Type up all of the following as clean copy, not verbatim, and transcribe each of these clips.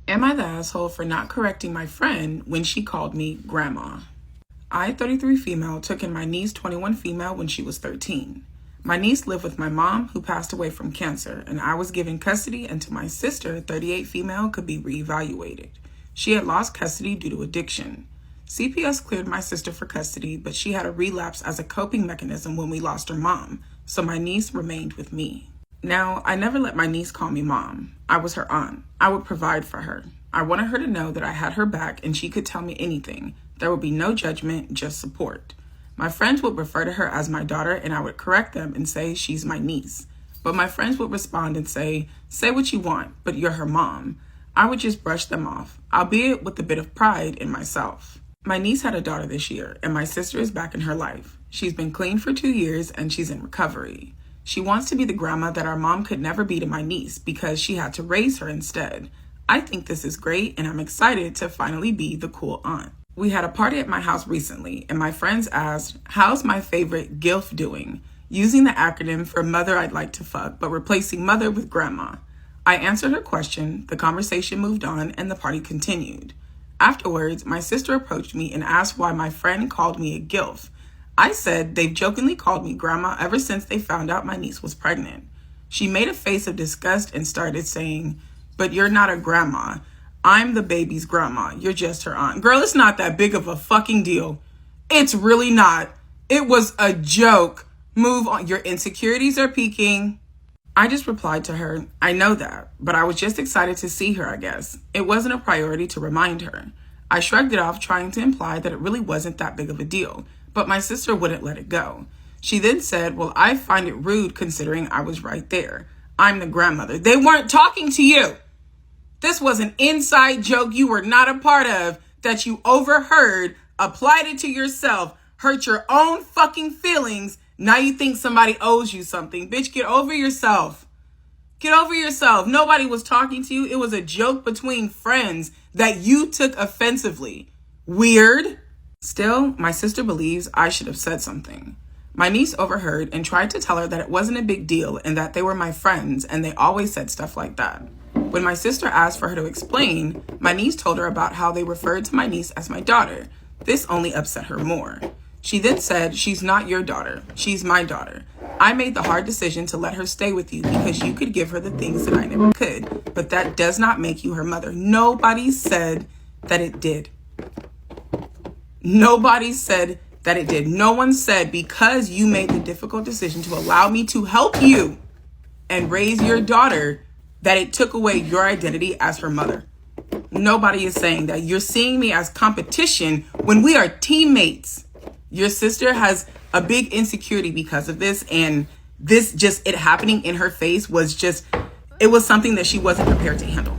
Am I the asshole for not correcting my friend when she called me grandma? I, 33 female, took in my niece, 21 female, when she was 13. My niece lived with my mom, who passed away from cancer, and I was given custody until my sister, 38 female, could be reevaluated. She had lost custody due to addiction. CPS cleared my sister for custody, but she had a relapse as a coping mechanism when we lost her mom, so my niece remained with me. Now, I never let my niece call me mom. I was her aunt. I would provide for her. I wanted her to know that I had her back and she could tell me anything. There would be no judgment, just support. My friends would refer to her as my daughter and I would correct them and say she's my niece. But my friends would respond and say what you want, but you're her mom. I would just brush them off, albeit with a bit of pride in myself. My niece had a daughter this year and my sister is back in her life. She's been clean for 2 years and she's in recovery. She wants to be the grandma that our mom could never be to my niece because she had to raise her instead. I think this is great and I'm excited to finally be the cool aunt. We had a party at my house recently and my friends asked, how's my favorite GILF doing? Using the acronym for mother I'd like to fuck, but replacing mother with grandma. I answered her question, the conversation moved on, and the party continued. Afterwards, my sister approached me and asked why my friend called me a GILF. I said they've jokingly called me grandma ever since they found out my niece was pregnant. She made a face of disgust and started saying, but you're not a grandma. I'm the baby's grandma. You're just her aunt. Girl, it's not that big of a fucking deal. It's really not. It was a joke. Move on. Your insecurities are peaking. I just replied to her, I know that, but I was just excited to see her, I guess. It wasn't a priority to remind her. I shrugged it off, trying to imply that it really wasn't that big of a deal, but my sister wouldn't let it go. She then said, well, I find it rude considering I was right there. I'm the grandmother. They weren't talking to you. This was an inside joke you were not a part of, that you overheard, applied it to yourself, hurt your own fucking feelings. Now you think somebody owes you something. Bitch, get over yourself. Get over yourself. Nobody was talking to you. It was a joke between friends that you took offensively. Weird. Still, my sister believes I should have said something. My niece overheard and tried to tell her that it wasn't a big deal and that they were my friends and they always said stuff like that. When my sister asked for her to explain, my niece told her about how they referred to my niece as my daughter. This only upset her more. She then said, she's not your daughter. She's my daughter. I made the hard decision to let her stay with you because you could give her the things that I never could, but that does not make you her mother. Nobody said that it did. Nobody said that it did. No one said because you made the difficult decision to allow me to help you and raise your daughter that it took away your identity as her mother. Nobody is saying that. You're seeing me as competition when we are teammates. Your sister has a big insecurity because of this, and this just it happening in her face was just, it was something that she wasn't prepared to handle.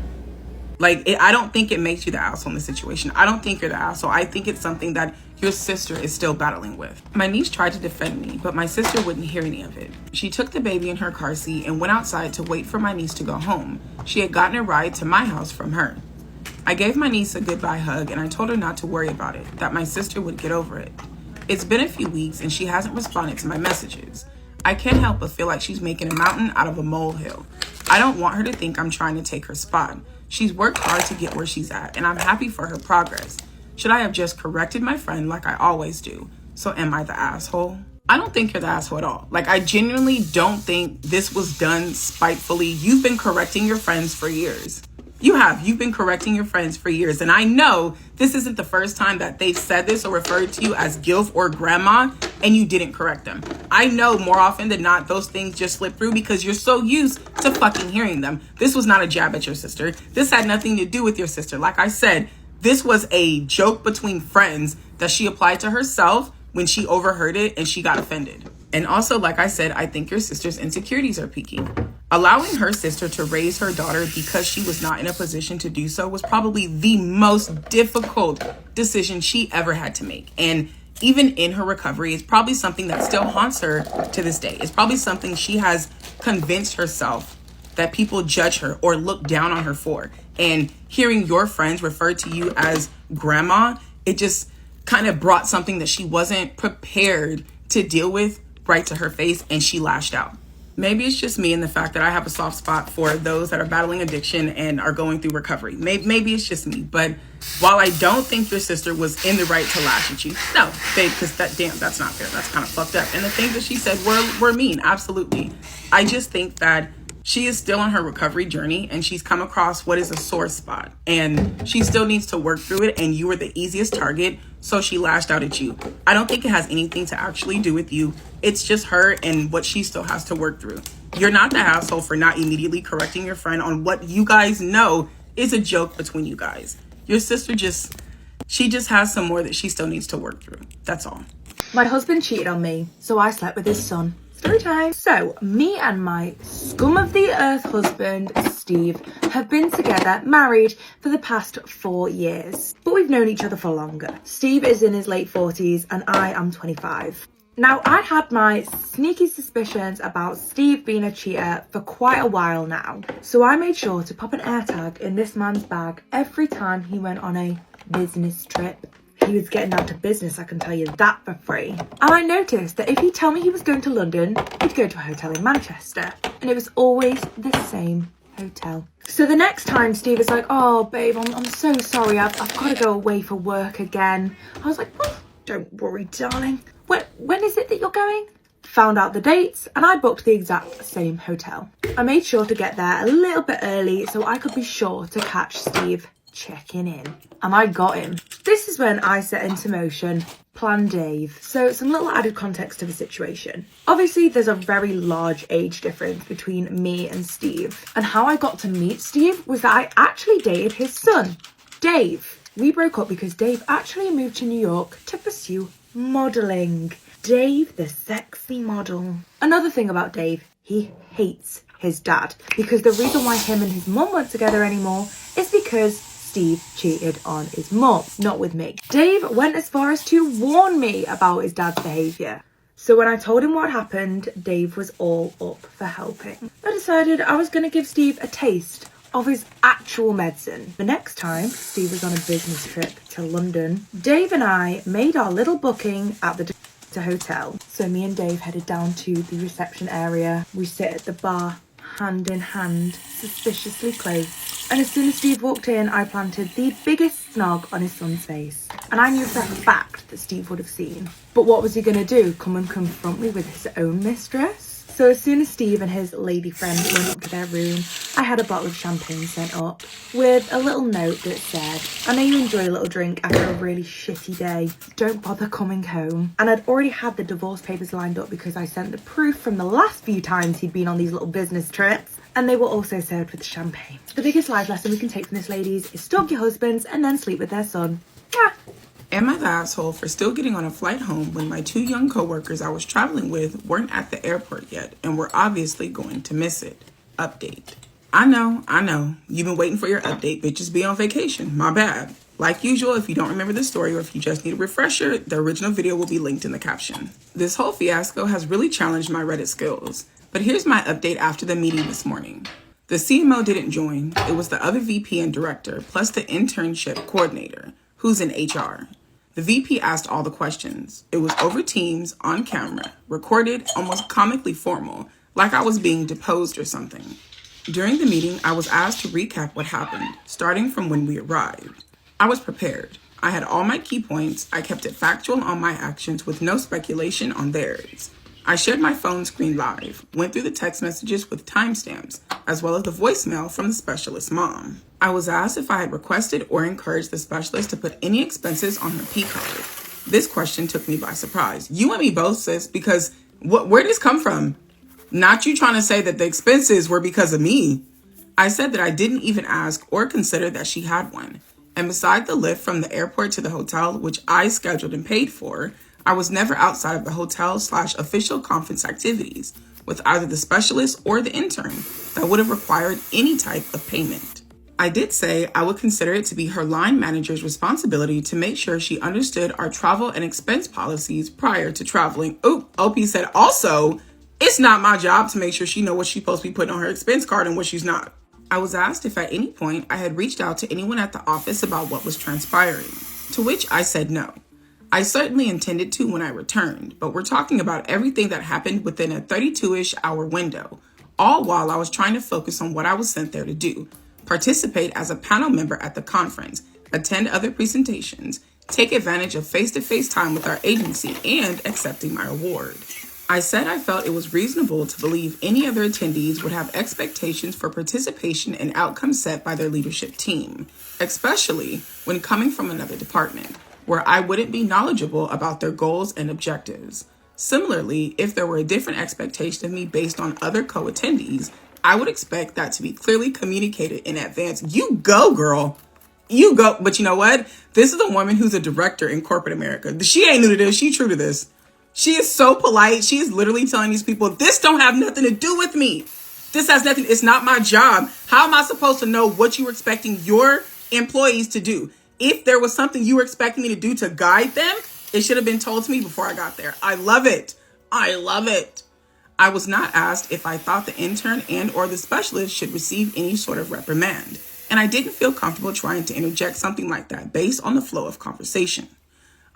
I don't think it makes you the asshole in the situation. I don't think you're the asshole. I think it's something that your sister is still battling with. My niece tried to defend me, but my sister wouldn't hear any of it. She took the baby in her car seat and went outside to wait for my niece to go home. She had gotten a ride to my house from her. I gave my niece a goodbye hug and I told her not to worry about it, that my sister would get over it. It's been a few weeks and she hasn't responded to my messages. I can't help but feel like she's making a mountain out of a molehill. I don't want her to think I'm trying to take her spot. She's worked hard to get where she's at, and I'm happy for her progress. Should I have just corrected my friend like I always do? So am I the asshole? I don't think you're the asshole at all. I genuinely don't think this was done spitefully. You've been correcting your friends for years. You've been correcting your friends for years. And I know this isn't the first time that they've said this or referred to you as GILF or grandma and you didn't correct them. I know more often than not, those things just slip through because you're so used to fucking hearing them. This was not a jab at your sister. This had nothing to do with your sister. Like I said, this was a joke between friends that she applied to herself when she overheard it and she got offended. And also, like I said, I think your sister's insecurities are peaking. Allowing her sister to raise her daughter because she was not in a position to do so was probably the most difficult decision she ever had to make. And even in her recovery, it's probably something that still haunts her to this day. It's probably something she has convinced herself that people judge her or look down on her for. And hearing your friends refer to you as grandma, it just kind of brought something that she wasn't prepared to deal with right to her face, and she lashed out. Maybe it's just me and the fact that I have a soft spot for those that are battling addiction and are going through recovery. Maybe it's just me. But while I don't think your sister was in the right to lash at you, no, babe, because that's not fair. That's kind of fucked up. And the things that she said were mean. Absolutely. I just think that she is still on her recovery journey and she's come across what is a sore spot and she still needs to work through it, and you were the easiest target, so she lashed out at you. I don't think it has anything to actually do with you. It's just her and what she still has to work through. You're not the asshole for not immediately correcting your friend on what you guys know is a joke between you guys. Your sister she just has some more that she still needs to work through. That's all. My husband cheated on me, so I slept with his son. Story time. So, me and my scum of the earth husband, Steve, have been together, married, for the past 4 years. But we've known each other for longer. Steve is in his late 40s and I am 25. Now, I'd had my sneaky suspicions about Steve being a cheater for quite a while now. So I made sure to pop an AirTag in this man's bag every time he went on a business trip. He was getting down to business, I can tell you that for free. And I noticed that if he'd tell me he was going to London, he'd go to a hotel in Manchester. And it was always the same hotel. So the next time Steve was like, oh babe, I'm so sorry, I've got to go away for work again. I was like, oh, don't worry, darling. When is it that you're going? Found out the dates and I booked the exact same hotel. I made sure to get there a little bit early so I could be sure to catch Steve checking in. And I got him. This is when I set into motion Plan Dave. So some little added context to the situation. Obviously there's a very large age difference between me and Steve. And how I got to meet Steve was that I actually dated his son, Dave. We broke up because Dave actually moved to New York to pursue modelling. Dave, the sexy model. Another thing about Dave, he hates his dad because the reason why him and his mum weren't together anymore is because Steve cheated on his mum, not with me. Dave went as far as to warn me about his dad's behaviour. So when I told him what happened, Dave was all up for helping. I decided I was going to give Steve a taste of his actual medicine. The next time Steve was on a business trip to London, Dave and I made our little booking at the hotel. So me and Dave headed down to the reception area. We sit at the bar, hand in hand, suspiciously close. And as soon as Steve walked in, I planted the biggest snog on his son's face. And I knew for a fact that Steve would have seen. But what was he going to do? Come and confront me with his own mistress? So as soon as Steve and his lady friend went up to their room, I had a bottle of champagne sent up with a little note that said, I know you enjoy a little drink after a really shitty day. Don't bother coming home. And I'd already had the divorce papers lined up because I sent the proof from the last few times he'd been on these little business trips. And they were also served with champagne. The biggest life lesson we can take from this, ladies, is stalk your husbands and then sleep with their son. Yeah. Am I the asshole for still getting on a flight home when my 2 young coworkers I was traveling with weren't at the airport yet and were obviously going to miss it? Update. I know. You've been waiting for your update. Bitches be on vacation. My bad. Like usual, if you don't remember the story or if you just need a refresher, the original video will be linked in the caption. This whole fiasco has really challenged my Reddit skills. But here's my update after the meeting this morning. The CMO didn't join. It was the other VP and director, plus the internship coordinator, who's in HR. The VP asked all the questions. It was over Teams, on camera, recorded, almost comically formal, like I was being deposed or something. During the meeting, I was asked to recap what happened, starting from when we arrived. I was prepared. I had all my key points. I kept it factual on my actions with no speculation on theirs. I shared my phone screen live, went through the text messages with timestamps, as well as the voicemail from the specialist's mom. I was asked if I had requested or encouraged the specialist to put any expenses on her P card. This question took me by surprise. You and me both, sis, because where did this come from? Not you trying to say that the expenses were because of me. I said that I didn't even ask or consider that she had one. And beside the lift from the airport to the hotel, which I scheduled and paid for, I was never outside of the hotel/official conference activities with either the specialist or the intern that would have required any type of payment. I did say I would consider it to be her line manager's responsibility to make sure she understood our travel and expense policies prior to traveling. OP said also, it's not my job to make sure she knows what she's supposed to be putting on her expense card and what she's not. I was asked if at any point I had reached out to anyone at the office about what was transpiring, to which I said no. I certainly intended to when I returned, but we're talking about everything that happened within a 32-ish hour window, all while I was trying to focus on what I was sent there to do: participate as a panel member at the conference, attend other presentations, take advantage of face-to-face time with our agency, and accepting my award. I said I felt it was reasonable to believe any other attendees would have expectations for participation and outcomes set by their leadership team, especially when coming from another department, where I wouldn't be knowledgeable about their goals and objectives. Similarly, if there were a different expectation of me based on other co-attendees, I would expect that to be clearly communicated in advance. You go, girl. You go. But you know what? This is a woman who's a director in corporate America. She ain't new to this. She true to this. She is so polite. She is literally telling these people, this don't have nothing to do with me. This has nothing. It's not my job. How am I supposed to know what you were expecting your employees to do? If there was something you were expecting me to do to guide them, it should have been told to me before I got there. I love it. I love it. I was not asked if I thought the intern and or the specialist should receive any sort of reprimand, and I didn't feel comfortable trying to interject something like that based on the flow of conversation.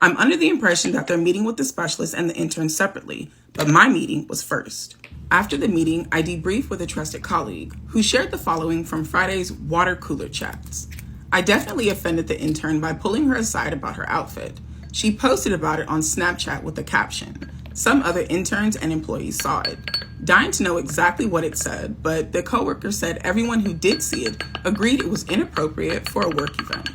I'm under the impression that they're meeting with the specialist and the intern separately, but my meeting was first. After the meeting, I debriefed with a trusted colleague who shared the following from Friday's water cooler chats. I definitely offended the intern by pulling her aside about her outfit. She posted about it on Snapchat with a caption. Some other interns and employees saw it, dying to know exactly what it said, but the coworker said everyone who did see it agreed it was inappropriate for a work event.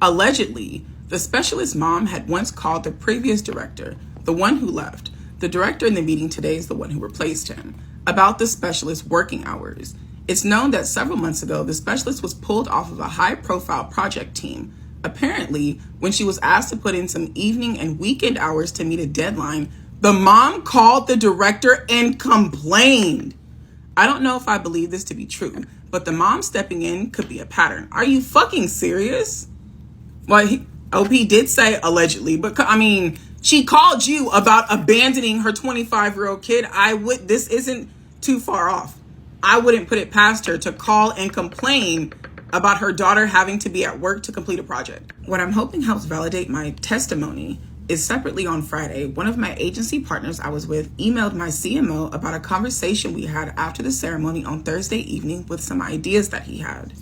Allegedly, the specialist's mom had once called the previous director, the one who left, the director in the meeting today is the one who replaced him, about the specialist's working hours. It's known that several months ago, the specialist was pulled off of a high-profile project team. Apparently, when she was asked to put in some evening and weekend hours to meet a deadline, the mom called the director and complained. I don't know if I believe this to be true, but the mom stepping in could be a pattern. Are you fucking serious? Well, OP did say allegedly, but I mean, she called you about abandoning her 25-year-old kid. This isn't too far off. I wouldn't put it past her to call and complain about her daughter having to be at work to complete a project. What I'm hoping helps validate my testimony is separately on Friday, one of my agency partners I was with emailed my CMO about a conversation we had after the ceremony on Thursday evening with some ideas that he had.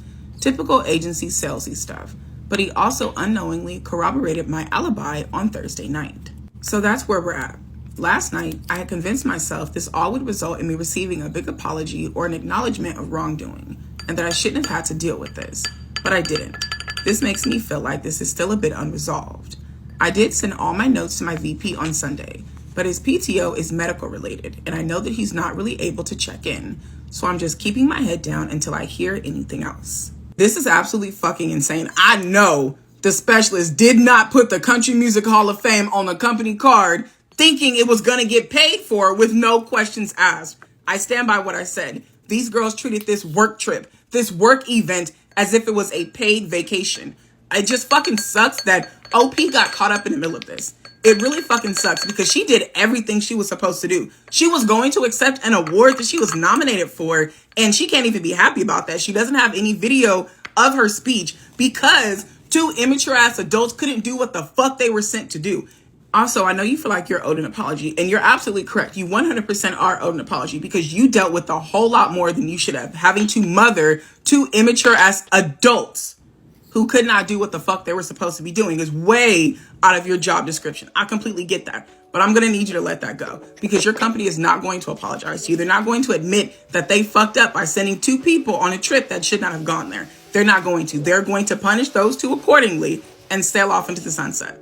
Typical agency salesy stuff, but he also unknowingly corroborated my alibi on Thursday night. So that's where we're at. Last night, I had convinced myself this all would result in me receiving a big apology or an acknowledgement of wrongdoing, and that I shouldn't have had to deal with this, but I didn't. This makes me feel like this is still a bit unresolved. I did send all my notes to my VP on Sunday, but his PTO is medical related, and I know that he's not really able to check in, so I'm just keeping my head down until I hear anything else. This is absolutely fucking insane. I know the specialist did not put the Country Music Hall of Fame on the company card thinking it was going to get paid for with no questions asked. I stand by what I said. These girls treated this work trip, this work event, as if it was a paid vacation. It just fucking sucks that OP got caught up in the middle of this. It really fucking sucks because she did everything she was supposed to do. She was going to accept an award that she was nominated for, and she can't even be happy about that. She doesn't have any video of her speech because two immature ass adults couldn't do what the fuck they were sent to do. Also, I know you feel like you're owed an apology, and you're absolutely correct. You 100% are owed an apology because you dealt with a whole lot more than you should have, having to mother two immature ass adults who could not do what the fuck they were supposed to be doing. Is way out of your job description. I completely get that, but I'm going to need you to let that go because your company is not going to apologize to you. They're not going to admit that they fucked up by sending two people on a trip that should not have gone there. They're not going to. They're going to punish those two accordingly and sail off into the sunset.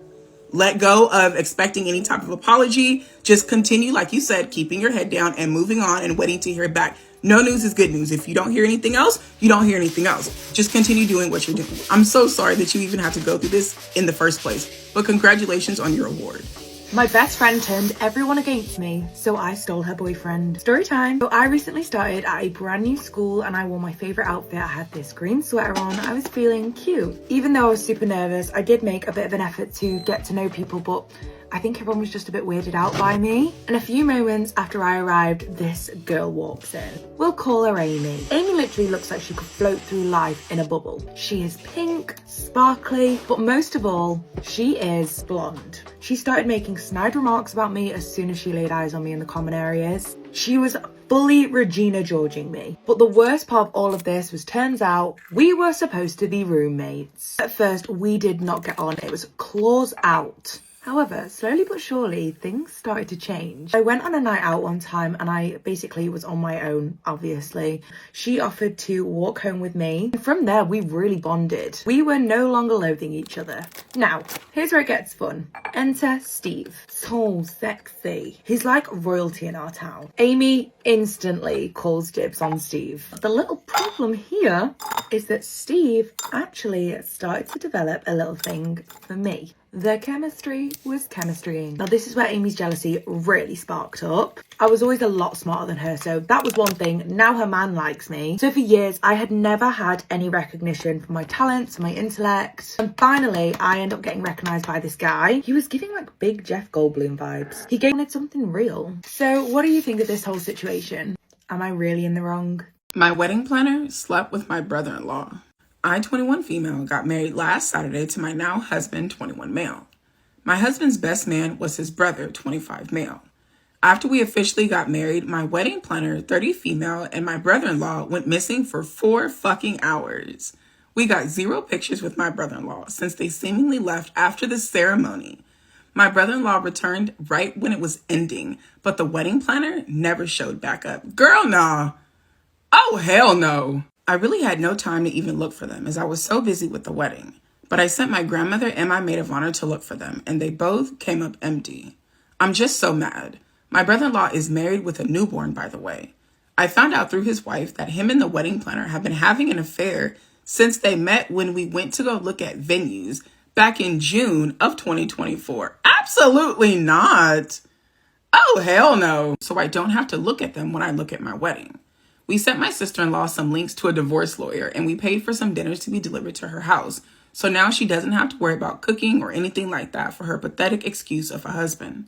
Let go of expecting any type of apology. Just continue, like you said, keeping your head down and moving on and waiting to hear back. No news is good news. If you don't hear anything else, you don't hear anything else. Just continue doing what you're doing. I'm so sorry that you even had to go through this in the first place, but congratulations on your award. My best friend turned everyone against me, so I stole her boyfriend. Story time. So I recently started at a brand new school and I wore my favorite outfit. I had this green sweater on. I was feeling cute. Even though I was super nervous, I did make a bit of an effort to get to know people, but I think everyone was just a bit weirded out by me. And a few moments after I arrived, this girl walks in. We'll call her Amy. Amy literally looks like she could float through life in a bubble. She is pink, sparkly, but most of all, she is blonde. She started making snide remarks about me as soon as she laid eyes on me in the common areas. She was fully Regina Georging me. But the worst part of all of this was, turns out, we were supposed to be roommates. At first, we did not get on. It was claws out. However, slowly but surely, things started to change. I went on a night out one time and I basically was on my own, obviously. She offered to walk home with me. And from there, we really bonded. We were no longer loathing each other. Now, here's where it gets fun. Enter Steve. So sexy. He's like royalty in our town. Amy instantly calls dibs on Steve. The little problem here is that Steve actually started to develop a little thing for me. Their chemistry was chemistrying. Now this is where Amy's jealousy really sparked up. I was always a lot smarter than her, so that was one thing. Now her man likes me. So for years, I had never had any recognition for my talents, my intellect. And finally, I ended up getting recognized by this guy. He was giving like big Jeff Goldblum vibes. He wanted something real. So what do you think of this whole situation? Am I really in the wrong? My wedding planner slept with my brother-in-law. I, 21 female, got married last Saturday to my now husband, 21 male. My husband's best man was his brother, 25 male. After we officially got married, my wedding planner, 30 female, and my brother-in-law went missing for 4 fucking hours. We got 0 pictures with my brother-in-law since they seemingly left after the ceremony. My brother-in-law returned right when it was ending, but the wedding planner never showed back up. Girl, nah. Oh, hell no. I really had no time to even look for them as I was so busy with the wedding. But I sent my grandmother and my maid of honor to look for them, and they both came up empty. I'm just so mad. My brother-in-law is married with a newborn, by the way. I found out through his wife that him and the wedding planner have been having an affair since they met when we went to go look at venues back in June of 2024. Absolutely not. Oh, hell no. So I don't have to look at them when I look at my wedding. We sent my sister-in-law some links to a divorce lawyer, and we paid for some dinners to be delivered to her house. So now she doesn't have to worry about cooking or anything like that for her pathetic excuse of a husband.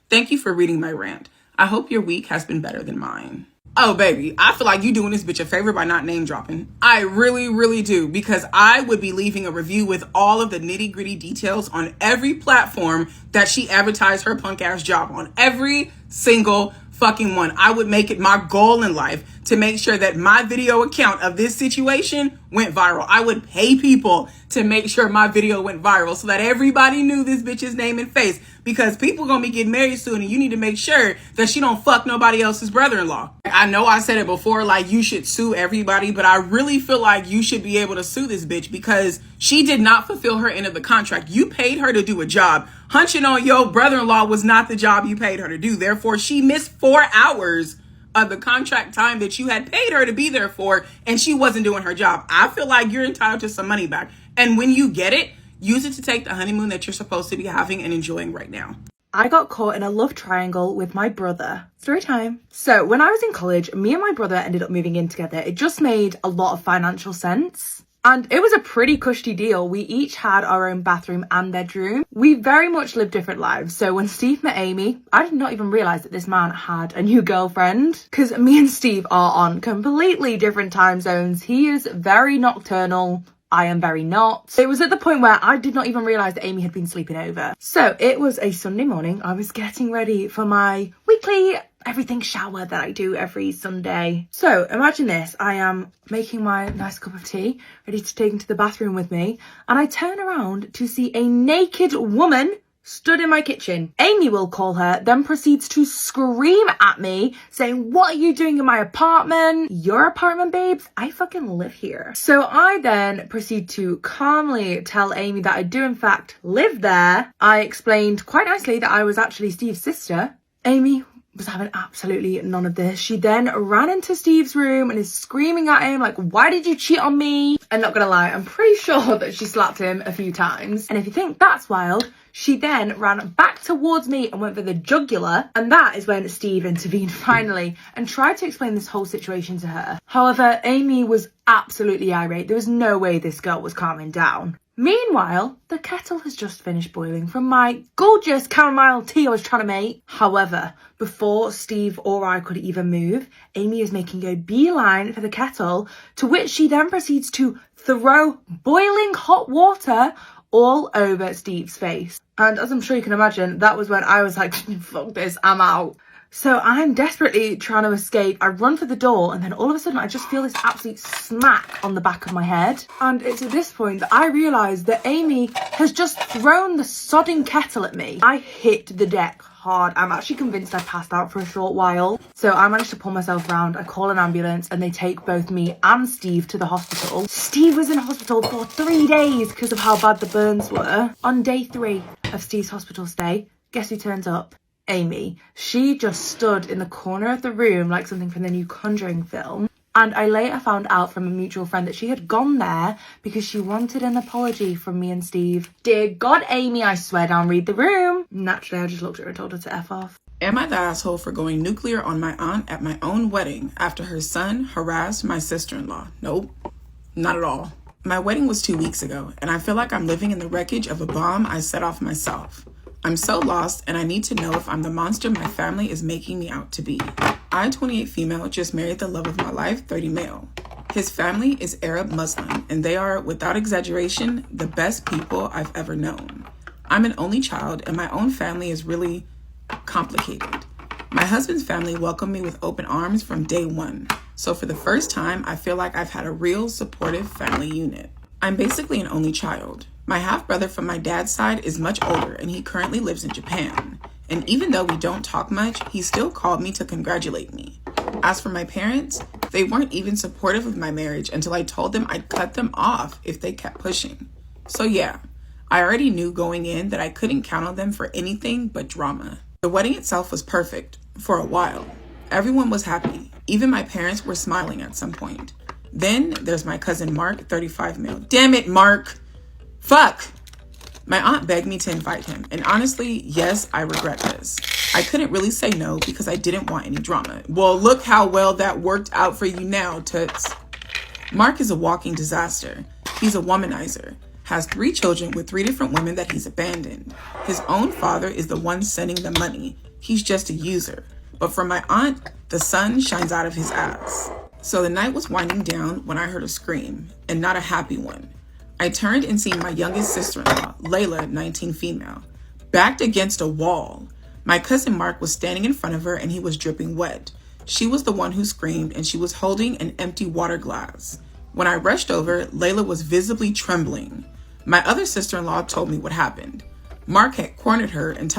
Thank you for reading my rant. I hope your week has been better than mine. Oh, baby, I feel like you doing this bitch a favor by not name dropping. I really, really do, because I would be leaving a review with all of the nitty gritty details on every platform that she advertised her punk ass job on. Every single fucking one. I would make it my goal in life to make sure that my video account of this situation went viral. I would pay people to make sure my video went viral so that everybody knew this bitch's name and face, because people gonna be getting married soon and you need to make sure that she don't fuck nobody else's brother-in-law. I know I said it before, like you should sue everybody, but I really feel like you should be able to sue this bitch because she did not fulfill her end of the contract. You paid her to do a job. Hunching on your brother-in-law was not the job you paid her to do. Therefore, she missed 4 hours of the contract time that you had paid her to be there for, and she wasn't doing her job. I feel like you're entitled to some money back. And when you get it, use it to take the honeymoon that you're supposed to be having and enjoying right now. I got caught in a love triangle with my brother. Story time. So when I was in college, me and my brother ended up moving in together. It just made a lot of financial sense. And it was a pretty cushy deal. We each had our own bathroom and bedroom. We very much lived different lives. So when Steve met Amy, I did not even realize that this man had a new girlfriend, because me and Steve are on completely different time zones. He is very nocturnal. I am very not. It was at the point where I did not even realize that Amy had been sleeping over. So it was a Sunday morning. I was getting ready for my weekly everything shower that I do every Sunday. So imagine this. I am making my nice cup of tea, ready to take into the bathroom with me. And I turn around to see a naked woman stood in my kitchen. Amy, will call her, then proceeds to scream at me saying, "What are you doing in my apartment? Your apartment, babes? I fucking live here." So I then proceed to calmly tell Amy that I do in fact live there. I explained quite nicely that I was actually Steve's sister. Amy was having absolutely none of this. She then ran into Steve's room and is screaming at him like, "Why did you cheat on me?" I'm not gonna lie, I'm pretty sure that she slapped him a few times. And if you think that's wild, She then ran back towards me and went for the jugular, and that is when Steve intervened finally and tried to explain this whole situation to her. However, Amy was absolutely irate. There was no way this girl was calming down. Meanwhile, the kettle has just finished boiling from my gorgeous chamomile tea I was trying to make. However, before Steve or I could even move, Amy is making a beeline for the kettle, to which she then proceeds to throw boiling hot water all over Steve's face. And as I'm sure you can imagine, that was when I was like, fuck this, I'm out. So I'm desperately trying to escape. I run for the door, and then all of a sudden I just feel this absolute smack on the back of my head. And it's at this point that I realise that Amy has just thrown the sodding kettle at me. I hit the deck hard. I'm actually convinced I passed out for a short while. So I managed to pull myself around. I call an ambulance, and they take both me and Steve to the hospital. Steve was in hospital for 3 days because of how bad the burns were. On day 3 of Steve's hospital stay, guess who turns up? Amy. She just stood in the corner of the room like something from the new Conjuring film. And I later found out from a mutual friend that she had gone there because she wanted an apology from me and Steve. Dear God, Amy, I swear down, read the room. Naturally, I just looked at her and told her to F off. Am I the asshole for going nuclear on my aunt at my own wedding after her son harassed my sister-in-law? Nope, not at all. My wedding was 2 weeks ago, and I feel like I'm living in the wreckage of a bomb I set off myself. I'm so lost, and I need to know if I'm the monster my family is making me out to be. I, 28 female, just married the love of my life, 30 male. His family is Arab Muslim, and they are, without exaggeration, the best people I've ever known. I'm an only child, and my own family is really complicated. My husband's family welcomed me with open arms from day one, so for the first time, I feel like I've had a real supportive family unit. I'm basically an only child. My half-brother from my dad's side is much older, and he currently lives in Japan. And even though we don't talk much, he still called me to congratulate me. As for my parents, they weren't even supportive of my marriage until I told them I'd cut them off if they kept pushing. So yeah, I already knew going in that I couldn't count on them for anything but drama. The wedding itself was perfect, for a while. Everyone was happy. Even my parents were smiling at some point. Then there's my cousin Mark, 35 male. Damn it, Mark! Fuck! My aunt begged me to invite him, and honestly, yes, I regret this. I couldn't really say no because I didn't want any drama. Well, look how well that worked out for you now, Toots. Mark is a walking disaster. He's a womanizer, has 3 children with 3 different women that he's abandoned. His own father is the one sending the money. He's just a user. But for my aunt, the sun shines out of his ass. So the night was winding down when I heard a scream, and not a happy one. I turned and seen my youngest sister-in-law, Layla, 19 female, backed against a wall. My cousin Mark was standing in front of her and he was dripping wet. She was the one who screamed and she was holding an empty water glass. When I rushed over, Layla was visibly trembling. My other sister-in-law told me what happened. Mark had cornered her and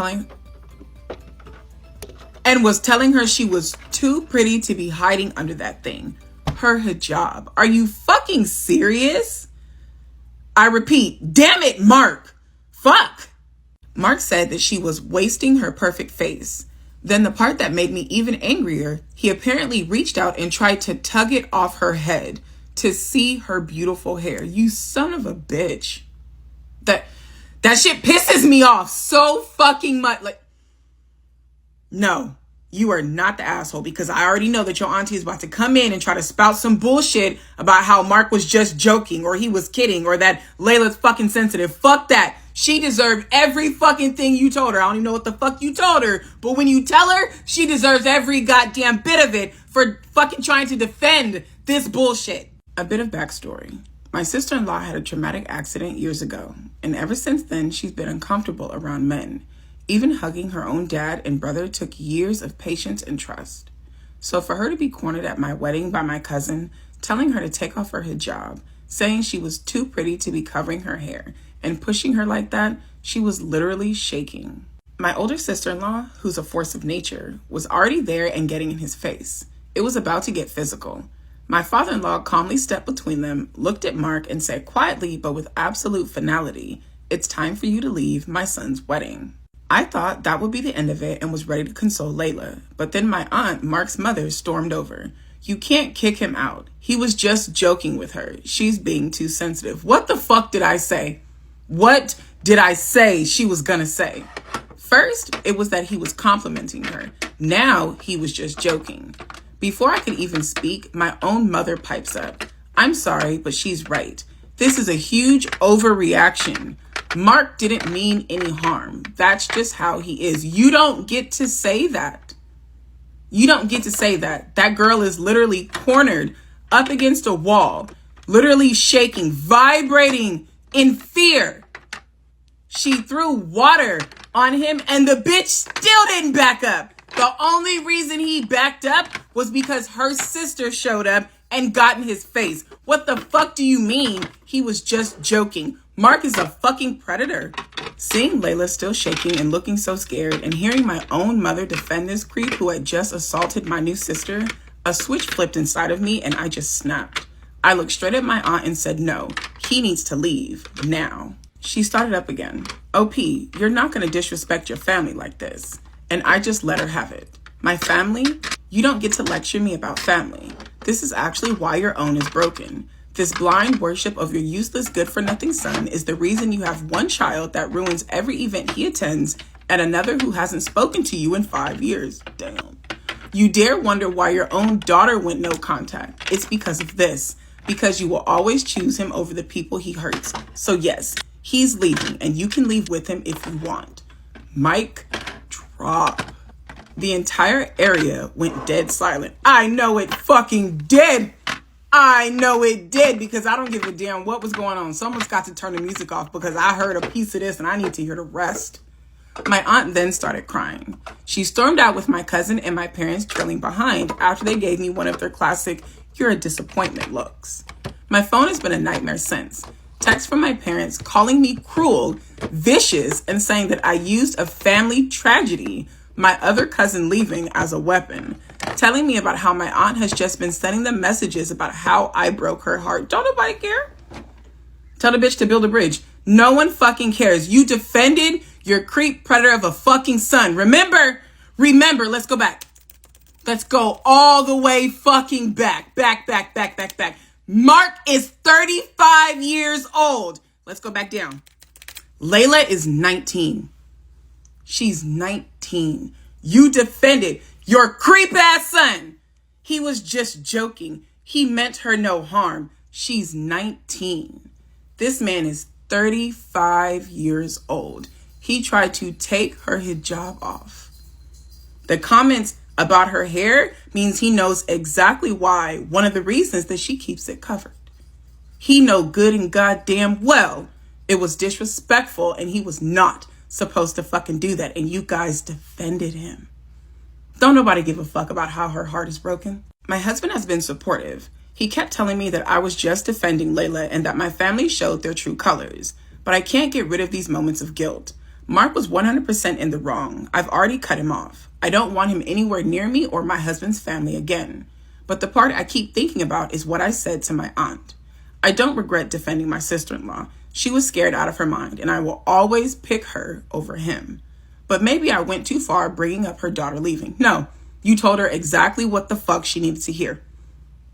was telling her she was too pretty to be hiding under that thing. Her hijab. Are you fucking serious? I repeat, damn it, Mark. Fuck. Mark said that she was wasting her perfect face. Then the part that made me even angrier, he apparently reached out and tried to tug it off her head to see her beautiful hair. You son of a bitch. That shit pisses me off so fucking much. Like, no. You are not the asshole, because I already know that your auntie is about to come in and try to spout some bullshit about how Mark was just joking or he was kidding or that Layla's fucking sensitive. Fuck that. She deserved every fucking thing you told her. I don't even know what the fuck you told her, but when you tell her, she deserves every goddamn bit of it for fucking trying to defend this bullshit. A bit of backstory. My sister-in-law had a traumatic accident years ago, and ever since then, she's been uncomfortable around men. Even hugging her own dad and brother took years of patience and trust. So for her to be cornered at my wedding by my cousin, telling her to take off her hijab, saying she was too pretty to be covering her hair, and pushing her like that, she was literally shaking. My older sister-in-law, who's a force of nature, was already there and getting in his face. It was about to get physical. My father-in-law calmly stepped between them, looked at Mark, and said quietly but with absolute finality, "It's time for you to leave my son's wedding." I thought that would be the end of it and was ready to console Layla. But then my aunt, Mark's mother, stormed over. "You can't kick him out. He was just joking with her. She's being too sensitive." What the fuck did I say? What did I say she was gonna say? First, it was that he was complimenting her. Now, he was just joking. Before I could even speak, my own mother pipes up. I'm sorry, but she's right. This is a huge overreaction. Mark didn't mean any harm. That's just how he is. You don't get to say that. You don't get to say that. That girl is literally cornered up against a wall, literally shaking, vibrating in fear. She threw water on him and the bitch still didn't back up. The only reason he backed up was because her sister showed up and got in his face. What the fuck do you mean he was just joking? Mark is a fucking predator. Seeing Layla still shaking and looking so scared and hearing my own mother defend this creep who had just assaulted my new sister, a switch flipped inside of me and I just snapped. I looked straight at my aunt and said, no, he needs to leave now. She started up again. OP, you're not going to disrespect your family like this. And I just let her have it. My family? You don't get to lecture me about family. This is actually why your own is broken. This blind worship of your useless good-for-nothing son is the reason you have one child that ruins every event he attends and another who hasn't spoken to you in 5 years. Damn. You dare wonder why your own daughter went no contact. It's because of this. Because you will always choose him over the people he hurts. So yes, he's leaving and you can leave with him if you want. Mic drop. The entire area went dead silent. I know it fucking did. I know it did because I don't give a damn what was going on. Someone's got to turn the music off because I heard a piece of this and I need to hear the rest. My aunt then started crying. She stormed out with my cousin and my parents trailing behind after they gave me one of their classic, you're a disappointment looks. My phone has been a nightmare since. Texts from my parents calling me cruel, vicious, and saying that I used a family tragedy, my other cousin leaving, as a weapon. Telling me about how my aunt has just been sending them messages about how I broke her heart. Don't nobody care. Tell the bitch to build a bridge. No one fucking cares. You defended your creep predator of a fucking son. Remember, let's go back. Let's go all the way fucking back. Back. Mark is 35 years old. Let's go back down. Layla is 19. She's 19. You defended your creep ass son. He was just joking. He meant her no harm. She's 19. This man is 35 years old. He tried to take her hijab off. The comments about her hair means he knows exactly why, one of the reasons that she keeps it covered. He know good and goddamn well it was disrespectful and he was not supposed to fucking do that, and you guys defended him. Don't nobody give a fuck about how her heart is broken. My husband has been supportive. He kept telling me that I was just defending Layla and that my family showed their true colors, but I can't get rid of these moments of guilt. Mark was 100% in the wrong. I've already cut him off. I don't want him anywhere near me or my husband's family again. But the part I keep thinking about is what I said to my aunt. I don't regret defending my sister-in-law. She was scared out of her mind, and I will always pick her over him. But maybe I went too far bringing up her daughter leaving. No, you told her exactly what the fuck she needed to hear.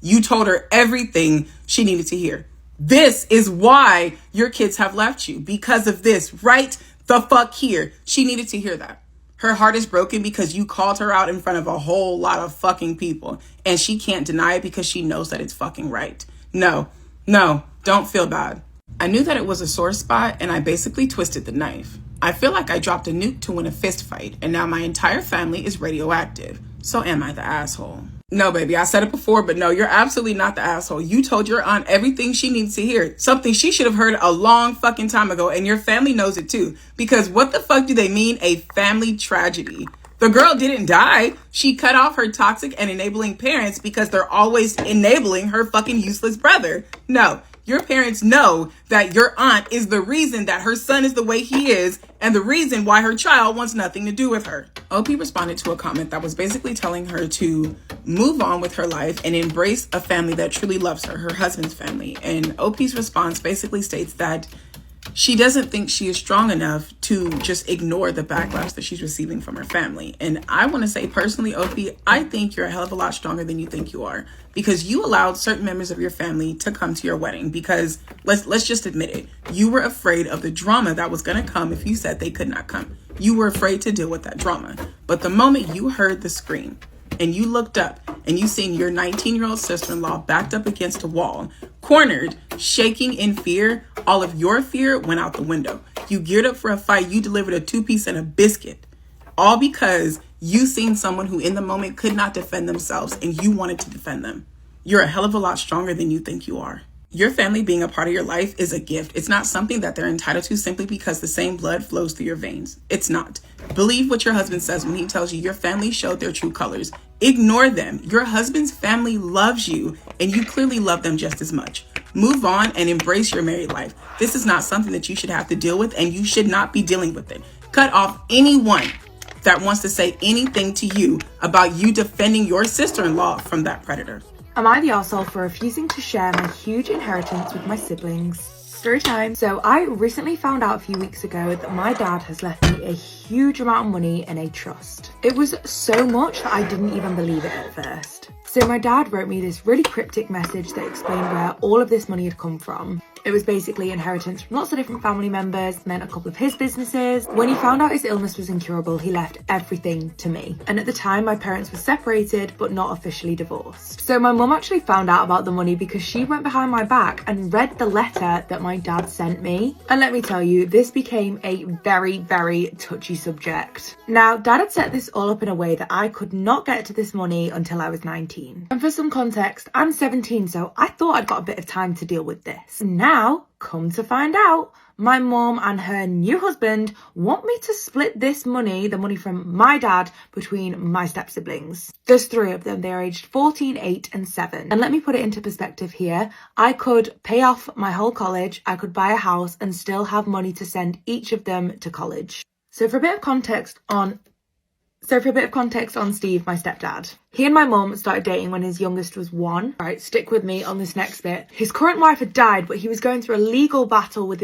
You told her everything she needed to hear. This is why your kids have left you. Because of this, right the fuck here. She needed to hear that. Her heart is broken because you called her out in front of a whole lot of fucking people. And she can't deny it because she knows that it's fucking right. No, don't feel bad. I knew that it was a sore spot and I basically twisted the knife. I feel like I dropped a nuke to win a fist fight and now my entire family is radioactive. So am I the asshole? No, baby, I said it before, but no, you're absolutely not the asshole. You told your aunt everything she needs to hear. Something she should have heard a long fucking time ago, and your family knows it too. Because what the fuck do they mean, a family tragedy? The girl didn't die. She cut off her toxic and enabling parents because they're always enabling her fucking useless brother. No, your parents know that your aunt is the reason that her son is the way he is and the reason why her child wants nothing to do with her. OP responded to a comment that was basically telling her to move on with her life and embrace a family that truly loves her husband's family. And OP's response basically states that She doesn't think she is strong enough to just ignore the backlash that she's receiving from her family. And I want to say personally, Opie, I think you're a hell of a lot stronger than you think you are, because you allowed certain members of your family to come to your wedding because let's just admit it. You were afraid of the drama that was going to come if you said they could not come. You were afraid to deal with that drama. But the moment you heard the scream and you looked up and you seen your 19-year-old sister-in-law backed up against a wall, cornered, shaking in fear, all of your fear went out the window. You geared up for a fight. You delivered a 2-piece and a biscuit, all because you seen someone who in the moment could not defend themselves and you wanted to defend them. You're a hell of a lot stronger than you think you are. Your family being a part of your life is a gift. It's not something that they're entitled to simply because the same blood flows through your veins. It's not. Believe what your husband says when he tells you your family showed their true colors. Ignore them. Your husband's family loves you, and you clearly love them just as much. Move on and embrace your married life. This is not something that you should have to deal with, and you should not be dealing with it. Cut off anyone that wants to say anything to you about you defending your sister-in-law from that predator. Am I the arsehole for refusing to share my huge inheritance with my siblings? Story time. So I recently found out a few weeks ago that my dad has left me a huge amount of money in a trust. It was so much that I didn't even believe it at first. So my dad wrote me this really cryptic message that explained where all of this money had come from. It was basically inheritance from lots of different family members, meant a couple of his businesses. When he found out his illness was incurable, he left everything to me. And at the time, my parents were separated, but not officially divorced. So my mum actually found out about the money because she went behind my back and read the letter that my dad sent me. And let me tell you, this became a very, very touchy subject. Now, dad had set this all up in a way that I could not get to this money until I was 19. And for some context, I'm 17, so I thought I'd got a bit of time to deal with this. Now, come to find out, my mom and her new husband want me to split this money, the money from my dad, between my step-siblings. There's 3 of them. They're aged 14, 8 and 7. And let me put it into perspective here. I could pay off my whole college, I could buy a house and still have money to send each of them to college. So for a bit of context on Steve, my stepdad. He and my mum started dating when his youngest was 1. Right, stick with me on this next bit. His current wife had died, but he was going through a legal battle with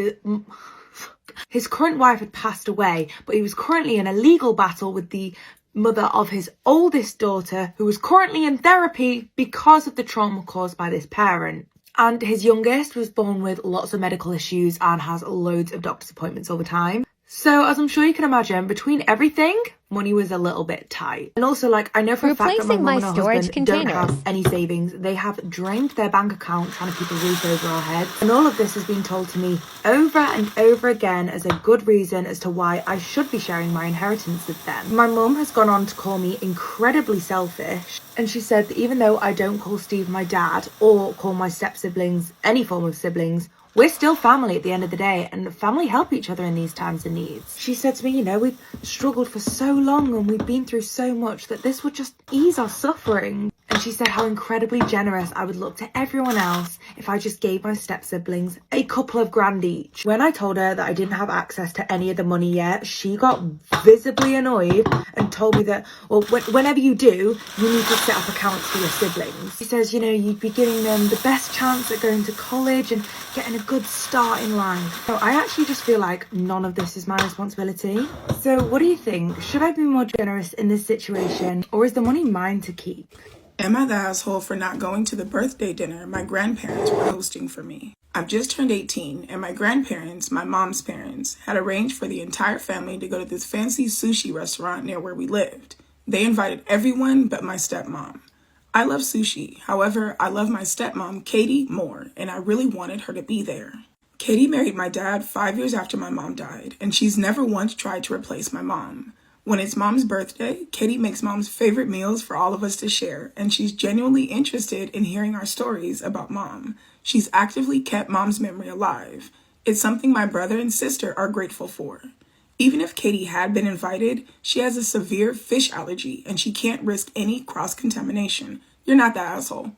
his current wife had passed away, but he was currently in a legal battle with the mother of his oldest daughter, who was currently in therapy because of the trauma caused by this parent. And his youngest was born with lots of medical issues and has loads of doctor's appointments all the time. So, as I'm sure you can imagine, between everything, money was a little bit tight. And also, I know for a fact that my mum and her husband don't have any savings. They have drained their bank account trying to keep a roof over our heads. And all of this has been told to me over and over again as a good reason as to why I should be sharing my inheritance with them. My mum has gone on to call me incredibly selfish. And she said that even though I don't call Steve my dad or call my step-siblings any form of siblings, we're still family at the end of the day, and family help each other in these times of needs. She said to me, we've struggled for so long and we've been through so much that this would just ease our suffering. And she said how incredibly generous I would look to everyone else if I just gave my step-siblings a couple of grand each. When I told her that I didn't have access to any of the money yet, she got visibly annoyed and told me that, well, whenever you do, you need to set up accounts for your siblings. She says, you'd be giving them the best chance at going to college and getting a good start in life. So I actually just feel like none of this is my responsibility. So what do you think? Should I be more generous in this situation, or is the money mine to keep? Am I the asshole for not going to the birthday dinner my grandparents were hosting for me? I've just turned 18, and my grandparents, my mom's parents, had arranged for the entire family to go to this fancy sushi restaurant near where we lived. They invited everyone but my stepmom. I love sushi. However, I love my stepmom, Katie, more, and I really wanted her to be there. Katie married my dad 5 years after my mom died, and she's never once tried to replace my mom. When it's mom's birthday, Katie makes mom's favorite meals for all of us to share, and she's genuinely interested in hearing our stories about mom. She's actively kept mom's memory alive. It's something my brother and sister are grateful for. Even if Katie had been invited, she has a severe fish allergy, and she can't risk any cross-contamination. You're not that asshole.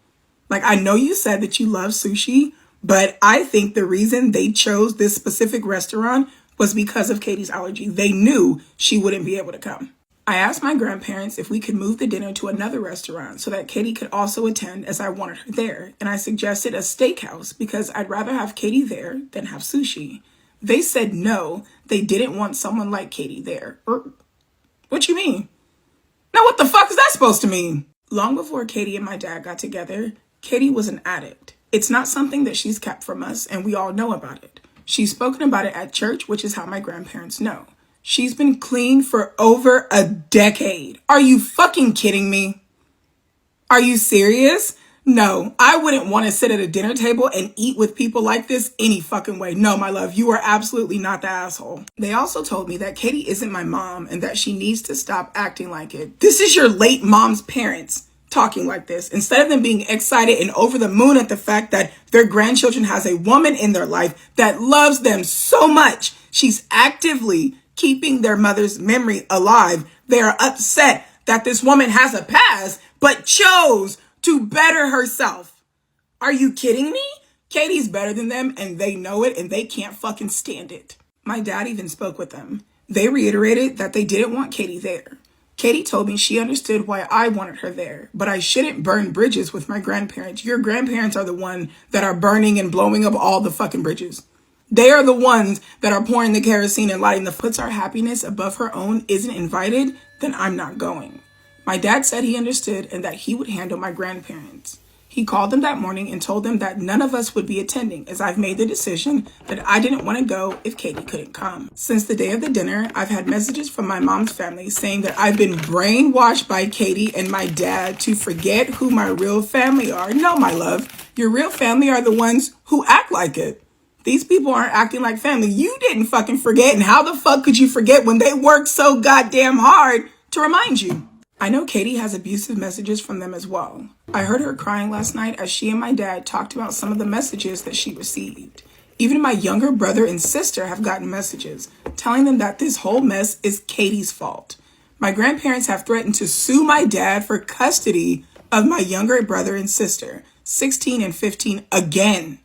I know you said that you love sushi, but I think the reason they chose this specific restaurant was because of Katie's allergy. They knew she wouldn't be able to come. I asked my grandparents if we could move the dinner to another restaurant so that Katie could also attend, as I wanted her there, and I suggested a steakhouse because I'd rather have Katie there than have sushi. They said no, they didn't want someone like Katie there. What you mean? Now what the fuck is that supposed to mean? Long before Katie and my dad got together, Katie was an addict. It's not something that she's kept from us, and we all know about it. She's spoken about it at church, which is how my grandparents know. She's been clean for over a decade. Are you fucking kidding me? Are you serious? No, I wouldn't want to sit at a dinner table and eat with people like this any fucking way. No, my love, you are absolutely not the asshole. They also told me that Katie isn't my mom and that she needs to stop acting like it. This is your late mom's parents talking like this. Instead of them being excited and over the moon at the fact that their grandchildren has a woman in their life that loves them so much, she's actively keeping their mother's memory alive. They are upset that this woman has a past, but chose to better herself. Are you kidding me? Katie's better than them and they know it and they can't fucking stand it. My dad even spoke with them. They reiterated that they didn't want Katie there. Katie told me she understood why I wanted her there, but I shouldn't burn bridges with my grandparents. Your grandparents are the ones that are burning and blowing up all the fucking bridges. They are the ones that are pouring the kerosene and lighting the puts our happiness above her own isn't invited, then I'm not going. My dad said he understood and that he would handle my grandparents. He called them that morning and told them that none of us would be attending as I've made the decision that I didn't want to go if Katie couldn't come. Since the day of the dinner, I've had messages from my mom's family saying that I've been brainwashed by Katie and my dad to forget who my real family are. No, my love, your real family are the ones who act like it. These people aren't acting like family. You didn't fucking forget, and how the fuck could you forget when they worked so goddamn hard to remind you? I know Katie has abusive messages from them as well. I heard her crying last night as she and my dad talked about some of the messages that she received. Even my younger brother and sister have gotten messages telling them that this whole mess is Katie's fault. My grandparents have threatened to sue my dad for custody of my younger brother and sister, 16 and 15, again.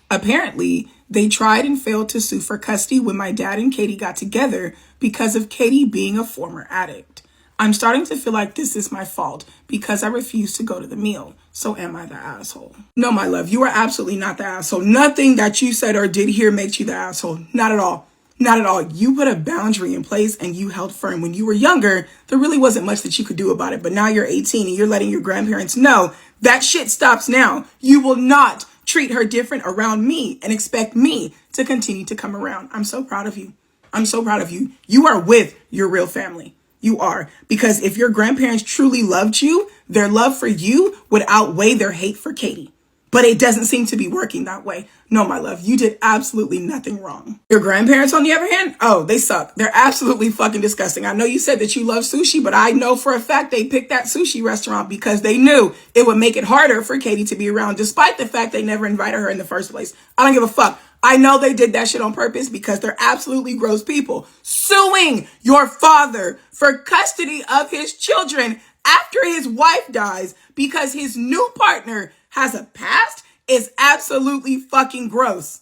Apparently, they tried and failed to sue for custody when my dad and Katie got together because of Katie being a former addict. I'm starting to feel like this is my fault because I refused to go to the meal. So am I the asshole? No, my love, you are absolutely not the asshole. Nothing that you said or did here makes you the asshole. Not at all. Not at all. You put a boundary in place and you held firm. When you were younger, there really wasn't much that you could do about it. But now you're 18 and you're letting your grandparents know that shit stops now. You will not treat her different around me and expect me to continue to come around. I'm so proud of you. I'm so proud of you. You are with your real family. You are. Because if your grandparents truly loved you, their love for you would outweigh their hate for Katie. But it doesn't seem to be working that way. No, my love, you did absolutely nothing wrong. Your grandparents, on the other hand, oh, they suck. They're absolutely fucking disgusting. I know you said that you love sushi, but I know for a fact they picked that sushi restaurant because they knew it would make it harder for Katie to be around, despite the fact they never invited her in the first place. I don't give a fuck. I know they did that shit on purpose because they're absolutely gross people. Suing your father for custody of his children after his wife dies because his new partner has a past is absolutely fucking gross.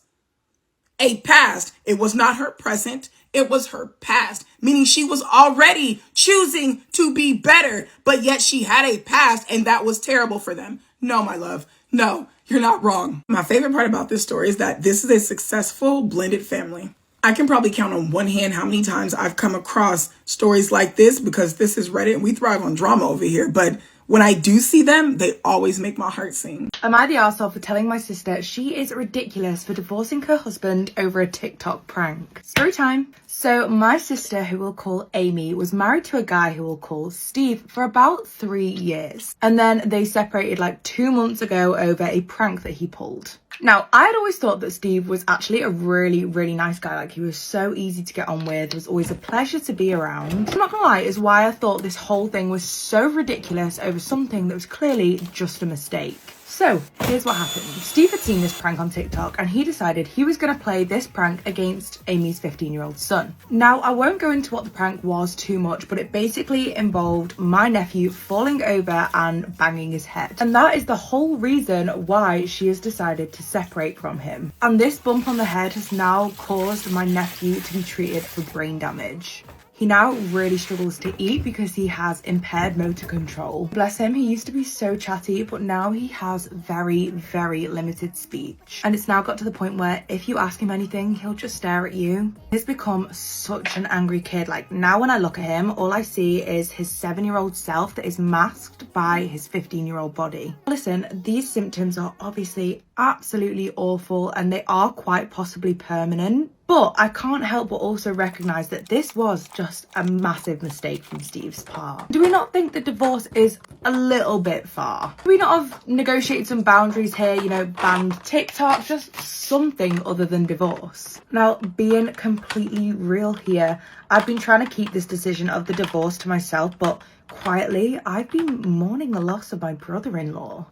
A past. It was not her present. It was her past, meaning she was already choosing to be better, but yet she had a past and that was terrible for them. No, my love. No, you're not wrong. My favorite part about this story is that this is a successful blended family. I can probably count on one hand how many times I've come across stories like this because this is Reddit and we thrive on drama over here. But when I do see them, they always make my heart sing. Am I the arsehole for telling my sister she is ridiculous for divorcing her husband over a TikTok prank? Story time. So my sister, who we'll call Amy, was married to a guy who we'll call Steve for about 3 years. And then they separated like 2 months ago over a prank that he pulled. Now, I had always thought that Steve was actually a really, really nice guy. Like, he was so easy to get on with. It was always a pleasure to be around. I'm not gonna lie, is why I thought this whole thing was so ridiculous over something that was clearly just a mistake. So, here's what happened. Steve had seen this prank on TikTok and he decided he was going to play this prank against Amy's 15-year-old son. Now, I won't go into what the prank was too much, but it basically involved my nephew falling over and banging his head. And that is the whole reason why she has decided to separate from him. And this bump on the head has now caused my nephew to be treated for brain damage. He now really struggles to eat because he has impaired motor control. Bless him, he used to be so chatty, but now he has very, very limited speech. And it's now got to the point where if you ask him anything, he'll just stare at you. He's become such an angry kid. Like, now when I look at him, all I see is his 7-year-old self that is masked by his 15-year-old body. Listen, these symptoms are obviously absolutely awful and they are quite possibly permanent. But I can't help but also recognise that this was just a massive mistake from Steve's part. Do we not think that divorce is a little bit far? Do we not have negotiated some boundaries here, you know, banned TikTok, just something other than divorce? Now, being completely real here, I've been trying to keep this decision of the divorce to myself, but quietly, I've been mourning the loss of my brother-in-law.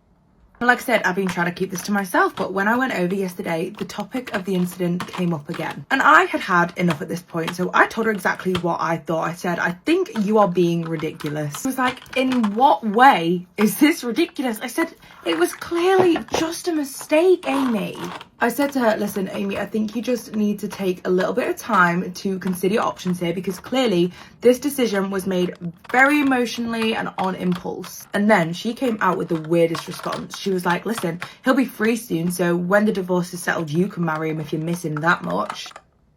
Like I said, I've been trying to keep this to myself, but when I went over yesterday, the topic of the incident came up again. And I had had enough at this point, so I told her exactly what I thought. I said, I think you are being ridiculous. She was like, in what way is this ridiculous? I said, it was clearly just a mistake, Amy. I said to her, listen, Amy, I think you just need to take a little bit of time to consider your options here because clearly this decision was made very emotionally and on impulse. And then she came out with the weirdest response. She was like, listen, he'll be free soon, so when the divorce is settled, you can marry him if you miss him that much.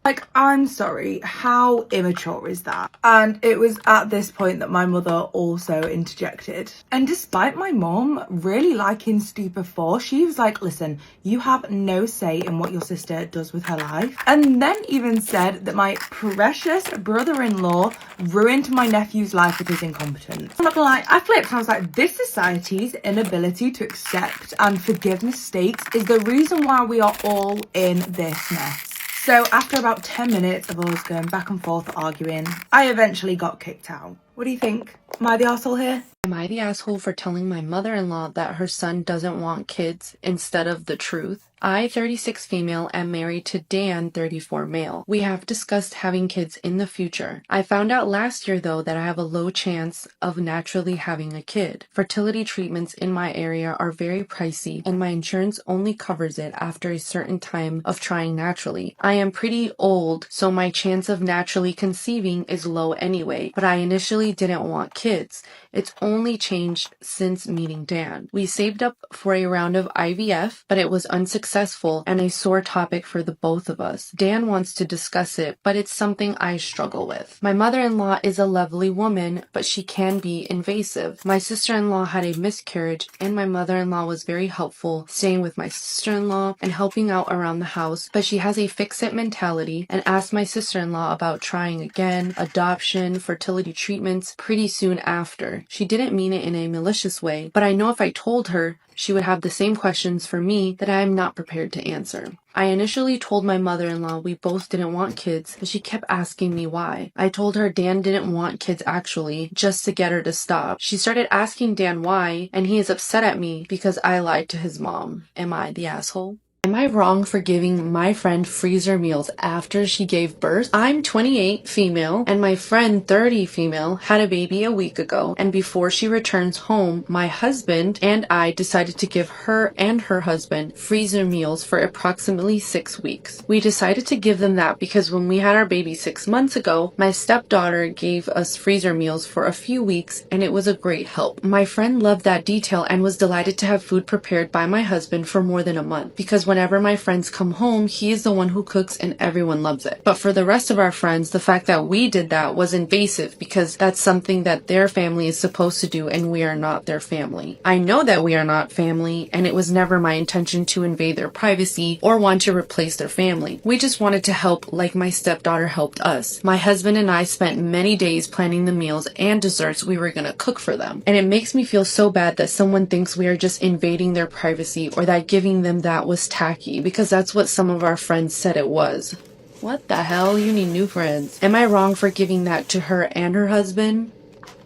Like, I'm sorry, how immature is that? And it was at this point that my mother also interjected. And despite my mom really liking Stupor 4, she was like, listen, you have no say in what your sister does with her life. And then even said that my precious brother-in-law ruined my nephew's life with his incompetence. I'm not gonna lie, I flipped and I was like, this society's inability to accept and forgive mistakes is the reason why we are all in this mess. So after about 10 minutes of us going back and forth arguing, I eventually got kicked out. What do you think? Am I the asshole here? Am I the asshole for telling my mother-in-law that her son doesn't want kids instead of the truth? I, 36 female, am married to Dan, 34 male. We have discussed having kids in the future. I found out last year, though, that I have a low chance of naturally having a kid. Fertility treatments in my area are very pricey, and my insurance only covers it after a certain time of trying naturally. I am pretty old, so my chance of naturally conceiving is low anyway, but I initially didn't want kids. It's only changed since meeting Dan. We saved up for a round of IVF, but it was unsuccessful and a sore topic for the both of us. Dan wants to discuss it, but it's something I struggle with. My mother-in-law is a lovely woman, but she can be invasive. My sister-in-law had a miscarriage, and my mother-in-law was very helpful, staying with my sister-in-law and helping out around the house, but she has a fix-it mentality and asked my sister-in-law about trying again, adoption, fertility treatments pretty soon after. She didn't mean it in a malicious way, but I know if I told her, she would have the same questions for me that I am not prepared to answer. I initially told my mother-in-law we both didn't want kids, but she kept asking me why. I told her Dan didn't want kids actually, just to get her to stop. She started asking Dan why, and he is upset at me because I lied to his mom. Am I the asshole? Am I wrong for giving my friend freezer meals after she gave birth? I'm 28 female and my friend 30 female had a baby a week ago, and before she returns home, my husband and I decided to give her and her husband freezer meals for approximately 6 weeks. We decided to give them that because when we had our baby 6 months ago, my stepdaughter gave us freezer meals for a few weeks and it was a great help. My friend loved that detail and was delighted to have food prepared by my husband for more than a month because whenever my friends come home, he is the one who cooks and everyone loves it. But for the rest of our friends, the fact that we did that was invasive because that's something that their family is supposed to do and we are not their family. I know that we are not family and it was never my intention to invade their privacy or want to replace their family. We just wanted to help like my stepdaughter helped us. My husband and I spent many days planning the meals and desserts we were going to cook for them. And it makes me feel so bad that someone thinks we are just invading their privacy or that giving them that was tacky, because that's what some of our friends said it was. What the hell? You need new friends. Am I wrong for giving that to her and her husband?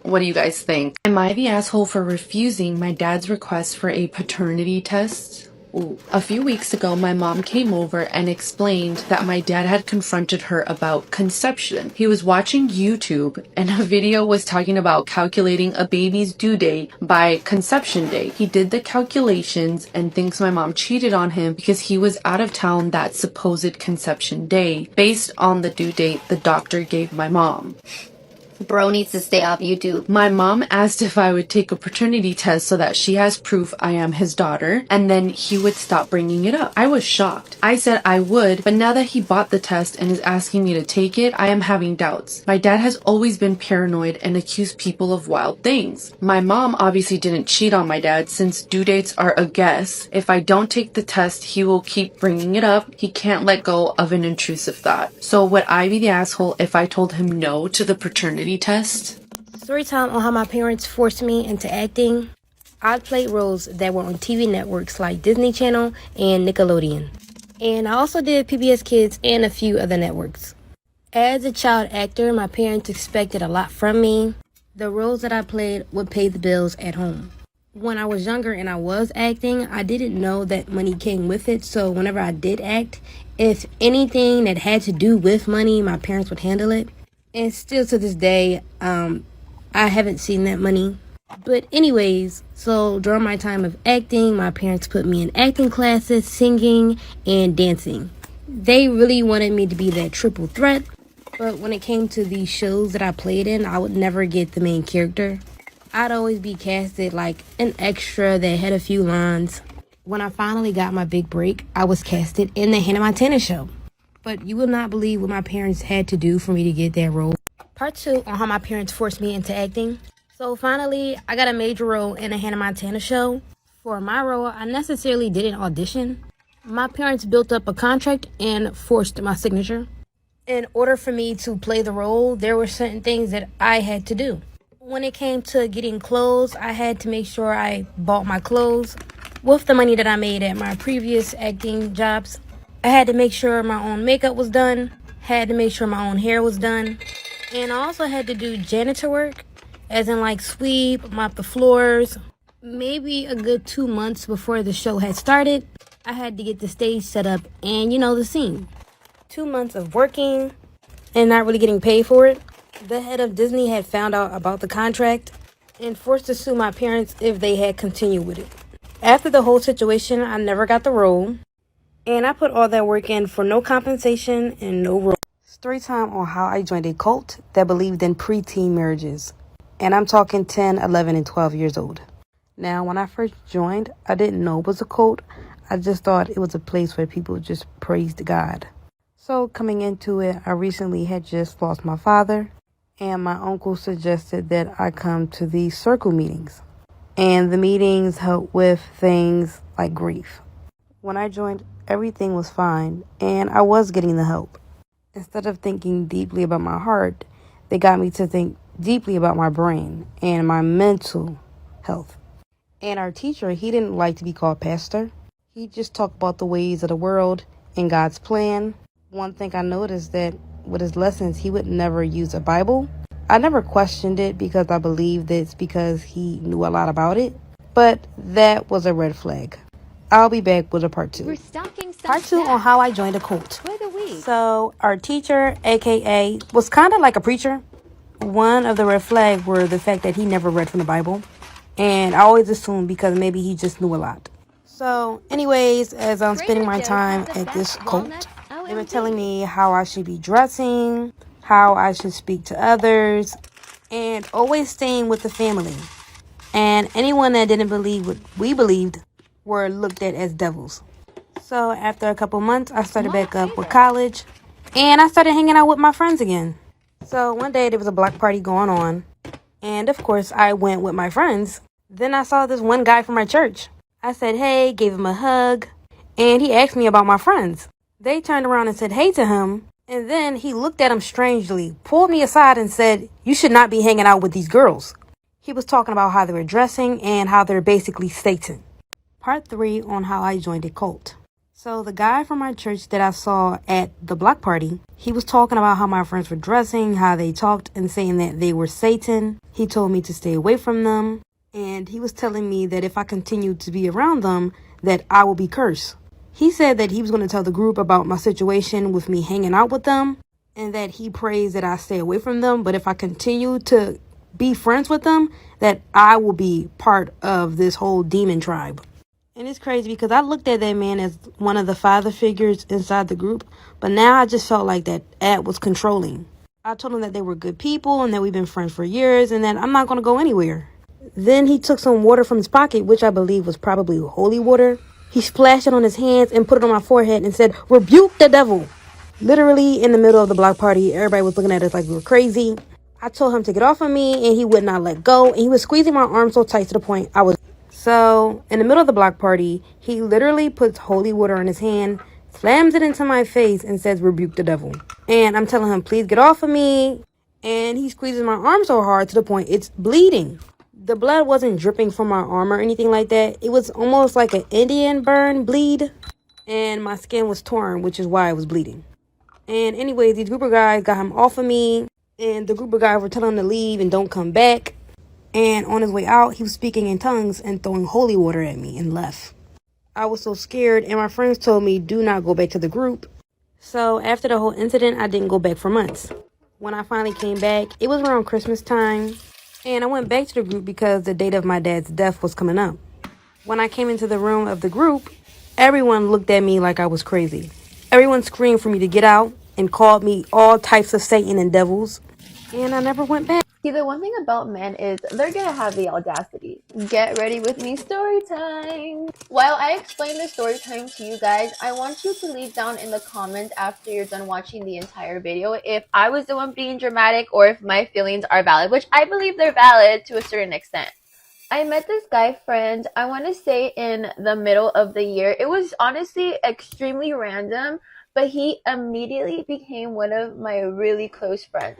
What do you guys think? Am I the asshole for refusing my dad's request for a paternity test? Ooh. A few weeks ago, my mom came over and explained that my dad had confronted her about conception. He was watching YouTube and a video was talking about calculating a baby's due date by conception date. He did the calculations and thinks my mom cheated on him because he was out of town that supposed conception day based on the due date the doctor gave my mom. Bro needs to stay off YouTube. My mom asked if I would take a paternity test so that she has proof I am his daughter, and then he would stop bringing it up. I was shocked. I said I would, but now that he bought the test and is asking me to take it, I am having doubts. My dad has always been paranoid and accused people of wild things. My mom obviously didn't cheat on my dad since due dates are a guess. If I don't take the test, he will keep bringing it up. He can't let go of an intrusive thought. So would I be the asshole if I told him no to the paternity test? Storytime on how my parents forced me into acting. I played roles that were on TV networks like Disney Channel and Nickelodeon. And I also did PBS Kids and a few other networks. As a child actor, my parents expected a lot from me. The roles that I played would pay the bills at home. When I was younger and I was acting, I didn't know that money came with it. So whenever I did act, if anything that had to do with money, my parents would handle it. And still to this day, I haven't seen that money. But anyways, so during my time of acting, my parents put me in acting classes, singing, and dancing. They really wanted me to be that triple threat. But when it came to these shows that I played in, I would never get the main character. I'd always be casted like an extra that had a few lines. When I finally got my big break, I was casted in the Hannah Montana show. But you will not believe what my parents had to do for me to get that role. Part 2 on how my parents forced me into acting. So finally, I got a major role in a Hannah Montana show. For my role, I necessarily didn't audition. My parents built up a contract and forced my signature. In order for me to play the role, there were certain things that I had to do. When it came to getting clothes, I had to make sure I bought my clothes. With the money that I made at my previous acting jobs, I had to make sure my own makeup was done, had to make sure my own hair was done, and I also had to do janitor work, as in like sweep, mop the floors. Maybe a good 2 months before the show had started, I had to get the stage set up and, the scene. 2 months of working and not really getting paid for it. The head of Disney had found out about the contract and forced to sue my parents if they had continued with it. After the whole situation, I never got the role, and I put all that work in for no compensation and no role. Storytime on how I joined a cult that believed in preteen marriages. And I'm talking 10, 11, and 12 years old. Now, when I first joined, I didn't know it was a cult. I just thought it was a place where people just praised God. So coming into it, I recently had just lost my father, and my uncle suggested that I come to these circle meetings. And the meetings help with things like grief. When I joined, everything was fine, and I was getting the help. Instead of thinking deeply about my heart, they got me to think deeply about my brain and my mental health. And our teacher, he didn't like to be called pastor. He just talked about the ways of the world and God's plan. One thing I noticed that with his lessons, he would never use a Bible. I never questioned it because I believed it's because he knew a lot about it. But that was a red flag. I'll be back with a part 2. Restocking Part 2 on how I joined a cult. for the week. So our teacher, aka, was kind of like a preacher. One of the red flags were the fact that he never read from the Bible. And I always assumed because maybe he just knew a lot. So anyways, as I'm spending my time at this cult, they were telling me how I should be dressing, how I should speak to others, and always staying with the family. And anyone that didn't believe what we believed were looked at as devils. So after a couple months, I started back up with college, and I started hanging out with my friends again. So one day there was a block party going on, and of course I went with my friends. Then I saw this one guy from my church. I said, hey, gave him a hug, and he asked me about my friends. They turned around and said hey to him, and then he looked at him strangely, pulled me aside and said, you should not be hanging out with these girls. He was talking about how they were dressing and how they're basically Satan. Part 3 on how I joined a cult. So the guy from my church that I saw at the block party, he was talking about how my friends were dressing, how they talked and saying that they were Satan. He told me to stay away from them. And he was telling me that if I continued to be around them, that I will be cursed. He said that he was going to tell the group about my situation with me hanging out with them, and that he prays that I stay away from them. But if I continue to be friends with them, that I will be part of this whole demon tribe. And it's crazy because I looked at that man as one of the father figures inside the group, but now I just felt like that ad was controlling. I told him that they were good people and that we've been friends for years and that I'm not going to go anywhere. Then he took some water from his pocket, which I believe was probably holy water. He splashed it on his hands and put it on my forehead and said, "Rebuke the devil." Literally in the middle of the block party, everybody was looking at us like we were crazy. I told him to get off of me and he would not let go. And he was squeezing my arm so tight to the point I was... So, in the middle of the block party, he literally puts holy water in his hand, slams it into my face and says, "Rebuke the devil." And I'm telling him, "Please get off of me." And he squeezes my arm so hard to the point it's bleeding. The blood wasn't dripping from my arm or anything like that. It was almost like an Indian burn bleed. And my skin was torn, which is why I was bleeding. And anyway, these group of guys got him off of me. And the group of guys were telling him to leave and don't come back. And on his way out, he was speaking in tongues and throwing holy water at me and left. I was so scared, and my friends told me, "Do not go back to the group." So after the whole incident, I didn't go back for months. When I finally came back, it was around Christmas time. And I went back to the group because the date of my dad's death was coming up. When I came into the room of the group, everyone looked at me like I was crazy. Everyone screamed for me to get out and called me all types of Satan and devils. And I never went back. See, the one thing about men is they're gonna have the audacity. Get ready with me, story time! While I explain the story time to you guys, I want you to leave down in the comments after you're done watching the entire video if I was the one being dramatic or if my feelings are valid, which I believe they're valid to a certain extent. I met this guy friend, I want to say in the middle of the year. It was honestly extremely random, but he immediately became one of my really close friends.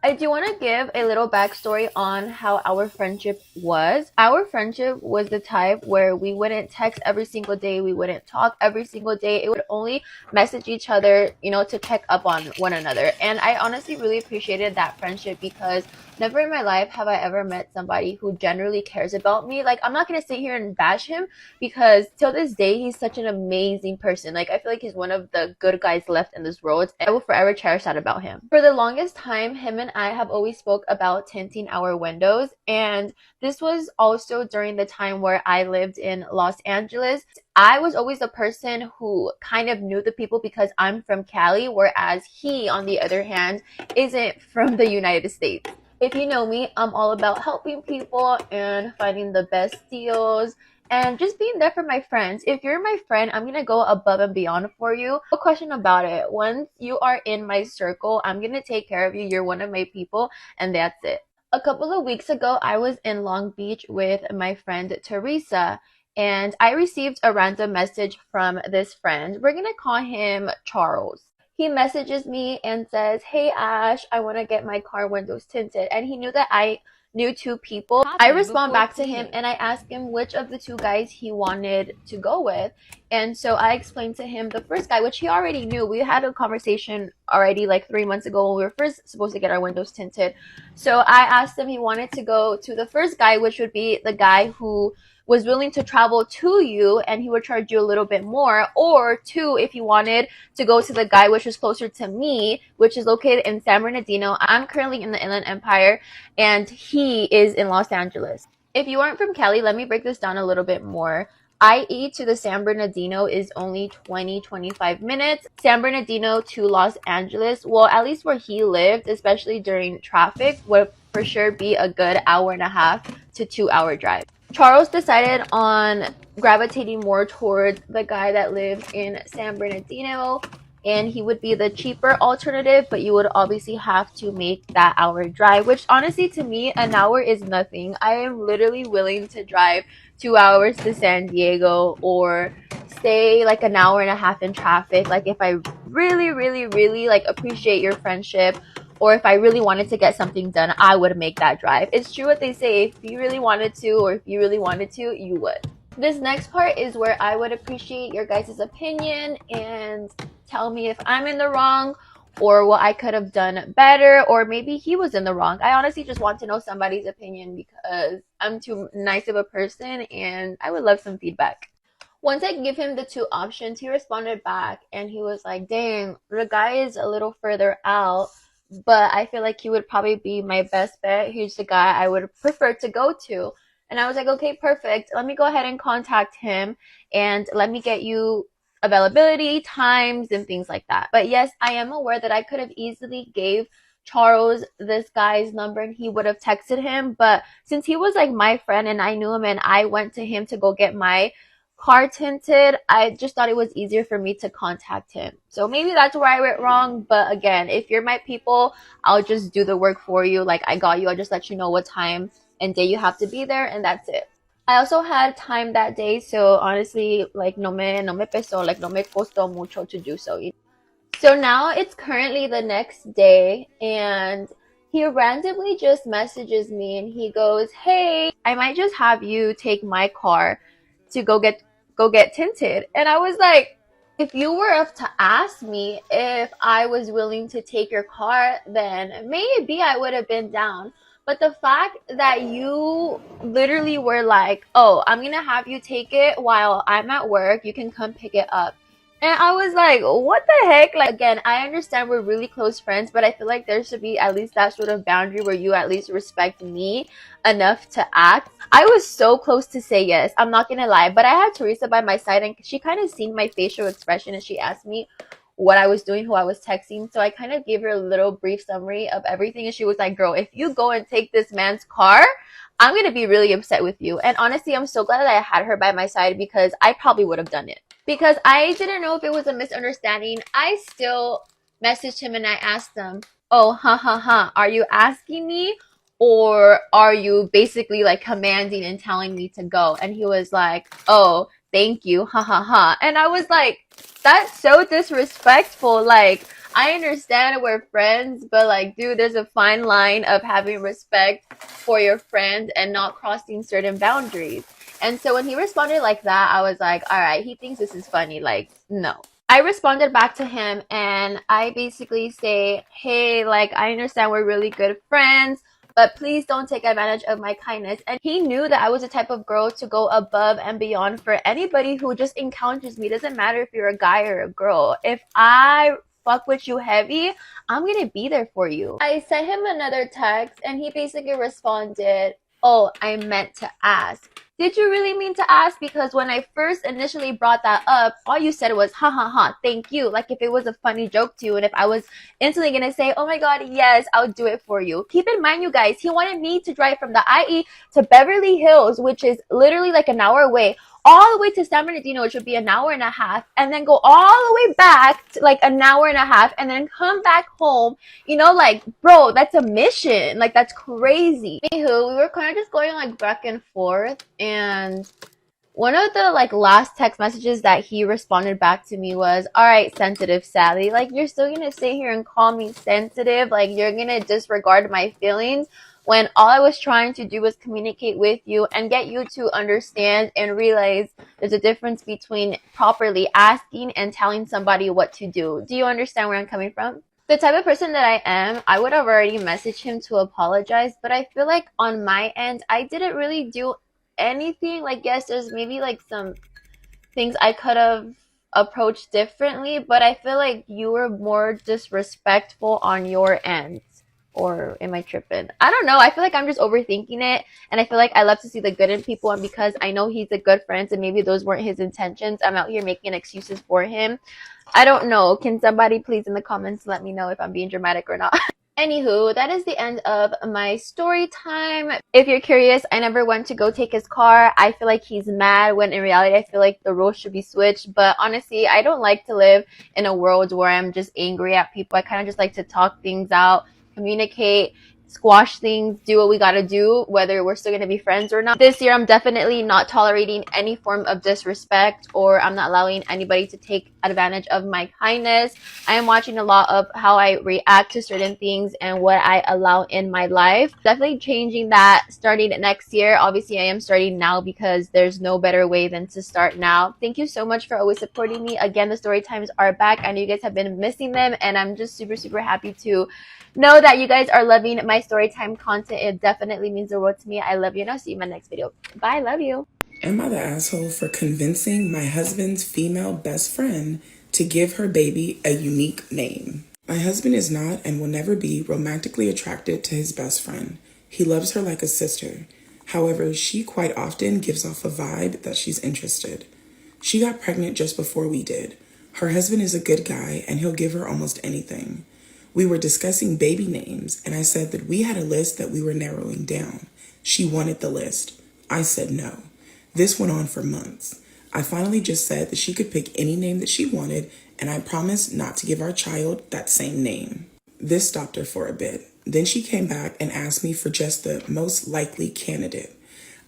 I do want to give a little backstory on how our friendship was. Our friendship was the type where we wouldn't text every single day. We wouldn't talk every single day. It would only message each other, to check up on one another. And I honestly really appreciated that friendship because never in my life have I ever met somebody who generally cares about me. Like, I'm not going to sit here and bash him because till this day, he's such an amazing person. Like, I feel like he's one of the good guys left in this world. I will forever cherish that about him. For the longest time, him and I have always spoke about tinting our windows. And this was also during the time where I lived in Los Angeles. I was always the person who kind of knew the people because I'm from Cali, whereas he, on the other hand, isn't from the United States. If you know me, I'm all about helping people and finding the best deals and just being there for my friends. If you're my friend, I'm going to go above and beyond for you. No question about it. Once you are in my circle, I'm going to take care of you. You're one of my people, and that's it. A couple of weeks ago, I was in Long Beach with my friend Teresa, and I received a random message from this friend. We're going to call him Charles. He messages me and says, "Hey Ash, I want to get my car windows tinted." And he knew that I knew two people. I respond back to him and I ask him which of the two guys he wanted to go with. And so I explained to him the first guy, which he already knew. We had a conversation already like 3 months ago when we were first supposed to get our windows tinted. So I asked him he wanted to go to the first guy, which would be the guy who was willing to travel to you and he would charge you a little bit more, or two, if you wanted to go to the guy which was closer to me, which is located in San Bernardino. I'm currently in the Inland Empire and he is in Los Angeles. If you aren't from Cali, let me break this down a little bit more. IE to the San Bernardino is only 20-25 minutes. San Bernardino to Los Angeles, well, at least where he lived, especially during traffic, would for sure be a good 1.5 to 2 hour drive. Charles decided on gravitating more towards the guy that lived in San Bernardino, and he would be the cheaper alternative, but you would obviously have to make that hour drive, which honestly to me, an hour is nothing. I am literally willing to drive 2 hours to San Diego or stay like an hour and a half in traffic. Like if I really, really, really like appreciate your friendship, or if I really wanted to get something done, I would make that drive. It's true what they say, if you really wanted to, or if you really wanted to, you would. This next part is where I would appreciate your guys' opinion and tell me if I'm in the wrong or what I could have done better, or maybe he was in the wrong. I honestly just want to know somebody's opinion because I'm too nice of a person and I would love some feedback. Once I give him the two options, he responded back and he was like, "Dang, the guy is a little further out, but I feel like he would probably be my best bet. He's the guy I would prefer to go to." And I was like, "Okay, perfect. Let me go ahead and contact him and let me get you availability, times, and things like that." But yes, I am aware that I could have easily gave Charles this guy's number and he would have texted him. But since he was like my friend and I knew him and I went to him to go get my car tinted, I just thought it was easier for me to contact him. So maybe that's where I went wrong. But again, if you're my people, I'll just do the work for you. Like, I got you. I'll just let you know what time and day you have to be there, and that's it. I also had time that day, so honestly, like, no me pesó, like, no me costó mucho to do so. So now it's currently the next day, and he randomly just messages me and he goes, "Hey, I might just have you take my car to go get tinted." And I was like, if you were up to ask me if I was willing to take your car, then maybe I would have been down. But the fact that you literally were like, "Oh, I'm gonna have you take it while I'm at work, you can come pick it up." And I was like, what the heck? Like, again, I understand we're really close friends, but I feel like there should be at least that sort of boundary where you at least respect me enough to act. I was so close to say yes, I'm not gonna lie, but I had Teresa by my side and she kind of seen my facial expression and she asked me what I was doing, who I was texting. So I kind of gave her a little brief summary of everything. And she was like, "Girl, if you go and take this man's car, I'm going to be really upset with you." And honestly, I'm so glad that I had her by my side because I probably would have done it. Because I didn't know if it was a misunderstanding. I still messaged him and I asked him, "Oh, are you asking me? Or are you basically like commanding and telling me to go?" And he was like, "Oh, thank you, And I was like, that's so disrespectful. Like, I understand we're friends, but like, dude, there's a fine line of having respect for your friend and not crossing certain boundaries. And so when he responded like that, I was like, all right, he thinks this is funny. Like, no. I responded back to him and I basically say, "Hey, like, I understand we're really good friends, but please don't take advantage of my kindness." And he knew that I was the type of girl to go above and beyond for anybody who just encounters me. It doesn't matter if you're a guy or a girl. If I fuck with you heavy, I'm gonna be there for you. I sent him another text and he basically responded, "Oh, I meant to ask." Did you really mean to ask? Because when I first initially brought that up, all you said was, thank you. Like if it was a funny joke to you and if I was instantly gonna say, "Oh my god, yes, I'll do it for you." Keep in mind, you guys, he wanted me to drive from the IE to Beverly Hills, which is literally like an hour away, all the way to San Bernardino, which would be an hour and a half, and then go all the way back to like an hour and a half, and then come back home. You know, like, bro, that's a mission. Like, that's crazy. Anywho, we were kind of just going like back and forth, and one of the like last text messages that he responded back to me was, "All right, sensitive Sally, like you're still gonna sit here and call me sensitive? Like you're gonna disregard my feelings when all I was trying to do was communicate with you and get you to understand and realize there's a difference between properly asking and telling somebody what to do." Do you understand where I'm coming from? The type of person that I am, I would have already messaged him to apologize, but I feel like on my end, I didn't really do anything. Like, yes, there's maybe like some things I could have approached differently, but I feel like you were more disrespectful on your end. Or am I tripping? I don't know. I feel like I'm just overthinking it, and I feel like I love to see the good in people, and because I know he's a good friend and maybe those weren't his intentions, I'm out here making excuses for him. I don't know. Can somebody please in the comments let me know if I'm being dramatic or not? Anywho, that is the end of my story time. If you're curious, I never went to go take his car. I feel like he's mad when in reality I feel like the roles should be switched. But honestly, I don't like to live in a world where I'm just angry at people. I kind of just like to talk things out, communicate, squash things, do what we gotta do, whether we're still gonna be friends or not. This year, I'm definitely not tolerating any form of disrespect, or I'm not allowing anybody to take advantage of my kindness. I am watching a lot of how I react to certain things and what I allow in my life. Definitely changing that starting next year. Obviously, I am starting now because there's no better way than to start now. Thank you so much for always supporting me. Again, the story times are back. I know you guys have been missing them, and I'm just super happy to know that you guys are loving my story time content. It definitely means the world to me. I love you, and I'll see you in my next video. Bye. Love you. Am I the asshole for convincing my husband's female best friend to give her baby a unique name? My husband is not and will never be romantically attracted to his best friend. He loves her like a sister. However, she quite often gives off a vibe that she's interested. She got pregnant just before we did. Her husband is a good guy and he'll give her almost anything. We were discussing baby names, and I said that we had a list that we were narrowing down. She wanted the list. I said no. This went on for months. I finally just said that she could pick any name that she wanted, and I promised not to give our child that same name. This stopped her for a bit. Then she came back and asked me for just the most likely candidate.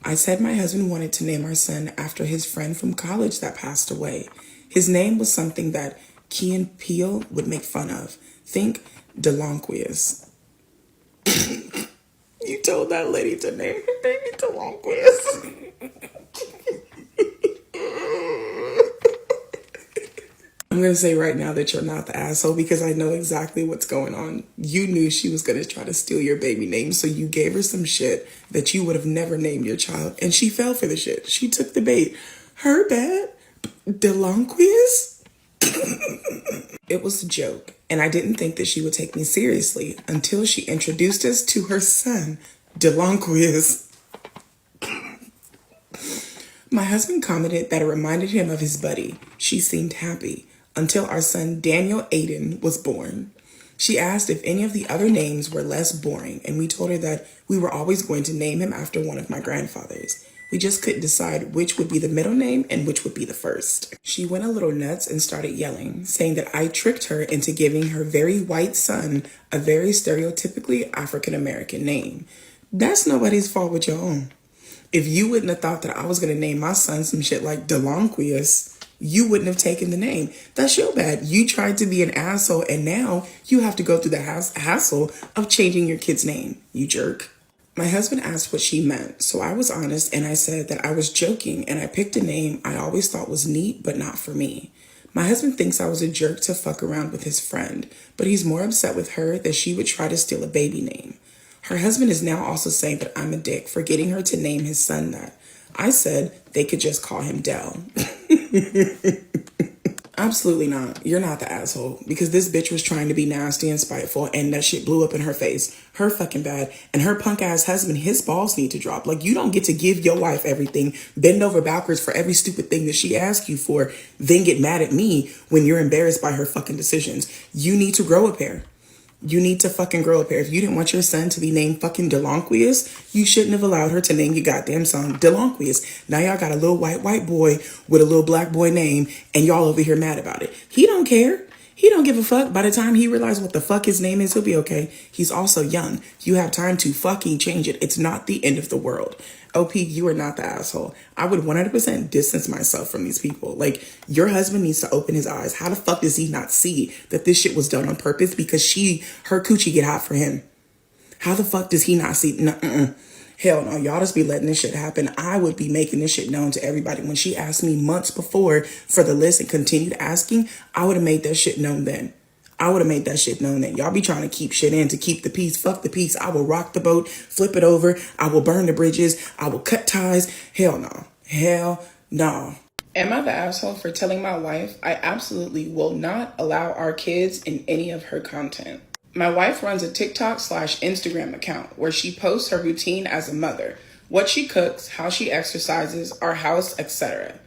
I said my husband wanted to name our son after his friend from college that passed away. His name was something that Key and Peele would make fun of. Think Delonquius. You told that lady to name her baby Delonquius. I'm going to say right now that you're not the asshole because I know exactly what's going on. You knew she was going to try to steal your baby name, so you gave her some shit that you would have never named your child, and she fell for the shit. She took the bait. Her bad? Delonquius? It was a joke, and I didn't think that she would take me seriously until she introduced us to her son, Delonquius. My husband commented that it reminded him of his buddy. She seemed happy until our son Daniel Aiden was born. She asked if any of the other names were less boring, and we told her that we were always going to name him after one of my grandfathers. We just couldn't decide which would be the middle name and which would be the first. She went a little nuts and started yelling, saying that I tricked her into giving her very white son a very stereotypically African American name. That's nobody's fault but your own. If you wouldn't have thought that I was going to name my son some shit like Delonquius, you wouldn't have taken the name. That's your bad. You tried to be an asshole, and now you have to go through the hassle of changing your kid's name, you jerk. My husband asked what she meant, so I was honest and I said that I was joking and I picked a name I always thought was neat but not for me. My husband thinks I was a jerk to fuck around with his friend, but he's more upset with her that she would try to steal a baby name. Her husband is now also saying that I'm a dick for getting her to name his son that. I said they could just call him Dell. Absolutely not. You're not the asshole because this bitch was trying to be nasty and spiteful and that shit blew up in her face. Her fucking bad. And her punk ass husband, his balls need to drop. Like, you don't get to give your wife everything, bend over backwards for every stupid thing that she asks you for, then get mad at me when you're embarrassed by her fucking decisions. You need to grow a pair. You need to fucking grow a pair. If you didn't want your son to be named fucking Delonquius, you shouldn't have allowed her to name your goddamn son Delonquius. Now y'all got a little white boy with a little black boy name, and y'all over here mad about it. He don't care. He don't give a fuck. By the time he realizes what the fuck his name is, he'll be okay. He's also young. You have time to fucking change it. It's not the end of the world. OP, you are not the asshole. I would 100% distance myself from these people. Like, your husband needs to open his eyes. How the fuck does he not see that this shit was done on purpose because her coochie get hot for him? How the fuck does he not see? Hell no, y'all just be letting this shit happen. I would be making this shit known to everybody. When she asked me months before for the list and continued asking, I would have made that shit known then. Y'all be trying to keep shit in to keep the peace. Fuck the peace. I will rock the boat, flip it over. I will burn the bridges. I will cut ties. Hell no. Hell no. Am I the asshole for telling my wife I absolutely will not allow our kids in any of her content? My wife runs a TikTok/Instagram account where she posts her routine as a mother, what she cooks, how she exercises, our house, etc.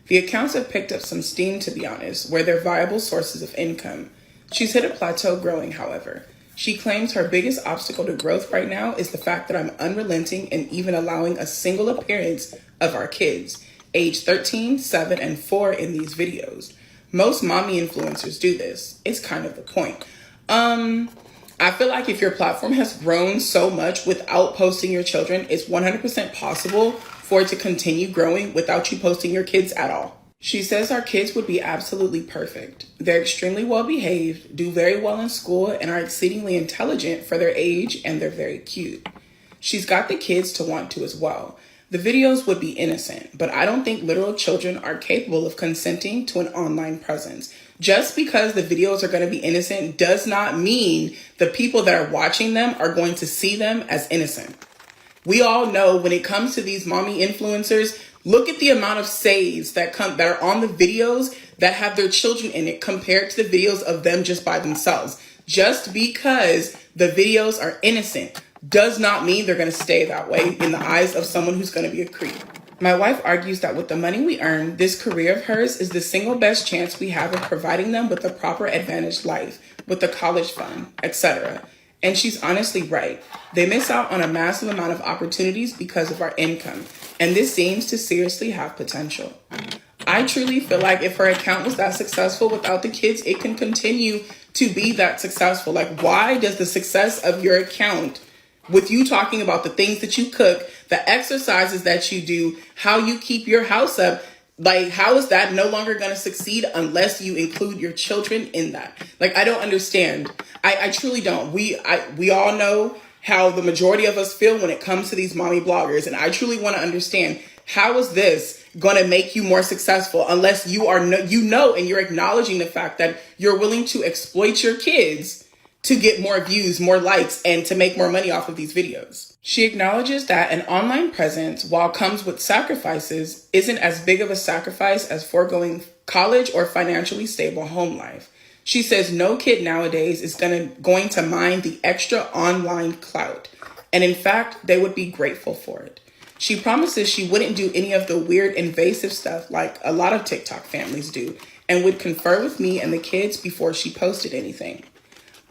The accounts have picked up some steam, to be honest, where they're viable sources of income. She's hit a plateau growing, however. She claims her biggest obstacle to growth right now is the fact that I'm unrelenting in even allowing a single appearance of our kids, age 13, 7, and 4 in these videos. Most mommy influencers do this. It's kind of the point. I feel like if your platform has grown so much without posting your children, it's 100% possible for it to continue growing without you posting your kids at all. She says our kids would be absolutely perfect. They're extremely well behaved, do very well in school, and are exceedingly intelligent for their age, and they're very cute. She's got the kids to want to as well. The videos would be innocent, but I don't think literal children are capable of consenting to an online presence. Just because the videos are going to be innocent does not mean the people that are watching them are going to see them as innocent. We all know when it comes to these mommy influencers, look at the amount of saves that are on the videos that have their children in it compared to the videos of them just by themselves. Just because the videos are innocent does not mean they're going to stay that way in the eyes of someone who's going to be a creep. My wife argues that with the money we earn, this career of hers is the single best chance we have of providing them with a proper advantaged life. with the college fund, etc. And she's honestly right. They miss out on a massive amount of opportunities because of our income, and this seems to seriously have potential. I truly feel like if her account was that successful without the kids, it can continue to be that successful. Like, why does the success of your account, with you talking about the things that you cook, the exercises that you do, how you keep your house up, like, how is that no longer going to succeed unless you include your children in that? Like, I don't understand. I truly don't. We all know how the majority of us feel when it comes to these mommy bloggers. And I truly want to understand, how is this going to make you more successful unless you are, and you're acknowledging the fact that you're willing to exploit your kids to get more views, more likes, and to make more money off of these videos. She acknowledges that an online presence, while comes with sacrifices, isn't as big of a sacrifice as foregoing college or financially stable home life. She says no kid nowadays is going to mind the extra online clout, and in fact, they would be grateful for it. She promises she wouldn't do any of the weird invasive stuff like a lot of TikTok families do, and would confer with me and the kids before she posted anything.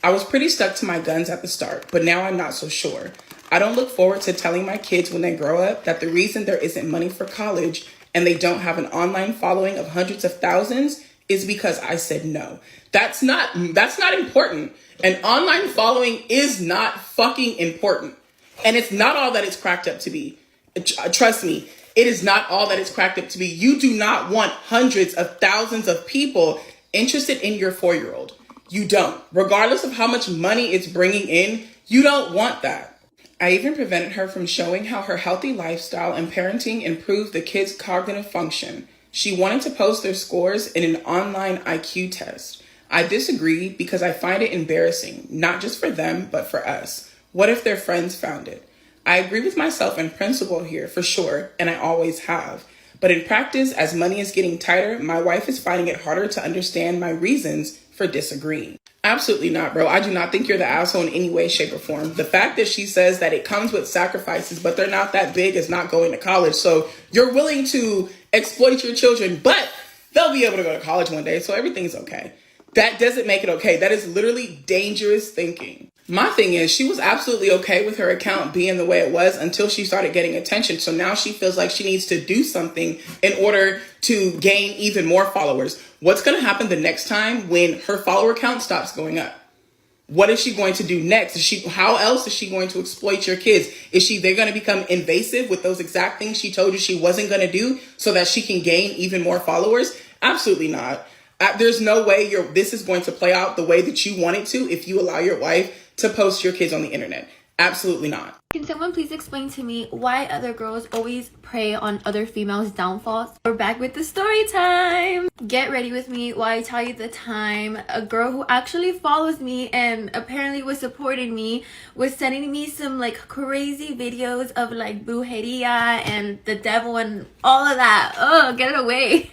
I was pretty stuck to my guns at the start, but now I'm not so sure. I don't look forward to telling my kids when they grow up that the reason there isn't money for college and they don't have an online following of hundreds of thousands is because I said no. That's not important. An online following is not fucking important. And it's not all that it's cracked up to be. Trust me, it is not all that it's cracked up to be. You do not want hundreds of thousands of people interested in your 4-year-old. You don't. Regardless of how much money it's bringing in, you don't want that. I even prevented her from showing how her healthy lifestyle and parenting improved the kids' cognitive function. She wanted to post their scores in an online IQ test. I disagreed because I find it embarrassing, not just for them, but for us. What if their friends found it? I agree with myself in principle here, for sure, and I always have. But in practice, as money is getting tighter, my wife is finding it harder to understand my reasons for disagreeing. Absolutely not, bro. I do not think you're the asshole in any way, shape, or form. The fact that she says that it comes with sacrifices, but they're not that big, is not going to college. So you're willing to exploit your children, but they'll be able to go to college one day, so everything's okay. That doesn't make it okay. That is literally dangerous thinking. My thing is, she was absolutely okay with her account being the way it was until she started getting attention. So now she feels like she needs to do something in order to gain even more followers. What's going to happen the next time when her follower count stops going up? What is she going to do next? How else is she going to exploit your kids? They're going to become invasive with those exact things she told you she wasn't going to do so that she can gain even more followers? Absolutely not. There's no way this is going to play out the way that you want it to if you allow your wife to post your kids on the internet. Absolutely not. Can someone please explain to me why other girls always prey on other females' downfalls? We're back with the story time. Get ready with me while I tell you the time a girl who actually follows me and apparently was supporting me was sending me some like crazy videos of like brujeria and the devil and all of that. Oh, get it away.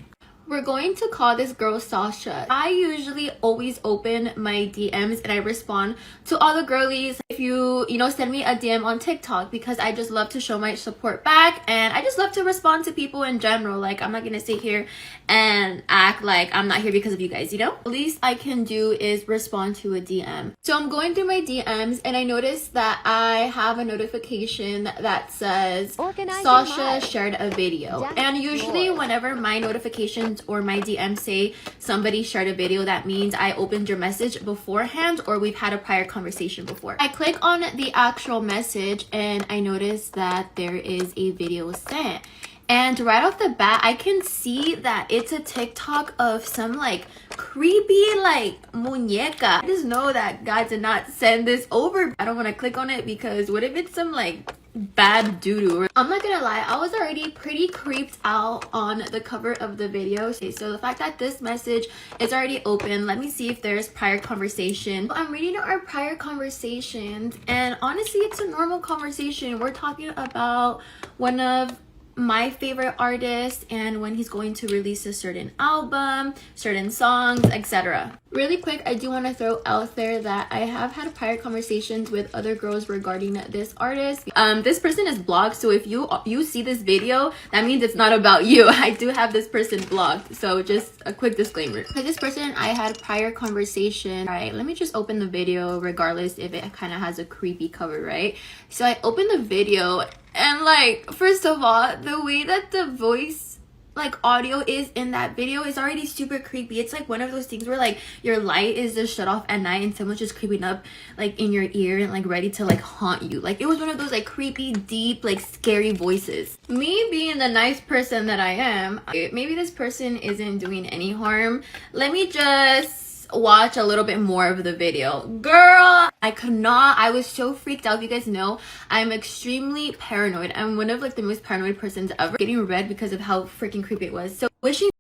We're going to call this girl Sasha. I usually always open my DMs and I respond to all the girlies. If you send me a DM on TikTok, because I just love to show my support back and I just love to respond to people in general. Like, I'm not gonna sit here and act like I'm not here because of you guys, The least I can do is respond to a DM. So I'm going through my DMs and I noticed that I have a notification that says Sasha shared a video. And usually whenever my notifications or my DM say somebody shared a video, that means I opened your message beforehand or we've had a prior conversation before. I click on the actual message and I notice that there is a video sent. And right off the bat, I can see that it's a TikTok of some like creepy like muñeca. I just know that God did not send this over. I don't want to click on it because what if it's some like bad doo-doo? I'm not gonna lie, I was already pretty creeped out on the cover of the video. Okay, so the fact that this message is already open, let me see if there's prior conversation. I'm reading our prior conversations and honestly it's a normal conversation. We're talking about one of my favorite artist and when he's going to release a certain album, certain songs, etc. Really quick, I do want to throw out there that I have had prior conversations with other girls regarding this artist. This person is blocked, so if you see this video, that means it's not about you. I do have this person blocked, so just a quick disclaimer. For this person, I had prior conversation. All right, let me just open the video regardless if it kind of has a creepy cover, right? So I opened the video and like, first of all, the way that the voice like audio is in that video is already super creepy. It's like one of those things where like your light is just shut off at night and someone's just creeping up like in your ear and like ready to like haunt you. Like it was one of those like creepy, deep, like scary voices. Me being the nice person that I am, maybe this person isn't doing any harm. Let me just watch a little bit more of the video. Girl, I was so freaked out. If you guys know, I'm extremely paranoid. I'm one of like the most paranoid persons ever. Getting red because of how freaking creepy it was. So wishing.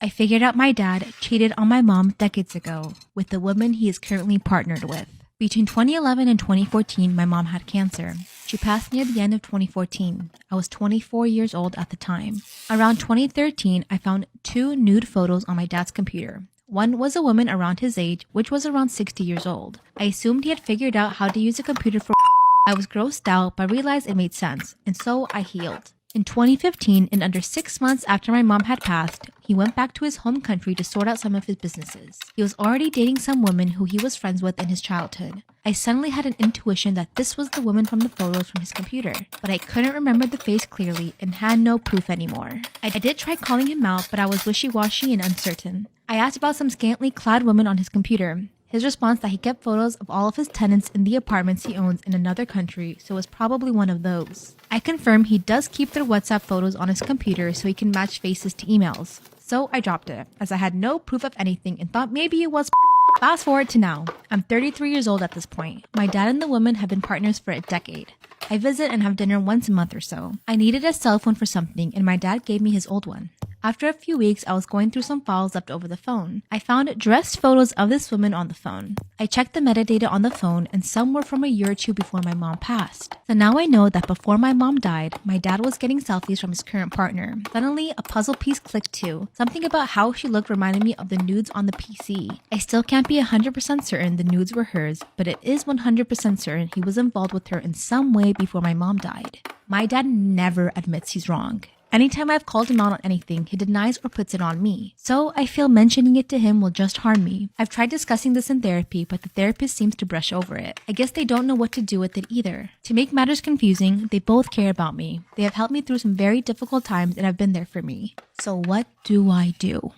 I figured out my dad cheated on my mom decades ago with the woman he is currently partnered with. Between 2011 and 2014, my mom had cancer. She passed near the end of 2014. I was 24 years old at the time. Around 2013, I found 2 nude photos on my dad's computer. One was a woman around his age, which was around 60 years old. I assumed he had figured out how to use a computer for I was grossed out, but realized it made sense, and so I healed. In 2015, in under 6 months after my mom had passed, he went back to his home country to sort out some of his businesses. He was already dating some woman who he was friends with in his childhood. I suddenly had an intuition that this was the woman from the photos from his computer, but I couldn't remember the face clearly and had no proof anymore. I did try calling him out, but I was wishy-washy and uncertain. I asked about some scantily clad women on his computer. His response that he kept photos of all of his tenants in the apartments he owns in another country, so it was probably one of those. I confirm he does keep their WhatsApp photos on his computer so he can match faces to emails. So I dropped it, as I had no proof of anything and thought maybe it was Fast forward to now. I'm 33 years old at this point. My dad and the woman have been partners for a decade. I visit and have dinner once a month or so. I needed a cell phone for something and my dad gave me his old one. After a few weeks, I was going through some files left over the phone. I found dressed photos of this woman on the phone. I checked the metadata on the phone and some were from a year or two before my mom passed. So now I know that before my mom died, my dad was getting selfies from his current partner. Suddenly, a puzzle piece clicked too. Something about how she looked reminded me of the nudes on the PC. I still can't be 100% certain the nudes were hers, but it is 100% certain he was involved with her in some way before my mom died. My dad never admits he's wrong. Anytime I've called him out on anything, he denies or puts it on me. So I feel mentioning it to him will just harm me. I've tried discussing this in therapy, but the therapist seems to brush over it. I guess they don't know what to do with it either. To make matters confusing, they both care about me. They have helped me through some very difficult times and have been there for me. So what do I do?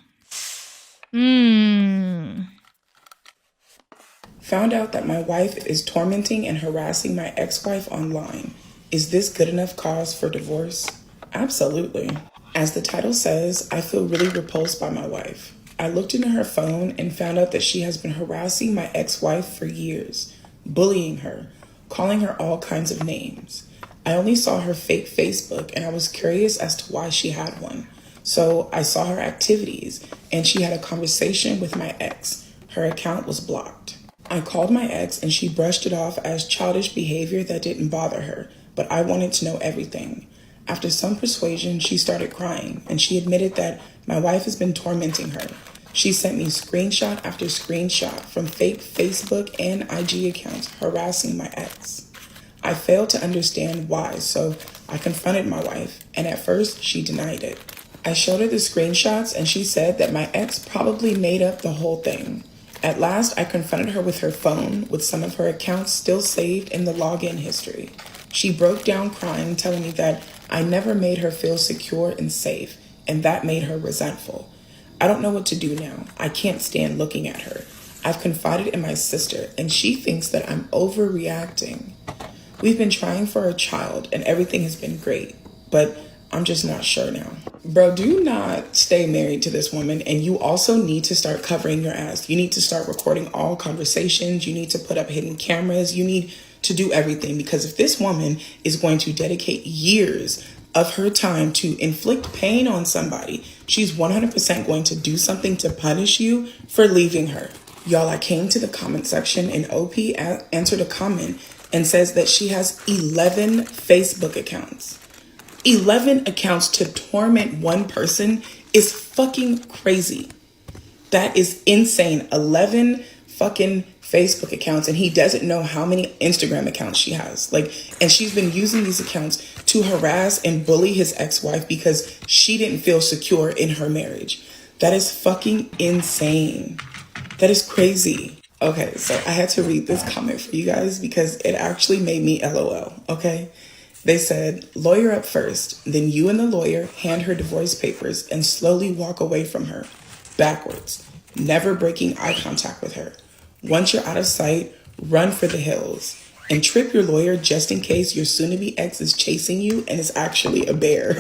Found out that my wife is tormenting and harassing my ex-wife online. Is this good enough cause for divorce? Absolutely. As the title says, I feel really repulsed by my wife. I looked into her phone and found out that she has been harassing my ex-wife for years, bullying her, calling her all kinds of names. I only saw her fake Facebook and I was curious as to why she had one. So I saw her activities and she had a conversation with my ex. Her account was blocked. I called my ex and she brushed it off as childish behavior that didn't bother her, but I wanted to know everything. After some persuasion, she started crying, and she admitted that my wife has been tormenting her. She sent me screenshot after screenshot from fake Facebook and IG accounts harassing my ex. I failed to understand why, so I confronted my wife, and at first, she denied it. I showed her the screenshots, and she said that my ex probably made up the whole thing. At last, I confronted her with her phone, with some of her accounts still saved in the login history. She broke down crying, telling me that I never made her feel secure and safe, and that made her resentful. I don't know what to do now. I can't stand looking at her. I've confided in my sister, and she thinks that I'm overreacting. We've been trying for a child, and everything has been great, but I'm just not sure now. Bro, do not stay married to this woman, and you also need to start covering your ass. You need to start recording all conversations. You need to put up hidden cameras. You need to do everything, because if this woman is going to dedicate years of her time to inflict pain on somebody, she's 100% going to do something to punish you for leaving her. Y'all, I came to the comment section and OP answered a comment and says that she has 11 Facebook accounts. 11 accounts to torment one person is fucking crazy. That is insane. 11 fucking Facebook accounts, and he doesn't know how many Instagram accounts she has. And she's been using these accounts to harass and bully his ex-wife because she didn't feel secure in her marriage. That is fucking insane. That is crazy. Okay, so I had to read this comment for you guys because it actually made me LOL, okay? They said, lawyer up first, then you and the lawyer hand her divorce papers and slowly walk away from her, backwards, never breaking eye contact with her. Once you're out of sight, run for the hills and trip your lawyer just in case your soon-to-be ex is chasing you and is actually a bear.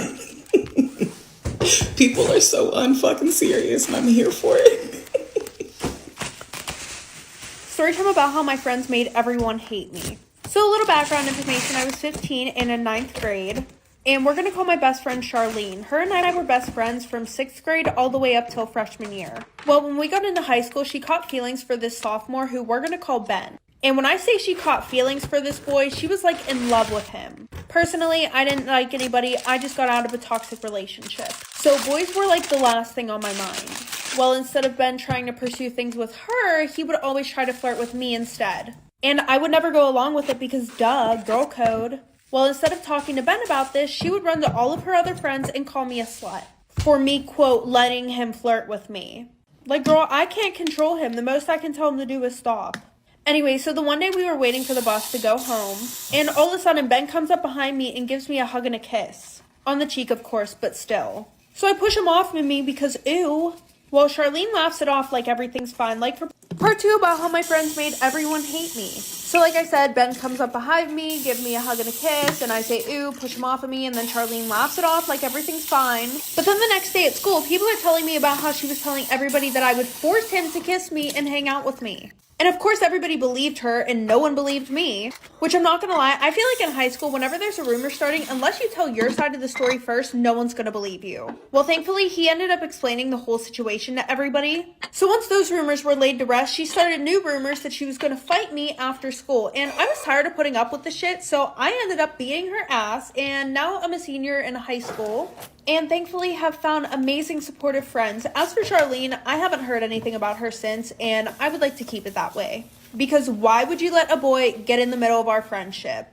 People are so unfucking serious and I'm here for it. Story time about how my friends made everyone hate me. So a little background information, I was 15 and in 9th grade, and we're going to call my best friend Charlene. Her and I were best friends from 6th grade all the way up till freshman year. Well, when we got into high school, she caught feelings for this sophomore who we're going to call Ben. And when I say she caught feelings for this boy, she was like in love with him. Personally, I didn't like anybody, I just got out of a toxic relationship. So boys were like the last thing on my mind. Well, instead of Ben trying to pursue things with her, he would always try to flirt with me instead. And I would never go along with it because duh, girl code. Well, instead of talking to Ben about this, she would run to all of her other friends and call me a slut. For me, quote, letting him flirt with me. Like, girl, I can't control him. The most I can tell him to do is stop. Anyway, so the one day we were waiting for the bus to go home, and all of a sudden Ben comes up behind me and gives me a hug and a kiss. On the cheek, of course, but still. So I push him off of me because, ew. Well, Charlene laughs it off like everything's fine, like for part 2 about how my friends made everyone hate me. So like I said, Ben comes up behind me, give me a hug and a kiss, and I say, ew, push him off of me, and then Charlene laughs it off like everything's fine. But then the next day at school, people are telling me about how she was telling everybody that I would force him to kiss me and hang out with me. And of course everybody believed her and no one believed me, which I'm not gonna lie, I feel like in high school, whenever there's a rumor starting, unless you tell your side of the story first, no one's gonna believe you. Well, thankfully, he ended up explaining the whole situation to everybody. So once those rumors were laid to rest, she started new rumors that she was gonna fight me after school. And I was tired of putting up with the shit, so I ended up beating her ass, and now I'm a senior in high school. And thankfully have found amazing supportive friends. As for Charlene, I haven't heard anything about her since, and I would like to keep it that way. Because why would you let a boy get in the middle of our friendship?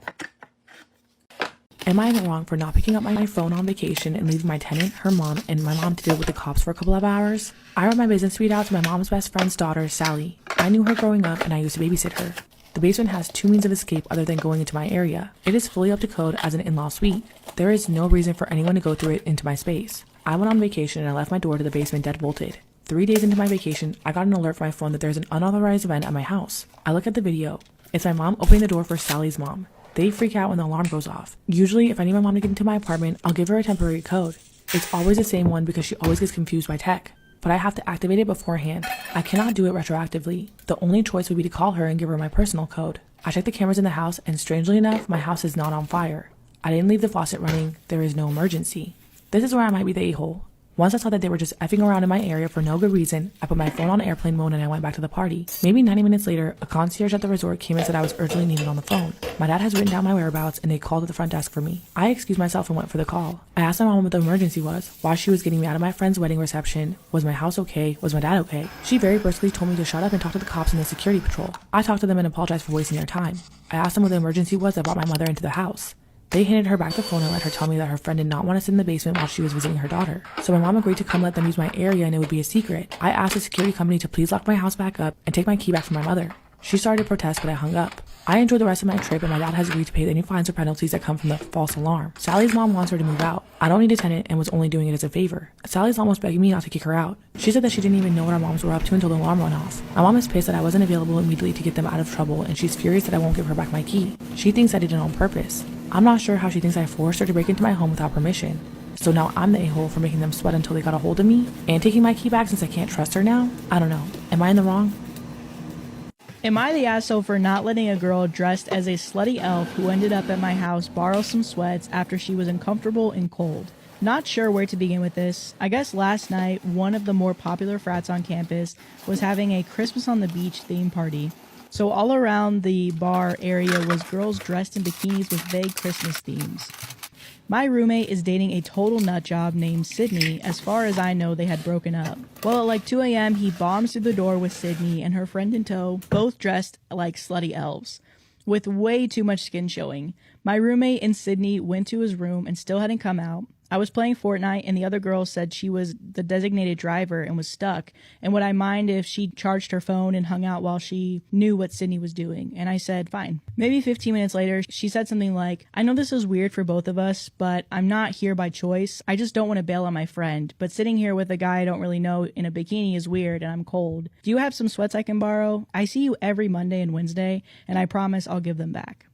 Am I in the wrong for not picking up my phone on vacation and leaving my tenant, her mom, and my mom to deal with the cops for a couple of hours? I wrote my business suite out to my mom's best friend's daughter, Sally. I knew her growing up and I used to babysit her. The basement has 2 means of escape other than going into my area. It is fully up to code as an in-law suite. There is no reason for anyone to go through it into my space. I went on vacation and I left my door to the basement dead bolted. 3 days into my vacation, I got an alert from my phone that there's an unauthorized event at my house. I look at the video. It's my mom opening the door for Sally's mom. They freak out when the alarm goes off. Usually, if I need my mom to get into my apartment, I'll give her a temporary code. It's always the same one because she always gets confused by tech. But I have to activate it beforehand. I cannot do it retroactively. The only choice would be to call her and give her my personal code. I checked the cameras in the house, and strangely enough, my house is not on fire. I didn't leave the faucet running. There is no emergency. This is where I might be the a-hole. Once I saw that they were just effing around in my area for no good reason, I put my phone on airplane mode and I went back to the party. Maybe 90 minutes later, a concierge at the resort came and said I was urgently needed on the phone. My dad has written down my whereabouts and they called at the front desk for me. I excused myself and went for the call. I asked my mom what the emergency was, why she was getting me out of my friend's wedding reception, was my house okay, was my dad okay. She very briskly told me to shut up and talk to the cops and the security patrol. I talked to them and apologized for wasting their time. I asked them what the emergency was that brought my mother into the house. They handed her back the phone and let her tell me that her friend did not want to sit in the basement while she was visiting her daughter. So my mom agreed to come let them use my area and it would be a secret. I asked the security company to please lock my house back up and take my key back from my mother. She started to protest, but I hung up. I enjoyed the rest of my trip and my dad has agreed to pay any fines or penalties that come from the false alarm. Sally's mom wants her to move out. I don't need a tenant and was only doing it as a favor. Sally's almost begging me not to kick her out. She said that she didn't even know what our moms were up to until the alarm went off. My mom is pissed that I wasn't available immediately to get them out of trouble and she's furious that I won't give her back my key. She thinks I did it on purpose. I'm not sure how she thinks I forced her to break into my home without permission. So now I'm the a-hole for making them sweat until they got a hold of me and taking my key back since I can't trust her now? I don't know. Am I in the wrong? Am I the asshole for not letting a girl dressed as a slutty elf who ended up at my house borrow some sweats after she was uncomfortable and cold? Not sure where to begin with this. I guess last night, one of the more popular frats on campus was having a Christmas on the beach theme party. So all around the bar area was girls dressed in bikinis with vague Christmas themes. My roommate is dating a total nutjob named Sydney. As far as I know, they had broken up. Well, at like 2 a.m., he bombs through the door with Sydney and her friend in tow, both dressed like slutty elves, with way too much skin showing. My roommate and Sydney went to his room and still hadn't come out. I was playing Fortnite and the other girl said she was the designated driver and was stuck, and would I mind if she charged her phone and hung out while she knew what Sydney was doing? And I said, fine. Maybe 15 minutes later, she said something like, I know this is weird for both of us, but I'm not here by choice. I just don't want to bail on my friend, but sitting here with a guy I don't really know in a bikini is weird and I'm cold. Do you have some sweats I can borrow? I see you every Monday and Wednesday, and I promise I'll give them back.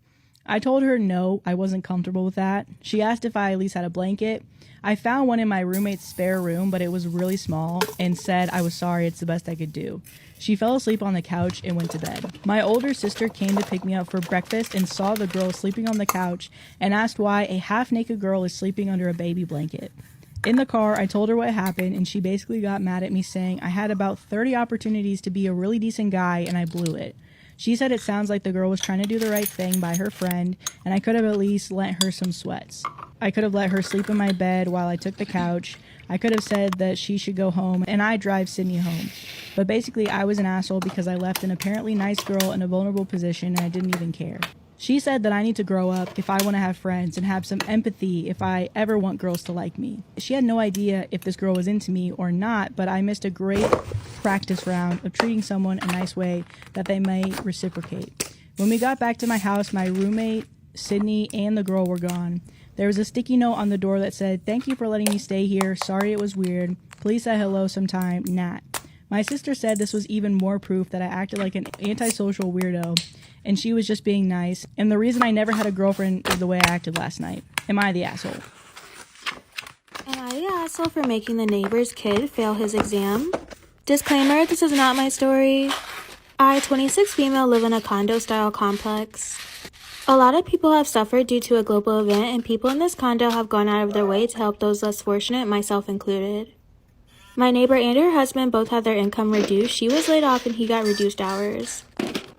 I told her no, I wasn't comfortable with that. She asked if I at least had a blanket. I found one in my roommate's spare room, but it was really small, and said I was sorry, it's the best I could do. She fell asleep on the couch and went to bed. My older sister came to pick me up for breakfast and saw the girl sleeping on the couch and asked why a half-naked girl is sleeping under a baby blanket. In the car, I told her what happened, and she basically got mad at me saying I had about 30 opportunities to be a really decent guy and I blew it. She said it sounds like the girl was trying to do the right thing by her friend, and I could have at least lent her some sweats. I could have let her sleep in my bed while I took the couch. I could have said that she should go home, and I'd drive Sydney home. But basically, I was an asshole because I left an apparently nice girl in a vulnerable position, and I didn't even care. She said that I need to grow up if I want to have friends and have some empathy if I ever want girls to like me. She had no idea if this girl was into me or not, but I missed a great practice round of treating someone a nice way that they might reciprocate. When we got back to my house, my roommate, Sydney, and the girl were gone. There was a sticky note on the door that said, "Thank you for letting me stay here. Sorry it was weird. Please say hello sometime. Nat." My sister said this was even more proof that I acted like an antisocial weirdo, and she was just being nice, and the reason I never had a girlfriend is the way I acted last night. Am I the asshole? Am I the asshole for making the neighbor's kid fail his exam? Disclaimer, this is not my story. I, 26 female, live in a condo-style complex. A lot of people have suffered due to a global event, and people in this condo have gone out of their way to help those less fortunate, myself included. My neighbor and her husband both had their income reduced. She was laid off and he got reduced hours.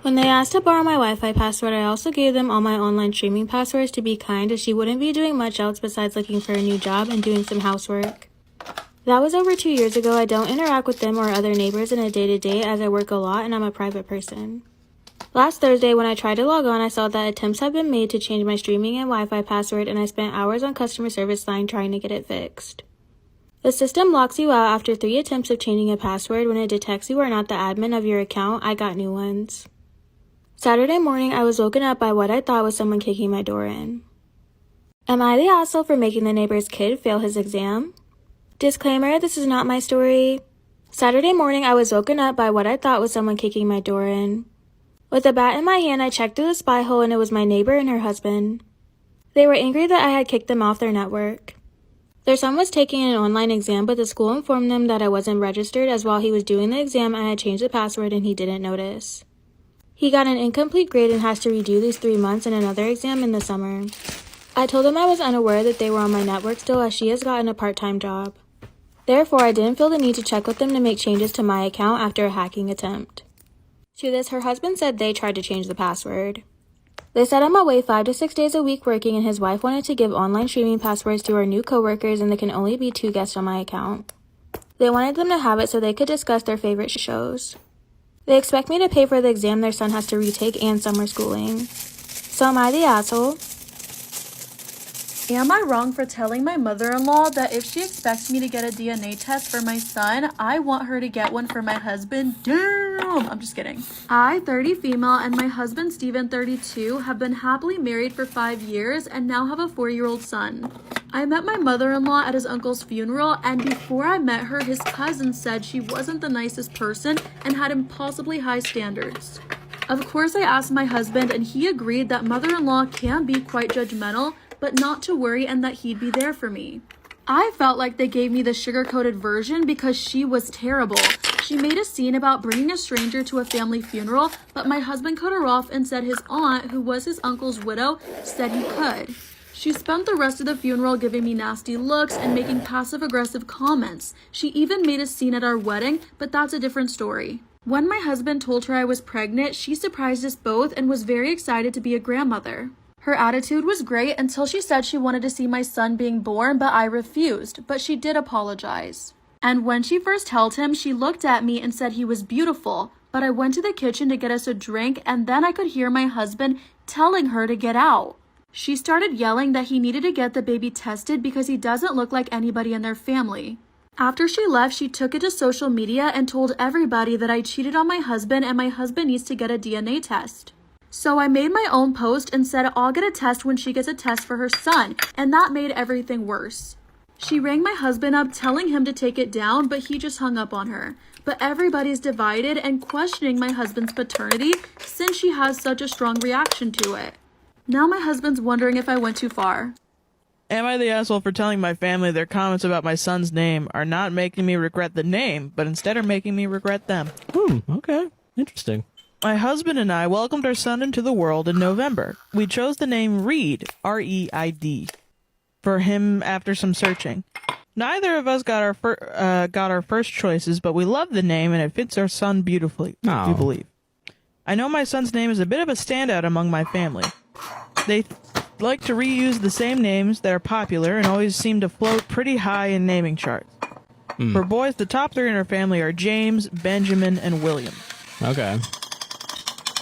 When they asked to borrow my Wi-Fi password, I also gave them all my online streaming passwords to be kind, as she wouldn't be doing much else besides looking for a new job and doing some housework. That was over 2 years ago. I don't interact with them or other neighbors in a day-to-day as I work a lot and I'm a private person. Last Thursday, when I tried to log on, I saw that attempts have been made to change my streaming and Wi-Fi password, and I spent hours on customer service line trying to get it fixed. The system locks you out after 3 attempts of changing a password. When it detects you are not the admin of your account, I got new ones. Saturday morning, I was woken up by what I thought was someone kicking my door in. Am I the asshole for making the neighbor's kid fail his exam? Disclaimer, this is not my story. Saturday morning, I was woken up by what I thought was someone kicking my door in. With a bat in my hand, I checked through the spy hole and it was my neighbor and her husband. They were angry that I had kicked them off their network. Their son was taking an online exam, but the school informed them that I wasn't registered, as while he was doing the exam, I had changed the password and he didn't notice. He got an incomplete grade and has to redo these 3 months and another exam in the summer. I told him I was unaware that they were on my network still, as she has gotten a part-time job. Therefore, I didn't feel the need to check with them to make changes to my account after a hacking attempt. To this, her husband said they tried to change the password. They said I'm away 5 to 6 days a week working, and his wife wanted to give online streaming passwords to our new coworkers, and there can only be 2 guests on my account. They wanted them to have it so they could discuss their favorite shows. They expect me to pay for the exam their son has to retake and summer schooling. So am I the asshole? Am I wrong for telling my mother-in-law that if she expects me to get a DNA test for my son, I want her to get one for my husband? Damn! I'm just kidding. I, 30 female, and my husband, Steven, 32, have been happily married for 5 years and now have a 4-year-old son. I met my mother-in-law at his uncle's funeral, and before I met her, his cousin said she wasn't the nicest person and had impossibly high standards. Of course, I asked my husband, and he agreed that mother-in-law can be quite judgmental, but not to worry and that he'd be there for me. I felt like they gave me the sugar-coated version because she was terrible. She made a scene about bringing a stranger to a family funeral, but my husband cut her off and said his aunt, who was his uncle's widow, said he could. She spent the rest of the funeral giving me nasty looks and making passive-aggressive comments. She even made a scene at our wedding, but that's a different story. When my husband told her I was pregnant, she surprised us both and was very excited to be a grandmother. Her attitude was great until she said she wanted to see my son being born, but I refused, but she did apologize. And when she first held him, she looked at me and said he was beautiful, but I went to the kitchen to get us a drink, and then I could hear my husband telling her to get out. She started yelling that he needed to get the baby tested because he doesn't look like anybody in their family. After she left, she took it to social media and told everybody that I cheated on my husband and my husband needs to get a DNA test. So I made my own post and said I'll get a test when she gets a test for her son, and that made everything worse. She rang my husband up telling him to take it down, but he just hung up on her. But everybody's divided and questioning my husband's paternity since she has such a strong reaction to it. Now my husband's wondering if I went too far. Am I the asshole for telling my family their comments about my son's name are not making me regret the name, but instead are making me regret them? Okay. Interesting. My husband and I welcomed our son into the world in November. We chose the name Reed, R-E-I-D, for him after some searching. Neither of us got our first choices, but we love the name and it fits our son beautifully, if you believe. I know my son's name is a bit of a standout among my family. They like to reuse the same names that are popular and always seem to float pretty high in naming charts. For boys, the top 3 in our family are James, Benjamin, and William. Okay.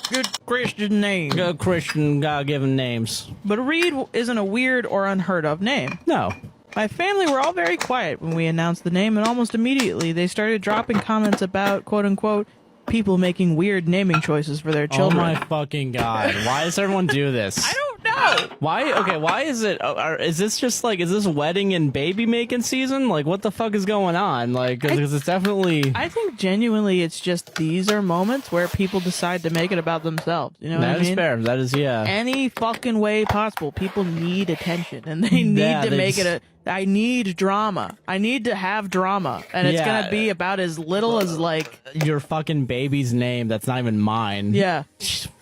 Good Christian name. Good Christian God-given names. But Reed isn't a weird or unheard of name. No. My family were all very quiet when we announced the name, and almost immediately they started dropping comments about, quote-unquote, people making weird naming choices for their children. Oh my fucking god. Why does everyone do this? I don't know! Why? Okay, why is it... is this just like... Is this wedding and baby making season? Like, what the fuck is going on? Like, because it's definitely... I think genuinely it's just these are moments where people decide to make it about themselves. You know what I mean? That is fair. That is, yeah. Any fucking way possible. People need attention, and they need to make it a... I need drama. I need to have drama. And it's going to be about as little as, like... Your fucking baby's name that's not even mine. Yeah.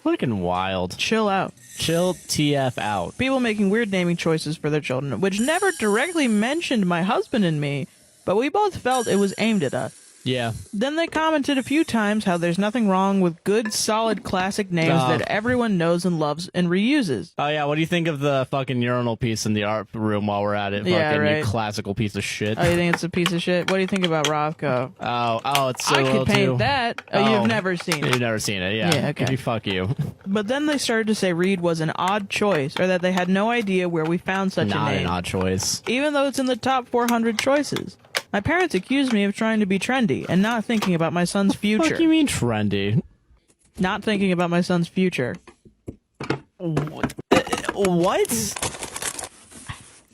Fucking wild. Chill out. Chill TF out. People making weird naming choices for their children, which never directly mentioned my husband and me, but we both felt it was aimed at us. Yeah. Then they commented a few times how there's nothing wrong with good, solid, classic names that everyone knows and loves and reuses. Oh, yeah. What do you think of the fucking urinal piece in the art room while we're at it? Yeah, fucking right. You classical piece of shit. Oh, you think it's a piece of shit? What do you think about Rovco? Oh, it's so I little could paint too. that. Oh, you've never seen it. You've never seen it, yeah. Yeah, okay. Fuck you. But then they started to say Reed was an odd choice, or that they had no idea where we found such a name. Not an odd choice. Even though it's in the top 400 choices. My parents accused me of trying to be trendy and not thinking about my son's future. What do you mean trendy? Not thinking about my son's future. What?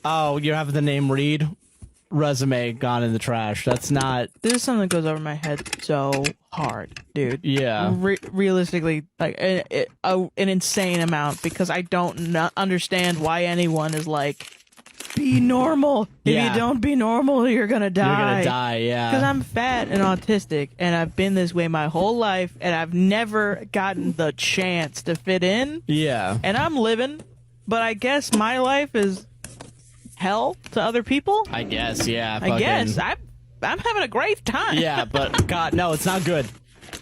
Oh, you have the name Reed? Resume gone in the trash. That's not... This is something that goes over my head so hard, dude. Yeah. Realistically, like an insane amount, because I don't understand why anyone is like... Be normal. If you don't be normal, you're gonna die. You're gonna die, yeah. Because I'm fat and autistic, and I've been this way my whole life, and I've never gotten the chance to fit in. Yeah. And I'm living, but I guess my life is hell to other people. I guess, yeah. I guess. I'm having a great time. Yeah, but God, no, it's not good.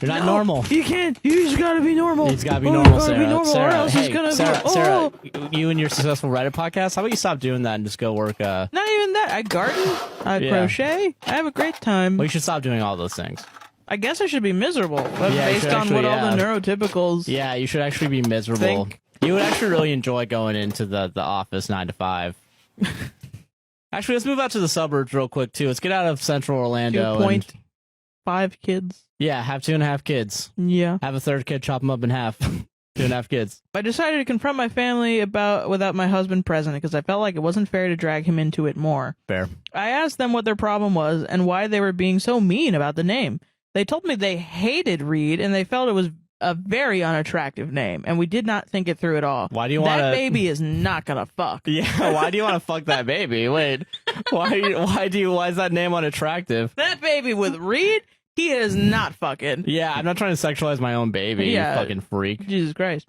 You're not normal. You can't. You just gotta be normal. It's gotta be normal, Sarah. Be normal, Sarah, or else hey, it's gonna Sarah, go. Sarah, you and your successful Reddit podcast, how about you stop doing that and just go work? Not even that. I garden. I crochet. I have a great time. Well, you should stop doing all those things. I guess I should be miserable. That's based on actually, what all the neurotypicals. Yeah, you should actually be miserable. You would actually really enjoy going into the office 9 to 5. Actually, let's move out to the suburbs real quick too. Let's get out of central Orlando. 2.5 kids. Yeah, have 2.5 kids. Yeah. Have a third kid, chop them up in half. 2.5 kids. I decided to confront my family without my husband present because I felt like it wasn't fair to drag him into it more. Fair. I asked them what their problem was and why they were being so mean about the name. They told me they hated Reed and they felt it was a very unattractive name, and we did not think it through at all. Why do you want that baby is not gonna fuck? Yeah, why do you want to fuck that baby? Wait, why is that name unattractive? That baby with Reed, he is not fucking. Yeah, I'm not trying to sexualize my own baby. Yeah, you fucking freak. Jesus Christ.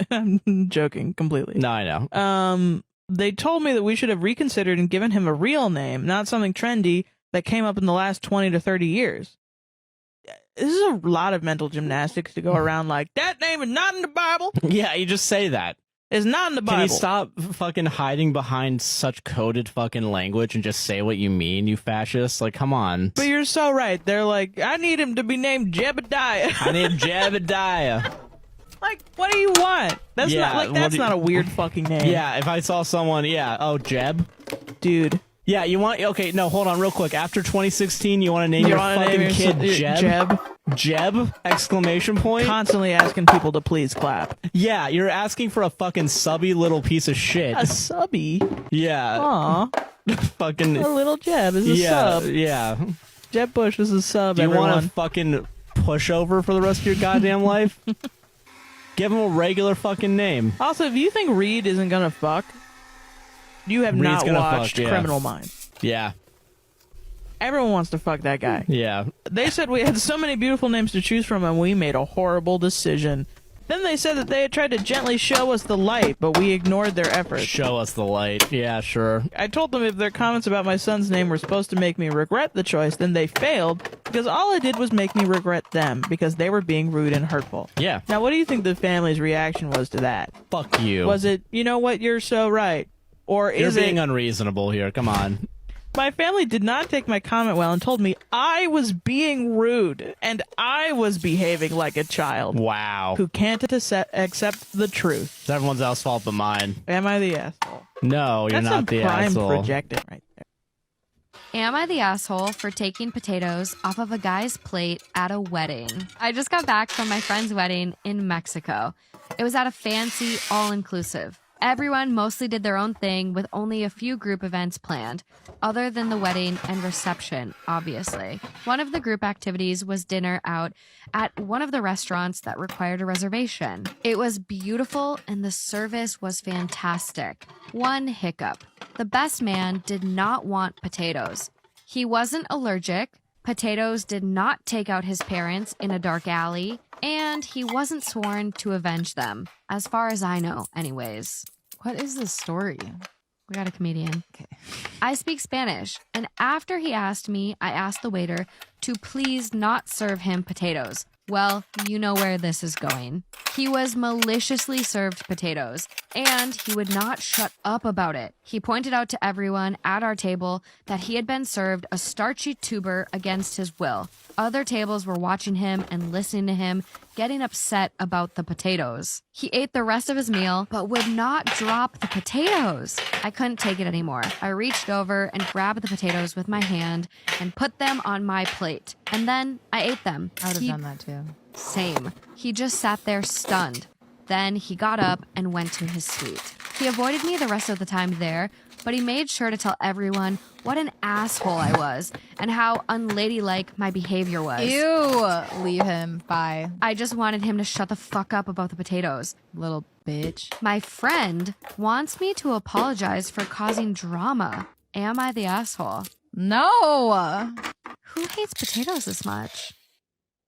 I'm joking completely. No, I know. They told me that we should have reconsidered and given him a real name, not something trendy that came up in the last 20 to 30 years. this is a lot of mental gymnastics to go around like, that name is not in the Bible. Yeah, you just say that. It's not in the Bible. Can you stop fucking hiding behind such coded fucking language and just say what you mean, you fascist? Like, come on. But you're so right. They're like, I need him to be named Jebediah. I need Jebediah. Like, what do you want? That's not a weird fucking name. Yeah, if I saw someone, Jeb. Dude. Yeah, you want... Okay, no, hold on real quick. After 2016, you want to name your fucking kid Jeb? Jeb? Exclamation point? Constantly asking people to please clap. Yeah, you're asking for a fucking subby little piece of shit. A subby? Yeah. Aw. Fucking... A little Jeb is a sub. Yeah. Jeb Bush is a sub, Do you everyone. want a fucking pushover for the rest of your goddamn life? Give him a regular fucking name. Also, if you think Reed isn't gonna fuck, you have Reed's not gonna watched fuck, yeah. Criminal Minds. Yeah. Everyone wants to fuck that guy. Yeah. They said we had so many beautiful names to choose from and we made a horrible decision. Then they said that they had tried to gently show us the light, but we ignored their efforts. Show us the light. Yeah, sure. I told them if their comments about my son's name were supposed to make me regret the choice, then they failed, because all it did was make me regret them, because they were being rude and hurtful. Yeah. Now, what do you think the family's reaction was to that? Fuck you. Was it, you know what, you're so right? Or You're is being it... unreasonable here. Come on. My family did not take my comment well and told me I was being rude and I was behaving like a child. Wow. Who can't accept the truth. It's everyone else's fault but mine. Am I the asshole? No, you're not the That's some asshole. prime projecting right there. Am I the asshole for taking potatoes off of a guy's plate at a wedding? I just got back from my friend's wedding in Mexico. It was at a fancy all-inclusive. Everyone mostly did their own thing with only a few group events planned, other than the wedding and reception, obviously. One of the group activities was dinner out at one of the restaurants that required a reservation. It was beautiful and the service was fantastic. One hiccup. The best man did not want potatoes. He wasn't allergic. Potatoes did not take out his parents in a dark alley. And he wasn't sworn to avenge them, as far as I know, anyways. What is this story? We got a comedian. Okay. I speak Spanish, and after he asked me, I asked the waiter to please not serve him potatoes. Well, you know where this is going. He was maliciously served potatoes, and he would not shut up about it. He pointed out to everyone at our table that he had been served a starchy tuber against his will. Other tables were watching him and listening to him, getting upset about the potatoes. He ate the rest of his meal, but would not drop the potatoes. I couldn't take it anymore. I reached over and grabbed the potatoes with my hand and put them on my plate. And then I ate them. I would have done that too. Same. He just sat there stunned. Then he got up and went to his suite. He avoided me the rest of the time there, but he made sure to tell everyone what an asshole I was and how unladylike my behavior was. Ew! Leave him. Bye. I just wanted him to shut the fuck up about the potatoes. Little bitch. My friend wants me to apologize for causing drama. Am I the asshole? No! Who hates potatoes this much?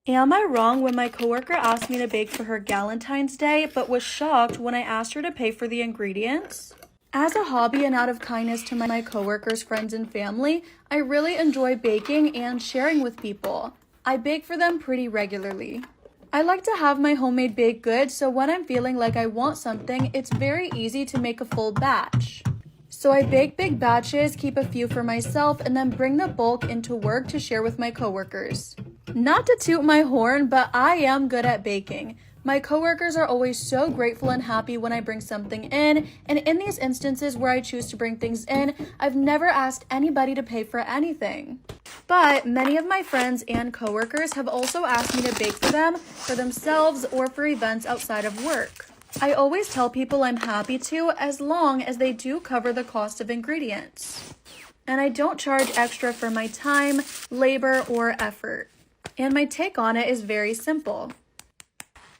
Am I wrong when my coworker asked me to bake for her Galentine's Day, but was shocked when I asked her to pay for the ingredients? As a hobby and out of kindness to my coworkers, friends, and family, I really enjoy baking and sharing with people. I bake for them pretty regularly. I like to have my homemade baked goods, so when I'm feeling like I want something, it's very easy to make a full batch. So I bake big batches, keep a few for myself, and then bring the bulk into work to share with my coworkers. Not to toot my horn, but I am good at baking. My coworkers are always so grateful and happy when I bring something in, and in these instances where I choose to bring things in, I've never asked anybody to pay for anything. But many of my friends and coworkers have also asked me to bake for them, for themselves, or for events outside of work. I always tell people I'm happy to, as long as they do cover the cost of ingredients. And I don't charge extra for my time, labor, or effort. And my take on it is very simple.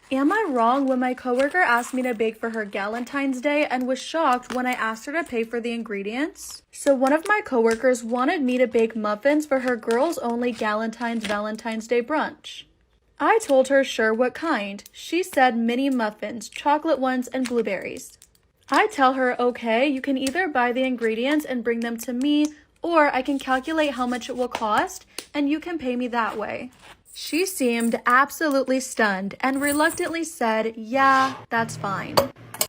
Am I wrong when my coworker asked me to bake for her Galentine's Day and was shocked when I asked her to pay for the ingredients? So one of my coworkers wanted me to bake muffins for her girls-only Valentine's Day brunch. I told her sure, what kind. She said mini muffins, chocolate ones, and blueberries. I tell her, okay, you can either buy the ingredients and bring them to me, or I can calculate how much it will cost, and you can pay me that way. She seemed absolutely stunned and reluctantly said, "Yeah, that's fine."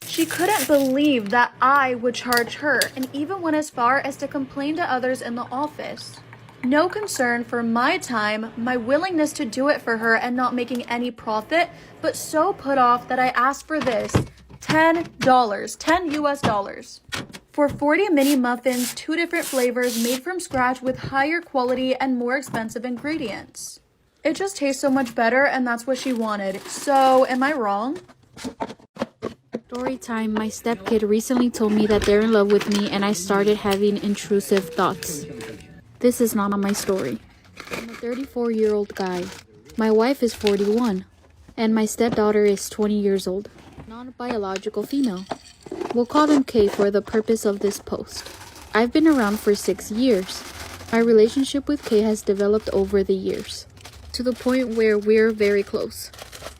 She couldn't believe that I would charge her and even went as far as to complain to others in the office. No concern for my time, my willingness to do it for her and not making any profit, but so put off that I asked for this $10, 10 US dollars. For 40 mini muffins, 2 different flavors made from scratch with higher quality and more expensive ingredients. It just tastes so much better, and that's what she wanted. So, am I wrong? Storytime, my stepkid recently told me that they're in love with me and I started having intrusive thoughts. This is not my story. I'm a 34-year-old guy. My wife is 41, and my stepdaughter is 20 years old. Non-biological female. We'll call them K for the purpose of this post. I've been around for 6 years. My relationship with K has developed over the years, to the point where we're very close.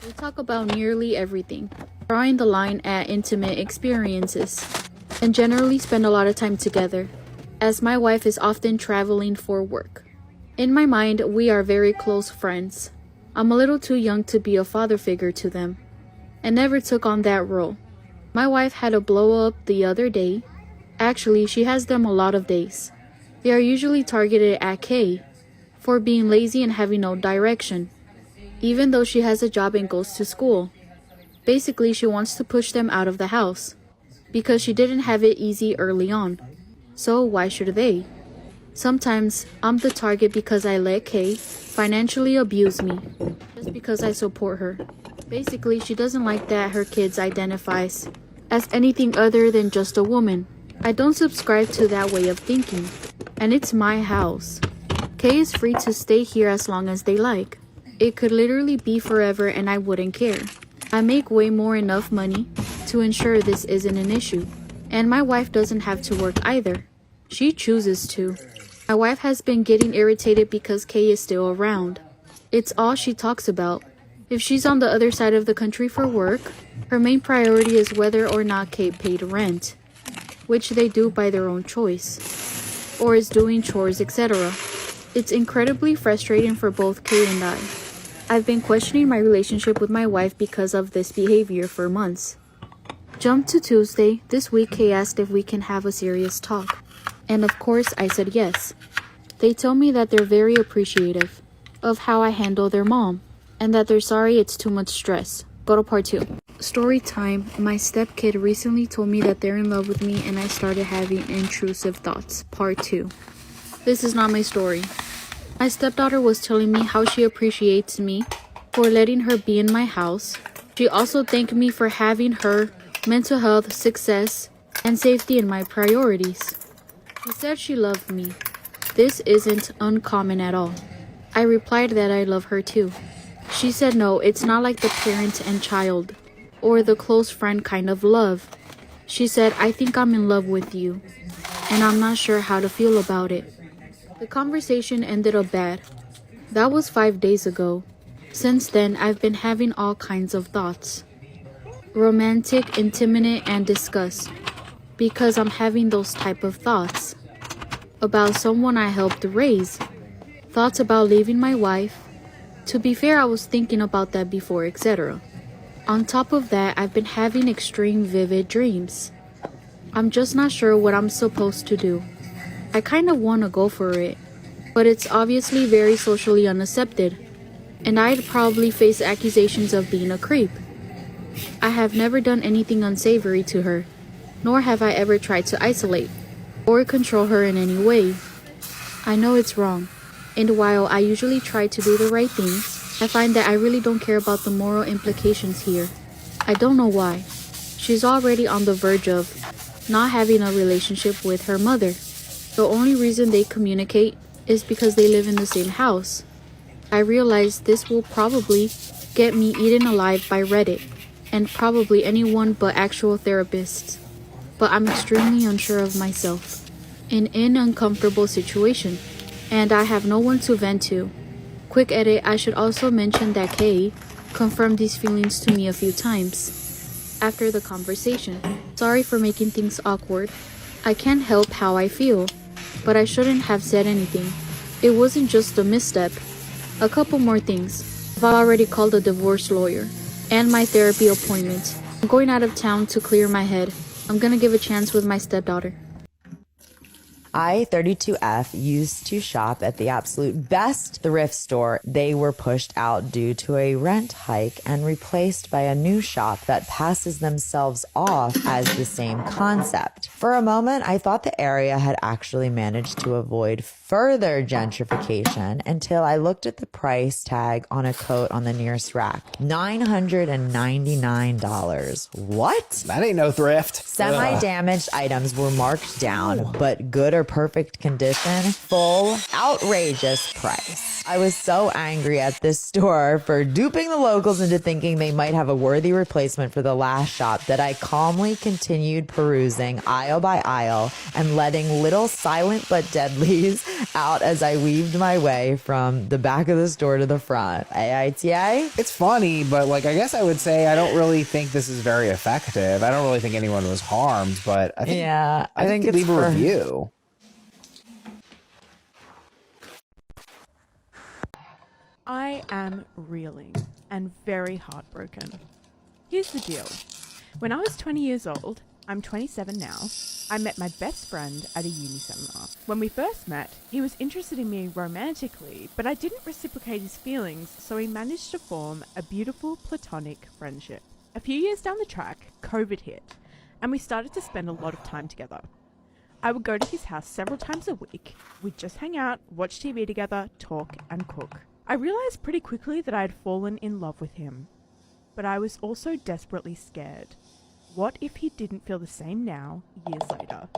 We talk about nearly everything, drawing the line at intimate experiences, and generally spend a lot of time together, as my wife is often traveling for work. In my mind, we are very close friends. I'm a little too young to be a father figure to them, and never took on that role. My wife had a blow up the other day. Actually, she has them a lot of days. They are usually targeted at Kay for being lazy and having no direction, even though she has a job and goes to school. Basically, she wants to push them out of the house because she didn't have it easy early on. So why should they? Sometimes I'm the target because I let Kay financially abuse me just because I support her. Basically, she doesn't like that her kids identifies as anything other than just a woman. I don't subscribe to that way of thinking, and it's my house. Kay is free to stay here as long as they like. It could literally be forever and I wouldn't care. I make way more enough money to ensure this isn't an issue. And my wife doesn't have to work either. She chooses to. My wife has been getting irritated because Kay is still around. It's all she talks about. If she's on the other side of the country for work, her main priority is whether or not Kay paid rent, which they do by their own choice, or is doing chores, etc. It's incredibly frustrating for both Kay and I. I've been questioning my relationship with my wife because of this behavior for months. Jump to Tuesday. This week, Kay asked if we can have a serious talk. And of course, I said yes. They tell me that they're very appreciative of how I handle their mom, and that they're sorry it's too much stress. Go to part 2. Story time. My stepkid recently told me that they're in love with me and I started having intrusive thoughts. Part 2. This is not my story. My stepdaughter was telling me how she appreciates me for letting her be in my house. She also thanked me for having her mental health, success, and safety in my priorities. She said she loved me. This isn't uncommon at all. I replied that I love her too. She said no, it's not like the parent and child, or the close friend kind of love. She said, I think I'm in love with you, and I'm not sure how to feel about it. The conversation ended up bad. That was 5 days ago. Since then, I've been having all kinds of thoughts. Romantic, intimate, and disgust. Because I'm having those type of thoughts. About someone I helped raise. Thoughts about leaving my wife. To be fair, I was thinking about that before, etc. On top of that, I've been having extreme vivid dreams. I'm just not sure what I'm supposed to do. I kind of want to go for it, but it's obviously very socially unaccepted, and I'd probably face accusations of being a creep. I have never done anything unsavory to her, nor have I ever tried to isolate or control her in any way. I know it's wrong, and while I usually try to do the right things, I find that I really don't care about the moral implications here. I don't know why. She's already on the verge of not having a relationship with her mother. The only reason they communicate is because they live in the same house. I realize this will probably get me eaten alive by Reddit, and probably anyone but actual therapists. But I'm extremely unsure of myself, in an uncomfortable situation, and I have no one to vent to. Quick edit, I should also mention that Kay confirmed these feelings to me a few times after the conversation. Sorry for making things awkward. I can't help how I feel, but I shouldn't have said anything. It wasn't just a misstep. A couple more things. I've already called a divorce lawyer and my therapy appointment. I'm going out of town to clear my head. I'm gonna give a chance with my stepdaughter. I, 32F, used to shop at the absolute best thrift store. They were pushed out due to a rent hike and replaced by a new shop that passes themselves off as the same concept. For a moment, I thought the area had actually managed to avoid further gentrification until I looked at the price tag on a coat on the nearest rack. $999. What? That ain't no thrift. Semi-damaged items were marked down, but good or perfect condition, full, outrageous price. I was so angry at this store for duping the locals into thinking they might have a worthy replacement for the last shop that I calmly continued perusing aisle by aisle and letting little silent but deadlies out as I weaved my way from the back of the store to the front. AITA? It's funny, but I guess I would say I don't really think this is very effective. I don't really think anyone was harmed, but I think I think it's leave a review. I am reeling and very heartbroken. Here's the deal. When I was 20 years old, I'm 27 now, I met my best friend at a uni seminar. When we first met, he was interested in me romantically, but I didn't reciprocate his feelings, so we managed to form a beautiful platonic friendship. A few years down the track, COVID hit, and we started to spend a lot of time together. I would go to his house several times a week. We'd just hang out, watch TV together, talk, and cook. I realized pretty quickly that I had fallen in love with him, but I was also desperately scared. What if he didn't feel the same now, years later?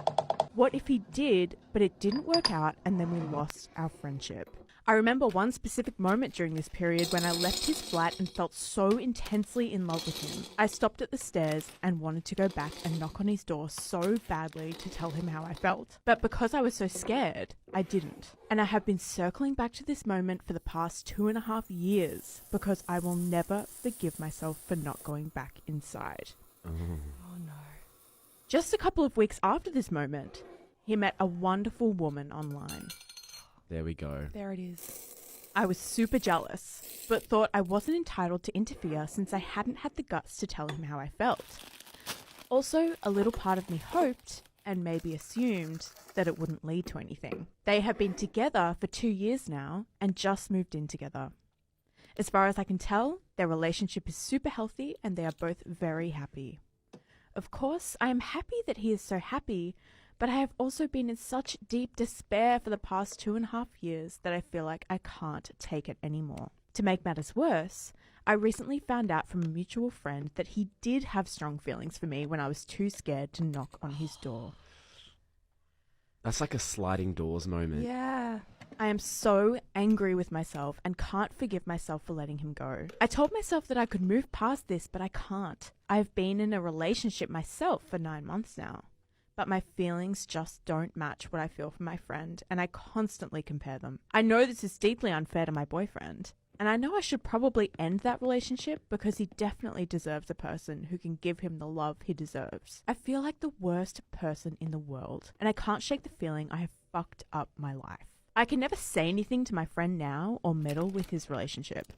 What if he did, but it didn't work out and then we lost our friendship? I remember one specific moment during this period when I left his flat and felt so intensely in love with him. I stopped at the stairs and wanted to go back and knock on his door so badly to tell him how I felt. But because I was so scared, I didn't. And I have been circling back to this moment for the past 2.5 years because I will never forgive myself for not going back inside. Oh no. Just a couple of weeks after this moment, he met a wonderful woman online. There we go. There it is. I was super jealous, but thought I wasn't entitled to interfere since I hadn't had the guts to tell him how I felt. Also, a little part of me hoped, and maybe assumed, that it wouldn't lead to anything. They have been together for 2 years now, and just moved in together. As far as I can tell, their relationship is super healthy, and they are both very happy. Of course, I am happy that he is so happy, but I have also been in such deep despair for the past 2.5 years that I feel like I can't take it anymore. To make matters worse, I recently found out from a mutual friend that he did have strong feelings for me when I was too scared to knock on his door. That's like a sliding doors moment. Yeah. I am so angry with myself and can't forgive myself for letting him go. I told myself that I could move past this, but I can't. I've been in a relationship myself for 9 months now. But my feelings just don't match what I feel for my friend, and I constantly compare them. I know this is deeply unfair to my boyfriend, and I know I should probably end that relationship because he definitely deserves a person who can give him the love he deserves. I feel like the worst person in the world, and I can't shake the feeling I have fucked up my life. I can never say anything to my friend now or meddle with his relationship.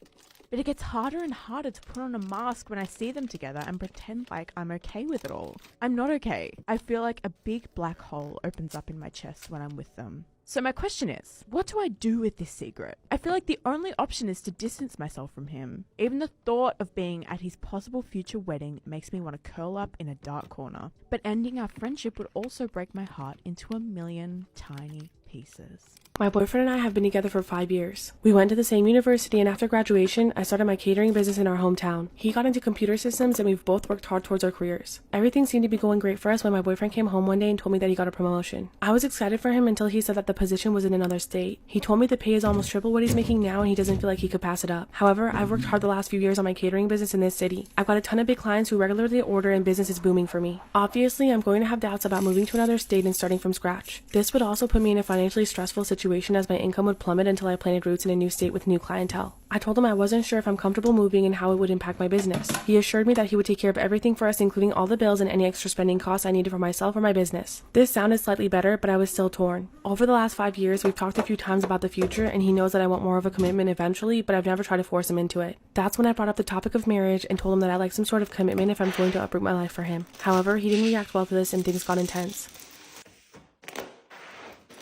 But it gets harder and harder to put on a mask when I see them together and pretend like I'm okay with it all. I'm not okay. I feel like a big black hole opens up in my chest when I'm with them. So my question is, what do I do with this secret? I feel like the only option is to distance myself from him. Even the thought of being at his possible future wedding makes me want to curl up in a dark corner. But ending our friendship would also break my heart into a million tiny pieces. My boyfriend and I have been together for 5 years. We went to the same university, and after graduation, I started my catering business in our hometown. He got into computer systems, and we've both worked hard towards our careers. Everything seemed to be going great for us when my boyfriend came home one day and told me that he got a promotion. I was excited for him until he said that the position was in another state. He told me the pay is almost triple what he's making now, and he doesn't feel like he could pass it up. However, I've worked hard the last few years on my catering business in this city. I've got a ton of big clients who regularly order, and business is booming for me. Obviously, I'm going to have doubts about moving to another state and starting from scratch. This would also put me in a financially stressful situation situation as my income would plummet until I planted roots in a new state with new clientele. I told him I wasn't sure if I'm comfortable moving and how it would impact my business. He assured me that he would take care of everything for us, including all the bills and any extra spending costs I needed for myself or my business. This sounded slightly better, but I was still torn. Over the last 5 years, we've talked a few times about the future, and he knows that I want more of a commitment eventually, but I've never tried to force him into it. That's when I brought up the topic of marriage and told him that I like some sort of commitment if I'm going to uproot my life for him. However, he didn't react well to this and things got intense.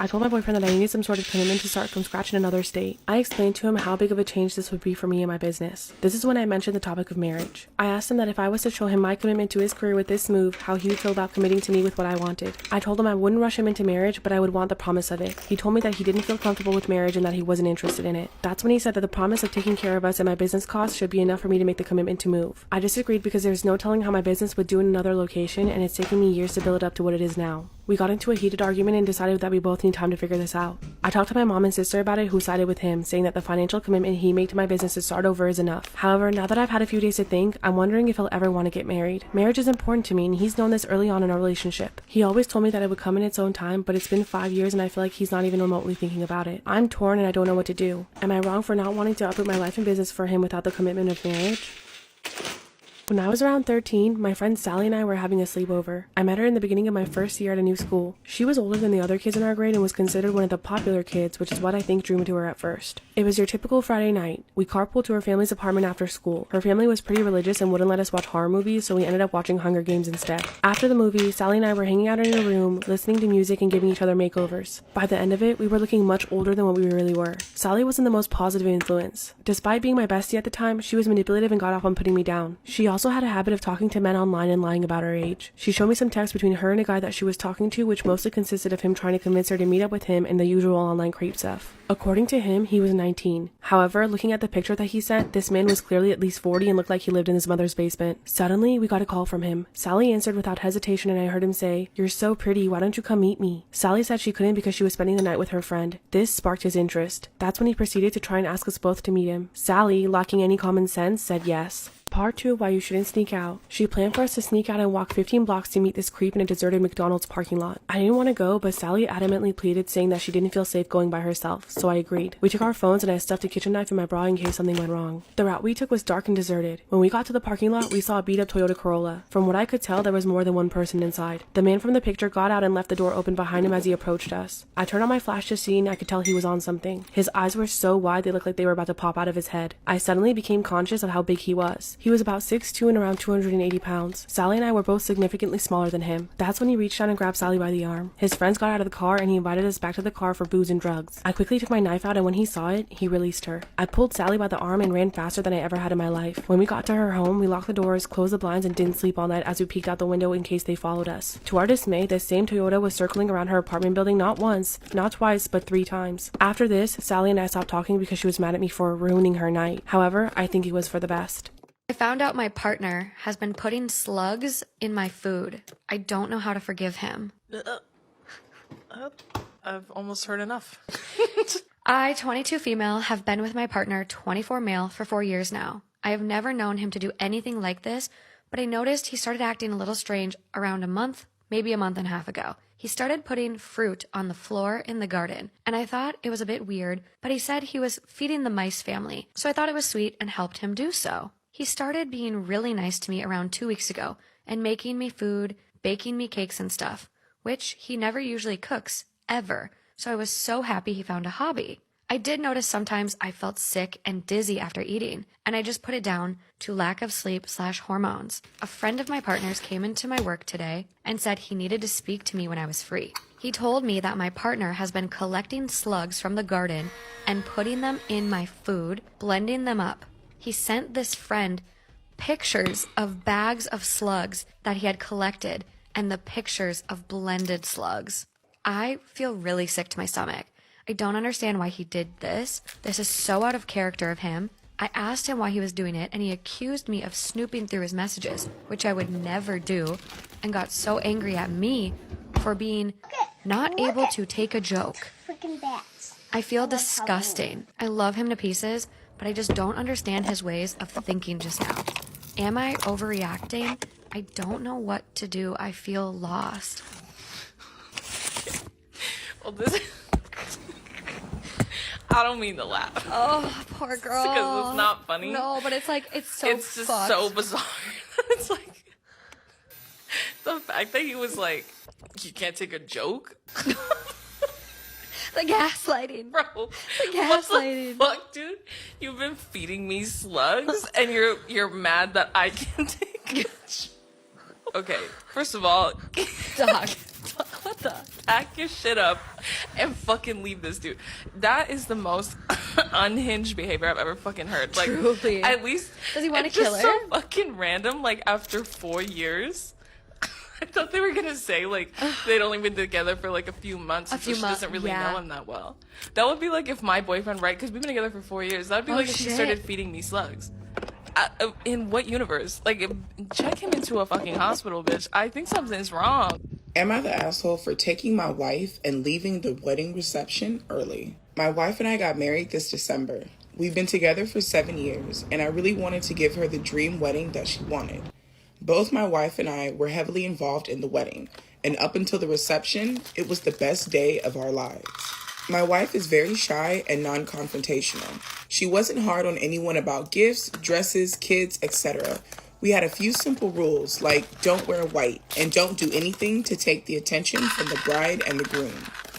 I told my boyfriend that I needed some sort of commitment to start from scratch in another state. I explained to him how big of a change this would be for me and my business. This is when I mentioned the topic of marriage. I asked him that if I was to show him my commitment to his career with this move, how he would feel about committing to me with what I wanted. I told him I wouldn't rush him into marriage, but I would want the promise of it. He told me that he didn't feel comfortable with marriage and that he wasn't interested in it. That's when he said that the promise of taking care of us and my business costs should be enough for me to make the commitment to move. I disagreed because there's no telling how my business would do in another location, and it's taken me years to build it up to what it is now. We got into a heated argument and decided that we both need time to figure this out. I talked to my mom and sister about it, who sided with him, saying that the financial commitment he made to my business to start over is enough. However, now that I've had a few days to think, I'm wondering if he'll ever want to get married. Marriage is important to me, and he's known this early on in our relationship. He always told me that it would come in its own time, but it's been 5 years and I feel like he's not even remotely thinking about it. I'm torn and I don't know what to do. Am I wrong for not wanting to uproot my life and business for him without the commitment of marriage? When I was around 13, my friend Sally and I were having a sleepover. I met her in the beginning of my first year at a new school. She was older than the other kids in our grade and was considered one of the popular kids, which is what I think drew me to her at first. It was your typical Friday night. We carpooled to her family's apartment after school. Her family was pretty religious and wouldn't let us watch horror movies, so we ended up watching Hunger Games instead. After the movie, Sally and I were hanging out in a room, listening to music and giving each other makeovers. By the end of it, we were looking much older than what we really were. Sally wasn't the most positive influence. Despite being my bestie at the time, she was manipulative and got off on putting me down. She also had a habit of talking to men online and lying about her age. She showed me some texts between her and a guy that she was talking to, which mostly consisted of him trying to convince her to meet up with him and the usual online creep stuff. According to him, he was 19. However, looking at the picture that he sent, this man was clearly at least 40 and looked like he lived in his mother's basement. Suddenly, we got a call from him. Sally answered without hesitation and I heard him say, "You're so pretty, why don't you come meet me?" Sally said she couldn't because she was spending the night with her friend. This sparked his interest. That's when he proceeded to try and ask us both to meet him. Sally, lacking any common sense, said yes. Part 2 of why you shouldn't sneak out. She planned for us to sneak out and walk 15 blocks to meet this creep in a deserted McDonald's parking lot. I didn't want to go, but Sally adamantly pleaded, saying that she didn't feel safe going by herself, so I agreed. We took our phones and I stuffed a kitchen knife in my bra in case something went wrong. The route we took was dark and deserted. When we got to the parking lot, we saw a beat-up Toyota Corolla. From what I could tell, there was more than one person inside. The man from the picture got out and left the door open behind him as he approached us. I turned on my flash to see and I could tell he was on something. His eyes were so wide they looked like they were about to pop out of his head. I suddenly became conscious of how big he was. He was about 6'2" and around 280 pounds. Sally and I were both significantly smaller than him. That's when he reached down and grabbed Sally by the arm. His friends got out of the car and he invited us back to the car for booze and drugs. I quickly took my knife out and when he saw it, he released her. I pulled Sally by the arm and ran faster than I ever had in my life. When we got to her home, we locked the doors, closed the blinds, and didn't sleep all night as we peeked out the window in case they followed us. To our dismay, this same Toyota was circling around her apartment building not once, not twice, but 3 times. After this, Sally and I stopped talking because she was mad at me for ruining her night. However, I think it was for the best. I found out my partner has been putting slugs in my food. I don't know how to forgive him. I've almost heard enough. I, 22 female, have been with my partner, 24 male, for 4 years now. I have never known him to do anything like this, but I noticed he started acting a little strange around a month, maybe a month and a half ago. He started putting fruit on the floor in the garden, and I thought it was a bit weird, but he said he was feeding the mice family, so I thought it was sweet and helped him do so. He started being really nice to me around 2 weeks ago and making me food, baking me cakes and stuff, which he never usually cooks, ever, so I was so happy he found a hobby. I did notice sometimes I felt sick and dizzy after eating, and I just put it down to lack of sleep/hormones. A friend of my partner's came into my work today and said he needed to speak to me when I was free. He told me that my partner has been collecting slugs from the garden and putting them in my food, blending them up. He sent this friend pictures of bags of slugs that he had collected and the pictures of blended slugs. I feel really sick to my stomach. I don't understand why he did this. This is so out of character of him. I asked him why he was doing it, and he accused me of snooping through his messages, which I would never do, and got so angry at me for being not able to take a joke. Freaking bats. I feel disgusting. I love him to pieces, but I just don't understand his ways of thinking just now. Am I overreacting? I don't know what to do. I feel lost. Well, this I don't mean to laugh. Oh, poor girl. Because it's not funny. No, but it's like, it's so It's just fucked. so bizarre. It's like, the fact that he was like, you can't take a joke? The gaslighting. Bro, The gaslighting. what the fuck, dude? You've been feeding me slugs, and you're mad that I can't take it. Okay, first of all, Dog. What the? pack your shit up and fucking leave this dude. That is the most unhinged behavior I've ever fucking heard. Like, Truly. at least Does he want to it's kill just her? so fucking random. Like, after 4 years. I thought they were gonna say like they'd only been together for like a few months, so she doesn't really know him that well. That would be like if my boyfriend, right? Because we've been together for 4 years. That'd be like if he started feeding me slugs. In what universe? Like, check him into a fucking hospital, bitch. I think something's wrong. Am I the asshole for taking my wife and leaving the wedding reception early? My wife and I got married this December. We've been together for 7 years, and I really wanted to give her the dream wedding that she wanted. Both my wife and I were heavily involved in the wedding, and up until the reception, it was the best day of our lives. My wife is very shy and non-confrontational. She wasn't hard on anyone about gifts, dresses, kids, etc. We had a few simple rules, like don't wear white and don't do anything to take the attention from the bride and the groom.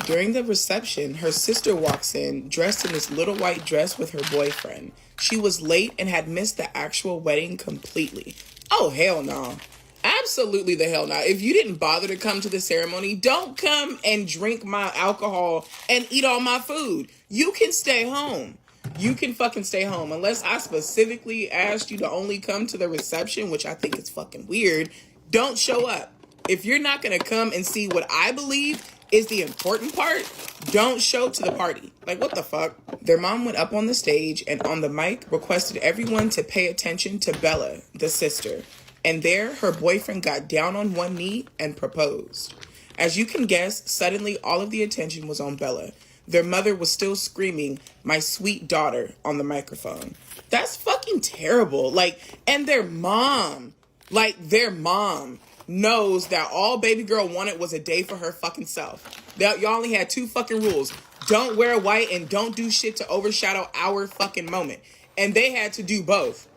During the reception, her sister walks in, dressed in this little white dress with her boyfriend. She was late and had missed the actual wedding completely. Oh, hell no. Absolutely the hell no. If you didn't bother to come to the ceremony, don't come and drink my alcohol and eat all my food. You can stay home. You can fucking stay home. Unless I specifically asked you to only come to the reception, which I think is fucking weird, don't show up. If you're not going to come and see what I believe is the important part, don't show to the party. Like, what the fuck? Their mom went up on the stage and on the mic requested everyone to pay attention to Bella, the sister. And there, her boyfriend got down on one knee and proposed. As you can guess, suddenly all of the attention was on Bella. Their mother was still screaming, "My sweet daughter," on the microphone. That's fucking terrible. And their mom knows that all baby girl wanted was a day for her fucking self. Y'all only had 2 fucking rules. Don't wear white and don't do shit to overshadow our fucking moment. And they had to do both.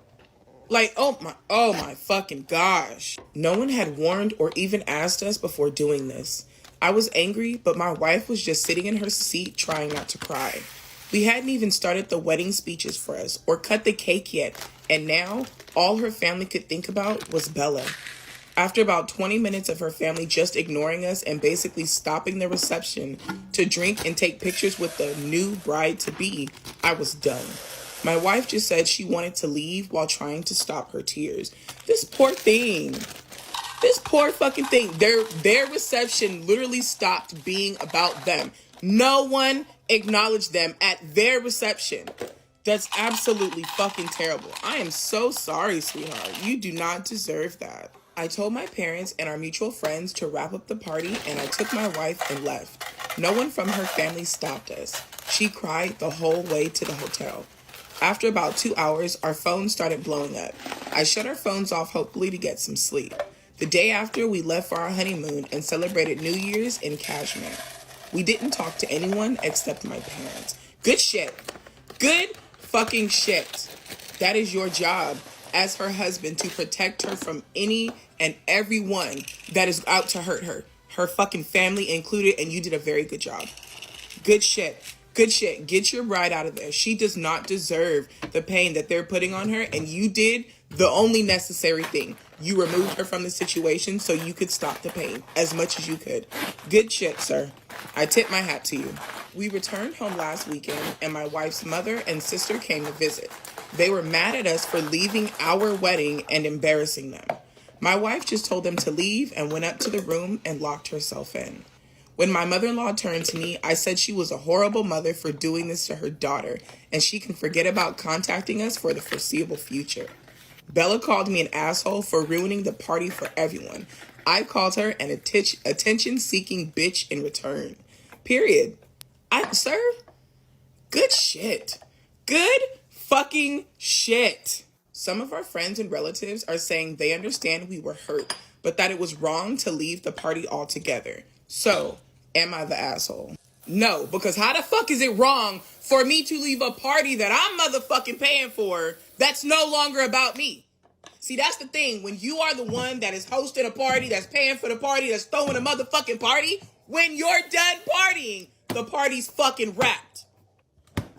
Oh my fucking gosh. No one had warned or even asked us before doing this. I was angry, but my wife was just sitting in her seat trying not to cry. We hadn't even started the wedding speeches for us or cut the cake yet, and now all her family could think about was Bella. After about 20 minutes of her family just ignoring us and basically stopping the reception to drink and take pictures with the new bride-to-be, I was done. My wife just said she wanted to leave while trying to stop her tears. This poor thing. This poor fucking thing. Their reception literally stopped being about them. No one acknowledged them at their reception. That's absolutely fucking terrible. I am so sorry, sweetheart. You do not deserve that. I told my parents and our mutual friends to wrap up the party, and I took my wife and left. No one from her family stopped us. She cried the whole way to the hotel. After about 2 hours, our phones started blowing up. I shut our phones off, hopefully to get some sleep. The day after, we left for our honeymoon and celebrated New Year's in Kashmir. We didn't talk to anyone except my parents. Good shit. Good fucking shit. That is your job as her husband, to protect her from any and everyone that is out to hurt her. Her fucking family included, and you did a very good job. Good shit. Good shit. Get your bride out of there. She does not deserve the pain that they're putting on her, and you did the only necessary thing. You removed her from the situation so you could stop the pain as much as you could. Good shit, sir. I tip my hat to you. We returned home last weekend, and my wife's mother and sister came to visit. They were mad at us for leaving our wedding and embarrassing them. My wife just told them to leave and went up to the room and locked herself in. When my mother-in-law turned to me, I said she was a horrible mother for doing this to her daughter, and she can forget about contacting us for the foreseeable future. Bella called me an asshole for ruining the party for everyone. I called her an attention-seeking bitch in return. Period. Sir? Good shit. Good fucking shit. Some of our friends and relatives are saying they understand we were hurt, but that it was wrong to leave the party altogether. So, am I the asshole? No, because how the fuck is it wrong for me to leave a party that I'm motherfucking paying for that's no longer about me? See, that's the thing. When you are the one that is hosting a party, that's paying for the party, that's throwing a motherfucking party, when you're done partying, the party's fucking wrapped.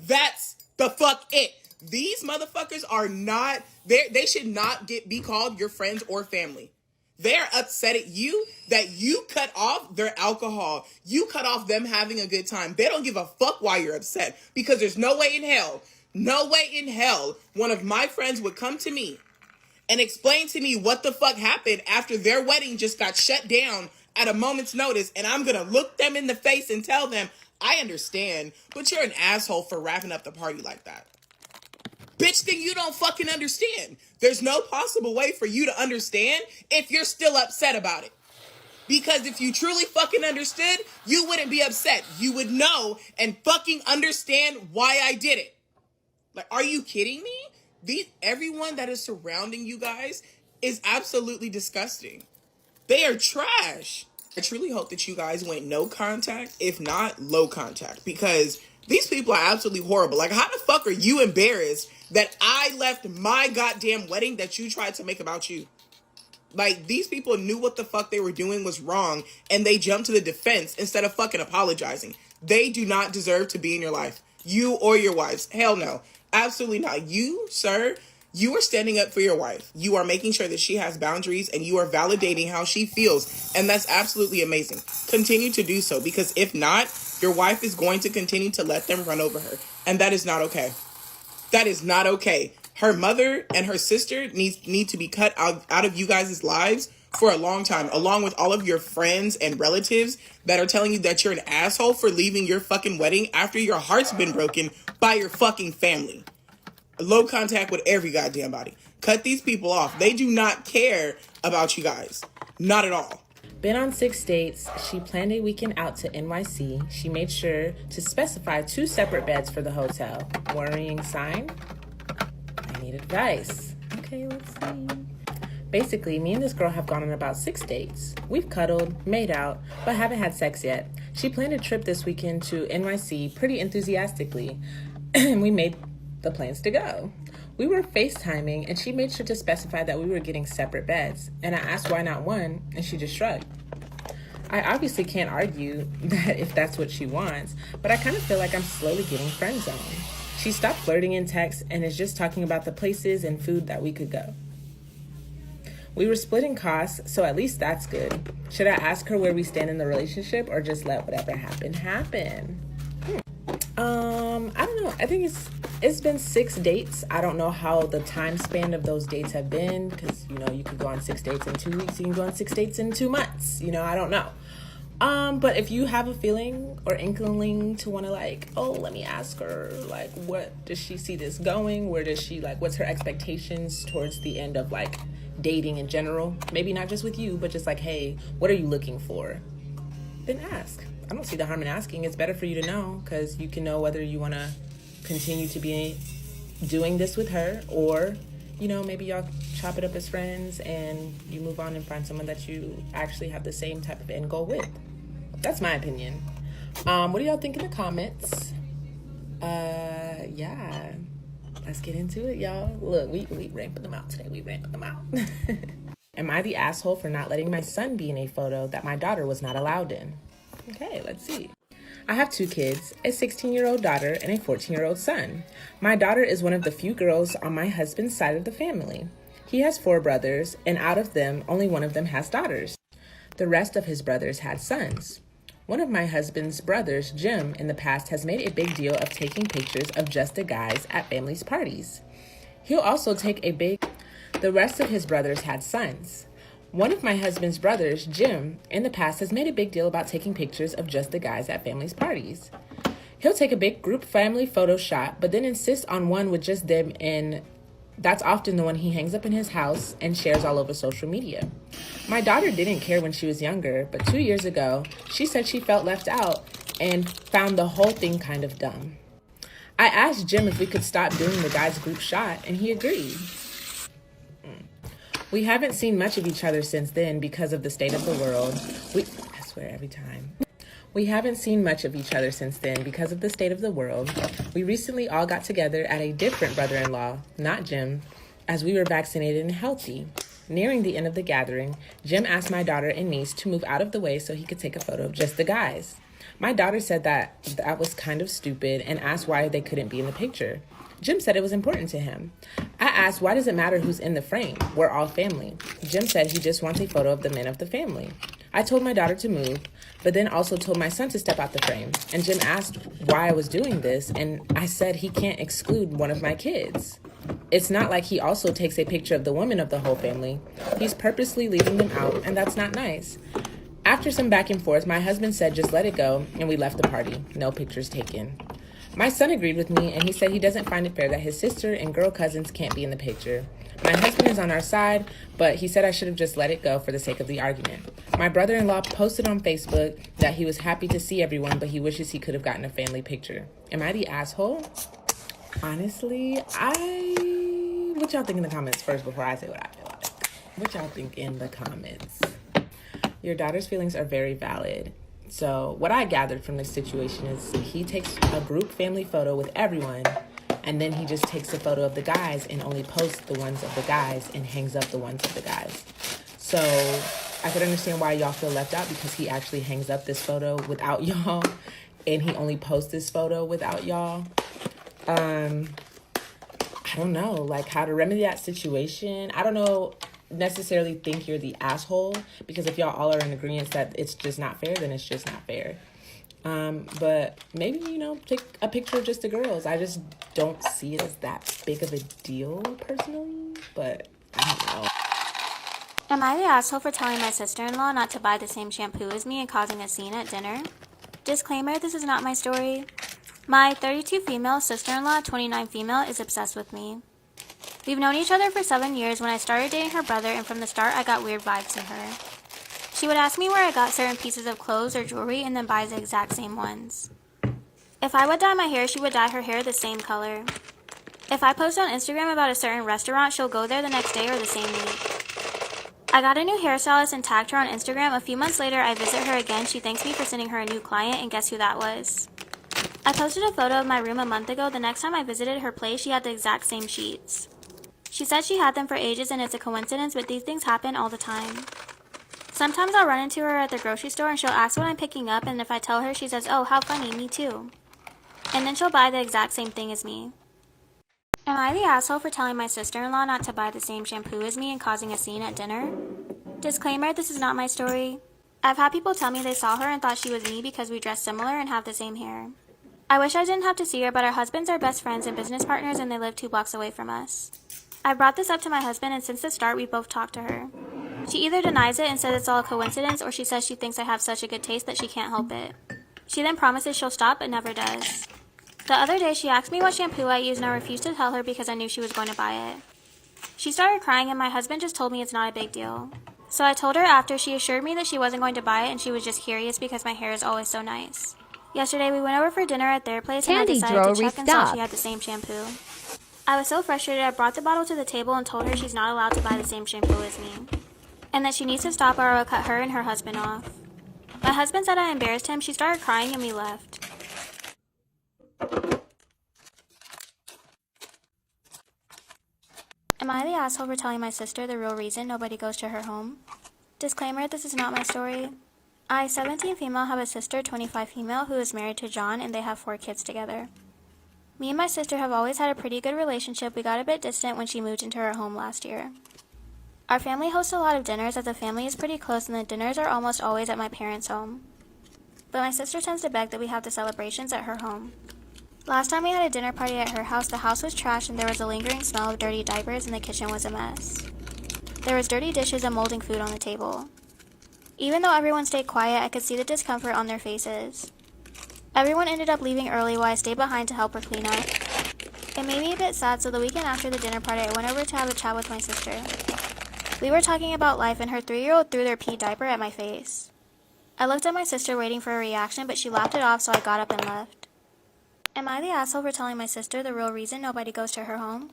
That's the fuck it. These motherfuckers are not, they should not be called your friends or family. They're upset at you that you cut off their alcohol. You cut off them having a good time. They don't give a fuck why you're upset, because there's no way in hell one of my friends would come to me and explain to me what the fuck happened after their wedding just got shut down at a moment's notice, and I'm gonna look them in the face and tell them, I understand, but you're an asshole for wrapping up the party like that. Bitch, then you don't fucking understand. There's no possible way for you to understand if you're still upset about it. Because if you truly fucking understood, you wouldn't be upset. You would know and fucking understand why I did it. Like, are you kidding me? Everyone that is surrounding you guys is absolutely disgusting. They are trash. I truly hope that you guys went no contact, if not low contact, because these people are absolutely horrible. Like, how the fuck are you embarrassed that I left my goddamn wedding that you tried to make about you? Like, these people knew what the fuck they were doing was wrong, and they jumped to the defense instead of fucking apologizing. They do not deserve to be in your life. You or your wives. Hell no. Absolutely not. You, sir, you are standing up for your wife. You are making sure that she has boundaries, and you are validating how she feels. And that's absolutely amazing. Continue to do so, because if not, your wife is going to continue to let them run over her. And that is not okay. That is not okay. Her mother and her sister need to be cut out of you guys' lives for a long time, along with all of your friends and relatives that are telling you that you're an asshole for leaving your fucking wedding after your heart's been broken by your fucking family. Low contact with every goddamn body. Cut these people off. They do not care about you guys. Not at all. Been on 6 dates. She planned a weekend out to NYC. She made sure to specify 2 separate beds for the hotel. Worrying sign? I need advice. Okay, let's see. Basically, me and this girl have gone on about 6 dates. We've cuddled, made out, but haven't had sex yet. She planned a trip this weekend to NYC pretty enthusiastically, and we made the plans to go. We were FaceTiming, and she made sure to specify that we were getting separate beds, and I asked why not one, and she just shrugged. I obviously can't argue that if that's what she wants, but I kind of feel like I'm slowly getting friend zoned. She stopped flirting in text and is just talking about the places and food that we could go. We were splitting costs, so at least that's good. Should I ask her where we stand in the relationship or just let whatever happen happen? I don't know. I think it's been 6 dates. I don't know how the time span of those dates have been, because, you could go on 6 dates in 2 weeks. You can go on 6 dates in 2 months. I don't know. But if you have a feeling or inkling to want to let me ask her, what does she see this going? Where does she, what's her expectations towards the end of, dating in general? Maybe not just with you, but just hey, what are you looking for? Then ask. I don't see the harm in asking. It's better for you to know, because you can know whether you want to continue to be doing this with her, or, maybe y'all chop it up as friends and you move on and find someone that you actually have the same type of end goal with. That's my opinion. What do y'all think in the comments? Yeah. Let's get into it, y'all. Look, we ramping them out today. We ramping them out. Am I the asshole for not letting my son be in a photo that my daughter was not allowed in? Okay, let's see. I have 2 kids, a 16-year-old daughter and a 14-year-old son. My daughter is one of the few girls on my husband's side of the family. He has 4 brothers, and out of them, only one of them has daughters. The rest of his brothers had sons. One of my husband's brothers, Jim, in the past has made a big deal of taking pictures of just the guys at family's parties. He'll also take The rest of his brothers had sons. One of my husband's brothers, Jim, in the past has made a big deal about taking pictures of just the guys at family's parties. He'll take a big group family photo shot, but then insist on one with just them, and that's often the one he hangs up in his house and shares all over social media. My daughter didn't care when she was younger, but 2 years ago, she said she felt left out and found the whole thing kind of dumb. I asked Jim if we could stop doing the guys group shot, and he agreed. We haven't seen much of each other since then because of the state of the world. I swear every time. We haven't seen much of each other since then because of the state of the world. We recently all got together at a different brother-in-law, not Jim, as we were vaccinated and healthy. Nearing the end of the gathering, Jim asked my daughter and niece to move out of the way so he could take a photo of just the guys. My daughter said that was kind of stupid and asked why they couldn't be in the picture. Jim said it was important to him. I asked, why does it matter who's in the frame? We're all family. Jim said he just wants a photo of the men of the family. I told my daughter to move, but then also told my son to step out the frame. And Jim asked why I was doing this, and I said he can't exclude one of my kids. It's not like he also takes a picture of the women of the whole family. He's purposely leaving them out, and that's not nice. After some back and forth, my husband said just let it go, and we left the party. No pictures taken. My son agreed with me, and he said he doesn't find it fair that his sister and girl cousins can't be in the picture. My husband is on our side, but he said I should have just let it go for the sake of the argument. My brother-in-law posted on Facebook that he was happy to see everyone, but he wishes he could have gotten a family picture. Am I the asshole? Honestly, what y'all think in the comments first before I say what I feel like? What y'all think in the comments? Your daughter's feelings are very valid. So what I gathered from this situation is he takes a group family photo with everyone, and then he just takes a photo of the guys and only posts the ones of the guys and hangs up the ones of the guys. So I could understand why y'all feel left out, because he actually hangs up this photo without y'all, and he only posts this photo without y'all. I don't know, like, how to remedy that situation. I don't know, necessarily think you're the asshole, because if y'all all are in agreement that it's just not fair, then it's just not fair. But maybe, take a picture of just the girls. I just don't see it as that big of a deal personally, but I don't know. Am I the asshole for telling my sister-in-law not to buy the same shampoo as me and causing a scene at dinner? Disclaimer, this is not my story. My 32 female sister-in-law, 29 female, is obsessed with me. We've known each other for 7 years when I started dating her brother, and from the start I got weird vibes from her. She would ask me where I got certain pieces of clothes or jewelry and then buys the exact same ones. If I would dye my hair, she would dye her hair the same color. If I post on Instagram about a certain restaurant, she'll go there the next day or the same week. I got a new hairstylist and tagged her on Instagram. A few months later, I visit her again. She thanks me for sending her a new client, and guess who that was? I posted a photo of my room a month ago. The next time I visited her place, she had the exact same sheets. She said she had them for ages and it's a coincidence, but these things happen all the time. Sometimes I'll run into her at the grocery store and she'll ask what I'm picking up, and if I tell her, she says, "Oh, how funny, me too." And then she'll buy the exact same thing as me. Am I the asshole for telling my sister-in-law not to buy the same shampoo as me and causing a scene at dinner? Disclaimer, this is not my story. I've had people tell me they saw her and thought she was me because we dress similar and have the same hair. I wish I didn't have to see her, but our husbands are best friends and business partners, and they live 2 blocks away from us. I brought this up to my husband, and since the start, we both talked to her. She either denies it and says it's all a coincidence, or she says she thinks I have such a good taste that she can't help it. She then promises she'll stop, but never does. The other day, she asked me what shampoo I use, and I refused to tell her because I knew she was going to buy it. She started crying, and my husband just told me it's not a big deal. So I told her after. She assured me that she wasn't going to buy it, and she was just curious because my hair is always so nice. Yesterday, we went over for dinner at their place, and I decided to check and saw she had the same shampoo. I was so frustrated, I brought the bottle to the table and told her she's not allowed to buy the same shampoo as me, and that she needs to stop or I'll cut her and her husband off. My husband said I embarrassed him. She started crying and we left. Am I the asshole for telling my sister the real reason nobody goes to her home? Disclaimer, this is not my story. I, 17 female, have a sister, 25 female, who is married to John, and they have 4 kids together. Me and my sister have always had a pretty good relationship. We got a bit distant when she moved into her home last year. Our family hosts a lot of dinners, as the family is pretty close, and the dinners are almost always at my parents' home. But my sister tends to beg that we have the celebrations at her home. Last time we had a dinner party at her house, the house was trashed and there was a lingering smell of dirty diapers and the kitchen was a mess. There was dirty dishes and molding food on the table. Even though everyone stayed quiet, I could see the discomfort on their faces. Everyone ended up leaving early while I stayed behind to help her clean up. It made me a bit sad, so the weekend after the dinner party, I went over to have a chat with my sister. We were talking about life, and her 3-year-old threw their pee diaper at my face. I looked at my sister waiting for a reaction, but she laughed it off, so I got up and left. Am I the asshole for telling my sister the real reason nobody goes to her home?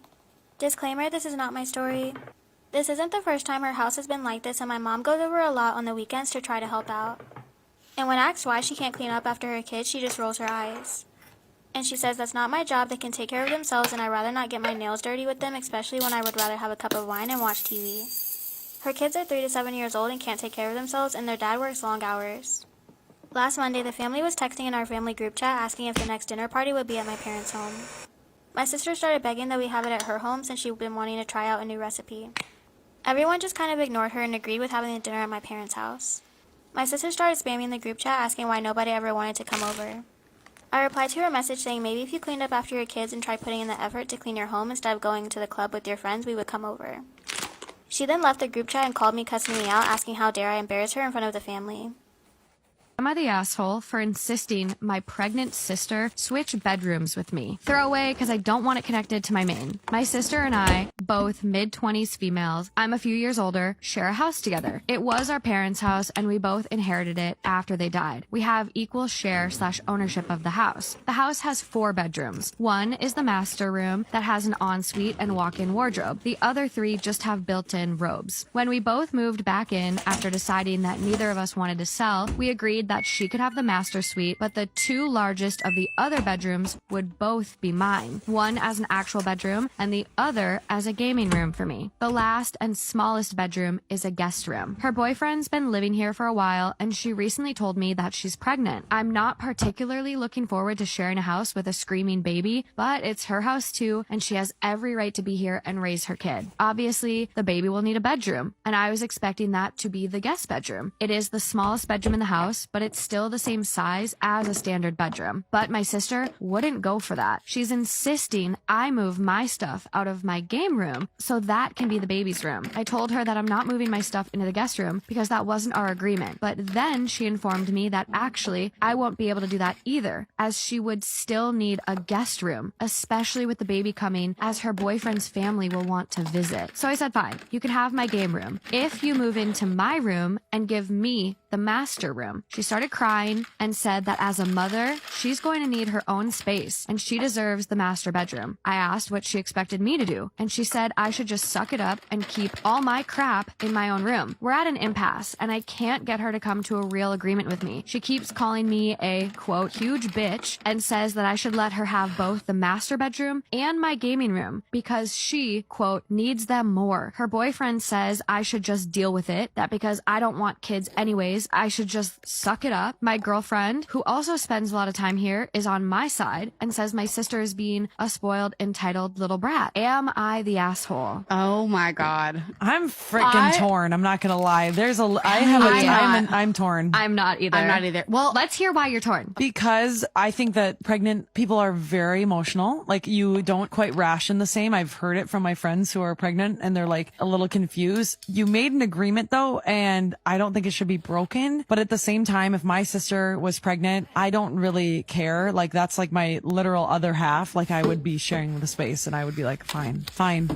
Disclaimer, this is not my story. This isn't the first time her house has been like this, and my mom goes over a lot on the weekends to try to help out. And when asked why she can't clean up after her kids, she just rolls her eyes. And she says that's not my job, they can take care of themselves, and I'd rather not get my nails dirty with them, especially when I would rather have a cup of wine and watch TV. Her kids are 3 to 7 years old and can't take care of themselves, and their dad works long hours. Last Monday, the family was texting in our family group chat asking if the next dinner party would be at my parents' home. My sister started begging that we have it at her home since she'd been wanting to try out a new recipe. Everyone just kind of ignored her and agreed with having the dinner at my parents' house. My sister started spamming the group chat asking why nobody ever wanted to come over. I replied to her message saying maybe if you cleaned up after your kids and tried putting in the effort to clean your home instead of going to the club with your friends, we would come over. She then left the group chat and called me cussing me out, asking how dare I embarrass her in front of the family. Am I the asshole for insisting my pregnant sister switch bedrooms with me? Throw away because I don't want it connected to my main. My sister and I, both mid-20s females, I'm a few years older, share a house together. It was our parents' house and we both inherited it after they died. We have equal share/ownership of the house. The house has 4 bedrooms. One is the master room that has an ensuite and walk-in wardrobe. The other 3 just have built-in robes. When we both moved back in after deciding that neither of us wanted to sell, we agreed that she could have the master suite, but the 2 largest of the other bedrooms would both be mine. One as an actual bedroom and the other as a gaming room for me. The last and smallest bedroom is a guest room. Her boyfriend's been living here for a while and she recently told me that she's pregnant. I'm not particularly looking forward to sharing a house with a screaming baby, but it's her house too and she has every right to be here and raise her kid. Obviously, the baby will need a bedroom and I was expecting that to be the guest bedroom. It is the smallest bedroom in the house, but it's still the same size as a standard bedroom. But my sister wouldn't go for that. She's insisting I move my stuff out of my game room so that can be the baby's room. I told her that I'm not moving my stuff into the guest room because that wasn't our agreement. But then she informed me that actually I won't be able to do that either, as she would still need a guest room, especially with the baby coming, as her boyfriend's family will want to visit. So I said, fine, you can have my game room if you move into my room and give me the master room. She started crying and said that as a mother, she's going to need her own space and she deserves the master bedroom. I asked what she expected me to do, and she said I should just suck it up and keep all my crap in my own room. We're at an impasse and I can't get her to come to a real agreement with me. She keeps calling me a, quote, huge bitch and says that I should let her have both the master bedroom and my gaming room because she, quote, needs them more. Her boyfriend says I should just deal with it, that because I don't want kids anyways, I should just suck it up. My girlfriend, who also spends a lot of time here, is on my side and says my sister is being a spoiled, entitled little brat. Am I the asshole? Oh my God. I'm freaking torn. I'm not gonna lie. I'm torn. I'm not either. I'm not either. Well, let's hear why you're torn. Because I think that pregnant people are very emotional. Like, you don't quite ration the same. I've heard it from my friends who are pregnant and they're like a little confused. You made an agreement though, and I don't think it should be broken. But at the same time, if my sister was pregnant, I don't really care. Like, that's like my literal other half. Like, I would be sharing the space and I would be like, fine.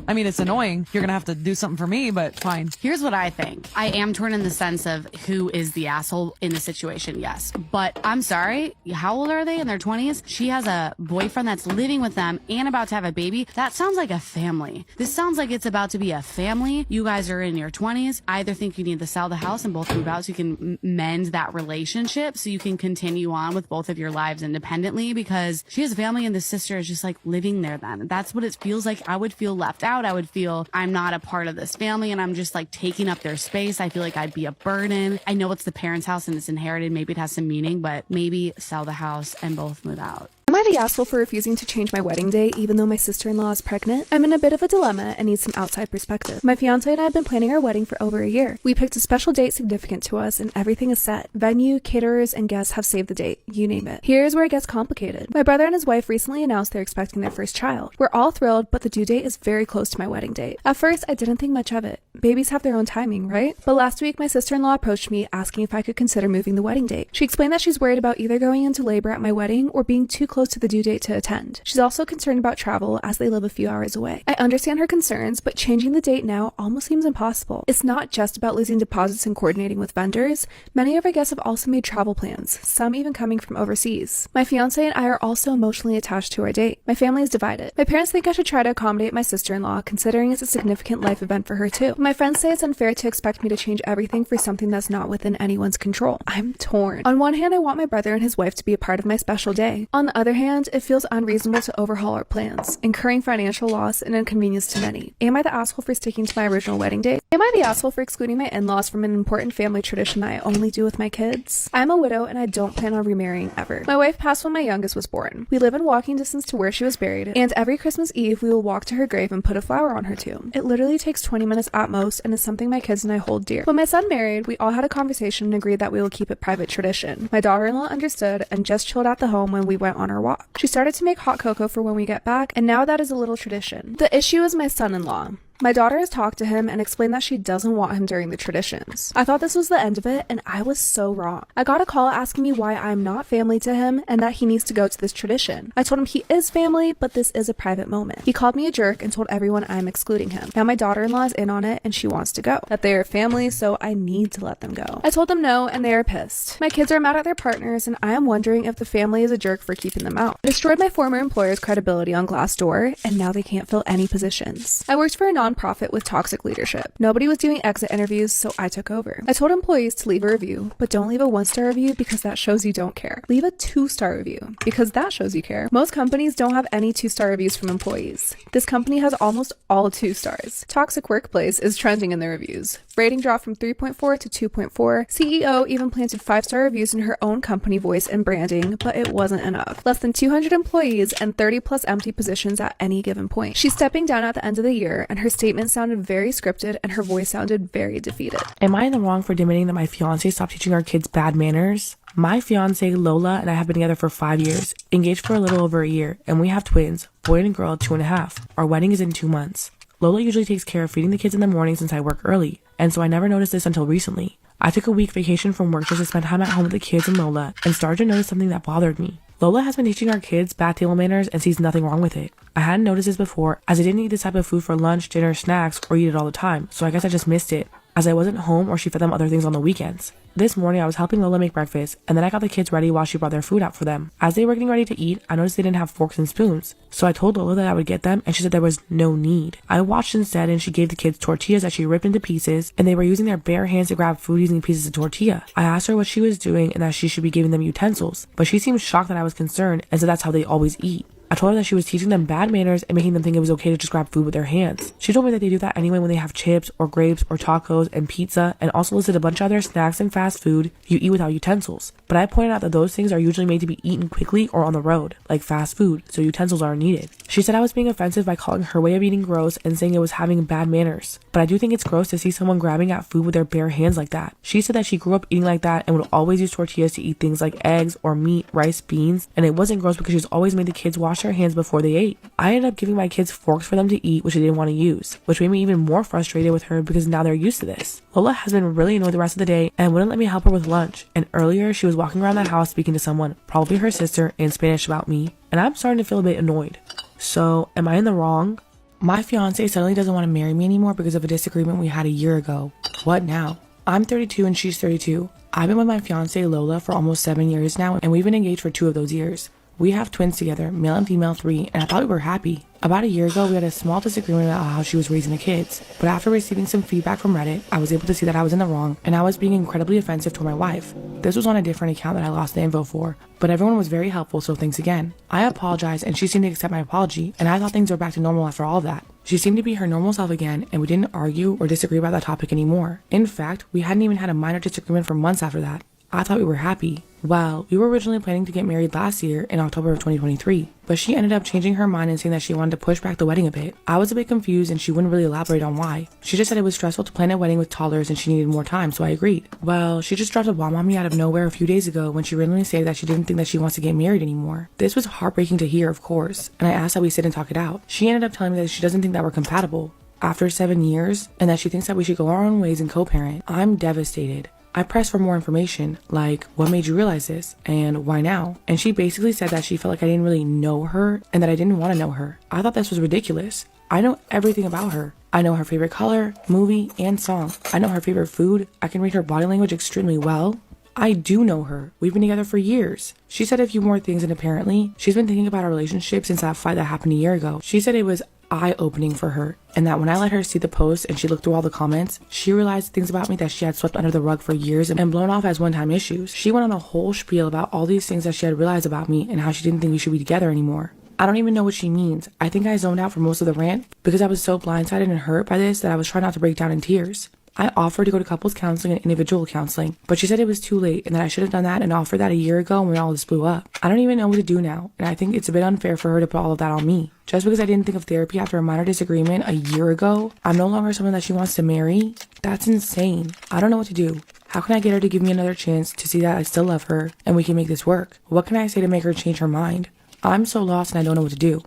I mean, it's annoying. You're going to have to do something for me, but fine. Here's what I think. I am torn in the sense of who is the asshole in the situation, yes. But I'm sorry, how old are they? In their 20s? She has a boyfriend that's living with them and about to have a baby. That sounds like a family. This sounds like it's about to be a family. You guys are in your 20s. I either think you need to sell the house and both move out so you can mend that relationship so you can continue on with both of your lives independently, because she has a family and the sister is just like living there then. That's what it feels like. I would feel left out. I would feel I'm not a part of this family and I'm just like taking up their space. I feel like I'd be a burden. I know it's the parents' house and it's inherited. Maybe it has some meaning, but maybe sell the house and both move out. Am I the asshole for refusing to change my wedding date even though my sister-in-law is pregnant? I'm in a bit of a dilemma and need some outside perspective. My fiance and I have been planning our wedding for over a year. We picked a special date significant to us and everything is set. Venue, caterers, and guests have saved the date. You name it. Here's where it gets complicated. My brother and his wife recently announced they're expecting their first child. We're all thrilled, but the due date is very close to my wedding date. At first, I didn't think much of it. Babies have their own timing, right? But last week, my sister-in-law approached me asking if I could consider moving the wedding date. She explained that she's worried about either going into labor at my wedding or being too close to the due date to attend. She's also concerned about travel as they live a few hours away. I understand her concerns, but changing the date now almost seems impossible. It's not just about losing deposits and coordinating with vendors. Many of our guests have also made travel plans, some even coming from overseas. My fiance and I are also emotionally attached to our date. My family is divided. My parents think I should try to accommodate my sister-in-law, considering it's a significant life event for her too. My friends say it's unfair to expect me to change everything for something that's not within anyone's control. I'm torn. On one hand, I want my brother and his wife to be a part of my special day. On the other hand, it feels unreasonable to overhaul our plans, incurring financial loss and inconvenience to many. Am I the asshole for sticking to my original wedding date? Am I the asshole for excluding my in-laws from an important family tradition that I only do with my kids? I'm a widow and I don't plan on remarrying ever. My wife passed when my youngest was born. We live in walking distance to where she was buried, and every Christmas Eve we will walk to her grave and put a flower on her tomb. It literally takes 20 minutes at most and is something my kids and I hold dear. When my son married, we all had a conversation and agreed that we will keep it private tradition. My daughter-in-law understood and just chilled at the home when we went on our walk. She started to make hot cocoa for when we get back, and now that is a little tradition. The issue is my son-in-law. My daughter has talked to him and explained that she doesn't want him during the traditions. I thought this was the end of it, and I was so wrong. I got a call asking me why I'm not family to him and that he needs to go to this tradition. I told him he is family, but this is a private moment. He called me a jerk and told everyone I'm excluding him. Now my daughter-in-law is in on it and she wants to go. That they are family, so I need to let them go. I told them no, and they are pissed. My kids are mad at their partners, and I am wondering if the family is a jerk for keeping them out. I destroyed my former employer's credibility on Glassdoor, and now they can't fill any positions. I worked for a nonprofit with toxic leadership. Nobody was doing exit interviews, so I took over. I told employees to leave a review, but don't leave a 1-star review because that shows you don't care. Leave a 2-star review because that shows you care. Most companies don't have any 2-star reviews from employees. This company has almost all 2 stars. Toxic workplace is trending in the reviews. Rating dropped from 3.4 to 2.4. CEO even planted 5-star reviews in her own company voice and branding, but it wasn't enough. Less than 200 employees and 30 plus empty positions at any given point. She's stepping down at the end of the year, and her statement sounded very scripted and her voice sounded very defeated. Am I in the wrong for demanding that my fiance stop teaching our kids bad manners? My fiance Lola and I have been together for 5 years, engaged for a little over a year, and we have twins, boy and girl at 2.5. Our wedding is in 2 months. Lola usually takes care of feeding the kids in the morning since I work early, and so I never noticed this until recently. I took a week vacation from work just to spend time at home with the kids and Lola, and started to notice something that bothered me. Lola has been teaching our kids bad table manners and sees nothing wrong with it. I hadn't noticed this before, as I didn't eat this type of food for lunch, dinner, snacks, or eat it all the time, so I guess I just missed it, as I wasn't home or she fed them other things on the weekends. This morning I was helping Lola make breakfast, and then I got the kids ready while she brought their food out for them. As they were getting ready to eat, I noticed they didn't have forks and spoons, so I told Lola that I would get them, and she said there was no need. I watched instead, and she gave the kids tortillas that she ripped into pieces, and they were using their bare hands to grab food using pieces of tortilla. I asked her what she was doing and that she should be giving them utensils, but she seemed shocked that I was concerned and said that's how they always eat. I told her that she was teaching them bad manners and making them think it was okay to just grab food with their hands. She told me that they do that anyway when they have chips or grapes or tacos and pizza, and also listed a bunch of other snacks and fast food you eat without utensils. But I pointed out that those things are usually made to be eaten quickly or on the road, like fast food, so utensils aren't needed. She said I was being offensive by calling her way of eating gross and saying it was having bad manners. But I do think it's gross to see someone grabbing at food with their bare hands like that. She said that she grew up eating like that and would always use tortillas to eat things like eggs or meat, rice, beans, and it wasn't gross because she's always made the kids wash their hands before they ate. I ended up giving my kids forks for them to eat, which they didn't want to use, which made me even more frustrated with her because now they're used to this. Lola has been really annoyed the rest of the day and wouldn't let me help her with lunch, and earlier she was walking around the house speaking to someone, probably her sister, in Spanish about me, and I'm starting to feel a bit annoyed. So, am I in the wrong? My fiance suddenly doesn't want to marry me anymore because of a disagreement we had a year ago. What now? I'm 32 and she's 32. I've been with my fiance Lola for almost 7 years now, and we've been engaged for 2 of those years. We have twins together, male and female 3, and I thought we were happy. About a year ago, we had a small disagreement about how she was raising the kids, but after receiving some feedback from Reddit, I was able to see that I was in the wrong, and I was being incredibly offensive to my wife. This was on a different account that I lost the info for, but everyone was very helpful, so thanks again. I apologized, and she seemed to accept my apology, and I thought things were back to normal after all of that. She seemed to be her normal self again, and we didn't argue or disagree about that topic anymore. In fact, we hadn't even had a minor disagreement for months after that. I thought we were happy. Well, we were originally planning to get married last year in October of 2023, but she ended up changing her mind and saying that she wanted to push back the wedding a bit. I was a bit confused and she wouldn't really elaborate on why. She just said it was stressful to plan a wedding with toddlers and she needed more time, so I agreed. Well, she just dropped a bomb on me out of nowhere a few days ago when she randomly stated that she didn't think that she wants to get married anymore. This was heartbreaking to hear, of course, and I asked that we sit and talk it out. She ended up telling me that she doesn't think that we're compatible after 7 years and that she thinks that we should go our own ways and co-parent. I'm devastated. I pressed for more information, like, what made you realize this, and why now? And she basically said that she felt like I didn't really know her, and that I didn't want to know her. I thought this was ridiculous. I know everything about her. I know her favorite color, movie, and song. I know her favorite food. I can read her body language extremely well. I do know her. We've been together for years. She said a few more things, and apparently, she's been thinking about our relationship since that fight that happened a year ago. She said it was eye-opening for her, and that when I let her see the post and she looked through all the comments, she realized things about me that she had swept under the rug for years and blown off as one-time issues. She went on a whole spiel about all these things that she had realized about me and how she didn't think we should be together anymore. I don't even know what she means. I think I zoned out for most of the rant because I was so blindsided and hurt by this that I was trying not to break down in tears. I offered to go to couples counseling and individual counseling, but she said it was too late and that I should have done that and offered that a year ago when all this blew up. I don't even know what to do now, and I think it's a bit unfair for her to put all of that on me. Just because I didn't think of therapy after a minor disagreement a year ago, I'm no longer someone that she wants to marry? That's insane. I don't know what to do. How can I get her to give me another chance to see that I still love her and we can make this work? What can I say to make her change her mind? I'm so lost and I don't know what to do.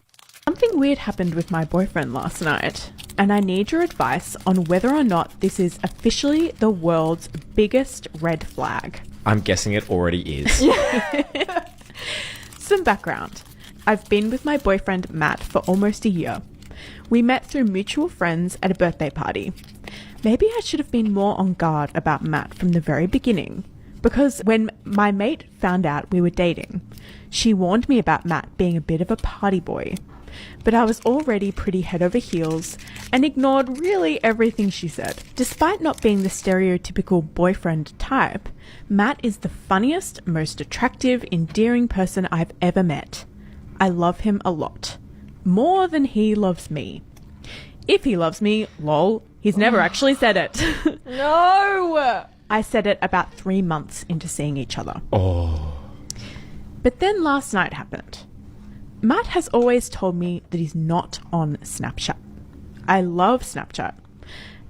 Something weird happened with my boyfriend last night, and I need your advice on whether or not this is officially the world's biggest red flag. I'm guessing it already is. Some background. I've been with my boyfriend Matt for almost a year. We met through mutual friends at a birthday party. Maybe I should have been more on guard about Matt from the very beginning, because when my mate found out we were dating, she warned me about Matt being a bit of a party boy. But I was already pretty head over heels and ignored really everything she said. Despite not being the stereotypical boyfriend type, Matt is the funniest, most attractive, endearing person I've ever met. I love him a lot. More than he loves me. If he loves me, lol, he's never actually said it. No! I said it about 3 months into seeing each other. Oh. But then last night happened. Matt has always told me that he's not on Snapchat. I love Snapchat,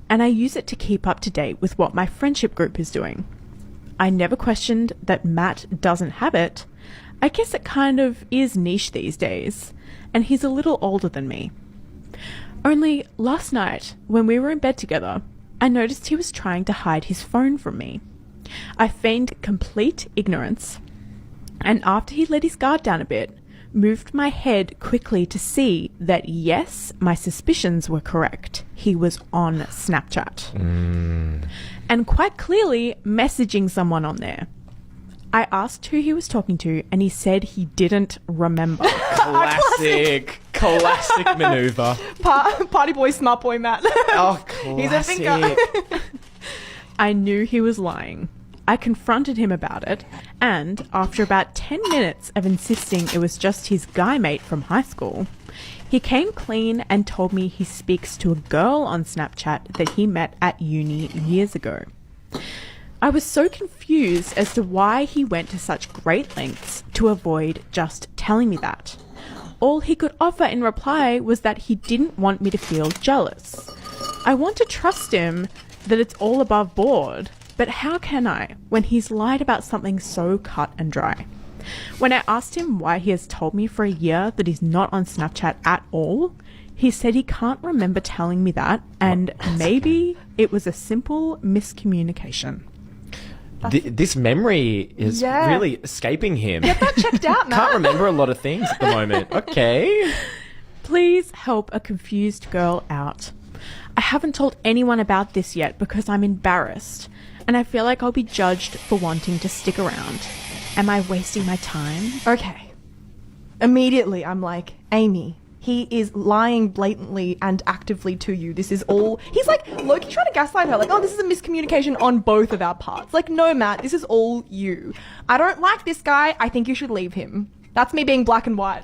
and I use it to keep up to date with what my friendship group is doing. I never questioned that Matt doesn't have it. I guess it kind of is niche these days, and he's a little older than me. Only last night, when we were in bed together, I noticed he was trying to hide his phone from me. I feigned complete ignorance, and after he let his guard down a bit, moved my head quickly to see that yes, my suspicions were correct. He was on Snapchat. And quite clearly messaging someone on there. I asked who he was talking to and he said he didn't remember. Classic maneuver. Party boy, smart boy, Matt. Oh, classic. He's a thinker. I knew he was lying. I confronted him about it, and after about 10 minutes of insisting it was just his guy mate from high school, he came clean and told me he speaks to a girl on Snapchat that he met at uni years ago. I was so confused as to why he went to such great lengths to avoid just telling me that. All he could offer in reply was that he didn't want me to feel jealous. I want to trust him that it's all above board. But how can I when he's lied about something so cut and dry? When I asked him why he has told me for a year that he's not on Snapchat at all, he said he can't remember telling me that, and maybe it was a simple miscommunication. This memory is really escaping him. Get that checked out, Matt. Can't remember a lot of things at the moment. Okay. Please help a confused girl out. I haven't told anyone about this yet because I'm embarrassed. And I feel like I'll be judged for wanting to stick around. Am I wasting my time? Okay. Immediately, I'm like, Amy, he is lying blatantly and actively to you. This is all... He's like, Loki trying to gaslight her. Like, oh, this is a miscommunication on both of our parts. Like, no, Matt, this is all you. I don't like this guy. I think you should leave him. That's me being black and white.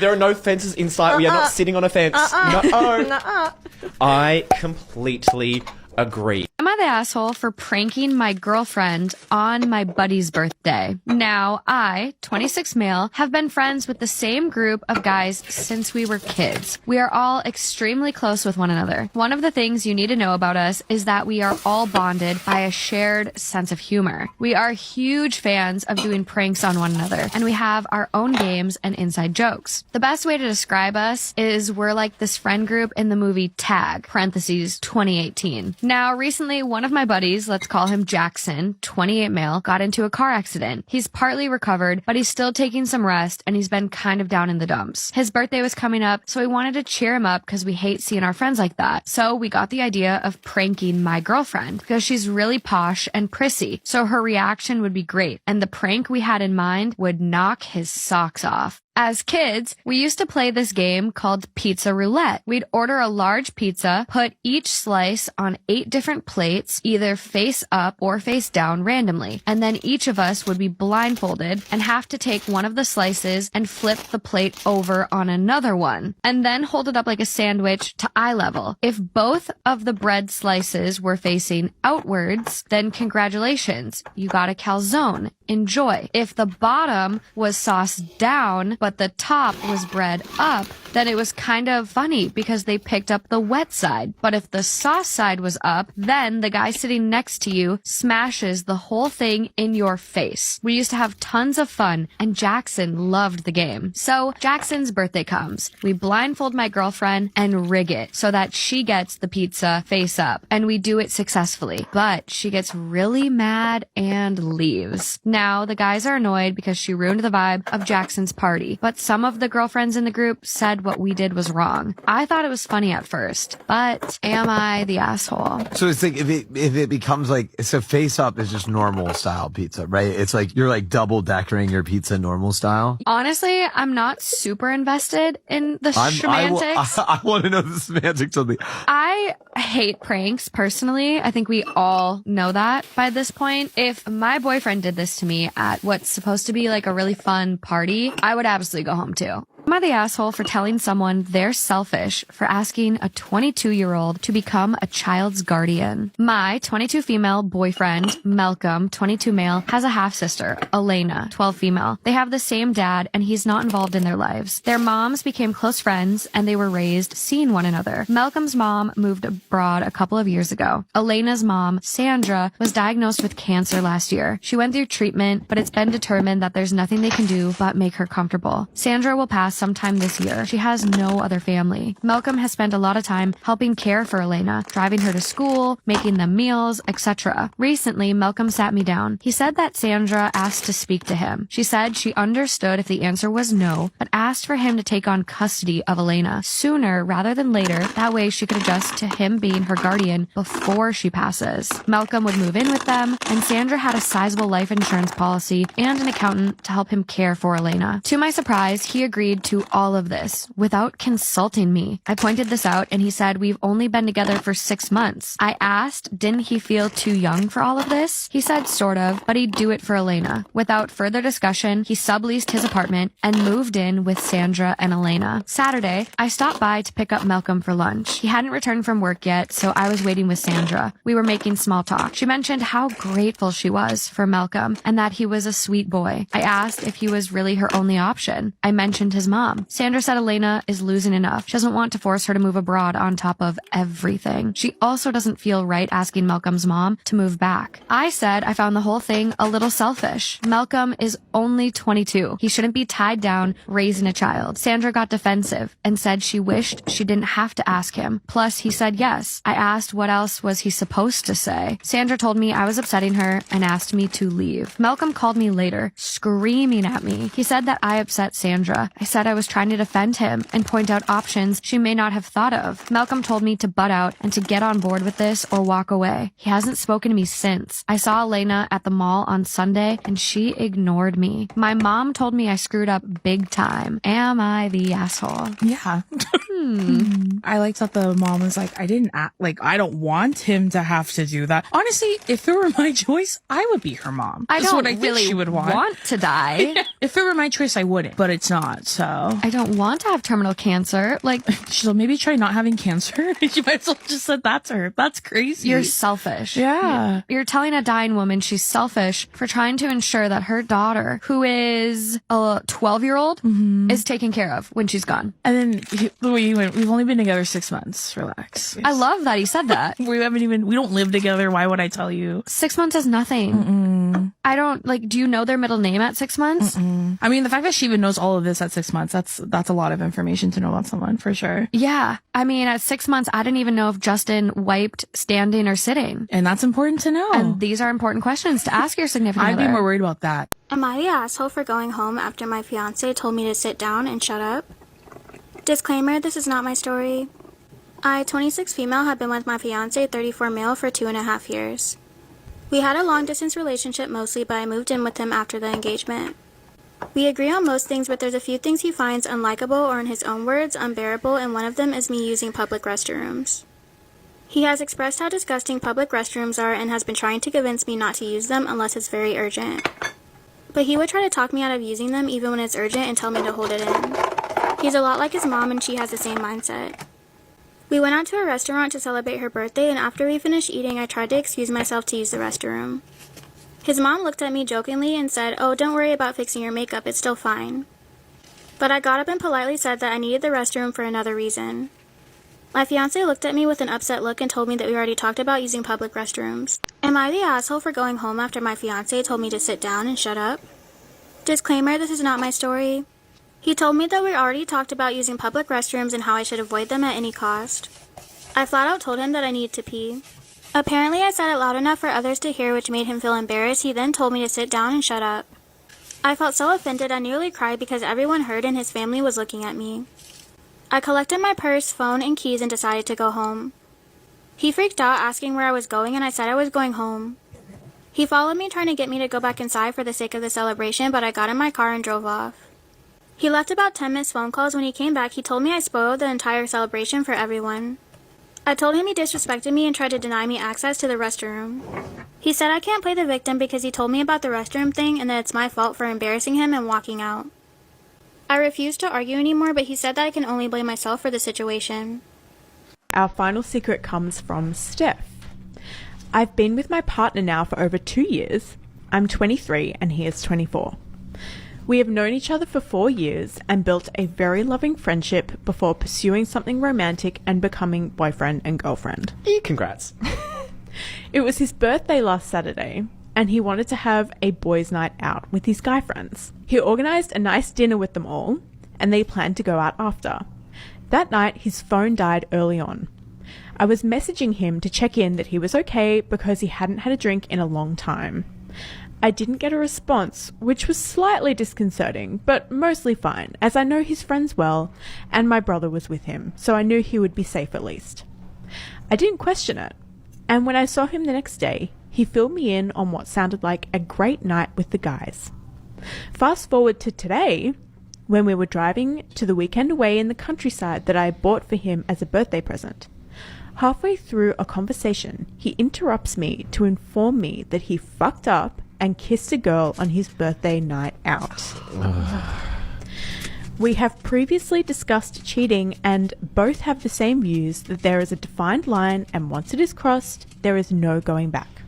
There are no fences in sight. We are not sitting on a fence. No. I completely agree. Am I the asshole for pranking my girlfriend on my buddy's birthday? Now, I, 26 male, have been friends with the same group of guys since we were kids. We are all extremely close with one another. One of the things you need to know about us is that we are all bonded by a shared sense of humor. We are huge fans of doing pranks on one another, and we have our own games and inside jokes. The best way to describe us is we're like this friend group in the movie Tag, parentheses, 2018. Now, recently, one of my buddies, let's call him Jackson, 28 male, got into a car accident. He's partly recovered, but he's still taking some rest, and he's been kind of down in the dumps. His birthday was coming up, so we wanted to cheer him up because we hate seeing our friends like that. So we got the idea of pranking my girlfriend because she's really posh and prissy, so her reaction would be great, and the prank we had in mind would knock his socks off. As kids, we used to play this game called Pizza Roulette. We'd order a large pizza, put each slice on 8 different plates, either face up or face down randomly, and then each of us would be blindfolded and have to take one of the slices and flip the plate over on another one, and then hold it up like a sandwich to eye level. If both of the bread slices were facing outwards, then congratulations, you got a calzone. Enjoy. If the bottom was sauced down, but the top was bread up, then it was kind of funny because they picked up the wet side. But if the sauce side was up, then the guy sitting next to you smashes the whole thing in your face. We used to have tons of fun, and Jackson loved the game. So Jackson's birthday comes. We blindfold my girlfriend and rig it so that she gets the pizza face up, and we do it successfully. But she gets really mad and leaves. Now, the guys are annoyed because she ruined the vibe of Jackson's party, but some of the girlfriends in the group said what we did was wrong. I thought it was funny at first, but am I the asshole? So it's like if it becomes like, so face up is just normal style pizza, right? It's like you're like double deckering your pizza normal style. Honestly, I'm not super invested in the semantics. I want to know the semantics of the. I hate pranks personally. I think we all know that by this point. If my boyfriend did this to me at what's supposed to be like a really fun party, I would absolutely go home too. Am I the asshole for telling someone they're selfish for asking a 22-year-old to become a child's guardian? My 22 female boyfriend, Malcolm, 22 male, has a half-sister, Elena, 12 female. They have the same dad, and he's not involved in their lives. Their moms became close friends, and they were raised seeing one another. Malcolm's mom moved abroad a couple of years ago. Elena's mom, Sandra, was diagnosed with cancer last year. She went through treatment, but it's been determined that there's nothing they can do but make her comfortable. Sandra will pass sometime this year. She has no other family. Malcolm has spent a lot of time helping care for Elena, driving her to school, making them meals, etc. Recently, Malcolm sat me down. He said that Sandra asked to speak to him. She said she understood if the answer was no, but asked for him to take on custody of Elena sooner rather than later. That way she could adjust to him being her guardian before she passes. Malcolm would move in with them, and Sandra had a sizable life insurance policy and an accountant to help him care for Elena. To my surprise, he agreed to all of this without consulting me. I pointed this out, and he said we've only been together for 6 months. I asked, didn't he feel too young for all of this? He said sort of, but he'd do it for Elena. Without further discussion, he subleased his apartment and moved in with Sandra and Elena. Saturday, I stopped by to pick up Malcolm for lunch. He hadn't returned from work yet, so I was waiting with Sandra. We were making small talk. She mentioned how grateful she was for Malcolm and that he was a sweet boy. I asked if he was really her only option. I mentioned his mom. Sandra said Elena is losing enough. She doesn't want to force her to move abroad on top of everything. She also doesn't feel right asking Malcolm's mom to move back. I said I found the whole thing a little selfish. Malcolm is only 22. He shouldn't be tied down raising a child. Sandra got defensive and said she wished she didn't have to ask him. Plus, he said yes. I asked what else was he supposed to say. Sandra told me I was upsetting her and asked me to leave. Malcolm called me later, screaming at me. He said that I upset Sandra. I said I was trying to defend him and point out options she may not have thought of. Malcolm told me to butt out and to get on board with this or walk away. He hasn't spoken to me since. I saw Elena at the mall on Sunday and she ignored me. My mom told me I screwed up big time. Am I the asshole? Yeah. I liked that the mom was like, I don't want him to have to do that. Honestly, if it were my choice, I would be her mom. I That's don't what I really think she would want to die. If it were my choice, I wouldn't, but it's not, so. I don't want to have terminal cancer. Like, so maybe try not having cancer. You might as well just said that to her. That's crazy. You're selfish. Yeah. You're telling a dying woman she's selfish for trying to ensure that her daughter, who is a 12-year-old, is taken care of when she's gone. And then the way you went, we've only been together 6 months. Relax. I love that he said that. We don't live together. Why would I tell you? 6 months is nothing. I don't, do you know their middle name at 6 months? I mean, the fact that she even knows all of this at 6 months, that's a lot of information to know about someone, for sure. Yeah. I mean, at 6 months, I didn't even know if Justin wiped standing or sitting. And that's important to know. And these are important questions to ask your significant other. I'd be more worried about that. Am I the asshole for going home after my fiance told me to sit down and shut up? Disclaimer, this is not my story. I, 26 female, have been with my fiance, 34 male, for 2.5 years. We had a long-distance relationship mostly, but I moved in with him after the engagement. We agree on most things, but there's a few things he finds unlikable or, in his own words, unbearable, and one of them is me using public restrooms. He has expressed how disgusting public restrooms are and has been trying to convince me not to use them unless it's very urgent. But he would try to talk me out of using them even when it's urgent and tell me to hold it in. He's a lot like his mom and she has the same mindset. We went out to a restaurant to celebrate her birthday, and after we finished eating, I tried to excuse myself to use the restroom. His mom looked at me jokingly and said, "Oh, don't worry about fixing your makeup, it's still fine." But I got up and politely said that I needed the restroom for another reason. My fiancé looked at me with an upset look and told me that we already talked about using public restrooms. Am I the asshole for going home after my fiancé told me to sit down and shut up? Disclaimer, this is not my story. He told me that we already talked about using public restrooms and how I should avoid them at any cost. I flat out told him that I needed to pee. Apparently I said it loud enough for others to hear, which made him feel embarrassed. He then told me to sit down and shut up. I felt so offended I nearly cried because everyone heard and his family was looking at me. I collected my purse, phone, and keys and decided to go home. He freaked out, asking where I was going, and I said I was going home. He followed me, trying to get me to go back inside for the sake of the celebration, but I got in my car and drove off. He left about 10 missed phone calls. When he came back, he told me I spoiled the entire celebration for everyone. I told him he disrespected me and tried to deny me access to the restroom. He said I can't play the victim because he told me about the restroom thing and that it's my fault for embarrassing him and walking out. I refused to argue anymore, but he said that I can only blame myself for the situation. Our final secret comes from Steph. I've been with my partner now for over 2 years. I'm 23 and he is 24. We have known each other for 4 years and built a very loving friendship before pursuing something romantic and becoming boyfriend and girlfriend. Congrats. It was his birthday last Saturday, and he wanted to have a boys' night out with his guy friends. He organised a nice dinner with them all, and they planned to go out after. That night, his phone died early on. I was messaging him to check in that he was okay because he hadn't had a drink in a long time. I didn't get a response, which was slightly disconcerting, but mostly fine, as I know his friends well, and my brother was with him, so I knew he would be safe at least. I didn't question it, and when I saw him the next day, he filled me in on what sounded like a great night with the guys. Fast forward to today, when we were driving to the weekend away in the countryside that I bought for him as a birthday present. Halfway through a conversation, he interrupts me to inform me that he fucked up and kissed a girl on his birthday night out. We have previously discussed cheating and both have the same views that there is a defined line and once it is crossed, there is no going back.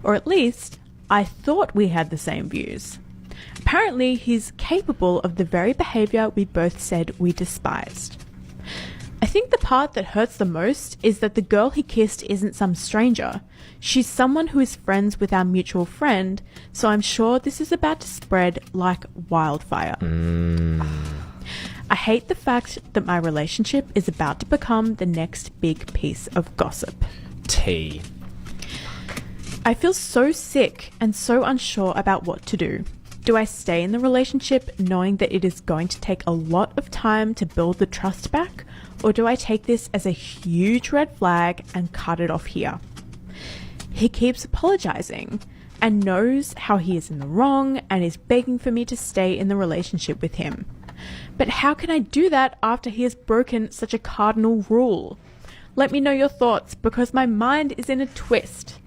Or at least, I thought we had the same views. Apparently, he's capable of the very behaviour we both said we despised. I think the part that hurts the most is that the girl he kissed isn't some stranger. She's someone who is friends with our mutual friend, so I'm sure this is about to spread like wildfire. I hate the fact that my relationship is about to become the next big piece of gossip. Tea. I feel so sick and so unsure about what to do. Do I stay in the relationship knowing that it is going to take a lot of time to build the trust back? Or do I take this as a huge red flag and cut it off here? He keeps apologizing and knows how he is in the wrong and is begging for me to stay in the relationship with him. But how can I do that after he has broken such a cardinal rule? Let me know your thoughts because my mind is in a twist.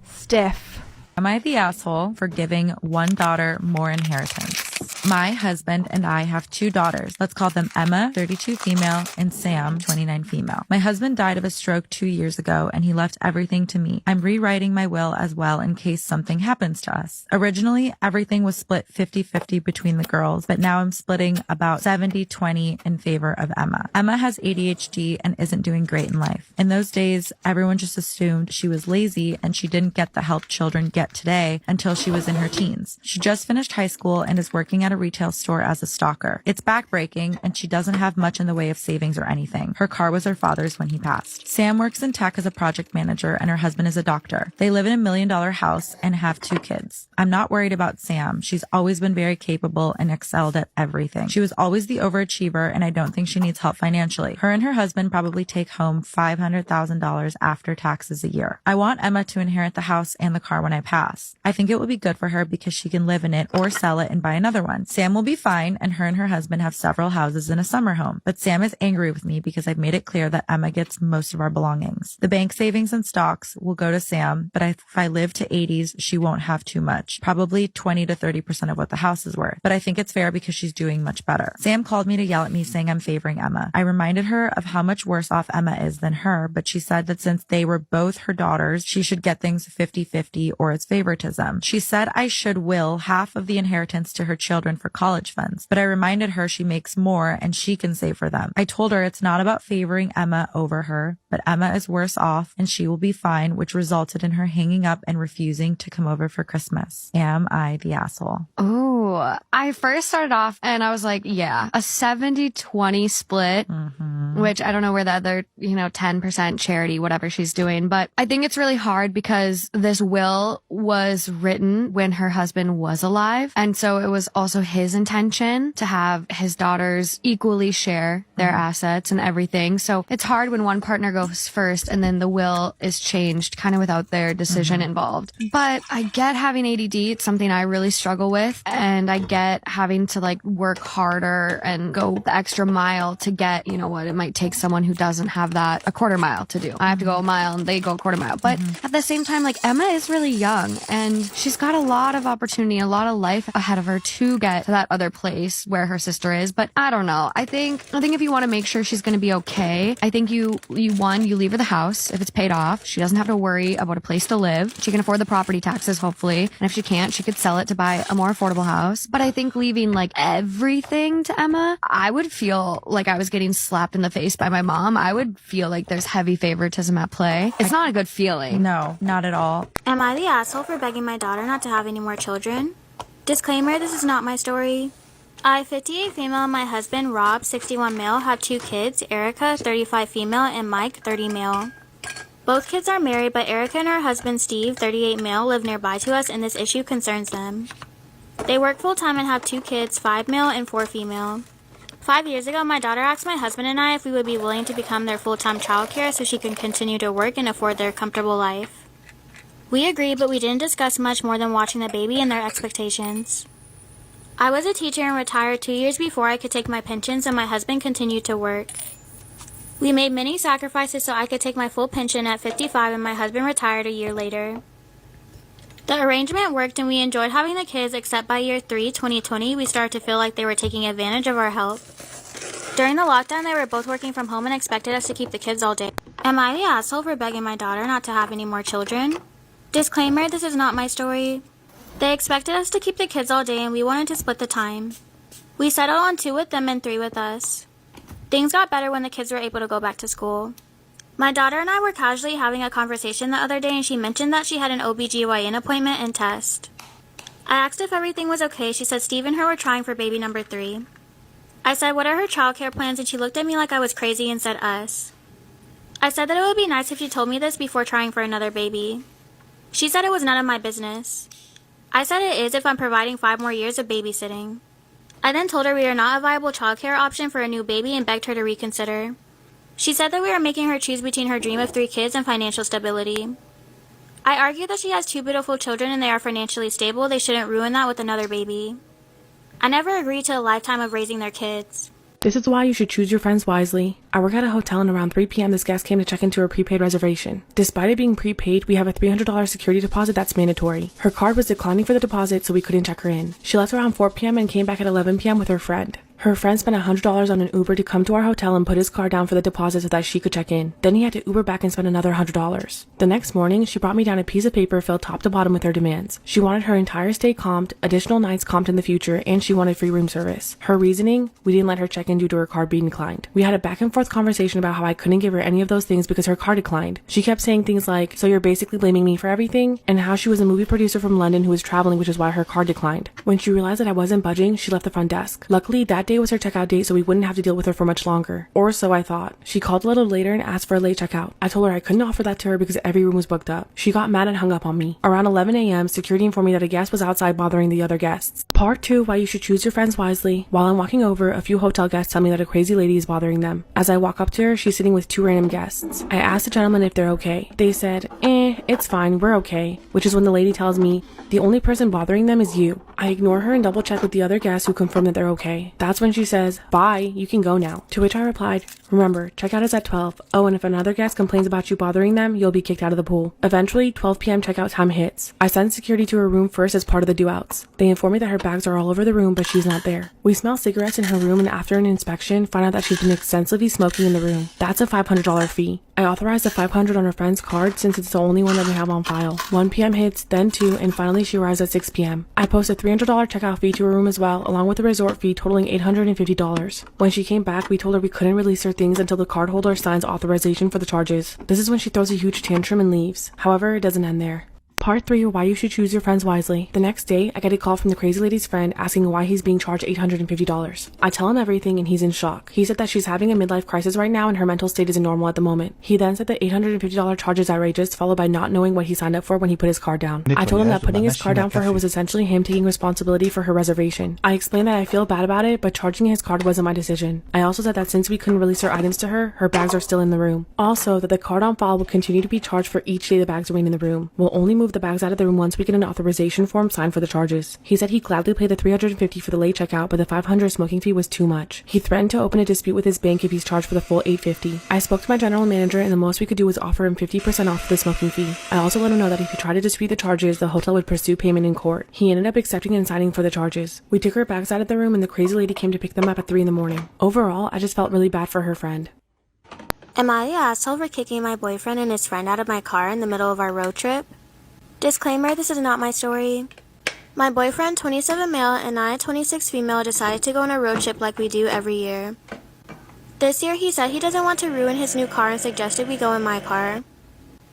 Steph. Am I the asshole for giving one daughter more inheritance? My husband and I have 2 daughters. Let's call them Emma, 32 female, and Sam, 29 female. My husband died of a stroke 2 years ago, and he left everything to me. I'm rewriting my will as well in case something happens to us. Originally, everything was split 50-50 between the girls, but now I'm splitting about 70-20 in favor of Emma. Emma has ADHD and isn't doing great in life. In those days, everyone just assumed she was lazy and she didn't get the help children get today until she was in her teens. She just finished high school and is working at a a retail store as a stalker. It's backbreaking, and she doesn't have much in the way of savings or anything. Her car was her father's when he passed. Sam works in tech as a project manager, and her husband is a doctor. They live in a $1 million house and have 2 kids. I'm not worried about Sam. She's always been very capable and excelled at everything. She was always the overachiever, and I don't think she needs help financially. Her and her husband probably take home $500,000 after taxes a year. I want Emma to inherit the house and the car when I pass. I think it will be good for her because she can live in it or sell it and buy another one. Sam will be fine, and her husband have several houses and a summer home. But Sam is angry with me because I've made it clear that Emma gets most of our belongings. The bank savings and stocks will go to Sam, but if I live to 80s, she won't have too much. Probably 20 to 30% of what the house is worth. But I think it's fair because she's doing much better. Sam called me to yell at me saying I'm favoring Emma. I reminded her of how much worse off Emma is than her, but she said that since they were both her daughters, she should get things 50-50 or it's favoritism. She said I should will half of the inheritance to her children for college funds, but I reminded her she makes more and she can save for them. I told her it's not about favoring Emma over her, but Emma is worse off and she will be fine, which resulted in her hanging up and refusing to come over for Christmas. Am I the asshole? Oh, I first started off and I was like, yeah, a 70-20 split, which I don't know where the other, 10% charity, whatever she's doing. But I think it's really hard because this will was written when her husband was alive. And so it was also his intention to have his daughters equally share their assets and everything. So it's hard when one partner goes first and then the will is changed kind of without their decision involved. But I get having ADD. It's something I really struggle with. And I get having to work harder and go the extra mile to get, what it might take someone who doesn't have that a quarter mile to do. I have to go a mile and they go a quarter mile. But at the same time, Emma is really young and she's got a lot of opportunity, a lot of life ahead of her to get to that other place where her sister is. But I don't know. I think if you want to make sure she's going to be okay, I think you leave her the house if it's paid off. She doesn't have to worry about a place to live. She can afford the property taxes, hopefully. And if she can't, she could sell it to buy a more affordable house. But I think leaving everything to Emma, I would feel like I was getting slapped in the face by my mom. I would feel like there's heavy favoritism at play. It's not a good feeling. No, not at all. Am I the asshole for begging my daughter not to have any more children? Disclaimer, this is not my story. I, 58 female, and my husband, Rob, 61 male, have 2 kids, Erica, 35 female, and Mike, 30 male. Both kids are married, but Erica and her husband, Steve, 38 male, live nearby to us, and this issue concerns them. They work full-time and have 2 kids, 5 male and 4 female. 5 years ago, my daughter asked my husband and I if we would be willing to become their full-time childcare so she can continue to work and afford their comfortable life. We agreed, but we didn't discuss much more than watching the baby and their expectations. I was a teacher and retired 2 years before I could take my pensions, and my husband continued to work. We made many sacrifices so I could take my full pension at 55, and my husband retired a year later. The arrangement worked and we enjoyed having the kids, except by year 3, 2020, we started to feel like they were taking advantage of our help. During the lockdown, they were both working from home and expected us to keep the kids all day. Am I the asshole for begging my daughter not to have any more children? Disclaimer, this is not my story. They expected us to keep the kids all day and we wanted to split the time. We settled on 2 with them and 3 with us. Things got better when the kids were able to go back to school. My daughter and I were casually having a conversation the other day and she mentioned that she had an OBGYN appointment and test. I asked if everything was okay. She said Steve and her were trying for baby number 3. I said, what are her childcare plans? And she looked at me like I was crazy and said us. I said that it would be nice if she told me this before trying for another baby. She said it was none of my business. I said it is if I'm providing 5 more years of babysitting. I then told her we are not a viable childcare option for a new baby and begged her to reconsider. She said that we are making her choose between her dream of 3 kids and financial stability. I argued that she has 2 beautiful children and they are financially stable. They shouldn't ruin that with another baby. I never agreed to a lifetime of raising their kids. This is why you should choose your friends wisely. I work at a hotel and around 3 p.m. this guest came to check into her prepaid reservation. Despite it being prepaid, we have a $300 security deposit that's mandatory. Her card was declining for the deposit, so we couldn't check her in. She left around 4 p.m. and came back at 11 p.m. with her friend. Her friend spent $100 on an Uber to come to our hotel and put his car down for the deposit so that she could check in. Then he had to Uber back and spend another $100. The next morning, she brought me down a piece of paper filled top to bottom with her demands. She wanted her entire stay comped, additional nights comped in the future, and she wanted free room service. Her reasoning? We didn't let her check in due to her card being declined. We had a back and forth conversation about how I couldn't give her any of those things because her card declined. She kept saying things like, "So you're basically blaming me for everything?" and how she was a movie producer from London who was traveling, which is why her card declined. When she realized that I wasn't budging, she left the front desk. Luckily, that day was her checkout date, so we wouldn't have to deal with her for much longer. Or so I thought. She called a little later and asked for a late checkout. I told her I couldn't offer that to her because every room was booked up. She got mad and hung up on me. Around 11 a.m., security informed me that a guest was outside bothering the other guests. Part 2, why you should choose your friends wisely. While I'm walking over, a few hotel guests tell me that a crazy lady is bothering them. As I walk up to her, she's sitting with 2 random guests. I asked the gentleman if they're okay. They said, it's fine, we're okay. Which is when the lady tells me, the only person bothering them is you. I ignore her and double check with the other guests who confirm that they're okay. That's when she says, bye, you can go now. To which I replied, remember, checkout is at 12. Oh, and if another guest complains about you bothering them, you'll be kicked out of the pool. Eventually, 12 p.m. checkout time hits. I send security to her room first as part of the do-outs. They inform me that her bags are all over the room, but she's not there. We smell cigarettes in her room, and after an inspection, find out that she's been extensively smoking in the room. That's a $500 fee. I authorized the $500 on her friend's card since it's the only one that we have on file. 1 p.m. hits, then 2, and finally she arrives at 6 p.m. I post a $300 checkout fee to her room as well, along with the resort fee totaling $850. When she came back, we told her we couldn't release her things until the cardholder signs authorization for the charges. This is when she throws a huge tantrum and leaves. However, it doesn't end there. Part 3, why you should choose your friends wisely. The next day, I get a call from the crazy lady's friend asking why he's being charged $850. I tell him everything and he's in shock. He said that she's having a midlife crisis right now and her mental state isn't normal at the moment. He then said the $850 charge is outrageous, followed by not knowing what he signed up for when he put his card down. I told him that putting his card down for her was essentially him taking responsibility for her reservation. I explained that I feel bad about it, but charging his card wasn't my decision. I also said that since we couldn't release her items to her bags are still in the room. Also, that the card on file will continue to be charged for each day the bags remain in the room. We'll only move the bags out of the room once we get an authorization form signed for the charges. He said he'd gladly pay the $350 for the late checkout, but the $500 smoking fee was too much. He threatened to open a dispute with his bank if he's charged for the full $850. I spoke to my general manager and the most we could do was offer him 50% off the smoking fee. I also let him know that if he tried to dispute the charges, the hotel would pursue payment in court. He ended up accepting and signing for the charges. We took her bags out of the room and the crazy lady came to pick them up at 3 in the morning. Overall, I just felt really bad for her friend. Am I the asshole for kicking my boyfriend and his friend out of my car in the middle of our road trip? Disclaimer, this is not my story. My boyfriend, 27 male, and I, 26 female, decided to go on a road trip like we do every year. This year, he said he doesn't want to ruin his new car and suggested we go in my car.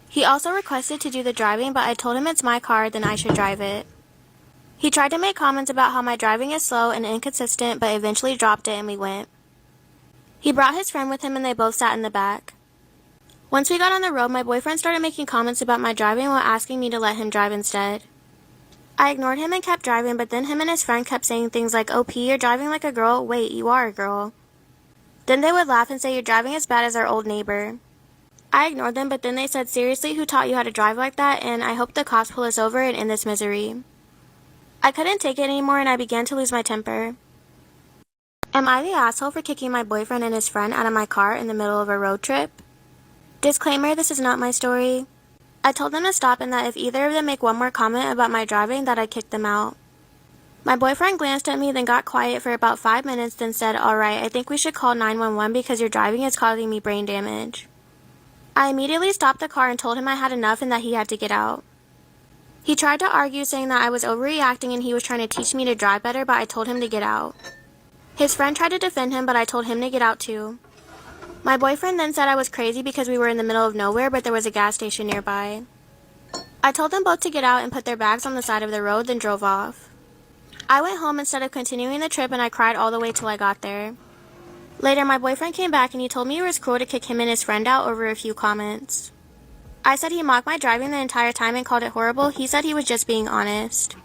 He also requested to do the driving, but I told him it's my car, then I should drive it. He tried to make comments about how my driving is slow and inconsistent, but eventually dropped it and we went. He brought his friend with him and they both sat in the back. Once we got on the road, my boyfriend started making comments about my driving while asking me to let him drive instead. I ignored him and kept driving, but then him and his friend kept saying things like, "Oh, P, you're driving like a girl. Wait, you are a girl." Then they would laugh and say, "You're driving as bad as our old neighbor." I ignored them, but then they said, "Seriously, who taught you how to drive like that? And I hope the cops pull us over and end this misery." I couldn't take it anymore and I began to lose my temper. Am I the asshole for kicking my boyfriend and his friend out of my car in the middle of a road trip? Disclaimer, this is not my story. I told them to stop and that if either of them make one more comment about my driving, that I'd kick them out. My boyfriend glanced at me, then got quiet for about 5 minutes, then said, "Alright, I think we should call 911 because your driving is causing me brain damage." I immediately stopped the car and told him I had enough and that he had to get out. He tried to argue, saying that I was overreacting and he was trying to teach me to drive better, but I told him to get out. His friend tried to defend him, but I told him to get out too. My boyfriend then said I was crazy because we were in the middle of nowhere, but there was a gas station nearby. I told them both to get out and put their bags on the side of the road, then drove off. I went home instead of continuing the trip and I cried all the way till I got there. Later, my boyfriend came back and he told me it was cruel to kick him and his friend out over a few comments. I said he mocked my driving the entire time and called it horrible. He said he was just being honest.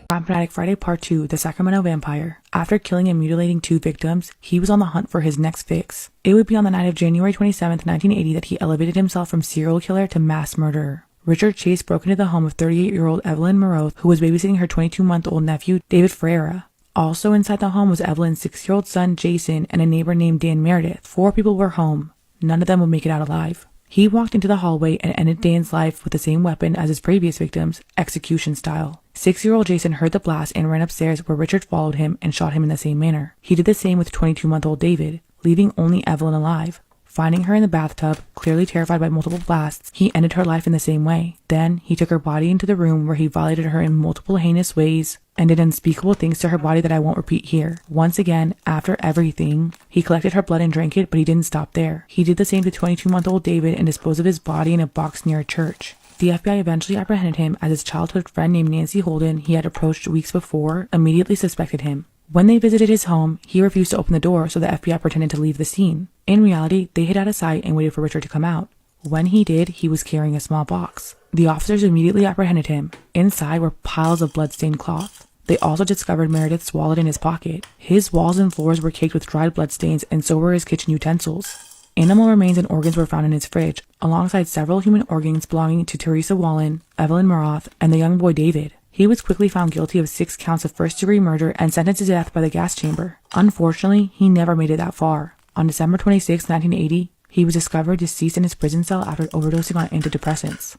Crime Fanatic Friday Part 2, The Sacramento Vampire. After killing and mutilating 2 victims, he was on the hunt for his next fix. It would be on the night of January 27, 1980 that he elevated himself from serial killer to mass murderer. Richard Chase broke into the home of 38-year-old Evelyn Moreau, who was babysitting her 22-month-old nephew, David Ferreira. Also inside the home was Evelyn's 6-year-old son, Jason, and a neighbor named Dan Meredith. 4 people were home. None of them would make it out alive. He walked into the hallway and ended Dan's life with the same weapon as his previous victims, execution style. 6-year-old Jason heard the blast and ran upstairs, where Richard followed him and shot him in the same manner. He did the same with 22-month-old David, leaving only Evelyn alive. Finding her in the bathtub, clearly terrified by multiple blasts, he ended her life in the same way. Then, he took her body into the room where he violated her in multiple heinous ways and did unspeakable things to her body that I won't repeat here. Once again, after everything, he collected her blood and drank it, but he didn't stop there. He did the same to 22-month-old David and disposed of his body in a box near a church. The FBI eventually apprehended him, as his childhood friend named Nancy Holden he had approached weeks before immediately suspected him. When they visited his home, he refused to open the door, so the FBI pretended to leave the scene. In reality, they hid out of sight and waited for Richard to come out. When he did, he was carrying a small box. The officers immediately apprehended him. Inside were piles of blood-stained cloth. They also discovered Meredith's wallet in his pocket. His walls and floors were caked with dried bloodstains, and so were his kitchen utensils. Animal remains and organs were found in his fridge, alongside several human organs belonging to Teresa Wallen, Evelyn Maroth, and the young boy David. He was quickly found guilty of 6 counts of first-degree murder and sentenced to death by the gas chamber. Unfortunately, he never made it that far. On December 26, 1980, he was discovered deceased in his prison cell after overdosing on antidepressants.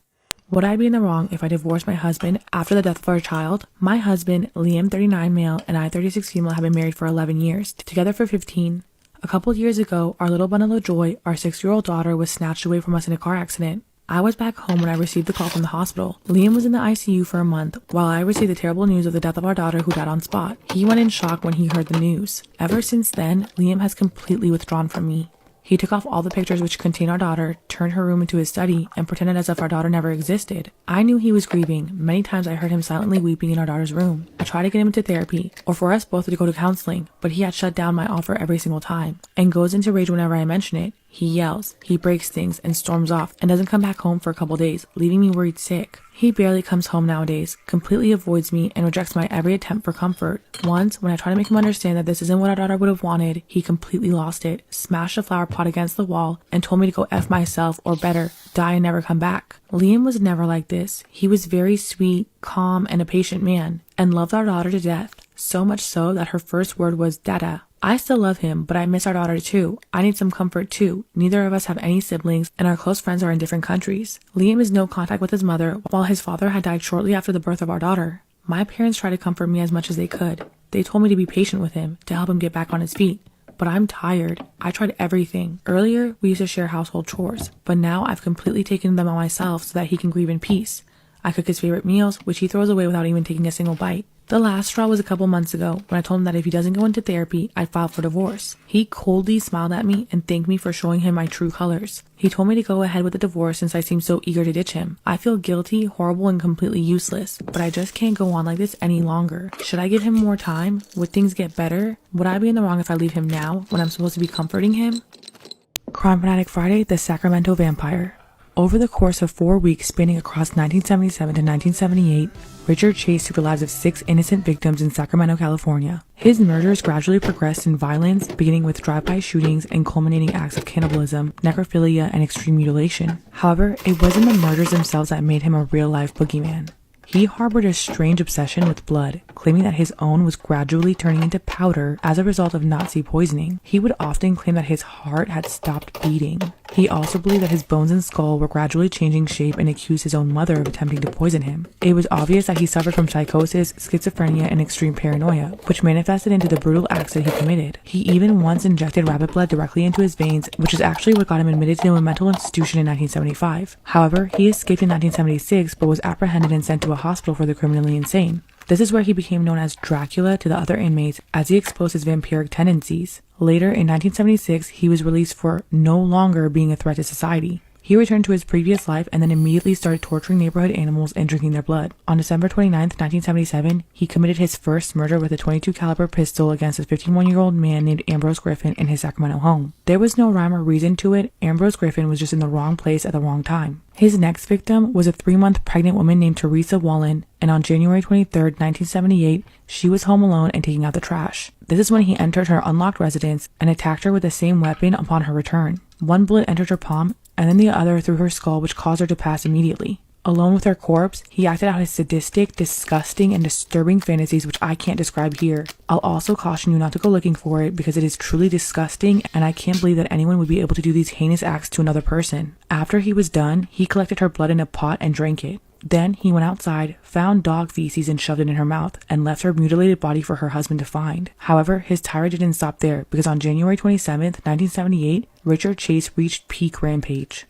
Would I be in the wrong if I divorced my husband after the death of our child? My husband, Liam 39 male, and I 36 female have been married for 11 years, together for 15. A couple years ago, our little bundle of joy, our 6-year-old daughter, was snatched away from us in a car accident. I was back home when I received the call from the hospital. Liam was in the ICU for a month, while I received the terrible news of the death of our daughter, who died on spot. He went in shock when he heard the news. Ever since then, Liam has completely withdrawn from me. He took off all the pictures which contained our daughter, turned her room into his study, and pretended as if our daughter never existed. I knew he was grieving. Many times I heard him silently weeping in our daughter's room. I tried to get him into therapy, or for us both to go to counseling, but he had shut down my offer every single time, and goes into rage whenever I mention it. He yells, he breaks things, and storms off, and doesn't come back home for a couple days, leaving me worried sick. He barely comes home nowadays, completely avoids me, and rejects my every attempt for comfort. Once, when I tried to make him understand that this isn't what our daughter would have wanted, he completely lost it, smashed a flower pot against the wall, and told me to go F myself, or better, die and never come back. Liam was never like this. He was very sweet, calm, and a patient man, and loved our daughter to death. So much so that her first word was Dada. I still love him, but I miss our daughter too. I need some comfort too. Neither of us have any siblings, and our close friends are in different countries. Liam has no contact with his mother, while his father had died shortly after the birth of our daughter. My parents tried to comfort me as much as they could. They told me to be patient with him, to help him get back on his feet. But I'm tired. I tried everything. Earlier, we used to share household chores, but now I've completely taken them on myself so that he can grieve in peace. I cook his favorite meals, which he throws away without even taking a single bite. The last straw was a couple months ago, when I told him that if he doesn't go into therapy, I'd file for divorce. He coldly smiled at me and thanked me for showing him my true colors. He told me to go ahead with the divorce since I seemed so eager to ditch him. I feel guilty, horrible, and completely useless, but I just can't go on like this any longer. Should I give him more time? Would things get better? Would I be in the wrong if I leave him now, when I'm supposed to be comforting him? Crime Fanatic Friday, the Sacramento Vampire. Over the course of 4 weeks spanning across 1977 to 1978, Richard Chase took the lives of 6 innocent victims in Sacramento, California. His murders gradually progressed in violence, beginning with drive-by shootings and culminating acts of cannibalism, necrophilia, and extreme mutilation. However, it wasn't the murders themselves that made him a real-life boogeyman. He harbored a strange obsession with blood, claiming that his own was gradually turning into powder as a result of Nazi poisoning. He would often claim that his heart had stopped beating. He also believed that his bones and skull were gradually changing shape and accused his own mother of attempting to poison him. It was obvious that he suffered from psychosis, schizophrenia, and extreme paranoia, which manifested into the brutal acts that he committed. He even once injected rabbit blood directly into his veins, which is actually what got him admitted to a mental institution in 1975. However, he escaped in 1976 but was apprehended and sent to a hospital for the criminally insane. This is where he became known as Dracula to the other inmates, as he exposed his vampiric tendencies. Later, in 1976, he was released for no longer being a threat to society. He returned to his previous life and then immediately started torturing neighborhood animals and drinking their blood. On December 29, 1977, he committed his first murder with a .22 caliber pistol against a 51-year-old man named Ambrose Griffin in his Sacramento home. There was no rhyme or reason to it. Ambrose Griffin was just in the wrong place at the wrong time. His next victim was a 3-month pregnant woman named Teresa Wallen, and on January 23, 1978, she was home alone and taking out the trash. This is when he entered her unlocked residence and attacked her with the same weapon upon her return. One bullet entered her palm, and then the other through her skull, which caused her to pass immediately. Alone with her corpse, he acted out his sadistic, disgusting, and disturbing fantasies, which I can't describe here. I'll also caution you not to go looking for it because it is truly disgusting, and I can't believe that anyone would be able to do these heinous acts to another person. After he was done, he collected her blood in a pot and drank it. Then he went outside, found dog feces and shoved it in her mouth, and left her mutilated body for her husband to find. However, his tirade didn't stop there, because on January 27th, 1978, Richard Chase reached peak rampage.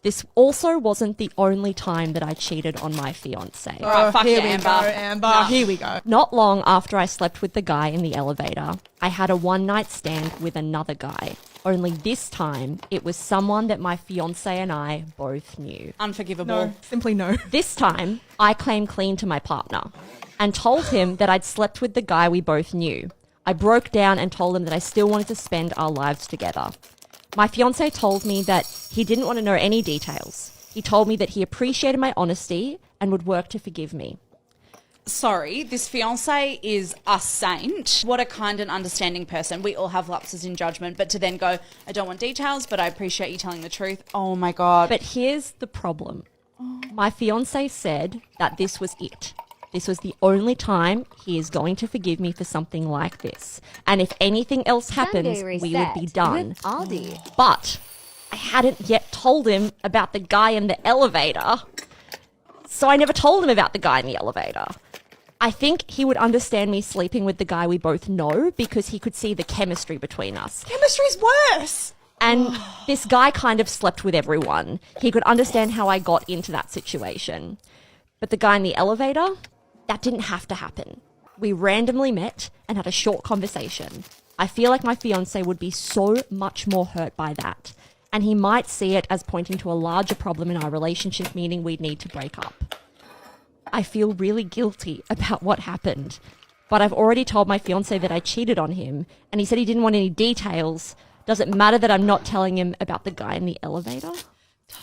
This also wasn't the only time that I cheated on my fiance. All right, fuck here yeah, Amber. No. Here we go. Not long after I slept with the guy in the elevator, I had a one-night stand with another guy. Only this time, it was someone that my fiance and I both knew. Unforgivable. No. Simply no. This time, I came clean to my partner and told him that I'd slept with the guy we both knew. I broke down and told him that I still wanted to spend our lives together. My fiance told me that he didn't want to know any details. He told me that he appreciated my honesty and would work to forgive me. Sorry, this fiance is a saint. What a kind and understanding person. We all have lapses in judgment, but to then go, I don't want details, but I appreciate you telling the truth. Oh my God. But here's the problem. My fiance said that this was it. This was the only time he is going to forgive me for something like this. And if anything else happens, we would be done. Aldi. But I hadn't yet told him about the guy in the elevator. So I never told him about the guy in the elevator. I think he would understand me sleeping with the guy we both know because he could see the chemistry between us. Chemistry's worse. And this guy kind of slept with everyone. He could understand how I got into that situation. But the guy in the elevator, that didn't have to happen. We randomly met and had a short conversation. I feel like my fiance would be so much more hurt by that. And he might see it as pointing to a larger problem in our relationship, meaning we'd need to break up. I feel really guilty about what happened. But I've already told my fiance that I cheated on him, and he said he didn't want any details. Does it matter that I'm not telling him about the guy in the elevator?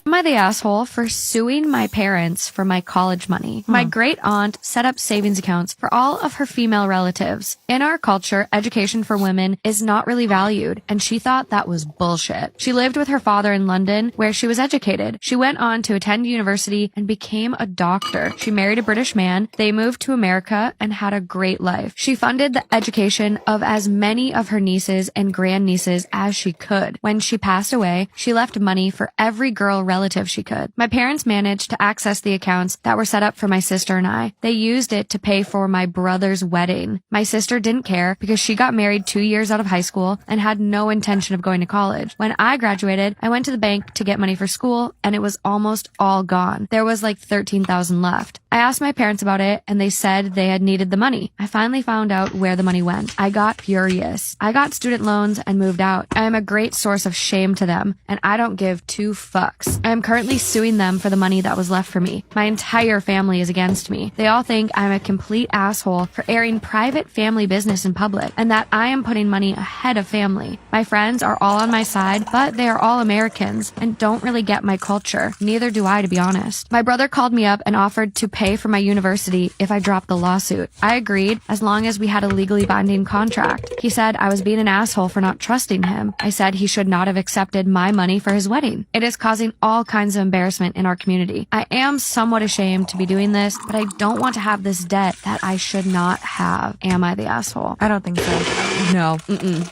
Am I the asshole for suing my parents for my college money? My great aunt set up savings accounts for all of her female relatives. In our culture, education for women is not really valued, and she thought that was bullshit. She lived with her father in London, where she was educated. She went on to attend university and became a doctor. She married a British man. They moved to America and had a great life. She funded the education of as many of her nieces and grandnieces as she could. When she passed away, she left money for every girl relative she could. My parents managed to access the accounts that were set up for my sister and I. They used it to pay for my brother's wedding. My sister didn't care because she got married 2 years out of high school and had no intention of going to college. When I graduated, I went to the bank to get money for school and it was almost all gone. There was like $13,000 left. I asked my parents about it and they said they had needed the money. I finally found out where the money went. I got furious. I got student loans and moved out. I am a great source of shame to them and I don't give two fucks. I am currently suing them for the money that was left for me. My entire family is against me. They all think I'm a complete asshole for airing private family business in public and that I am putting money ahead of family. My friends are all on my side, but they are all Americans and don't really get my culture. Neither do I, to be honest. My brother called me up and offered to pay for my university if I dropped the lawsuit. I agreed as long as we had a legally binding contract. He said I was being an asshole for not trusting him. I said he should not have accepted my money for his wedding. It is causing all kinds of embarrassment in our community. I am somewhat ashamed to be doing this, but I don't want to have this debt that I should not have. Am I the asshole? I don't think so. No,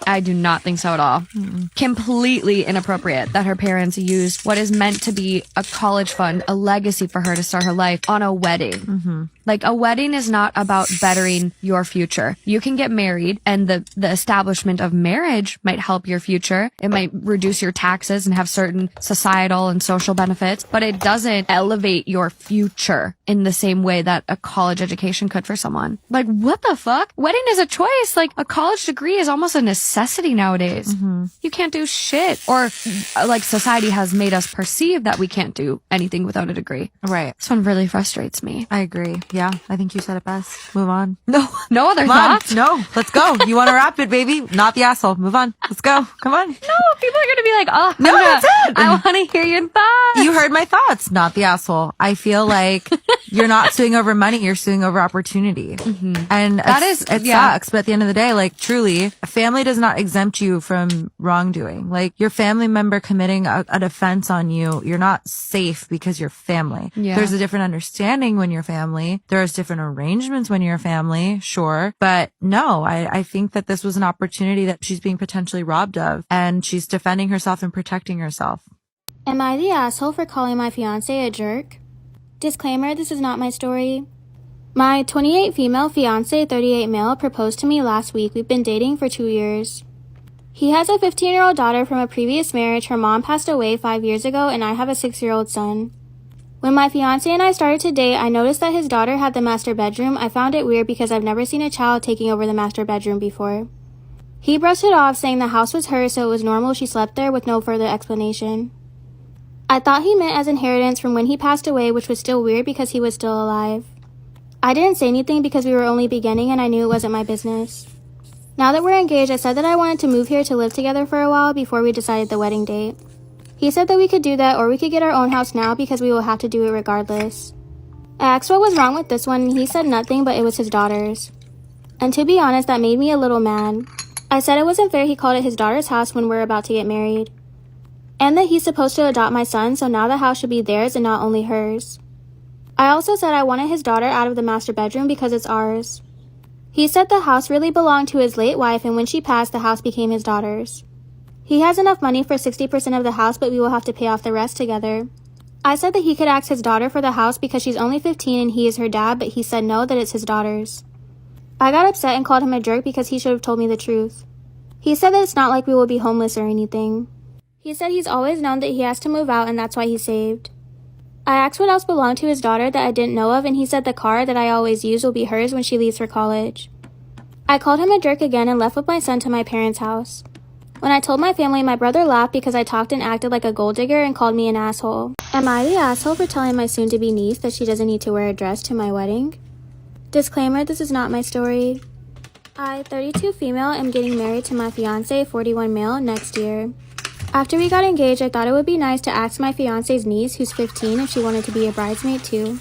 I do not think so at all. Completely inappropriate that her parents used what is meant to be a college fund, a legacy for her to start her life, on a wedding. Like, a wedding is not about bettering your future. You can get married and the establishment of marriage might help your future. It might reduce your taxes and have certain societal and social benefits, but it doesn't elevate your future in the same way that a college education could for someone. Like, what the fuck? Wedding is a choice. Like, a college degree is almost a necessity nowadays. You can't do shit. Or, like, society has made us perceive that we can't do anything without a degree. Right. This one really frustrates me. I agree. Yeah, I think you said it best. Move on. No other thoughts? No, let's go. You want to wrap it, baby? Not the asshole. Move on. Let's go. Come on. No, people are going to be like, oh, no, that's it. I want to hear your thoughts. You heard my thoughts. Not the asshole. I feel like you're not suing over money. You're suing over opportunity. And it sucks. But at the end of the day, like, truly, a family does not exempt you from wrongdoing. Like, your family member committing an offense on you, you're not safe because you're family. Yeah. There's a different understanding when you're family. There's different arrangements when you're family, sure. But no, I think that this was an opportunity that she's being potentially robbed of, and she's defending herself and protecting herself. Am I the asshole for calling my fiance a jerk? Disclaimer, this is not my story. My 28 female fiance, 38 male, proposed to me last week. We've been dating for 2 years. He has a 15-year-old daughter from a previous marriage. Her mom passed away 5 years ago, and I have a 6-year-old son. When my fiance and I started to date, I noticed that his daughter had the master bedroom. I found it weird because I've never seen a child taking over the master bedroom before. He brushed it off, saying the house was hers, so it was normal she slept there with no further explanation. I thought he meant as inheritance from when he passed away, which was still weird because he was still alive. I didn't say anything because we were only beginning and I knew it wasn't my business. Now that we're engaged, I said that I wanted to move here to live together for a while before we decided the wedding date. He said that we could do that or we could get our own house now because we will have to do it regardless. I asked what was wrong with this one and he said nothing, but it was his daughter's. And to be honest, that made me a little mad. I said it wasn't fair he called it his daughter's house when we're about to get married. And that he's supposed to adopt my son, so now the house should be theirs and not only hers. I also said I wanted his daughter out of the master bedroom because it's ours. He said the house really belonged to his late wife and when she passed, the house became his daughter's. He has enough money for 60% of the house, but we will have to pay off the rest together. I said that he could ask his daughter for the house because she's only 15 and he is her dad, but he said no, that it's his daughter's. I got upset and called him a jerk because he should have told me the truth. He said that it's not like we will be homeless or anything. He said he's always known that he has to move out and that's why he saved. I asked what else belonged to his daughter that I didn't know of and he said the car that I always use will be hers when she leaves for college. I called him a jerk again and left with my son to my parents' house. When I told my family, my brother laughed because I talked and acted like a gold digger and called me an asshole. Am I the asshole for telling my soon-to-be niece that she doesn't need to wear a dress to my wedding? Disclaimer, this is not my story. I, 32 female, am getting married to my fiance, 41 male, next year. After we got engaged, I thought it would be nice to ask my fiance's niece, who's 15, if she wanted to be a bridesmaid too.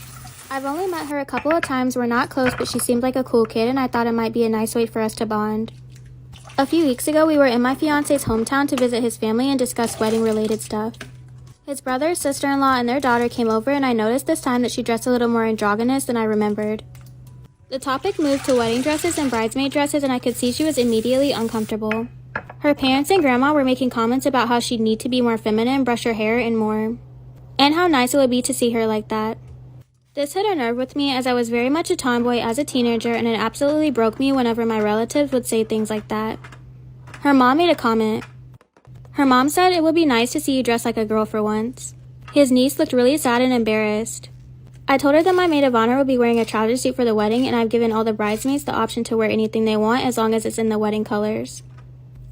I've only met her a couple of times, we're not close, but she seemed like a cool kid and I thought it might be a nice way for us to bond. A few weeks ago, we were in my fiance's hometown to visit his family and discuss wedding-related stuff. His brother, sister-in-law, and their daughter came over and I noticed this time that she dressed a little more androgynous than I remembered. The topic moved to wedding dresses and bridesmaid dresses and I could see she was immediately uncomfortable. Her parents and grandma were making comments about how she'd need to be more feminine, brush her hair, and more. And how nice it would be to see her like that. This hit a nerve with me as I was very much a tomboy as a teenager and it absolutely broke me whenever my relatives would say things like that. Her mom made a comment. Her mom said it would be nice to see you dress like a girl for once. His niece looked really sad and embarrassed. I told her that my maid of honor will be wearing a trouser suit for the wedding and I've given all the bridesmaids the option to wear anything they want as long as it's in the wedding colors.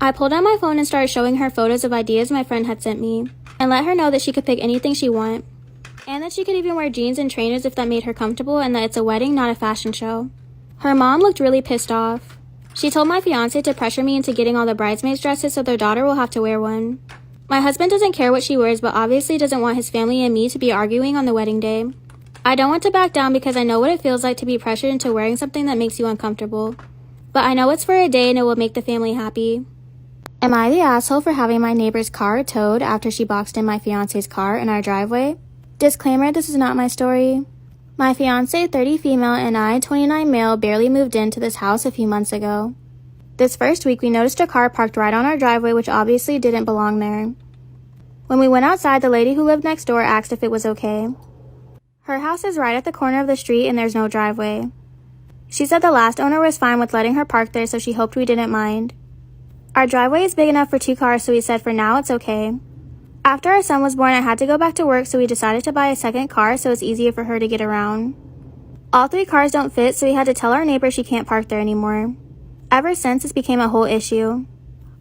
I pulled out my phone and started showing her photos of ideas my friend had sent me and let her know that she could pick anything she want. And that she could even wear jeans and trainers if that made her comfortable and that it's a wedding, not a fashion show. Her mom looked really pissed off. She told my fiance to pressure me into getting all the bridesmaids dresses so their daughter will have to wear one. My husband doesn't care what she wears but obviously doesn't want his family and me to be arguing on the wedding day. I don't want to back down because I know what it feels like to be pressured into wearing something that makes you uncomfortable. But I know it's for a day and it will make the family happy. Am I the asshole for having my neighbor's car towed after she boxed in my fiance's car in our driveway? Disclaimer, this is not my story. My fiance, 30 female, and I, 29 male, barely moved into this house a few months ago. This first week, we noticed a car parked right on our driveway, which obviously didn't belong there. When we went outside, the lady who lived next door asked if it was okay. Her house is right at the corner of the street and there's no driveway. She said the last owner was fine with letting her park there, so she hoped we didn't mind. Our driveway is big enough for 2 cars, so we said for now it's okay. After our son was born, I had to go back to work, so we decided to buy a second car so it's easier for her to get around. All 3 cars don't fit, so we had to tell our neighbor she can't park there anymore. Ever since, this became a whole issue.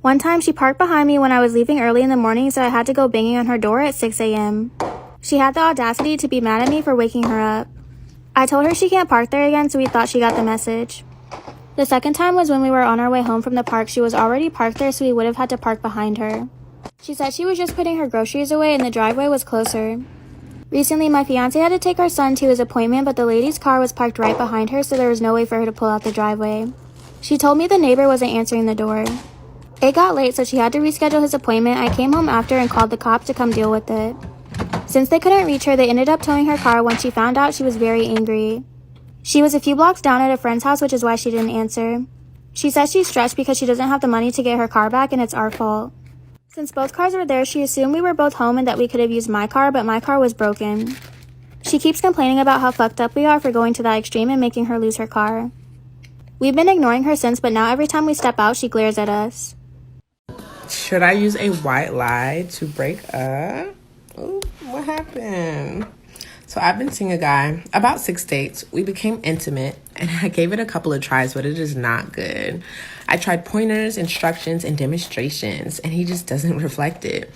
One time, she parked behind me when I was leaving early in the morning, so I had to go banging on her door at 6 a.m. She had the audacity to be mad at me for waking her up. I told her she can't park there again, so we thought she got the message. The second time was when we were on our way home from the park. She was already parked there, so we would have had to park behind her. She said she was just putting her groceries away and the driveway was closer. Recently, my fiance had to take our son to his appointment, but the lady's car was parked right behind her, so there was no way for her to pull out the driveway. She told me the neighbor wasn't answering the door. It got late, so she had to reschedule his appointment. I came home after and called the cops to come deal with it. Since they couldn't reach her, they ended up towing her car. When she found out, she was very angry. She was a few blocks down at a friend's house, which is why she didn't answer. She says she's stressed because she doesn't have the money to get her car back and it's our fault. Since both cars were there, she assumed we were both home and that we could have used my car, but my car was broken. She keeps complaining about how fucked up we are for going to that extreme and making her lose her car. We've been ignoring her since, but now every time we step out, she glares at us. Should I use a white lie to break up? Ooh, what happened? So I've been seeing a guy about 6 dates. We became intimate and I gave it a couple of tries, but it is not good. I tried pointers, instructions, and demonstrations, and he just doesn't reflect it.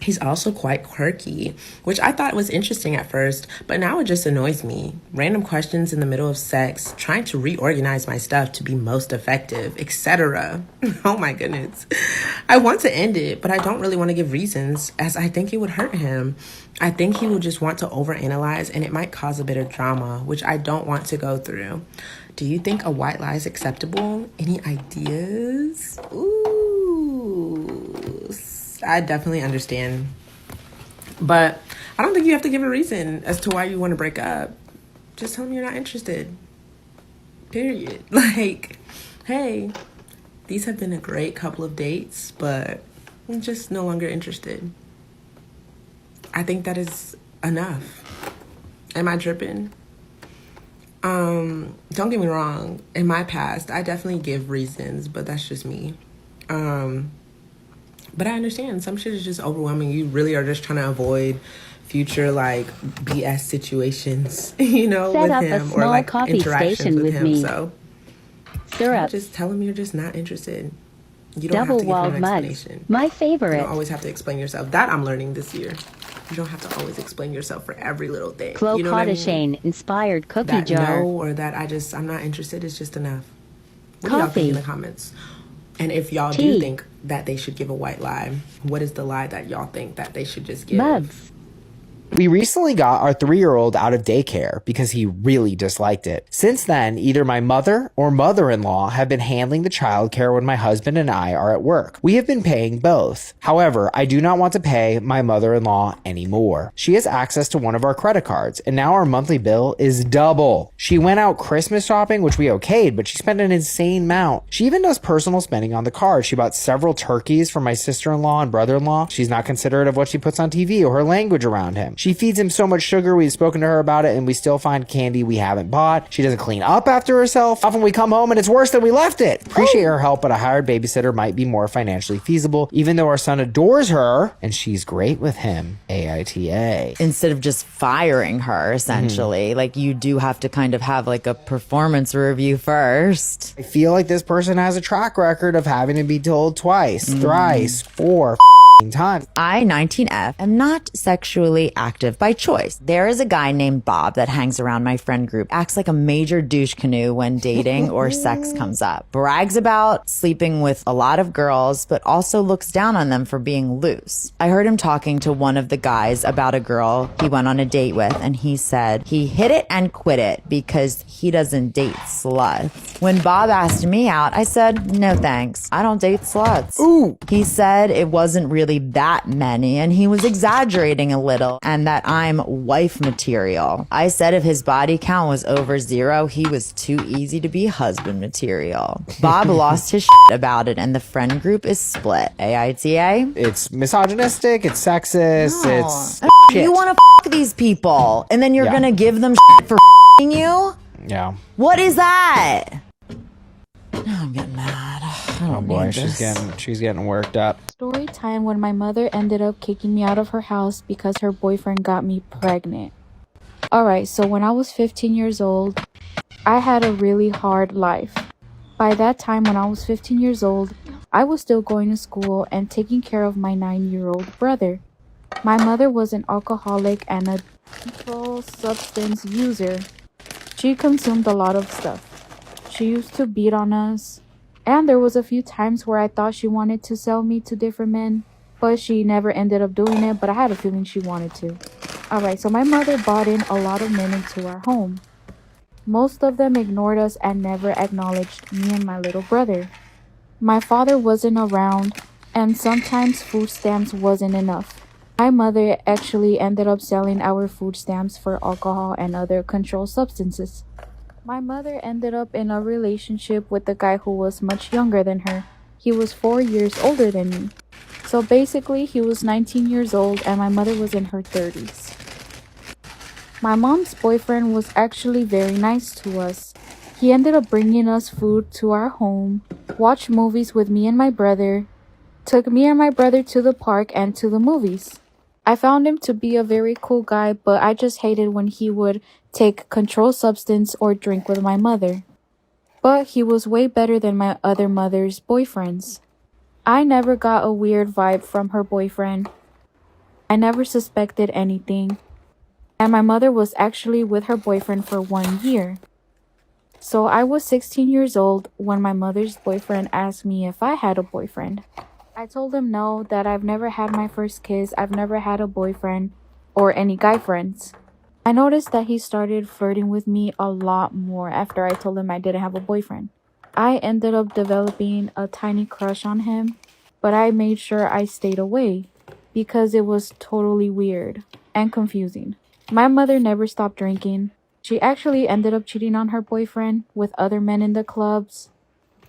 He's also quite quirky, which I thought was interesting at first, but now it just annoys me. Random questions in the middle of sex, trying to reorganize my stuff to be most effective, etc. Oh my goodness. I want to end it, but I don't really want to give reasons, as I think it would hurt him. I think he will just want to overanalyze, and it might cause a bit of drama, which I don't want to go through. Do you think a white lie is acceptable? Any ideas? Ooh, I definitely understand. But I don't think you have to give a reason as to why you want to break up. Just tell him you're not interested. Period. Like, hey, these have been a great couple of dates, but I'm just no longer interested. I think that is enough. Am I tripping? Don't get me wrong. In my past, I definitely give reasons, but that's just me. But I understand some shit is just overwhelming. You really are just trying to avoid future like BS situations, you know, Set with up him a or small like coffee interactions station with with him. me. So Syrup. just tell him you're just not interested. You don't have Double to give him walled an mugs. explanation. My You favorite. don't always have to explain yourself. That I'm learning this year. You don't have to always explain yourself for every little thing. Clo You know what I mean? Kardashian inspired cookie That jar. no or that I'm not interested is just enough. What do y'all think in the comments? And if y'all do Tea. think that they should give a white lie, what is the lie that y'all think that they should just give? Mugs. We recently got our 3-year-old out of daycare because he really disliked it. Since then, either my mother or mother-in-law have been handling the childcare when my husband and I are at work. We have been paying both. However, I do not want to pay my mother-in-law anymore. She has access to one of our credit cards, and now our monthly bill is double. She went out Christmas shopping, which we okayed, but she spent an insane amount. She even does personal spending on the card. She bought several turkeys for my sister-in-law and brother-in-law. She's not considerate of what she puts on TV or her language around him. She feeds him so much sugar. We've spoken to her about it, and we still find candy we haven't bought. She doesn't clean up after herself. Often we come home and it's worse than we left it. Appreciate her help, but a hired babysitter might be more financially feasible, even though our son adores her and she's great with him. AITA. Instead of just firing her, essentially, like you do have to kind of have like a performance review first. I feel like this person has a track record of having to be told twice, thrice, 4 times. I, 19F, am not sexually active by choice. There is a guy named Bob that hangs around my friend group, acts like a major douche canoe when dating or sex comes up, brags about sleeping with a lot of girls, but also looks down on them for being loose. I heard him talking to one of the guys about a girl he went on a date with, and he said he hit it and quit it because he doesn't date sluts. When Bob asked me out, I said, no thanks. I don't date sluts. Ooh. He said it wasn't really that many, and he was exaggerating a little, and that I'm wife material. I said if his body count was over 0, he was too easy to be husband material. Bob lost his shit about it, and the friend group is split. AITA? It's misogynistic, it's sexist, No. it's shit. You want to f these people, and then you're Yeah. gonna give them shit for f***ing you? Yeah. What is that? I'm getting mad. Oh boy, she's getting worked up. Story time when my mother ended up kicking me out of her house because her boyfriend got me pregnant. Alright, so when I was 15 years old, I had a really hard life. By that time, when I was 15 years old, I was still going to school and taking care of my 9-year-old brother. My mother was an alcoholic and a controlled substance user. She consumed a lot of stuff. She used to beat on us. And there was a few times where I thought she wanted to sell me to different men, but she never ended up doing it, but I had a feeling she wanted to. Alright, so my mother brought in a lot of men into our home. Most of them ignored us and never acknowledged me and my little brother. My father wasn't around, and sometimes food stamps wasn't enough. My mother actually ended up selling our food stamps for alcohol and other controlled substances. My mother ended up in a relationship with a guy who was much younger than her. He was 4 years older than me. So basically, he was 19 years old and my mother was in her 30s. My mom's boyfriend was actually very nice to us. He ended up bringing us food to our home, watched movies with me and my brother, took me and my brother to the park and to the movies. I found him to be a very cool guy, but I just hated when he would take controlled substance or drink with my mother. But he was way better than my other mother's boyfriends. I never got a weird vibe from her boyfriend. I never suspected anything. And my mother was actually with her boyfriend for 1 year. So I was 16 years old when my mother's boyfriend asked me if I had a boyfriend. I told him no, that I've never had my first kiss, I've never had a boyfriend or any guy friends. I noticed that he started flirting with me a lot more after I told him I didn't have a boyfriend. I ended up developing a tiny crush on him, but I made sure I stayed away because it was totally weird and confusing. My mother never stopped drinking. She actually ended up cheating on her boyfriend with other men in the clubs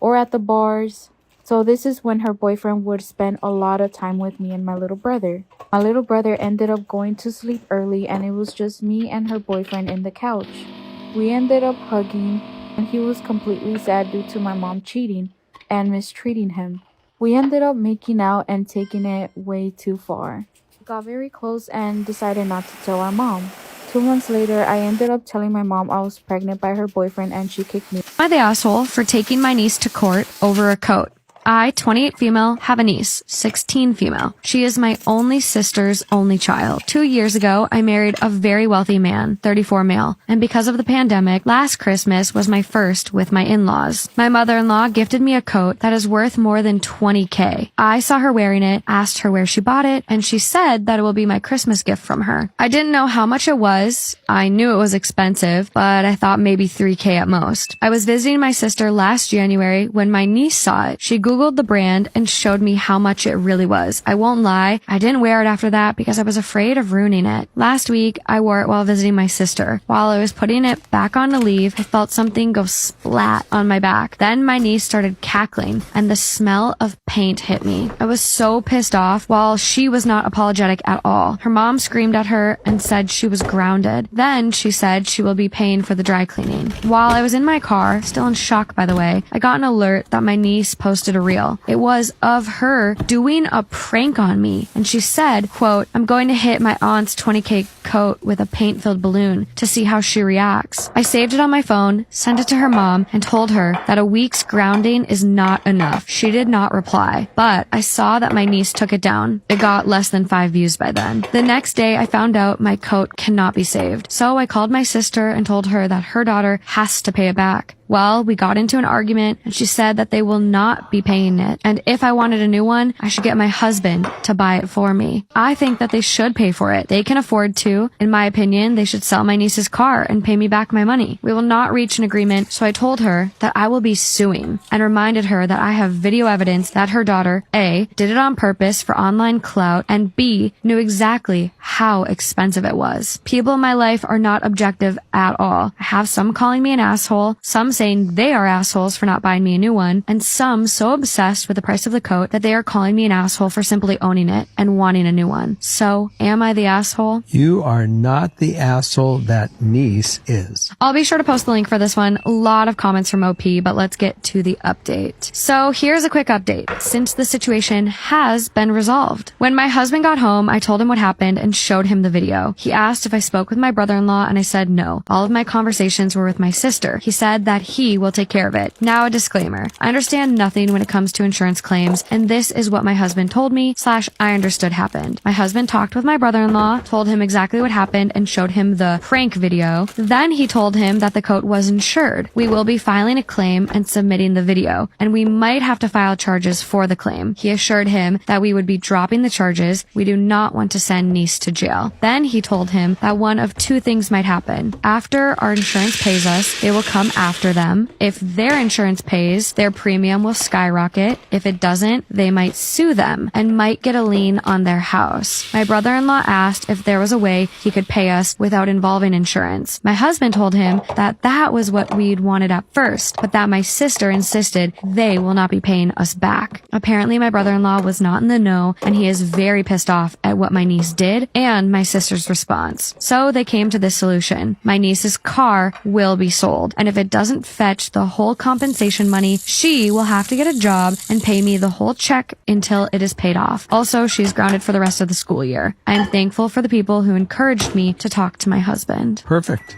or at the bars. So this is when her boyfriend would spend a lot of time with me and my little brother. My little brother ended up going to sleep early and it was just me and her boyfriend in the couch. We ended up hugging and he was completely sad due to my mom cheating and mistreating him. We ended up making out and taking it way too far. We got very close and decided not to tell our mom. 2 months later, I ended up telling my mom I was pregnant by her boyfriend and she kicked me. Am I the asshole for taking my niece to court over a coat? I, 28 female, have a niece, 16 female. She is my only sister's only child. 2 years ago, I married a very wealthy man, 34 male, and because of the pandemic, last Christmas was my first with my in-laws. My mother-in-law gifted me a coat that is worth more than $20,000. I saw her wearing it, asked her where she bought it, and she said that it will be my Christmas gift from her. I didn't know how much it was. I knew it was expensive, but I thought maybe $3,000 at most. I was visiting my sister last January when my niece saw it. She Googled the brand and showed me how much it really was. I won't lie, I didn't wear it after that because I was afraid of ruining it. Last week, I wore it while visiting my sister. While I was putting it back on to leave, I felt something go splat on my back. Then my niece started cackling and the smell of paint hit me. I was so pissed off while she was not apologetic at all. Her mom screamed at her and said she was grounded. Then she said she will be paying for the dry cleaning. While I was in my car, still in shock by the way, I got an alert that my niece posted a reel. It was of her doing a prank on me. And she said, quote, "I'm going to hit my aunt's $20,000 coat with a paint-filled balloon to see how she reacts." I saved it on my phone, sent it to her mom, and told her that a week's grounding is not enough. She did not reply, but I saw that my niece took it down. It got less than 5 views by then. The next day, I found out my coat cannot be saved. So I called my sister and told her that her daughter has to pay it back. Well, we got into an argument and she said that they will not be paying it. And if I wanted a new one, I should get my husband to buy it for me. I think that they should pay for it. They can afford to. In my opinion, they should sell my niece's car and pay me back my money. We will not reach an agreement, so I told her that I will be suing and reminded her that I have video evidence that her daughter, A, did it on purpose for online clout, and B, knew exactly how expensive it was. People in my life are not objective at all. I have some calling me an asshole, some saying they are assholes for not buying me a new one, and some so obsessed with the price of the coat that they are calling me an asshole for simply owning it and wanting a new one. So, am I the asshole? You are not the asshole that niece is. I'll be sure to post the link for this one. A lot of comments from OP, but let's get to the update. So, here's a quick update, since the situation has been resolved. When my husband got home, I told him what happened and showed him the video. He asked if I spoke with my brother-in-law, and I said no. All of my conversations were with my sister. He said that he will take care of it. Now a disclaimer. I understand nothing when it comes to insurance claims, and this is what my husband told me / I understood happened. My husband talked with my brother-in-law, told him exactly what happened, and showed him the prank video. Then he told him that the coat was insured. We will be filing a claim and submitting the video, and we might have to file charges for the claim. He assured him that we would be dropping the charges. We do not want to send niece to jail. Then he told him that one of two things might happen. After our insurance pays us, they will come after them. If their insurance pays, their premium will skyrocket. If it doesn't, they might sue them and might get a lien on their house. My brother-in-law asked if there was a way he could pay us without involving insurance. My husband told him that that was what we'd wanted at first, but that my sister insisted they will not be paying us back. Apparently, my brother-in-law was not in the know, and he is very pissed off at what my niece did and my sister's response. So they came to this solution. My niece's car will be sold, and if it doesn't fetch the whole compensation money, she will have to get a job and pay me the whole check until it is paid off. Also, she's grounded for the rest of the school year. I am thankful for the people who encouraged me to talk to my husband. Perfect.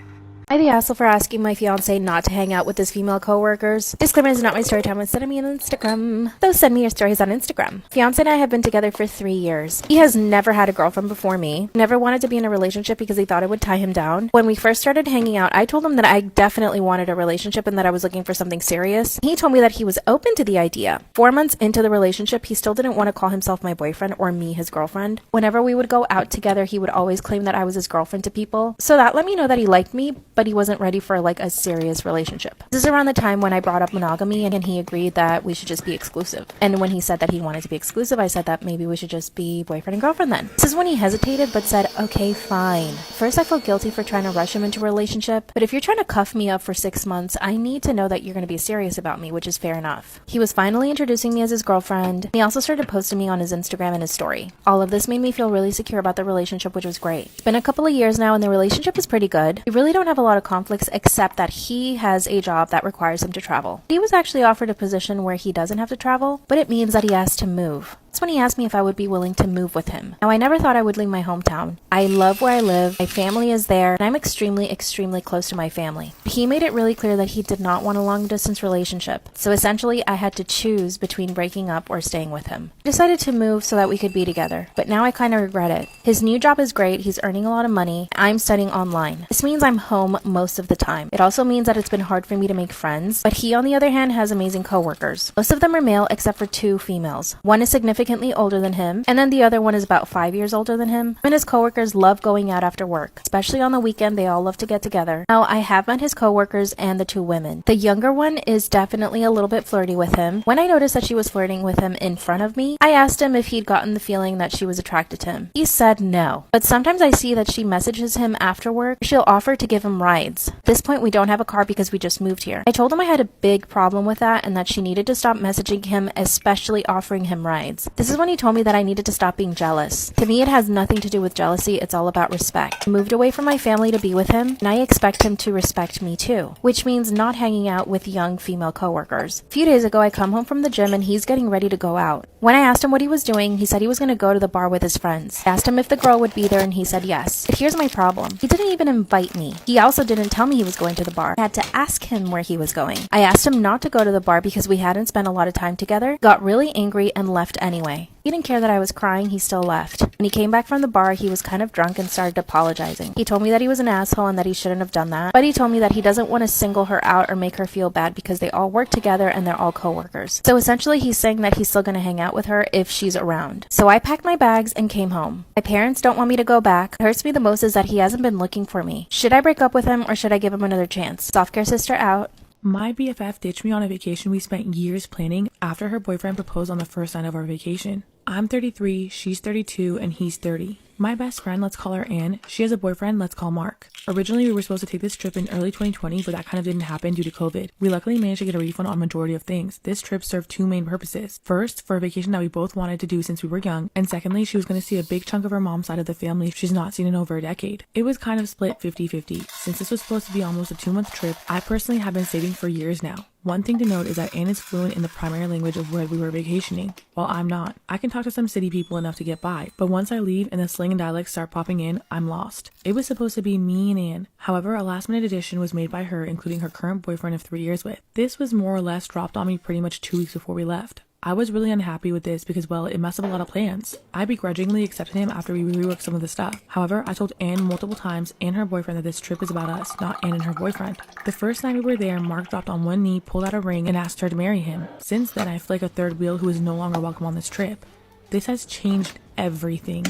I the asshole for asking my fiance not to hang out with his female coworkers. Disclaimer, is not my story time. Send me on Instagram. Though send me your stories on Instagram. Fiance and I have been together for 3 years. He has never had a girlfriend before me. Never wanted to be in a relationship because he thought it would tie him down. When we first started hanging out, I told him that I definitely wanted a relationship and that I was looking for something serious. He told me that he was open to the idea. 4 months into the relationship, he still didn't want to call himself my boyfriend or me his girlfriend. Whenever we would go out together, he would always claim that I was his girlfriend to people. So that let me know that he liked me, but he wasn't ready for like a serious relationship. This is around the time when I brought up monogamy and he agreed that we should just be exclusive. And when he said that he wanted to be exclusive, I said that maybe we should just be boyfriend and girlfriend then. This is when he hesitated but said, okay, fine. First, I felt guilty for trying to rush him into a relationship, but if you're trying to cuff me up for 6 months, I need to know that you're going to be serious about me, which is fair enough. He was finally introducing me as his girlfriend. He also started posting me on his Instagram and his story. All of this made me feel really secure about the relationship, which was great. It's been a couple of years now and the relationship is pretty good. We really don't have a lot of conflicts except that he has a job that requires him to travel. He was actually offered a position where he doesn't have to travel, but it means that he has to move. That's when he asked me if I would be willing to move with him. Now, I never thought I would leave my hometown. I love where I live, my family is there, and I'm extremely, extremely close to my family. He made it really clear that he did not want a long-distance relationship. So essentially, I had to choose between breaking up or staying with him. I decided to move so that we could be together, but now I kind of regret it. His new job is great, he's earning a lot of money, I'm studying online. This means I'm home most of the time. It also means that it's been hard for me to make friends, but he, on the other hand, has amazing coworkers. Most of them are male except for 2 females. One is significantly older than him, and then the other one is about 5 years older than him. And his coworkers love going out after work, especially on the weekend. They all love to get together. Now, I have met his coworkers and the 2 women. The younger one is definitely a little bit flirty with him. When I noticed that she was flirting with him in front of me, I asked him if he'd gotten the feeling that she was attracted to him. He said no, but sometimes I see that she messages him after work. She'll offer to give him rides. At this point, we don't have a car because we just moved here. I told him I had a big problem with that and that she needed to stop messaging him, especially offering him rides. This is when he told me that I needed to stop being jealous. To me, it has nothing to do with jealousy, it's all about respect. I moved away from my family to be with him, and I expect him to respect me too, which means not hanging out with young female coworkers. A few days ago, I come home from the gym and he's getting ready to go out. When I asked him what he was doing, he said he was going to go to the bar with his friends. I asked him if the girl would be there and he said yes. But here's my problem. He didn't even invite me. He also didn't tell me he was going to the bar. I had to ask him where he was going. I asked him not to go to the bar because we hadn't spent a lot of time together, got really angry, and left anyway. He didn't care that I was crying, he still left. When he came back from the bar, he was kind of drunk and started apologizing. He told me that he was an asshole and that he shouldn't have done that, but he told me that he doesn't want to single her out or make her feel bad because they all work together and they're all coworkers. So essentially, he's saying that he's still going to hang out with her if she's around. So I packed my bags and came home. My parents don't want me to go back. What hurts me the most is that he hasn't been looking for me. Should I break up with him or should I give him another chance? Softcare sister out. My BFF ditched me on a vacation we spent years planning after her boyfriend proposed on the first night of our vacation. I'm 33, she's 32, and he's 30. My best friend, let's call her Anne, she has a boyfriend, let's call Mark. Originally, we were supposed to take this trip in early 2020, but that kind of didn't happen due to COVID. We luckily managed to get a refund on a majority of things. This trip served 2 main purposes. First, for a vacation that we both wanted to do since we were young, and secondly, she was going to see a big chunk of her mom's side of the family she's not seen in over a decade. It was kind of split 50-50. Since this was supposed to be almost a 2-month trip, I personally have been saving for years now. One thing to note is that Anne is fluent in the primary language of where we were vacationing, while I'm not. I can talk to some city people enough to get by, but once I leave and the slang and dialects start popping in, I'm lost. It was supposed to be me and Anne. However, a last-minute addition was made by her, including her current boyfriend of 3 years with. This was more or less dropped on me pretty much 2 weeks before we left. I was really unhappy with this because, well, it messed up a lot of plans. I begrudgingly accepted him after we reworked some of the stuff. However, I told Anne multiple times and her boyfriend that this trip is about us, not Anne and her boyfriend. The first night we were there, Mark dropped on one knee, pulled out a ring, and asked her to marry him. Since then, I feel like a third wheel who is no longer welcome on this trip. This has changed everything.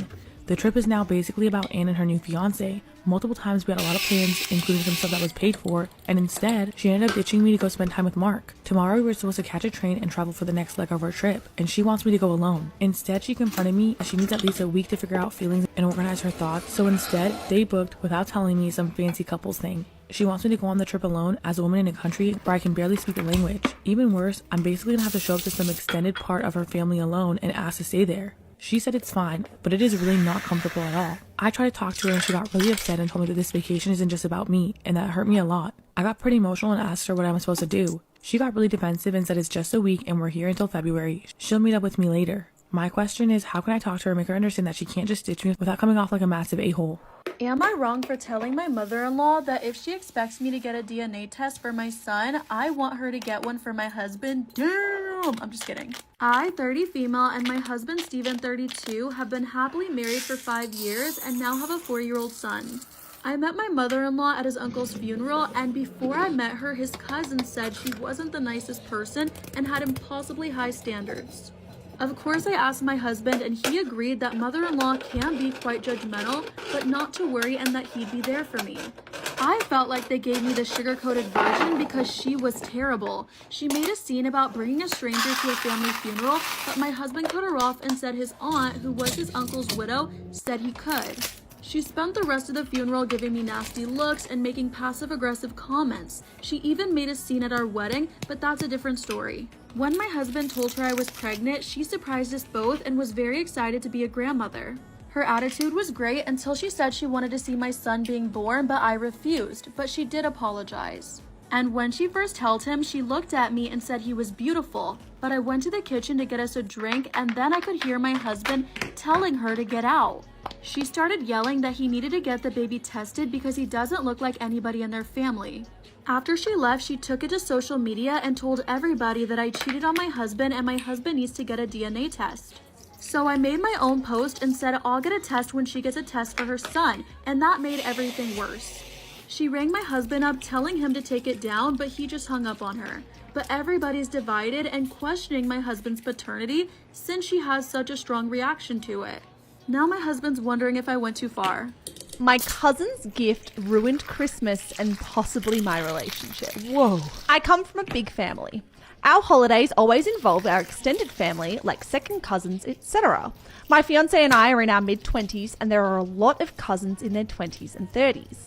The trip is now basically about Anne and her new fiance. Multiple times we had a lot of plans, including some stuff that was paid for, and instead, she ended up ditching me to go spend time with Mark. Tomorrow we were supposed to catch a train and travel for the next leg of our trip, and she wants me to go alone. Instead, she confronted me as she needs at least a week to figure out feelings and organize her thoughts, so instead, they booked, without telling me, some fancy couples thing. She wants me to go on the trip alone as a woman in a country where I can barely speak the language. Even worse, I'm basically gonna have to show up to some extended part of her family alone and ask to stay there. She said it's fine, but it is really not comfortable at all. I tried to talk to her and she got really upset and told me that this vacation isn't just about me, and that hurt me a lot. I got pretty emotional and asked her what I'm supposed to do. She got really defensive and said it's just a week and we're here until February. She'll meet up with me later. My question is, how can I talk to her and make her understand that she can't just ditch me without coming off like a massive a-hole? Am I wrong for telling my mother-in-law that if she expects me to get a DNA test for my son, I want her to get one for my husband? Damn! I'm just kidding. I, 30 female, and my husband, Steven, 32, have been happily married for 5 years and now have a 4-year-old son. I met my mother-in-law at his uncle's funeral, and before I met her, his cousin said she wasn't the nicest person and had impossibly high standards. Of course, I asked my husband, and he agreed that mother-in-law can be quite judgmental, but not to worry and that he'd be there for me. I felt like they gave me the sugar-coated version because she was terrible. She made a scene about bringing a stranger to a family funeral, but my husband cut her off and said his aunt, who was his uncle's widow, said he could. She spent the rest of the funeral giving me nasty looks and making passive-aggressive comments. She even made a scene at our wedding, but that's a different story. When my husband told her I was pregnant, she surprised us both and was very excited to be a grandmother. Her attitude was great until she said she wanted to see my son being born, but I refused, but she did apologize. And when she first held him, she looked at me and said he was beautiful, but I went to the kitchen to get us a drink, and then I could hear my husband telling her to get out. She started yelling that he needed to get the baby tested because he doesn't look like anybody in their family. After she left, she took it to social media and told everybody that I cheated on my husband and my husband needs to get a DNA test. So I made my own post and said I'll get a test when she gets a test for her son, and that made everything worse. She rang my husband up telling him to take it down, but he just hung up on her. But everybody's divided and questioning my husband's paternity since she has such a strong reaction to it. Now my husband's wondering if I went too far. My cousin's gift ruined Christmas and possibly my relationship. Whoa. I come from a big family. Our holidays always involve our extended family, like second cousins, etc. My fiance and I are in our mid-20s, and there are a lot of cousins in their 20s and 30s.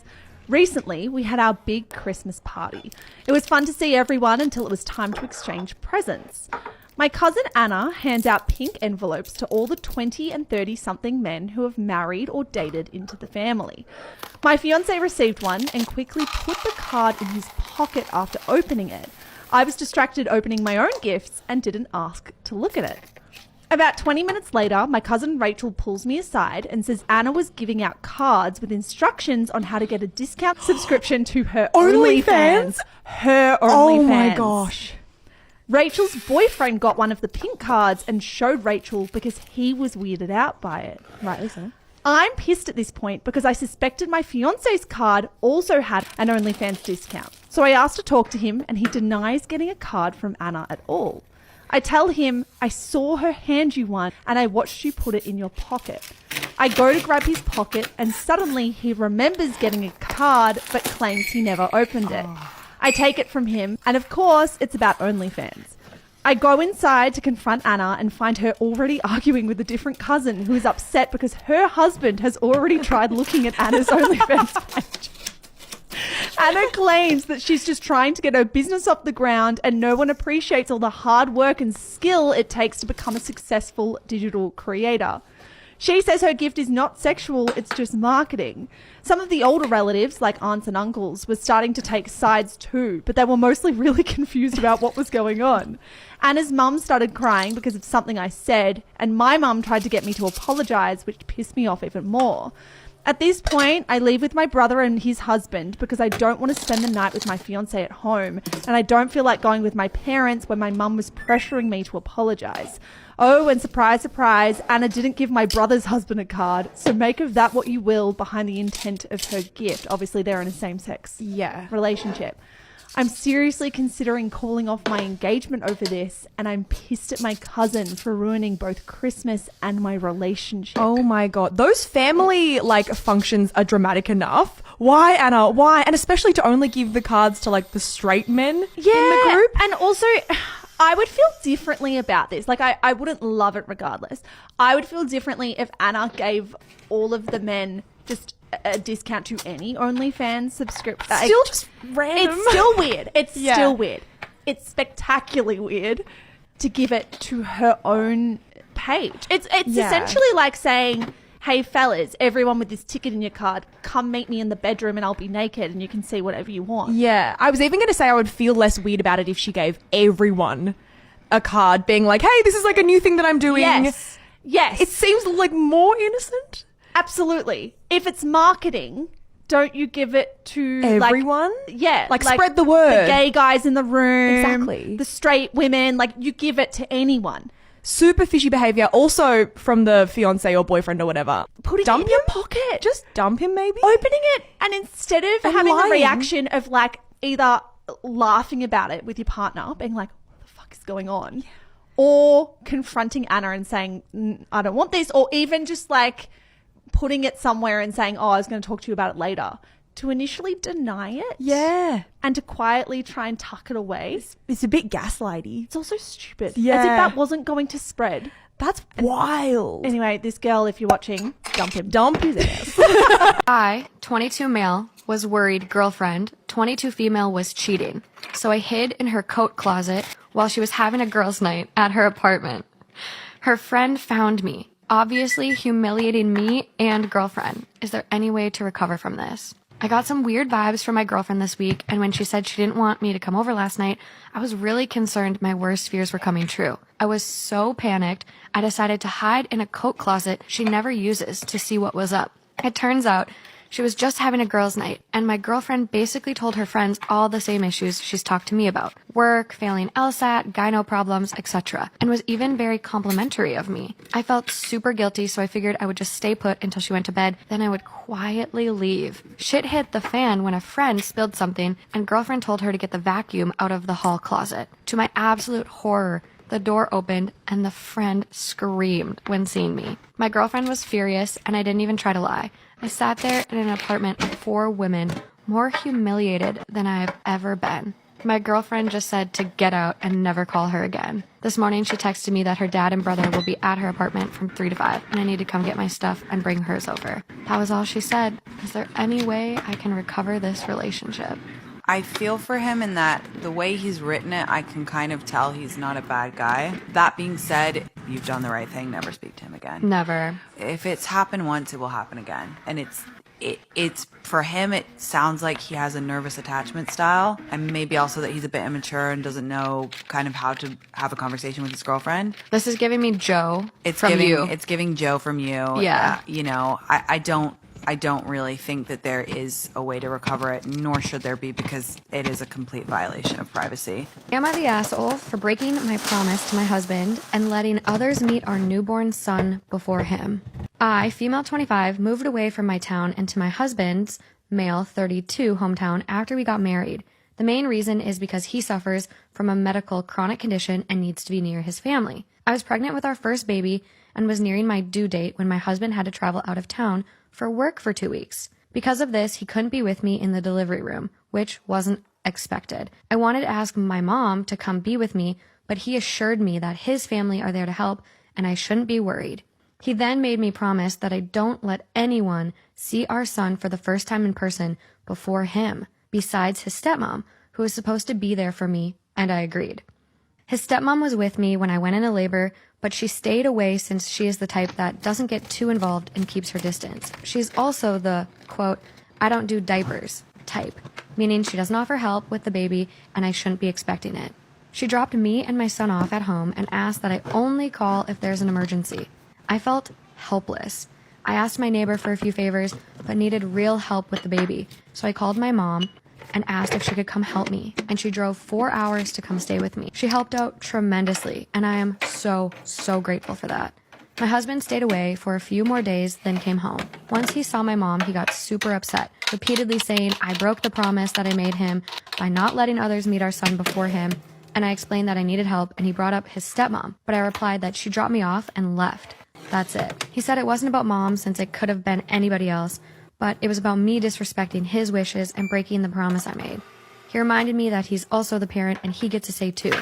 Recently, we had our big Christmas party. It was fun to see everyone until it was time to exchange presents. My cousin Anna hands out pink envelopes to all the 20 and 30-something men who have married or dated into the family. My fiance received one and quickly put the card in his pocket after opening it. I was distracted opening my own gifts and didn't ask to look at it. About 20 minutes later, my cousin Rachel pulls me aside and says Anna was giving out cards with instructions on how to get a discount subscription to her OnlyFans. Her OnlyFans. Oh my gosh. Rachel's boyfriend got one of the pink cards and showed Rachel because he was weirded out by it. Rightly so. I'm pissed at this point because I suspected my fiance's card also had an OnlyFans discount. So I asked to talk to him and he denies getting a card from Anna at all. I tell him I saw her hand you one and I watched you put it in your pocket. I go to grab his pocket and suddenly he remembers getting a card but claims he never opened it. I take it from him and of course it's about OnlyFans. I go inside to confront Anna and find her already arguing with a different cousin who is upset because her husband has already tried looking at Anna's OnlyFans page. Anna claims that she's just trying to get her business off the ground and no one appreciates all the hard work and skill it takes to become a successful digital creator. She says her gift is not sexual, it's just marketing. Some of the older relatives, like aunts and uncles, were starting to take sides too, but they were mostly really confused about what was going on. Anna's mum started crying because of something I said, and my mum tried to get me to apologise, which pissed me off even more. At this point, I leave with my brother and his husband because I don't want to spend the night with my fiance at home, and I don't feel like going with my parents when my mum was pressuring me to apologise. Oh, and surprise, surprise, Anna didn't give my brother's husband a card, so make of that what you will behind the intent of her gift. Obviously, they're in a same-sex relationship. I'm seriously considering calling off my engagement over this, and I'm pissed at my cousin for ruining both Christmas and my relationship. Oh my God. Those family functions are dramatic enough. Why, Anna? Why? And especially to only give the cards to the straight men in the group. And also, I would feel differently about this. I wouldn't love it regardless. I would feel differently if Anna gave all of the men just a discount to any OnlyFans subscription. Still just random. It's still weird. It's still weird. It's spectacularly weird to give it to her own page. It's essentially like saying, hey fellas, everyone with this ticket in your card, come meet me in the bedroom and I'll be naked and you can see whatever you want. Yeah. I was even going to say I would feel less weird about it if she gave everyone a card being like, hey, this is a new thing that I'm doing. Yes. It seems more innocent. Absolutely. If it's marketing, don't you give it to everyone? Spread the word. The gay guys in the room. Exactly. The straight women. You give it to anyone. Super fishy behavior also from the fiance or boyfriend or whatever. Dump in your pocket. Just dump him maybe. Opening it, and instead of having the reaction of either laughing about it with your partner, being like, what the fuck is going on? Or confronting Anna and saying, I don't want this. Or even just putting it somewhere and saying, I was going to talk to you about it later. To initially deny it. Yeah. And to quietly try and tuck it away. It's a bit gaslighty. It's also stupid. Yeah. As if that wasn't going to spread. That's wild. Anyway, this girl, if you're watching, dump him. Dump his ass. I, 22 male, was worried girlfriend, 22 female, was cheating. So I hid in her coat closet while she was having a girls' night at her apartment. Her friend found me, obviously humiliating me and girlfriend. Is there any way to recover from this? I got some weird vibes from my girlfriend this week, and when she said she didn't want me to come over last night, I was really concerned my worst fears were coming true. I was so panicked, I decided to hide in a coat closet she never uses to see what was up. It turns out she was just having a girls' night, and my girlfriend basically told her friends all the same issues she's talked to me about. Work, failing LSAT, gyno problems, etc. And was even very complimentary of me. I felt super guilty, so I figured I would just stay put until she went to bed, then I would quietly leave. Shit hit the fan when a friend spilled something, and girlfriend told her to get the vacuum out of the hall closet. To my absolute horror, the door opened and the friend screamed when seeing me. My girlfriend was furious, and I didn't even try to lie. I sat there in an apartment of 4 women, more humiliated than I have ever been. My girlfriend just said to get out and never call her again. This morning she texted me that her dad and brother will be at her apartment from 3 to 5, and I need to come get my stuff and bring hers over. That was all she said. Is there any way I can recover this relationship? I feel for him in that the way he's written it, I can kind of tell he's not a bad guy. That being said, you've done the right thing. Never speak to him again. Never. If it's happened once, it will happen again. And it's for him, it sounds like he has a nervous attachment style, and maybe also that he's a bit immature and doesn't know kind of how to have a conversation with his girlfriend. This is giving me Joe from you. It's giving Joe from you. Yeah. I don't really think that there is a way to recover it, nor should there be, because it is a complete violation of privacy. Am I the asshole for breaking my promise to my husband and letting others meet our newborn son before him? I, female 25, moved away from my town into my husband's, male 32, hometown after we got married. The main reason is because he suffers from a medical chronic condition and needs to be near his family. I was pregnant with our first baby and was nearing my due date when my husband had to travel out of town for work for 2 weeks. Because of this, he couldn't be with me in the delivery room, which wasn't expected. I wanted to ask my mom to come be with me, but he assured me that his family are there to help and I shouldn't be worried. He then made me promise that I don't let anyone see our son for the first time in person before him, besides his stepmom, who was supposed to be there for me, and I agreed. His stepmom was with me when I went into labor, but she stayed away since she is the type that doesn't get too involved and keeps her distance. She's also the, quote, I don't do diapers type, meaning she doesn't offer help with the baby and I shouldn't be expecting it. She dropped me and my son off at home and asked that I only call if there's an emergency. I felt helpless. I asked my neighbor for a few favors, but needed real help with the baby, so I called my mom and asked if she could come help me, and she drove 4 hours to come stay with me. She helped out tremendously, and I am so grateful for that. My husband stayed away for a few more days, then came home. Once he saw my mom, he got super upset, repeatedly saying I broke the promise that I made him by not letting others meet our son before him, and I explained that I needed help, and he brought up his stepmom, but I replied that she dropped me off and left. That's it. He said it wasn't about mom since it could have been anybody else, but it was about me disrespecting his wishes and breaking the promise I made. He reminded me that he's also the parent and he gets a say too.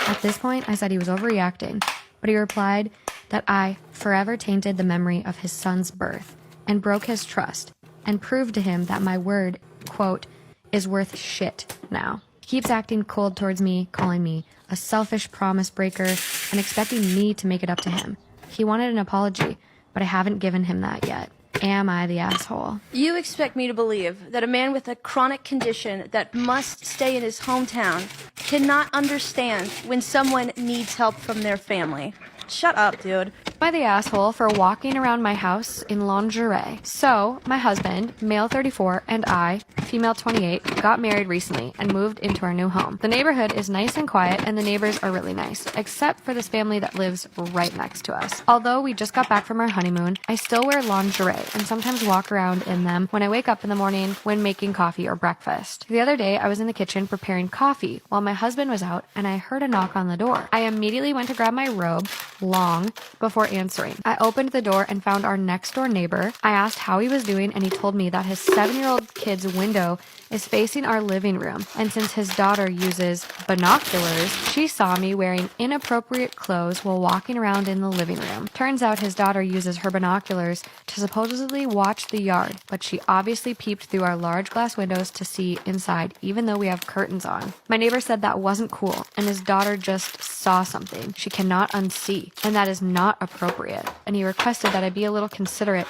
At this point, I said he was overreacting, but he replied that I forever tainted the memory of his son's birth and broke his trust and proved to him that my word, quote, is worth shit now. He keeps acting cold towards me, calling me a selfish promise breaker and expecting me to make it up to him. He wanted an apology, but I haven't given him that yet. Am I the asshole? You expect me to believe that a man with a chronic condition that must stay in his hometown cannot understand when someone needs help from their family. Shut up, dude. Am I the asshole for walking around my house in lingerie? So, my husband, male 34, and I, female 28, got married recently and moved into our new home. The neighborhood is nice and quiet, and the neighbors are really nice, except for this family that lives right next to us. Although we just got back from our honeymoon, I still wear lingerie and sometimes walk around in them when I wake up in the morning when making coffee or breakfast. The other day, I was in the kitchen preparing coffee while my husband was out, and I heard a knock on the door. I immediately went to grab my robe, long, before answering. I opened the door and found our next door neighbor. I asked how he was doing, and he told me that his 7-year-old kid's window is facing our living room, and since his daughter uses binoculars, she saw me wearing inappropriate clothes while walking around in the living room. Turns out his daughter uses her binoculars to supposedly watch the yard, but she obviously peeped through our large glass windows to see inside, even though we have curtains on. My neighbor said that wasn't cool, and his daughter just saw something she cannot unsee, and that is not appropriate, and he requested that I be a little considerate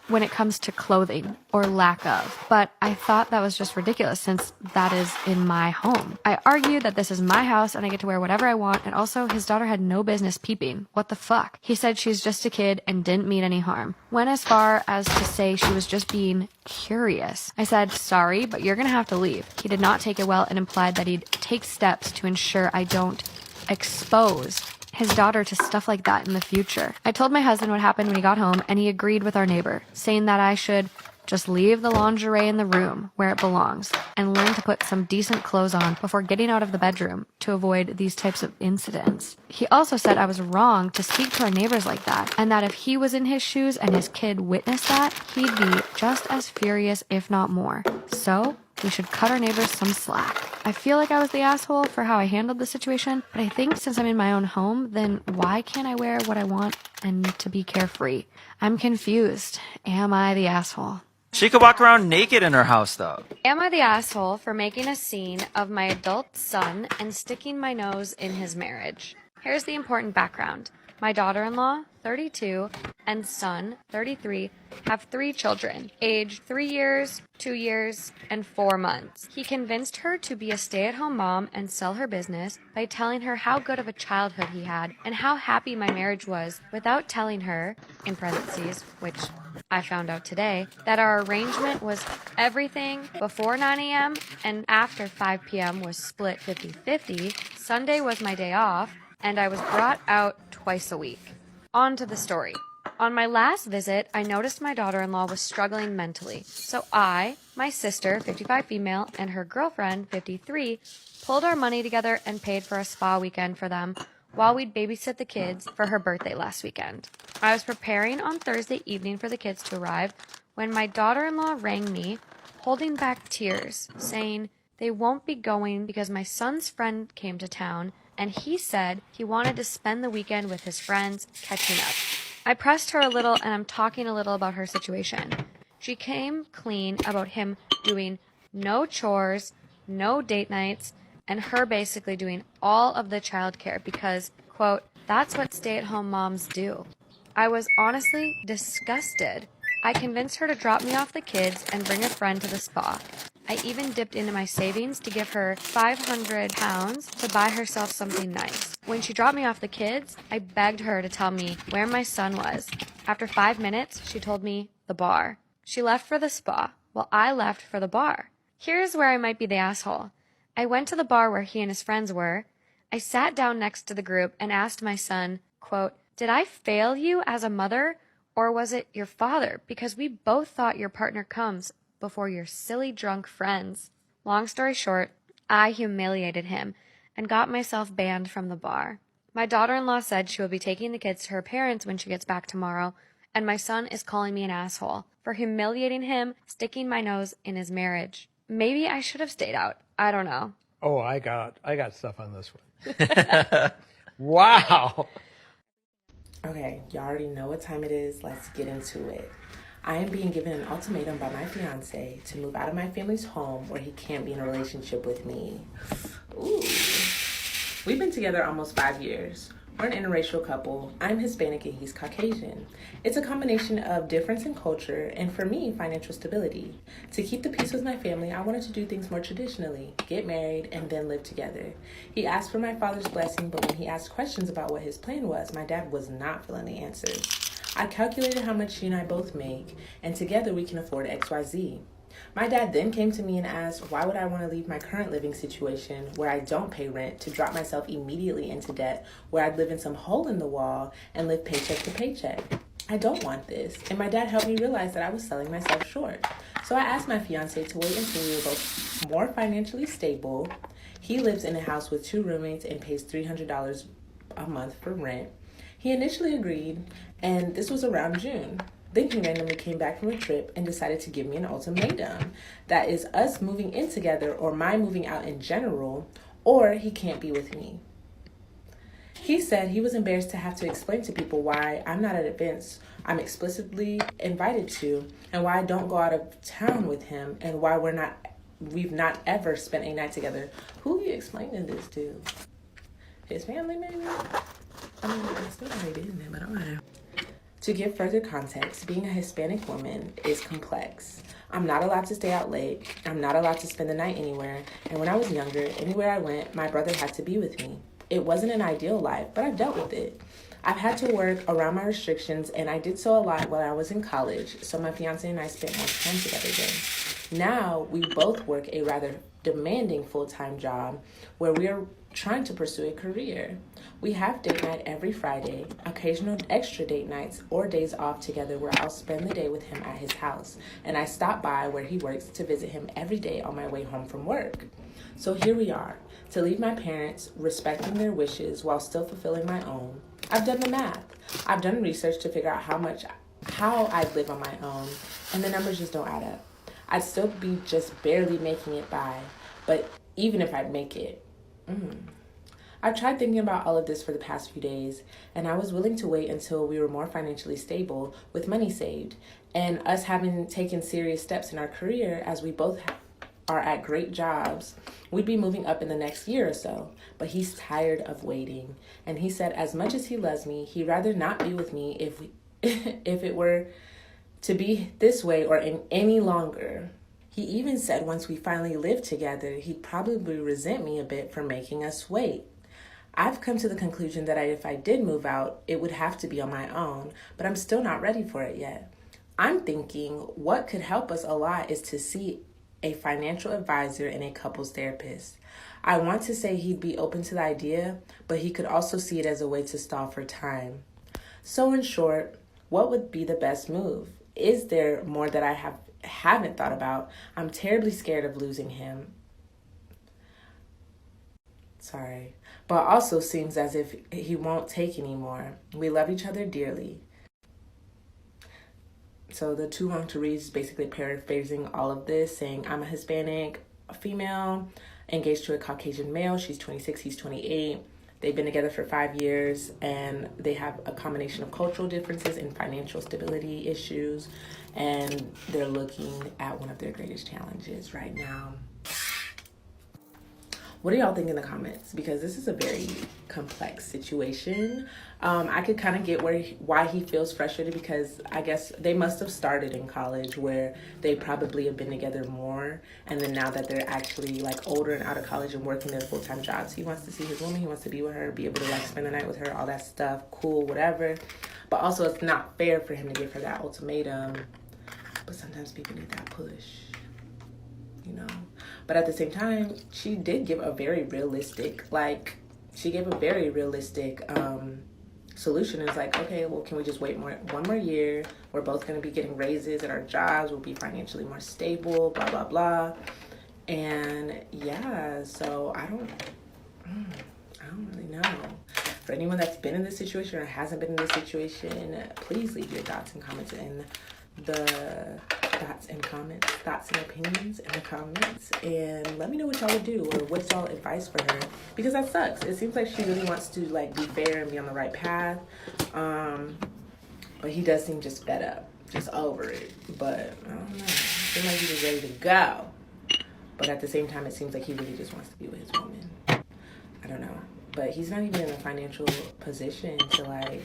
when it comes to clothing, or lack of. But I thought that was just ridiculous since that is in my home. I argued that this is my house and I get to wear whatever I want, and also his daughter had no business peeping. What the fuck? He said she's just a kid and didn't mean any harm. Went as far as to say she was just being curious. I said, sorry, but you're gonna have to leave. He did not take it well and implied that he'd take steps to ensure I don't expose his daughter to stuff like that in the future. I told my husband what happened when he got home, and he agreed with our neighbor, saying that I should just leave the lingerie in the room where it belongs and learn to put some decent clothes on before getting out of the bedroom to avoid these types of incidents. He also said I was wrong to speak to our neighbors like that, and that if he was in his shoes and his kid witnessed that, he'd be just as furious, if not more. So, we should cut our neighbors some slack. I feel like I was the asshole for how I handled the situation, but I think since I'm in my own home, then why can't I wear what I want and to be carefree? I'm confused. Am I the asshole? She could walk around naked in her house, though. Am I the asshole for making a scene of my adult son and sticking my nose in his marriage? Here's the important background. My daughter-in-law, 32, and son, 33, have 3 children, aged 3 years, 2 years, and 4 months. He convinced her to be a stay-at-home mom and sell her business by telling her how good of a childhood he had and how happy my marriage was without telling her, in parentheses, which I found out today, that our arrangement was everything before 9 a.m. and after 5 p.m. was split 50-50. Sunday was my day off, and I was brought out twice a week. On to the story. On my last visit, I noticed my daughter-in-law was struggling mentally. So I, my sister, 55 female, and her girlfriend, 53, pulled our money together and paid for a spa weekend for them while we'd babysit the kids for her birthday last weekend. I was preparing on Thursday evening for the kids to arrive when my daughter-in-law rang me, holding back tears, saying they won't be going because my son's friend came to town and he said he wanted to spend the weekend with his friends catching up. I pressed her a little and I'm talking a little about her situation. She came clean about him doing no chores, no date nights, and her basically doing all of the childcare because, quote, that's what stay-at-home moms do. I was honestly disgusted. I convinced her to drop me off the kids and bring a friend to the spa. I even dipped into my savings to give her £500 to buy herself something nice. When she dropped me off the kids, I begged her to tell me where my son was. After 5 minutes, she told me the bar. She left for the spa, while I left for the bar. Here's where I might be the asshole. I went to the bar where he and his friends were. I sat down next to the group and asked my son, quote, Did I fail you as a mother, or was it your father? Because we both thought your partner comes before your silly drunk friends. Long story short, I humiliated him and got myself banned from the bar. My daughter-in-law said she will be taking the kids to her parents when she gets back tomorrow, and my son is calling me an asshole for humiliating him, sticking my nose in his marriage. Maybe I should have stayed out. I don't know. Oh, I got stuff on this one. Wow. Okay, y'all already know what time it is. Let's get into it. I am being given an ultimatum by my fiance to move out of my family's home where he can't be in a relationship with me. Ooh. We've been together almost 5 years. We're an interracial couple. I'm Hispanic and he's Caucasian. It's a combination of difference in culture and, for me, financial stability. To keep the peace with my family, I wanted to do things more traditionally, get married, and then live together. He asked for my father's blessing, but when he asked questions about what his plan was, my dad was not feeling the answers. I calculated how much he and I both make, and together we can afford XYZ. My dad then came to me and asked, why would I want to leave my current living situation where I don't pay rent to drop myself immediately into debt where I'd live in some hole in the wall and live paycheck to paycheck? I don't want this. And my dad helped me realize that I was selling myself short. So I asked my fiance to wait until we were both more financially stable. He lives in a house with 2 roommates and pays $300 a month for rent. He initially agreed, and this was around June. Then he randomly came back from a trip and decided to give me an ultimatum. That is us moving in together or my moving out in general, or he can't be with me. He said he was embarrassed to have to explain to people why I'm not at events I'm explicitly invited to, and why I don't go out of town with him, and why we've not ever spent a night together. Who are you explaining this to? His family, maybe? I mean, it's still already in there, but okay. To give further context, being a Hispanic woman is complex. I'm not allowed to stay out late. I'm not allowed to spend the night anywhere. And when I was younger, anywhere I went, my brother had to be with me. It wasn't an ideal life, but I've dealt with it. I've had to work around my restrictions, and I did so a lot while I was in college, so my fiance and I spent more time together then. Now, we both work a rather demanding full-time job where we are trying to pursue a career. We have date night every Friday, occasional extra date nights or days off together where I'll spend the day with him at his house, and I stop by where he works to visit him every day on my way home from work. So here we are, to leave my parents, respecting their wishes while still fulfilling my own. I've done the math. I've done research to figure out how I'd live on my own, and the numbers just don't add up. I'd still be just barely making it by, but even if I'd make it, I've tried thinking about all of this for the past few days, and I was willing to wait until we were more financially stable with money saved, and us having taken serious steps in our career as we both are at great jobs. We'd be moving up in the next year or so, but he's tired of waiting, and he said as much as he loves me, he'd rather not be with me if it were to be this way or any longer. He even said once we finally lived together, he'd probably resent me a bit for making us wait. I've come to the conclusion that if I did move out, it would have to be on my own, but I'm still not ready for it yet. I'm thinking what could help us a lot is to see a financial advisor and a couples therapist. I want to say he'd be open to the idea, but he could also see it as a way to stall for time. So in short, what would be the best move? Is there more that I haven't thought about? I'm terribly scared of losing him. Sorry. But also seems as if he won't take anymore. We love each other dearly. So the too long to read is basically paraphrasing all of this, saying I'm a Hispanic female, engaged to a Caucasian male. She's 26, he's 28. They've been together for 5 years, and they have a combination of cultural differences and financial stability issues, and they're looking at one of their greatest challenges right now. What do y'all think in the comments? Because this is a very complex situation. I could kind of get why he feels frustrated, because I guess they must have started in college where they probably have been together more. And then now that they're actually like older and out of college and working their full-time jobs, he wants to see his woman. He wants to be with her, be able to like spend the night with her, all that stuff. Cool, whatever. But also it's not fair for him to give her that ultimatum. But sometimes people need that push, you know? But at the same time, she did give a very realistic, solution is like, okay, well, can we just wait one more year? We're both going to be getting raises at our jobs. We'll be financially more stable, blah, blah, blah. And yeah, so I don't really know. For anyone that's been in this situation or hasn't been in this situation, please leave your thoughts and comments in the thoughts and opinions in the comments, and let me know what y'all would do or what's y'all advice for her, because that sucks. It seems like she really wants to like be fair and be on the right path, but he does seem just fed up, just over it. But I don't know, I feel like he was ready to go, but at the same time it seems like he really just wants to be with his woman. I don't know, but he's not even in a financial position to like,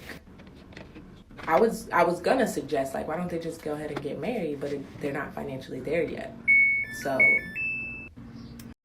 I was gonna suggest like, why don't they just go ahead and get married, but they're not financially there yet. So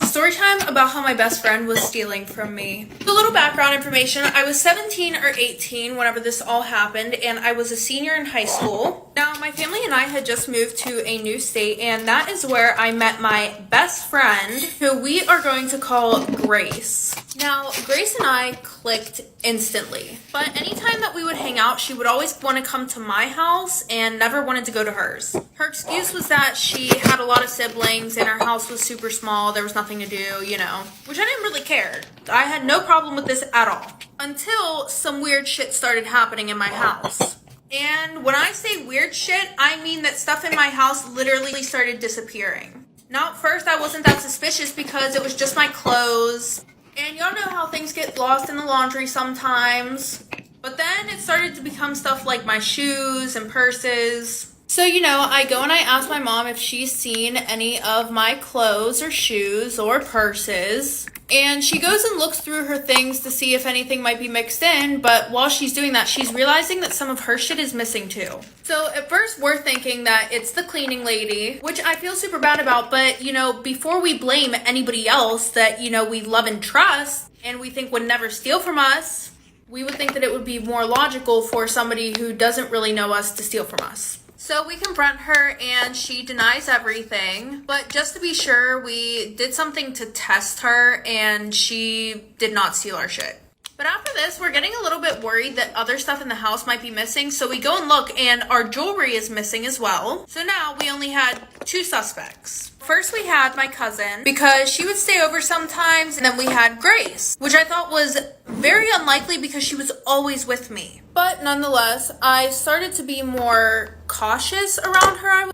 Story time about how my best friend was stealing from me. A little background information. I was 17 or 18 whenever this all happened, and I was a senior in high school. Now, my family and I had just moved to a new state, and that is where I met my best friend, who we are going to call Grace. Now, Grace and I clicked instantly, but anytime that we would hang out, she would always want to come to my house and never wanted to go to hers. Her excuse was that she had a lot of siblings and our house was super small, there was nothing to do, you know, which I didn't really care. I had no problem with this at all, until some weird shit started happening in my house. And when I say weird shit, I mean that stuff in my house literally started disappearing. Now, at first I wasn't that suspicious because it was just my clothes. And y'all know how things get lost in the laundry sometimes. But then it started to become stuff like my shoes and purses. So, you know, I go and I ask my mom if she's seen any of my clothes or shoes or purses. And she goes and looks through her things to see if anything might be mixed in, but while she's doing that, she's realizing that some of her shit is missing too. So at first we're thinking that it's the cleaning lady, which I feel super bad about, but you know, before we blame anybody else that, you know, we love and trust and we think would never steal from us, we would think that it would be more logical for somebody who doesn't really know us to steal from us. So we confront her and she denies everything, but just to be sure, we did something to test her and she did not steal our shit. But after this, we're getting a little bit worried that other stuff in the house might be missing, so we go and look and our jewelry is missing as well. So now we only had 2 suspects. First we had my cousin, because she would stay over sometimes, and then we had Grace, which I thought was very unlikely because she was always with me. But nonetheless, I started to be more cautious around her.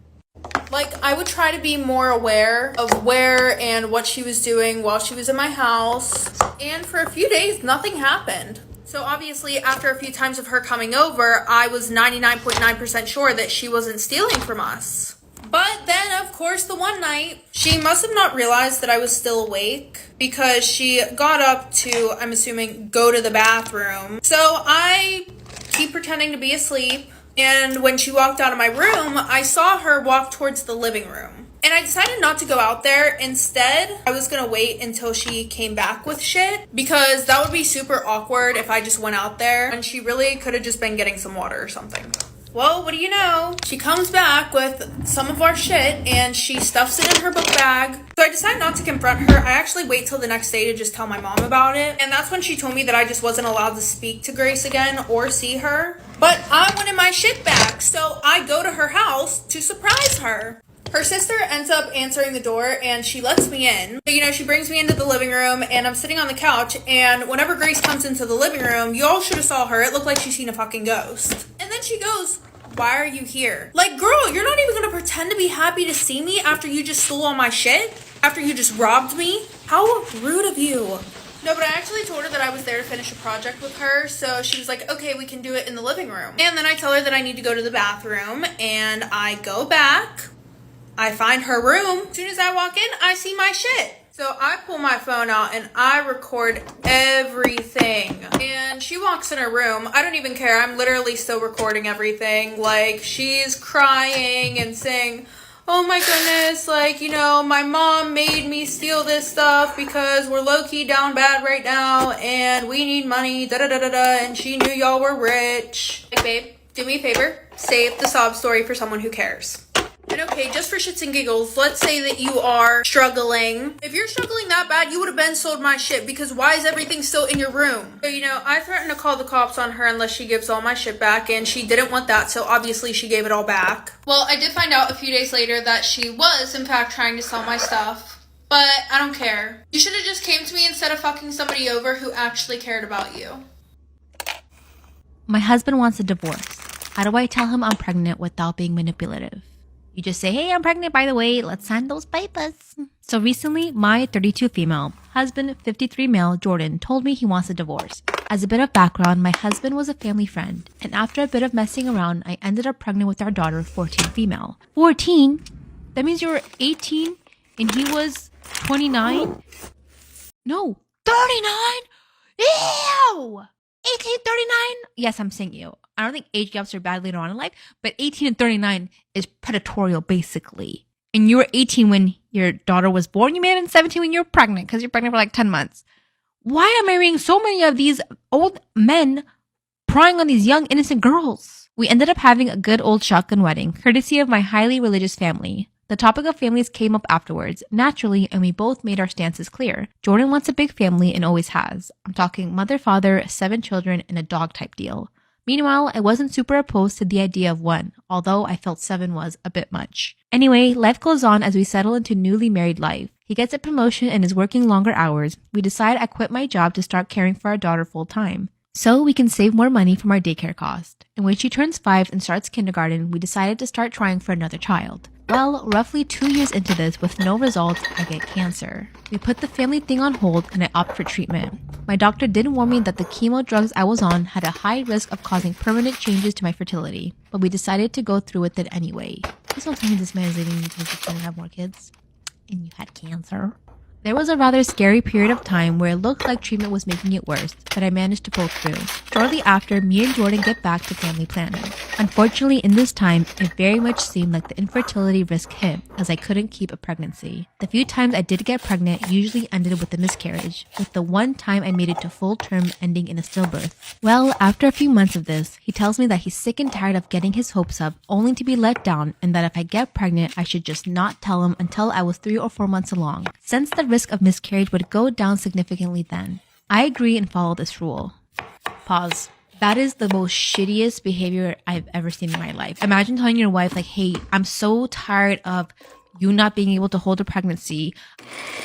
I would try to be more aware of where and what she was doing while she was in my house. And for a few days, nothing happened. So obviously, after a few times of her coming over, I was 99.9% sure that she wasn't stealing from us. But then, of course, the one night, she must have not realized that I was still awake because she got up to, I'm assuming, go to the bathroom. So I keep pretending to be asleep. And when she walked out of my room, I saw her walk towards the living room. And I decided not to go out there. Instead, I was gonna wait until she came back with shit because that would be super awkward if I just went out there and she really could have just been getting some water or something. Well, what do you know? She comes back with some of our shit and she stuffs it in her book bag. So I decided not to confront her. I actually wait till the next day to just tell my mom about it. And that's when she told me that I just wasn't allowed to speak to Grace again or see her. But I wanted my shit back, so I go to her house to surprise her. Her sister ends up answering the door and she lets me in. So, you know, she brings me into the living room and I'm sitting on the couch, and whenever Grace comes into the living room, you all should have saw her. It looked like she's seen a fucking ghost. And then she goes, "Why are you here?" Like, girl, you're not even gonna pretend to be happy to see me after you just stole all my shit? After you just robbed me? How rude of you. No, but I actually told her that I was there to finish a project with her, so she was like, okay, we can do it in the living room. And then I tell her that I need to go to the bathroom, and I go back. I find her room. As soon as I walk in, I see my shit. So I pull my phone out and I record everything. And she walks in her room. I don't even care. I'm literally still recording everything. Like, she's crying and saying, "Oh my goodness, like, you know, my mom made me steal this stuff because we're low-key down bad right now and we need money, da-da-da-da-da, and she knew y'all were rich." Like, babe, do me a favor. Save the sob story for someone who cares. And okay, just for shits and giggles, let's say that you are struggling. If you're struggling that bad, you would have been sold my shit, because why is everything still in your room? So, you know, I threatened to call the cops on her unless she gives all my shit back, and she didn't want that, so obviously she gave it all back. Well, I did find out a few days later that she was, in fact, trying to sell my stuff. But I don't care. You should have just came to me instead of fucking somebody over who actually cared about you. My husband wants a divorce. How do I tell him I'm pregnant without being manipulative? You just say, hey, I'm pregnant, by the way. Let's sign those papers. So recently, my 32 female, husband 53 male, Jordan, told me he wants a divorce. As a bit of background, my husband was a family friend. And after a bit of messing around, I ended up pregnant with our daughter, 14 female. 14? That means you were 18 and he was 29? No, 39? Ew! 18, 39? Yes, I'm saying you. I don't think age gaps are bad later on in life, but 18 and 39 is predatorial, basically. And you were 18 when your daughter was born. You may have been 17 when you were pregnant, because you're pregnant for like 10 months. Why am I reading so many of these old men prying on these young, innocent girls? We ended up having a good old shotgun wedding, courtesy of my highly religious family. The topic of families came up afterwards, naturally, and we both made our stances clear. Jordan wants a big family and always has. I'm talking mother, father, 7 children, and a dog type deal. Meanwhile, I wasn't super opposed to the idea of 1, although I felt 7 was a bit much. Anyway, life goes on as we settle into newly married life. He gets a promotion and is working longer hours. We decide I quit my job to start caring for our daughter full time, so we can save more money from our daycare cost. And when she turns 5 and starts kindergarten, we decided to start trying for another child. Well, roughly 2 years into this, with no results, I get cancer. We put the family thing on hold and I opt for treatment. My doctor did warn me that the chemo drugs I was on had a high risk of causing permanent changes to my fertility, but we decided to go through with it anyway. Please don't tell me this man is leaving me because he's going to have more kids. And you had cancer. There was a rather scary period of time where it looked like treatment was making it worse, but I managed to pull through. Shortly after, me and Jordan get back to family planning. Unfortunately, in this time, it very much seemed like the infertility risk hit, as I couldn't keep a pregnancy. The few times I did get pregnant usually ended with a miscarriage, with the one time I made it to full term ending in a stillbirth. Well, after a few months of this, he tells me that he's sick and tired of getting his hopes up, only to be let down, and that if I get pregnant, I should just not tell him until I was 3 or 4 months along, since the risk of miscarriage would go down significantly then. I agree and follow this rule. Pause. That is the most shittiest behavior I've ever seen in my life. Imagine telling your wife, like, hey, I'm so tired of you not being able to hold a pregnancy.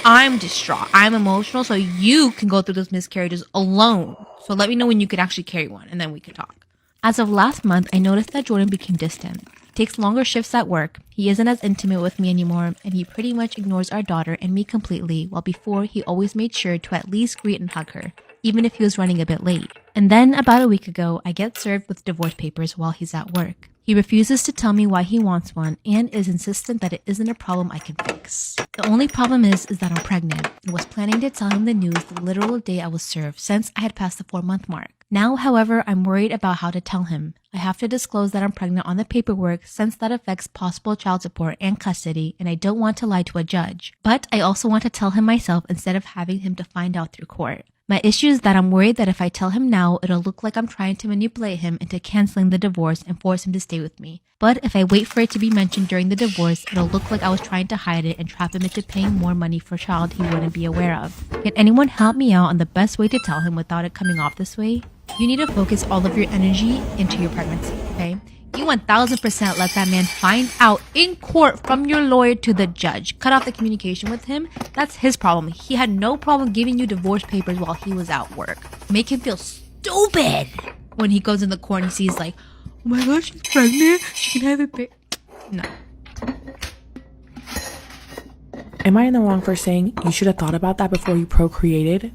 I'm distraught. I'm emotional, so you can go through those miscarriages alone. So let me know when you could actually carry one, and then we could talk. As of last month, I noticed that Jordan became distant. He takes longer shifts at work. He isn't as intimate with me anymore, and he pretty much ignores our daughter and me completely, while before he always made sure to at least greet and hug her, even if he was running a bit late. And then, about a week ago, I get served with divorce papers while he's at work. He refuses to tell me why he wants one and is insistent that it isn't a problem I can fix. The only problem is that I'm pregnant and was planning to tell him the news the literal day I was served, since I had passed the 4-month mark. Now, however, I'm worried about how to tell him. I have to disclose that I'm pregnant on the paperwork, since that affects possible child support and custody, and I don't want to lie to a judge. But I also want to tell him myself instead of having him to find out through court. My issue is that I'm worried that if I tell him now, it'll look like I'm trying to manipulate him into canceling the divorce and force him to stay with me. But if I wait for it to be mentioned during the divorce, it'll look like I was trying to hide it and trap him into paying more money for a child he wouldn't be aware of. Can anyone help me out on the best way to tell him without it coming off this way? You need to focus all of your energy into your pregnancy, okay? You 1000% let that man find out in court from your lawyer to the judge. Cut off the communication with him. That's his problem. He had no problem giving you divorce papers while he was at work. Make him feel stupid when he goes in the court and he sees like, oh my gosh, she's pregnant. She can have it. No. Am I in the wrong for saying you should have thought about that before you procreated?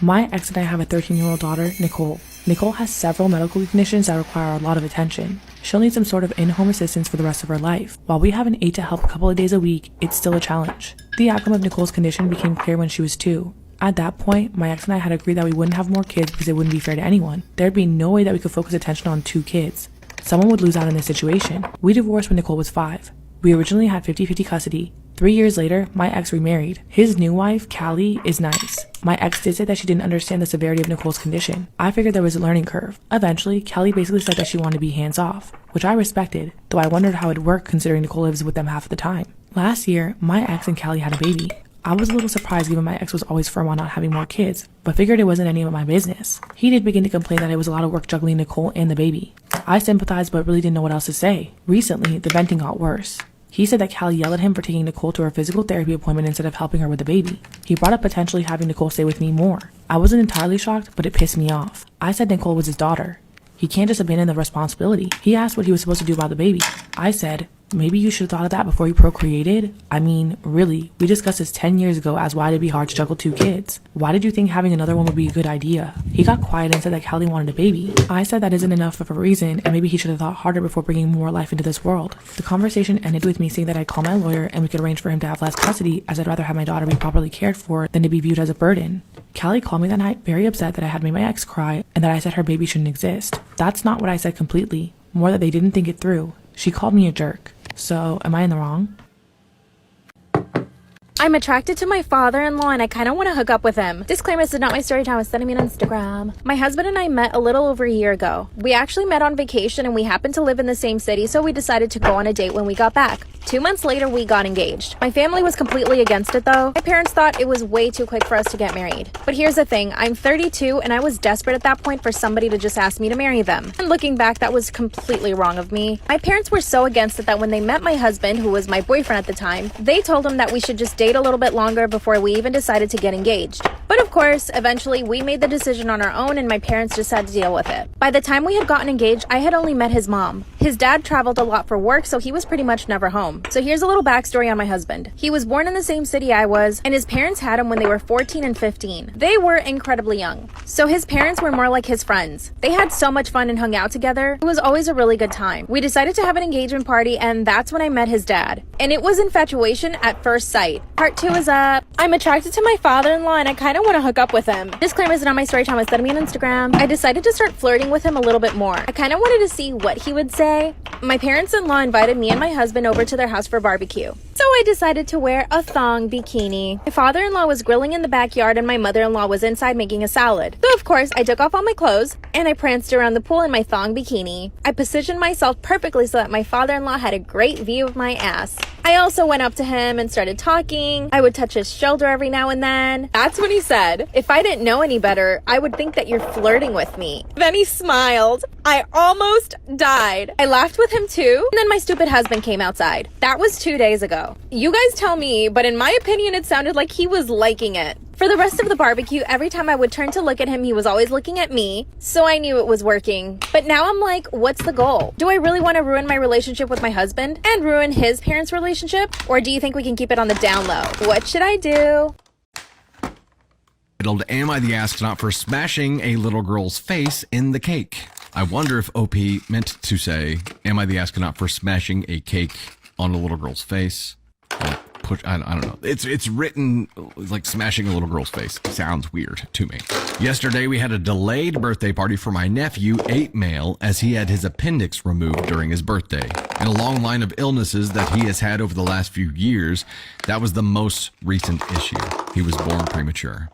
My ex and I have a 13-year-old daughter, Nicole. Nicole has several medical conditions that require a lot of attention. She'll need some sort of in-home assistance for the rest of her life. While we have an aide to help a couple of days a week, it's still a challenge. The outcome of Nicole's condition became clear when she was 2. At that point, my ex and I had agreed that we wouldn't have more kids because it wouldn't be fair to anyone. There'd be no way that we could focus attention on 2 kids. Someone would lose out in this situation. We divorced when Nicole was 5. We originally had 50-50 custody. 3 years later, my ex remarried. His new wife, Callie, is nice. My ex did say that she didn't understand the severity of Nicole's condition. I figured there was a learning curve. Eventually, Callie basically said that she wanted to be hands-off, which I respected, though I wondered how it'd work considering Nicole lives with them half of the time. Last year, my ex and Callie had a baby. I was a little surprised given my ex was always firm on not having more kids, but figured it wasn't any of my business. He did begin to complain that it was a lot of work juggling Nicole and the baby. I sympathized but really didn't know what else to say. Recently, the venting got worse. He said that Callie yelled at him for taking Nicole to her physical therapy appointment instead of helping her with the baby. He brought up potentially having Nicole stay with me more. I wasn't entirely shocked, but it pissed me off. I said Nicole was his daughter. He can't just abandon the responsibility. He asked what he was supposed to do about the baby. I said, maybe you should have thought of that before you procreated? I mean, really, we discussed this 10 years ago as why it'd be hard to juggle 2 kids. Why did you think having another one would be a good idea? He got quiet and said that Callie wanted a baby. I said that isn't enough of a reason, and maybe he should have thought harder before bringing more life into this world. The conversation ended with me saying that I'd call my lawyer and we could arrange for him to have less custody, as I'd rather have my daughter be properly cared for than to be viewed as a burden. Callie called me that night very upset that I had made my ex cry and that I said her baby shouldn't exist. That's not what I said completely, more that they didn't think it through. She called me a jerk. So, am I in the wrong? I'm attracted to my father-in-law and I kind of want to hook up with him. Disclaimer, this is not my story time. It's sending me on Instagram. My husband and I met a little over a year ago. We actually met on vacation and we happened to live in the same city, so we decided to go on a date when we got back. 2 months later, we got engaged. My family was completely against it though. My parents thought it was way too quick for us to get married. But here's the thing, I'm 32 and I was desperate at that point for somebody to just ask me to marry them. And looking back, that was completely wrong of me. My parents were so against it that when they met my husband, who was my boyfriend at the time, they told him that we should just date a little bit longer before we even decided to get engaged. But of course, eventually we made the decision on our own and my parents just had to deal with it. By the time we had gotten engaged, I had only met his mom. His dad traveled a lot for work, so he was pretty much never home. So here's a little backstory on my husband. He was born in the same city I was, and his parents had him when they were 14 and 15. They were incredibly young. So his parents were more like his friends. They had so much fun and hung out together. It was always a really good time. We decided to have an engagement party, and that's when I met his dad. And it was infatuation at first sight. Part 2 is up. I'm attracted to my father-in-law and I kind of want to hook up with him. Disclaimer, is not my story time. It's sending me on Instagram. I decided to start flirting with him a little bit more. I kind of wanted to see what he would say. My parents-in-law invited me and my husband over to their house for barbecue. So I decided to wear a thong bikini. My father-in-law was grilling in the backyard and my mother-in-law was inside making a salad. So of course, I took off all my clothes and I pranced around the pool in my thong bikini. I positioned myself perfectly so that my father-in-law had a great view of my ass. I also went up to him and started talking. I would touch his shoulder every now and then. That's when he said, if I didn't know any better, I would think that you're flirting with me. Then he smiled. I almost died. I laughed with him too, and then my stupid husband came outside. That was 2 days ago. You guys tell me, but in my opinion, it sounded like he was liking it. For the rest of the barbecue, every time I would turn to look at him, he was always looking at me, so I knew it was working. But now I'm like, what's the goal? Do I really want to ruin my relationship with my husband and ruin his parents' relationship? Or do you think we can keep it on the down low? What should I do? Titled, Am I the Astronaut for Smashing a Little Girl's Face in the Cake? I wonder if OP meant to say, Am I the Astronaut for Smashing a Cake on a Little Girl's Face? I don't know. It's written like smashing a little girl's face. Sounds weird to me. Yesterday, we had a delayed birthday party for my nephew, 8 male, as he had his appendix removed during his birthday. In a long line of illnesses that he has had over the last few years, that was the most recent issue. He was born premature.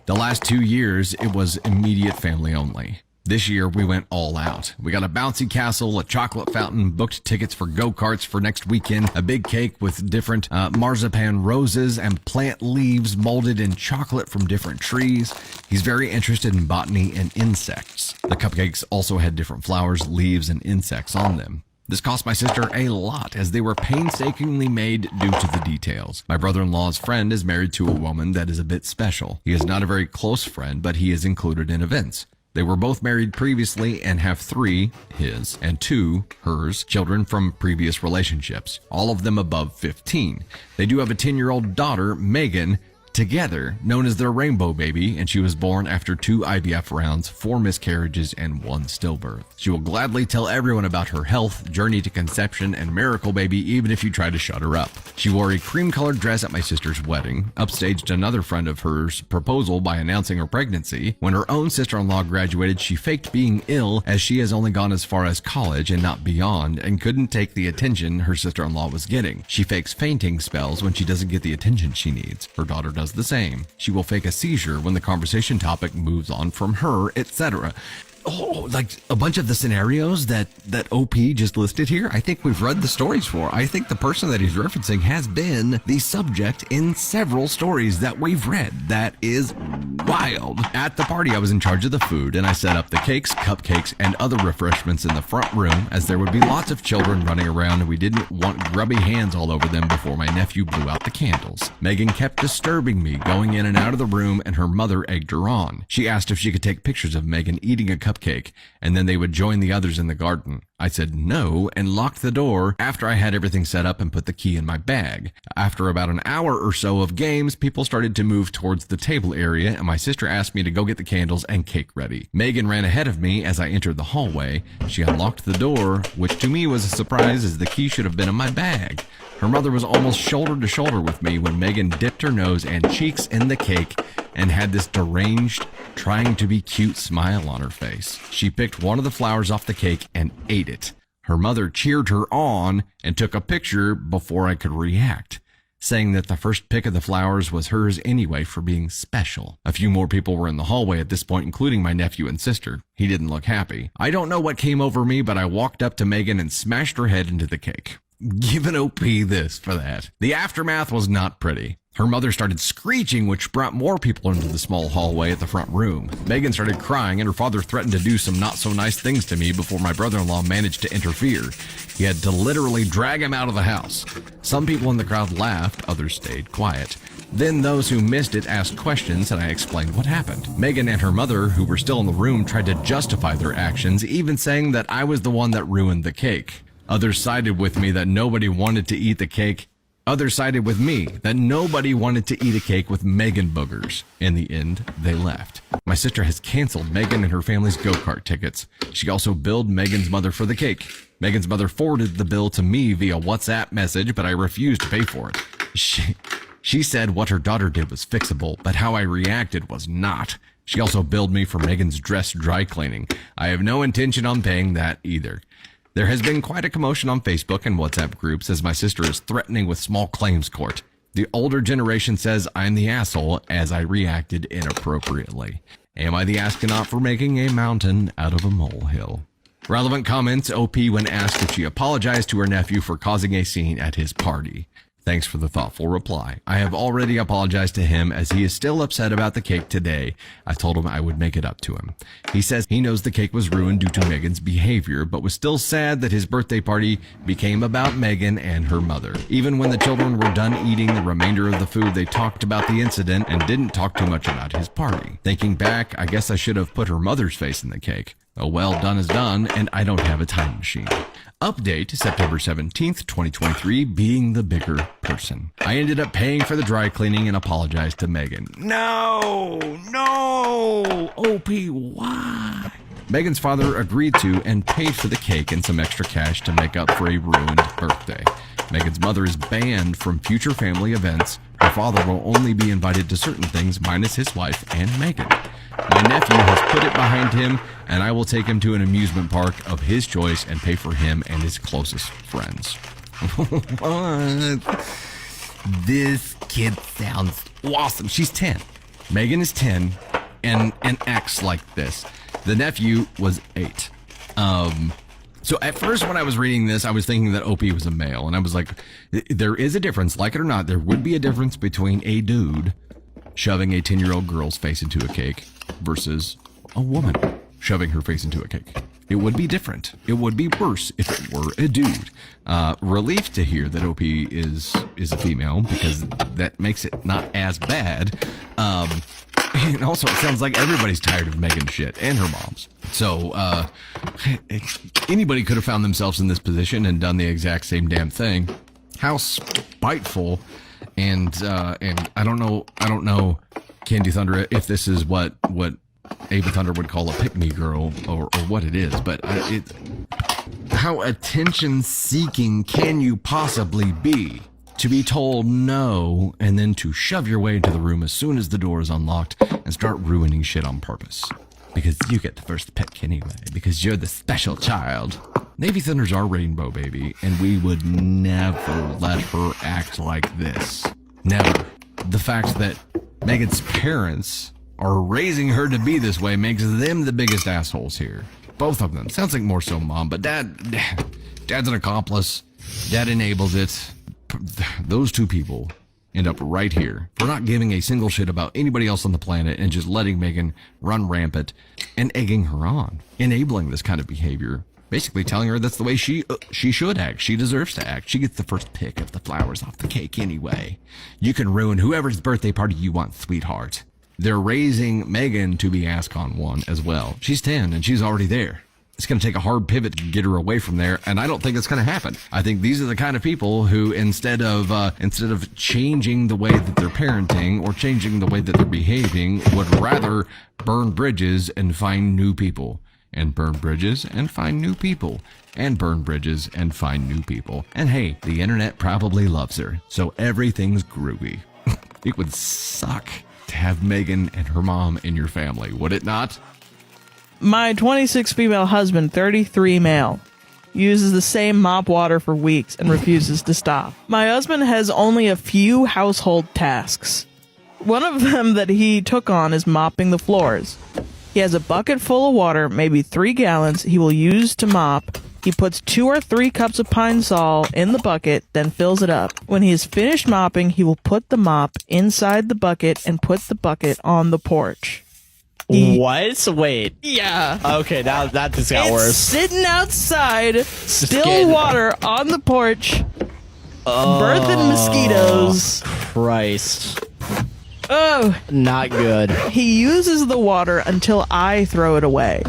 The last 2 years, it was immediate family only. This year, we went all out. We got a bouncy castle, a chocolate fountain, booked tickets for go-karts for next weekend, a big cake with different marzipan roses and plant leaves molded in chocolate from different trees. He's very interested in botany and insects. The cupcakes also had different flowers, leaves, and insects on them. This cost my sister a lot, as they were painstakingly made due to the details. My brother-in-law's friend is married to a woman that is a bit special. He is not a very close friend, but he is included in events. They were both married previously and have 3, his, and 2, hers, children from previous relationships, all of them above 15. They do have a 10-year-old daughter, Megan, together, known as their rainbow baby, and she was born after 2 IVF rounds, 4 miscarriages, and 1 stillbirth. She will gladly tell everyone about her health, journey to conception, and miracle baby, even if you try to shut her up. She wore a cream-colored dress at my sister's wedding, upstaged another friend of hers' proposal by announcing her pregnancy. When her own sister-in-law graduated, she faked being ill, as she has only gone as far as college and not beyond, and couldn't take the attention her sister-in-law was getting. She fakes fainting spells when she doesn't get the attention she needs. Her daughter does the same. She will fake a seizure when the conversation topic moves on from her, etc. Oh, like a bunch of the scenarios that OP just listed here, I think we've read the stories for. I think the person that he's referencing has been the subject in several stories that we've read. That is wild. At the party, I was in charge of the food, and I set up the cakes, cupcakes, and other refreshments in the front room, as there would be lots of children running around, and we didn't want grubby hands all over them before my nephew blew out the candles. Megan kept disturbing me, going in and out of the room, and her mother egged her on. She asked if she could take pictures of Megan eating a cupcake, and then they would join the others in the garden. I said no and locked the door after I had everything set up and put the key in my bag. After about an hour or so of games, people started to move towards the table area, and my sister asked me to go get the candles and cake ready. Megan ran ahead of me as I entered the hallway. She unlocked the door, which to me was a surprise, as the key should have been in my bag. Her mother was almost shoulder to shoulder with me when Megan dipped her nose and cheeks in the cake and had this deranged, trying to be cute smile on her face. She picked one of the flowers off the cake and ate it. Her mother cheered her on and took a picture before I could react, saying that the first pick of the flowers was hers anyway for being special. A few more people were in the hallway at this point, including my nephew and sister. He didn't look happy. I don't know what came over me, but I walked up to Megan and smashed her head into the cake. Give an OP this for that. The aftermath was not pretty. Her mother started screeching, which brought more people into the small hallway at the front room. Megan started crying, and her father threatened to do some not-so-nice things to me before my brother-in-law managed to interfere. He had to literally drag him out of the house. Some people in the crowd laughed, others stayed quiet. Then those who missed it asked questions, and I explained what happened. Megan and her mother, who were still in the room, tried to justify their actions, even saying that I was the one that ruined the cake. Others sided with me that nobody wanted to eat the cake. Others sided with me that nobody wanted to eat a cake with Megan boogers. In the end, they left. My sister has canceled Megan and her family's go-kart tickets. She also billed Megan's mother for the cake. Megan's mother forwarded the bill to me via WhatsApp message, but I refused to pay for it. She said what her daughter did was fixable, but how I reacted was not. She also billed me for Megan's dress dry cleaning. I have no intention on paying that either. There has been quite a commotion on Facebook and WhatsApp groups as my sister is threatening with small claims court. The older generation says I'm the asshole as I reacted inappropriately. Am I the astronaut for making a mountain out of a molehill? Relevant comments, OP, when asked if she apologized to her nephew for causing a scene at his party. Thanks for the thoughtful reply. I have already apologized to him as he is still upset about the cake today. I told him I would make it up to him. He says he knows the cake was ruined due to Megan's behavior, but was still sad that his birthday party became about Megan and her mother. Even when the children were done eating the remainder of the food, they talked about the incident and didn't talk too much about his party. Thinking back, I guess I should have put her mother's face in the cake. Oh well, done is done, and I don't have a time machine. Update, September 17th, 2023, being the bigger person. I ended up paying for the dry cleaning and apologized to Megan. No! OP, why? Megan's father agreed to and paid for the cake and some extra cash to make up for a ruined birthday. Megan's mother is banned from future family events. Her father will only be invited to certain things minus his wife and Megan. My nephew has put it behind him, and I will take him to an amusement park of his choice and pay for him and his closest friends. This kid sounds awesome. She's 10. Megan is 10 and acts like this. The nephew was 8. So at first when I was reading this, I was thinking that OP was a male, and I was like, there is a difference, like it or not, there would be a difference between a dude shoving a 10-year-old girl's face into a cake versus a woman shoving her face into a cake. It would be different. It would be worse if it were a dude. Relief to hear that OP is a female, because that makes it not as bad. And also, it sounds like everybody's tired of Megan's shit and her mom's. So, anybody could have found themselves in this position and done the exact same damn thing. How spiteful And I don't know, Candy Thunder, if this is what Ava Thunder would call a pick-me girl or what it is, but how attention-seeking can you possibly be to be told no and then to shove your way into the room as soon as the door is unlocked and start ruining shit on purpose? Because you get the first pick anyway, because you're the special child. Navy Thunder's our rainbow baby, and we would never let her act like this. Never. The fact that Megan's parents are raising her to be this way makes them the biggest assholes here. Both of them. Sounds like more so mom, but dad's an accomplice. Dad enabled it. Those two people end up right here for not giving a single shit about anybody else on the planet and just letting Megan run rampant and egging her on, enabling this kind of behavior, basically telling her that's the way she should act. She deserves to act. She gets the first pick of the flowers off the cake anyway. You can ruin whoever's birthday party you want, sweetheart. They're raising Megan to be asked on one as well. She's 10 and she's already there. It's going to take a hard pivot to get her away from there, and I don't think it's going to happen. I think these are the kind of people who, instead of changing the way that they're parenting or changing the way that they're behaving, would rather burn bridges and find new people, and burn bridges and find new people, and burn bridges and find new people. And hey, the internet probably loves her, so everything's groovy. It would suck to have Megan and her mom in your family, would it not? My 26 female husband, 33 male, uses the same mop water for weeks and refuses to stop. My husband has only a few household tasks. One of them that he took on is mopping the floors. He has a bucket full of water, maybe 3 gallons, he will use to mop. He puts 2 or 3 cups of Pine Sol in the bucket, then fills it up. When he is finished mopping, he will put the mop inside the bucket and put the bucket on the porch. What? Wait. Yeah. Okay, now that just got worse. Sitting outside, still water on the porch, birthing mosquitoes. Christ. Oh. Not good. He uses the water until I throw it away.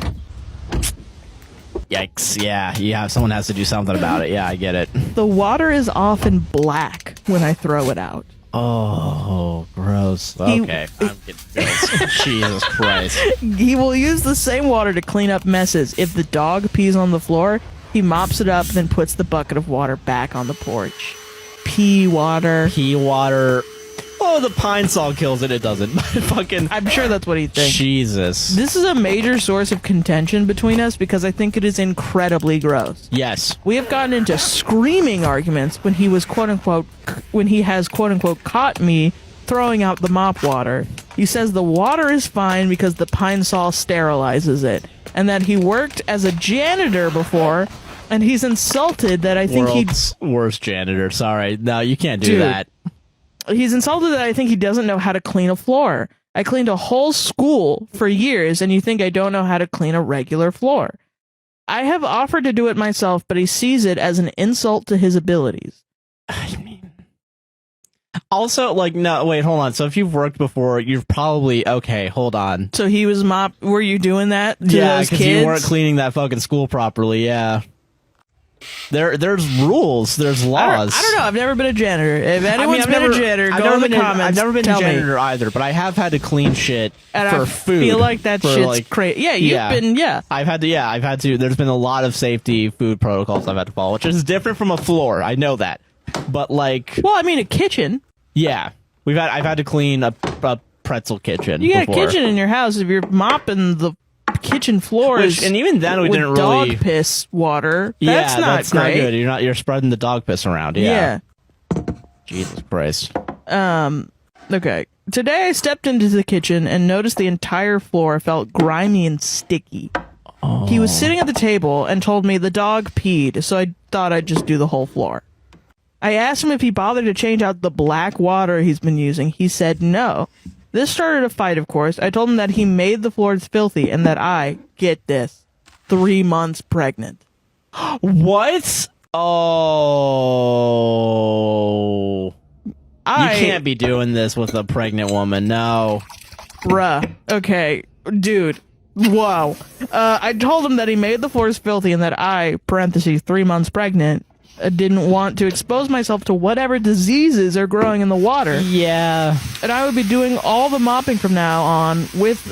Yikes. Yeah, someone has to do something about it. Yeah, I get it. The water is often black when I throw it out. Oh, gross. Okay, I'm getting feels. Jesus Christ. He will use the same water to clean up messes. If the dog pees on the floor, he mops it up, then puts the bucket of water back on the porch. Pee water. Oh, the Pine Sol kills it. It doesn't. Fucking. I'm sure that's what he thinks. Jesus. This is a major source of contention between us because I think it is incredibly gross. Yes. We have gotten into screaming arguments when he has quote unquote caught me throwing out the mop water. He says the water is fine because the Pine Sol sterilizes it, and that he worked as a janitor before, and he's insulted that I think World's worst janitor. Sorry. No, you can't do that. He's insulted that I think he doesn't know how to clean a floor. I cleaned a whole school for years, and you think I don't know how to clean a regular floor. I have offered to do it myself, but he sees it as an insult to his abilities. I mean... Also, no, wait, hold on. So if you've worked before, you're probably... Okay, hold on. So he was were you doing that to those kids? Yeah, because you weren't cleaning that fucking school properly, yeah. There's rules, there's laws. I don't know. I've never been a janitor. If anyone's been a janitor, go in the comments. I've never been a janitor me. either, but I have had to clean shit for food. I feel like that shit's crazy. Yeah, you've been. I've had to. There's been a lot of safety food protocols I've had to follow, which is different from a floor. I know that, but well, I mean, a kitchen. Yeah, I've had to clean a pretzel kitchen. You got before. a kitchen in your house if you're mopping the kitchen floors, and even then we didn't really dog piss water. That's not good. You're spreading the dog piss around. Yeah. Jesus Christ. Okay. Today I stepped into the kitchen and noticed the entire floor felt grimy and sticky. Oh. He was sitting at the table and told me the dog peed, so I thought I'd just do the whole floor. I asked him if he bothered to change out the black water he's been using. He said no. This started a fight, of course. I told him that he made the floors filthy and that I, get this, 3 months pregnant. What? Oh. You can't be doing this with a pregnant woman, no. Bruh. Okay. Dude. Whoa. I told him that he made the floors filthy and that I, parentheses, 3 months pregnant, didn't want to expose myself to whatever diseases are growing in the water. Yeah. And I would be doing all the mopping from now on with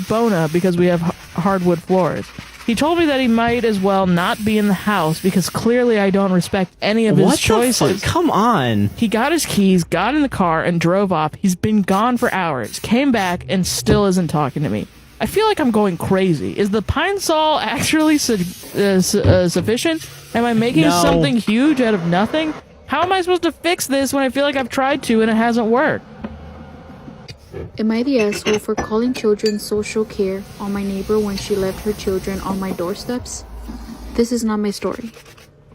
Bona because we have hardwood floors. He told me that he might as well not be in the house because clearly I don't respect any of his choices. Come on. He got his keys, got in the car, and drove off. He's been gone for hours, came back, and still isn't talking to me. I feel like I'm going crazy. Is the Pine Sol actually sufficient? Am I making something huge out of nothing? How am I supposed to fix this when I feel like I've tried to and it hasn't worked? Am I the asshole for calling children's social care on my neighbor when she left her children on my doorsteps? This is not my story.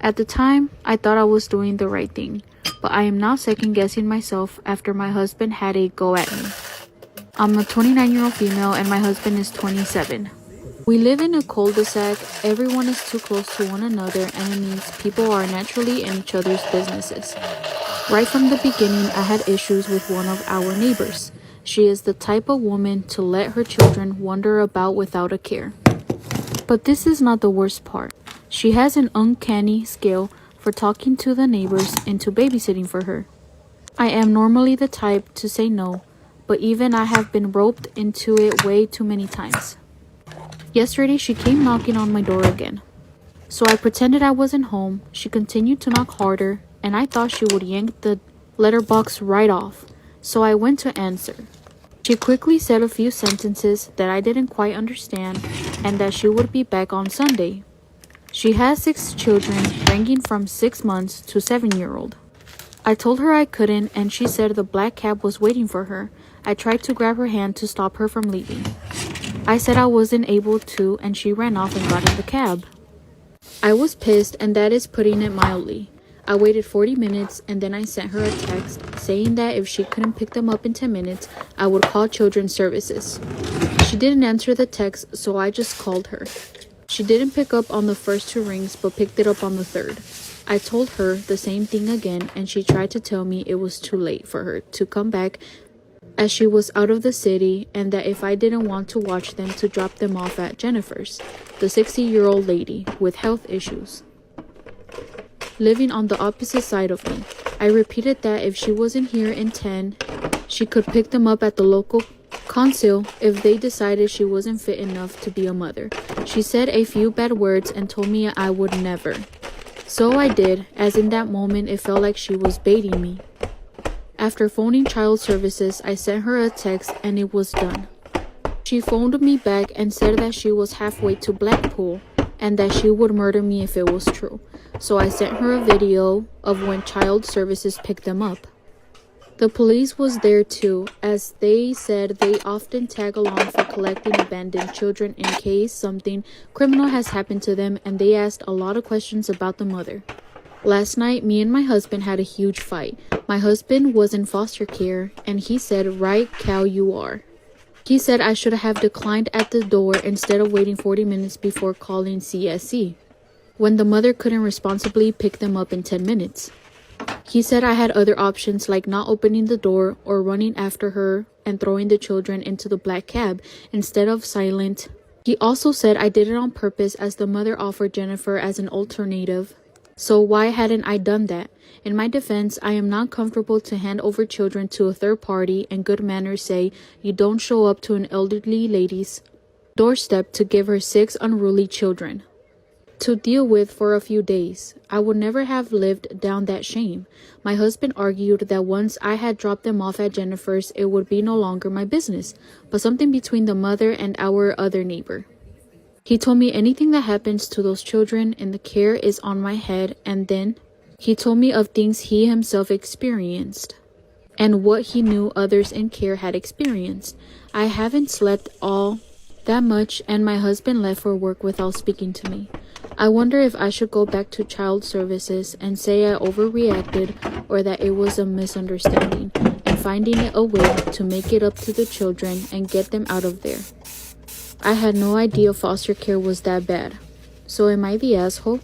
At the time, I thought I was doing the right thing, but I am now second-guessing myself after my husband had a go at me. I'm a 29-year-old female and my husband is 27. We live in a cul-de-sac, everyone is too close to one another, and it means people are naturally in each other's businesses. Right from the beginning, I had issues with one of our neighbors. She is the type of woman to let her children wander about without a care. But this is not the worst part. She has an uncanny skill for talking to the neighbors into babysitting for her. I am normally the type to say no, but even I have been roped into it way too many times. Yesterday, she came knocking on my door again. So I pretended I wasn't home. She continued to knock harder, and I thought she would yank the letterbox right off. So I went to answer. She quickly said a few sentences that I didn't quite understand and that she would be back on Sunday. She has 6 children ranging from 6 months to 7-year-old. I told her I couldn't and she said the black cab was waiting for her. I tried to grab her hand to stop her from leaving. I said I wasn't able to and she ran off and got in the cab. I was pissed and that is putting it mildly. I waited 40 minutes and then I sent her a text saying that if she couldn't pick them up in 10 minutes, I would call Children's Services. She didn't answer the text, so I just called her. She didn't pick up on the first 2 rings, but picked it up on the 3rd. I told her the same thing again, and she tried to tell me it was too late for her to come back as she was out of the city and that if I didn't want to watch them, to drop them off at Jennifer's, the 60-year-old lady with health issues, living on the opposite side of me. I repeated that if she wasn't here in 10, she could pick them up at the local consul if they decided she wasn't fit enough to be a mother. She said a few bad words and told me I would never. So I did, as in that moment it felt like she was baiting me. After phoning Child Services, I sent her a text and it was done. She phoned me back and said that she was halfway to Blackpool and that she would murder me if it was true. So I sent her a video of when Child Services picked them up. The police was there too, as they said they often tag along for collecting abandoned children in case something criminal has happened to them, and they asked a lot of questions about the mother. Last night, me and my husband had a huge fight. My husband was in foster care, and he said, "Right cow you are." He said I should have declined at the door instead of waiting 40 minutes before calling CSC, when the mother couldn't responsibly pick them up in 10 minutes. He said I had other options like not opening the door or running after her and throwing the children into the black cab instead of silent. He also said I did it on purpose as the mother offered Jennifer as an alternative. So why hadn't I done that? In my defense, I am not comfortable to hand over children to a third party, and good manners say you don't show up to an elderly lady's doorstep to give her 6 unruly children to deal with for a few days. I would never have lived down that shame. My husband argued that once I had dropped them off at Jennifer's, it would be no longer my business, but something between the mother and our other neighbor. He told me anything that happens to those children in the care is on my head, and then he told me of things he himself experienced and what he knew others in care had experienced. I haven't slept all that much, and my husband left for work without speaking to me. I wonder if I should go back to Child Services and say I overreacted or that it was a misunderstanding, and finding a way to make it up to the children and get them out of there. I had no idea foster care was that bad. So am I the asshole?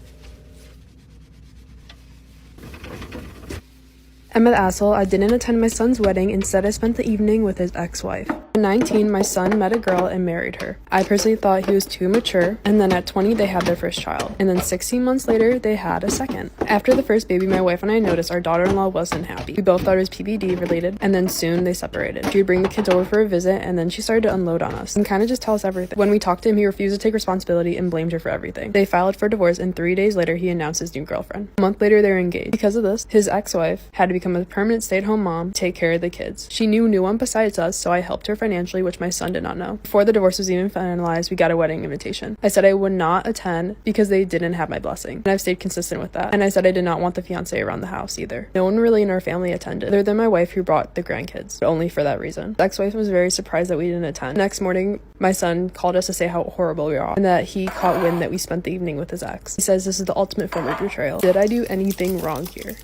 Am I the asshole? I didn't attend my son's wedding. Instead, I spent the evening with his ex-wife. I At 19, my son met a girl and married her. I personally thought he was too mature, and then at 20, they had their first child. And then 16 months later, they had a second. After the first baby, my wife and I noticed our daughter-in-law wasn't happy. We both thought it was PPD related, and then soon they separated. She would bring the kids over for a visit, and then she started to unload on us and kind of just tell us everything. When we talked to him, he refused to take responsibility and blamed her for everything. They filed for divorce, and 3 days later, he announced his new girlfriend. A month later, they were engaged. Because of this, his ex-wife had to become a permanent stay-at-home mom, take care of the kids. She knew no one besides us, so I helped her financially, which my son did not know. Before the divorce was even finalized, we got a wedding invitation. I said I would not attend because they didn't have my blessing, and I've stayed consistent with that. And I said I did not want the fiance around the house either. No one really in our family attended, other than my wife who brought the grandkids, but only for that reason. The ex-wife was very surprised that we didn't attend. The next morning, my son called us to say how horrible we are, and that he caught wind that we spent the evening with his ex. He says this is the ultimate form of betrayal. Did I do anything wrong here?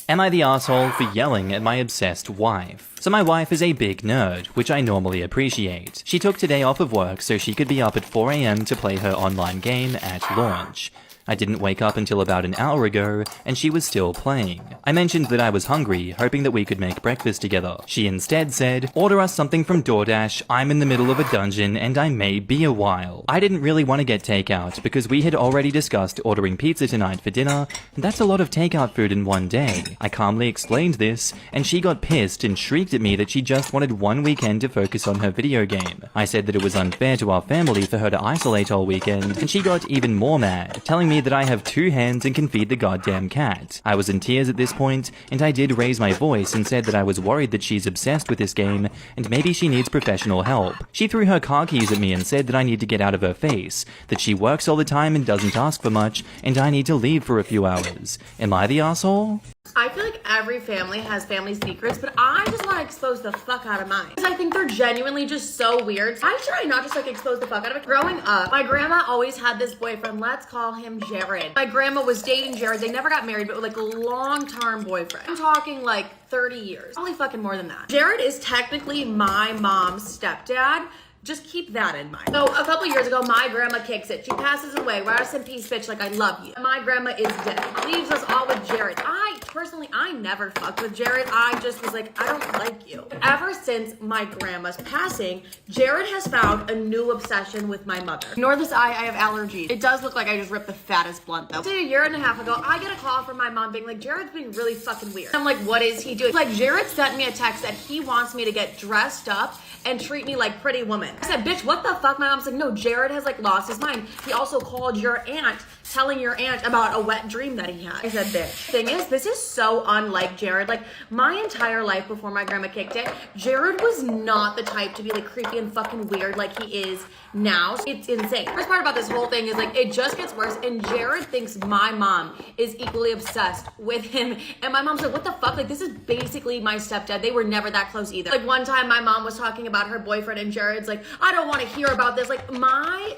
Am I the asshole for yelling at my obsessed wife? So my wife is a big nerd, which I normally appreciate. She took today off of work so she could be up at 4 AM to play her online game at launch. I didn't wake up until about an hour ago, and she was still playing. I mentioned that I was hungry, hoping that we could make breakfast together. She instead said, "Order us something from DoorDash, I'm in the middle of a dungeon and I may be a while." I didn't really want to get takeout because we had already discussed ordering pizza tonight for dinner, and that's a lot of takeout food in one day. I calmly explained this, and she got pissed and shrieked at me that she just wanted one weekend to focus on her video game. I said that it was unfair to our family for her to isolate all weekend, and she got even more mad, telling me that I have 2 hands and can feed the goddamn cat. I was in tears at this point, and I did raise my voice and said that I was worried that she's obsessed with this game, and maybe she needs professional help. She threw her car keys at me and said that I need to get out of her face, that she works all the time and doesn't ask for much, and I need to leave for a few hours. Am I the asshole? I feel like every family has family secrets, but I just want to expose the fuck out of mine. Because I think they're genuinely just so weird. I try not just like expose the fuck out of it. Growing up, my grandma always had this boyfriend. Let's call him Jared. My grandma was dating Jared. They never got married, but like a long-term boyfriend. I'm talking like 30 years. Probably fucking more than that. Jared is technically my mom's stepdad. Just keep that in mind. So a couple years ago, my grandma kicks it. She passes away. Rest in peace, bitch. Like, I love you. My grandma is dead. Leaves us all with Jared. I never fucked with Jared. I just was like, I don't like you. Ever since my grandma's passing, Jared has found a new obsession with my mother. Ignore this eye, I have allergies. It does look like I just ripped the fattest blunt though. Say a year and a half ago, I get a call from my mom being like, Jared's being really fucking weird. I'm like, what is he doing? Like, Jared sent me a text that he wants me to get dressed up and treat me like Pretty Woman. I said, bitch, what the fuck? My mom's like, no, Jared has like lost his mind. He also called your aunt, telling your aunt about a wet dream that he had. I said, bitch. Thing is, this is so unlike Jared. Like, my entire life before my grandma kicked it, Jared was not the type to be like creepy and fucking weird like he is now. It's insane. The worst part about this whole thing is like, it just gets worse, and Jared thinks my mom is equally obsessed with him. And my mom's like, what the fuck? Like, this is basically my stepdad. They were never that close either. Like, one time my mom was talking about her boyfriend, and Jared's like, I don't want to hear about this. Like,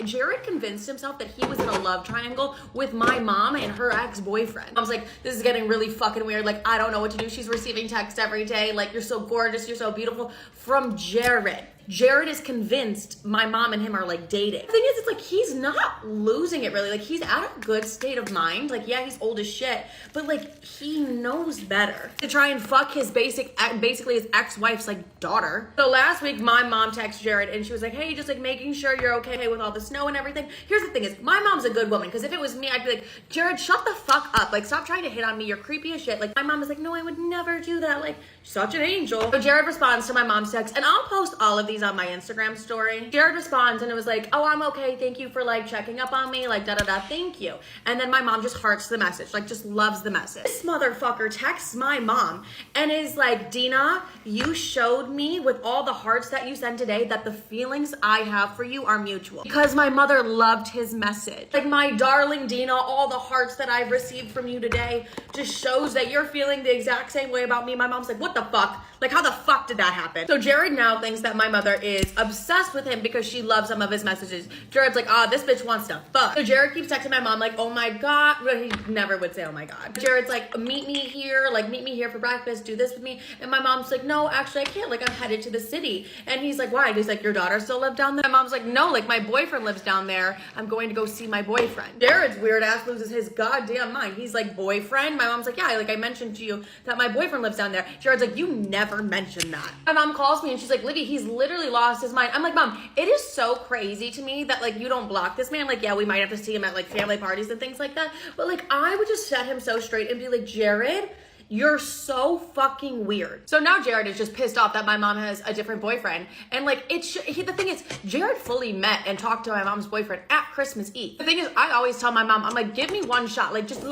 Jared convinced himself that he was in a love triangle with my mom and her ex-boyfriend. I was like, this is getting really fucking weird. Like, I don't know what to do. She's receiving texts every day. Like, you're so gorgeous. You're so beautiful. From Jared. Jared is convinced my mom and him are like dating. The thing is, it's like, he's not losing it really. Like, he's at a good state of mind. Like, yeah, he's old as shit, but like, he knows better to try and fuck his basically his ex-wife's like daughter. So last week, my mom texted Jared and she was like, hey, just like making sure you're okay with all the snow and everything. Here's the thing is, my mom's a good woman, because if it was me, I'd be like, Jared, shut the fuck up. Like, stop trying to hit on me. You're creepy as shit. Like, my mom is like, no, I would never do that. Like, such an angel. So Jared responds to my mom's text, and I'll post all of these on my Instagram story. Jared responds and it was like, oh, I'm okay. Thank you for like checking up on me. Like, da-da-da, thank you. And then my mom just hearts the message, like just loves the message. This motherfucker texts my mom and is like, Dina, you showed me with all the hearts that you sent today that the feelings I have for you are mutual. Because my mother loved his message. Like, my darling Dina, all the hearts that I've received from you today just shows that you're feeling the exact same way about me. My mom's like, what the fuck? Like, how the fuck did that happen? So Jared now thinks that my mother mother is obsessed with him because she loves some of his messages. Jared's like, this bitch wants to fuck. So Jared keeps texting my mom like, oh my God. But he never would say, oh my God. Jared's like, meet me here for breakfast, do this with me. And my mom's like, no, actually I can't. Like, I'm headed to the city. And he's like, why? And he's like, your daughter still live down there? My mom's like, no, like my boyfriend lives down there. I'm going to go see my boyfriend. Jared's weird ass loses his goddamn mind. He's like, boyfriend? My mom's like, yeah, like I mentioned to you that my boyfriend lives down there. Jared's like, you never mentioned that. My mom calls me and she's like, Livy, he's literally lost his mind. I'm like, Mom, it is so crazy to me that like you don't block this man. Like, yeah, we might have to see him at like family parties and things like that. But like, I would just set him so straight and be like, Jared, you're so fucking weird. So now Jared is just pissed off that my mom has a different boyfriend. And like, the thing is, Jared fully met and talked to my mom's boyfriend at Christmas Eve. The thing is, I always tell my mom, I'm like, give me one shot. Like, just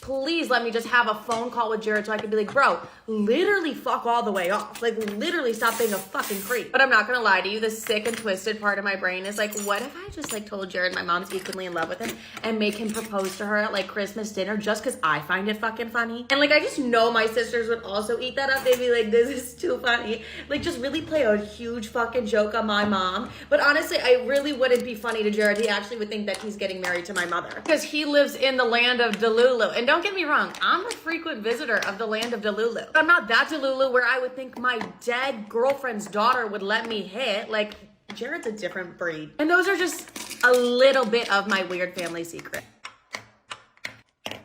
please let me just have a phone call with Jared so I can be like, bro, literally fuck all the way off. Like, literally stop being a fucking creep. But I'm not gonna lie to you, the sick and twisted part of my brain is like, what if I just like told Jared my mom's equally in love with him and make him propose to her at like Christmas dinner just because I find it fucking funny? And like, I just know my sisters would also eat that up. They'd be like, this is too funny. Like, just really play a huge fucking joke on my mom. But honestly, I really wouldn't be funny to Jared. He actually would think that he's getting married to my mother because he lives in the land of Delulu. And don't get me wrong, I'm a frequent visitor of the land of Delulu. But I'm not that Delulu where I would think my dead girlfriend's daughter would let me hit. Like, Jared's a different breed. And those are just a little bit of my weird family secret.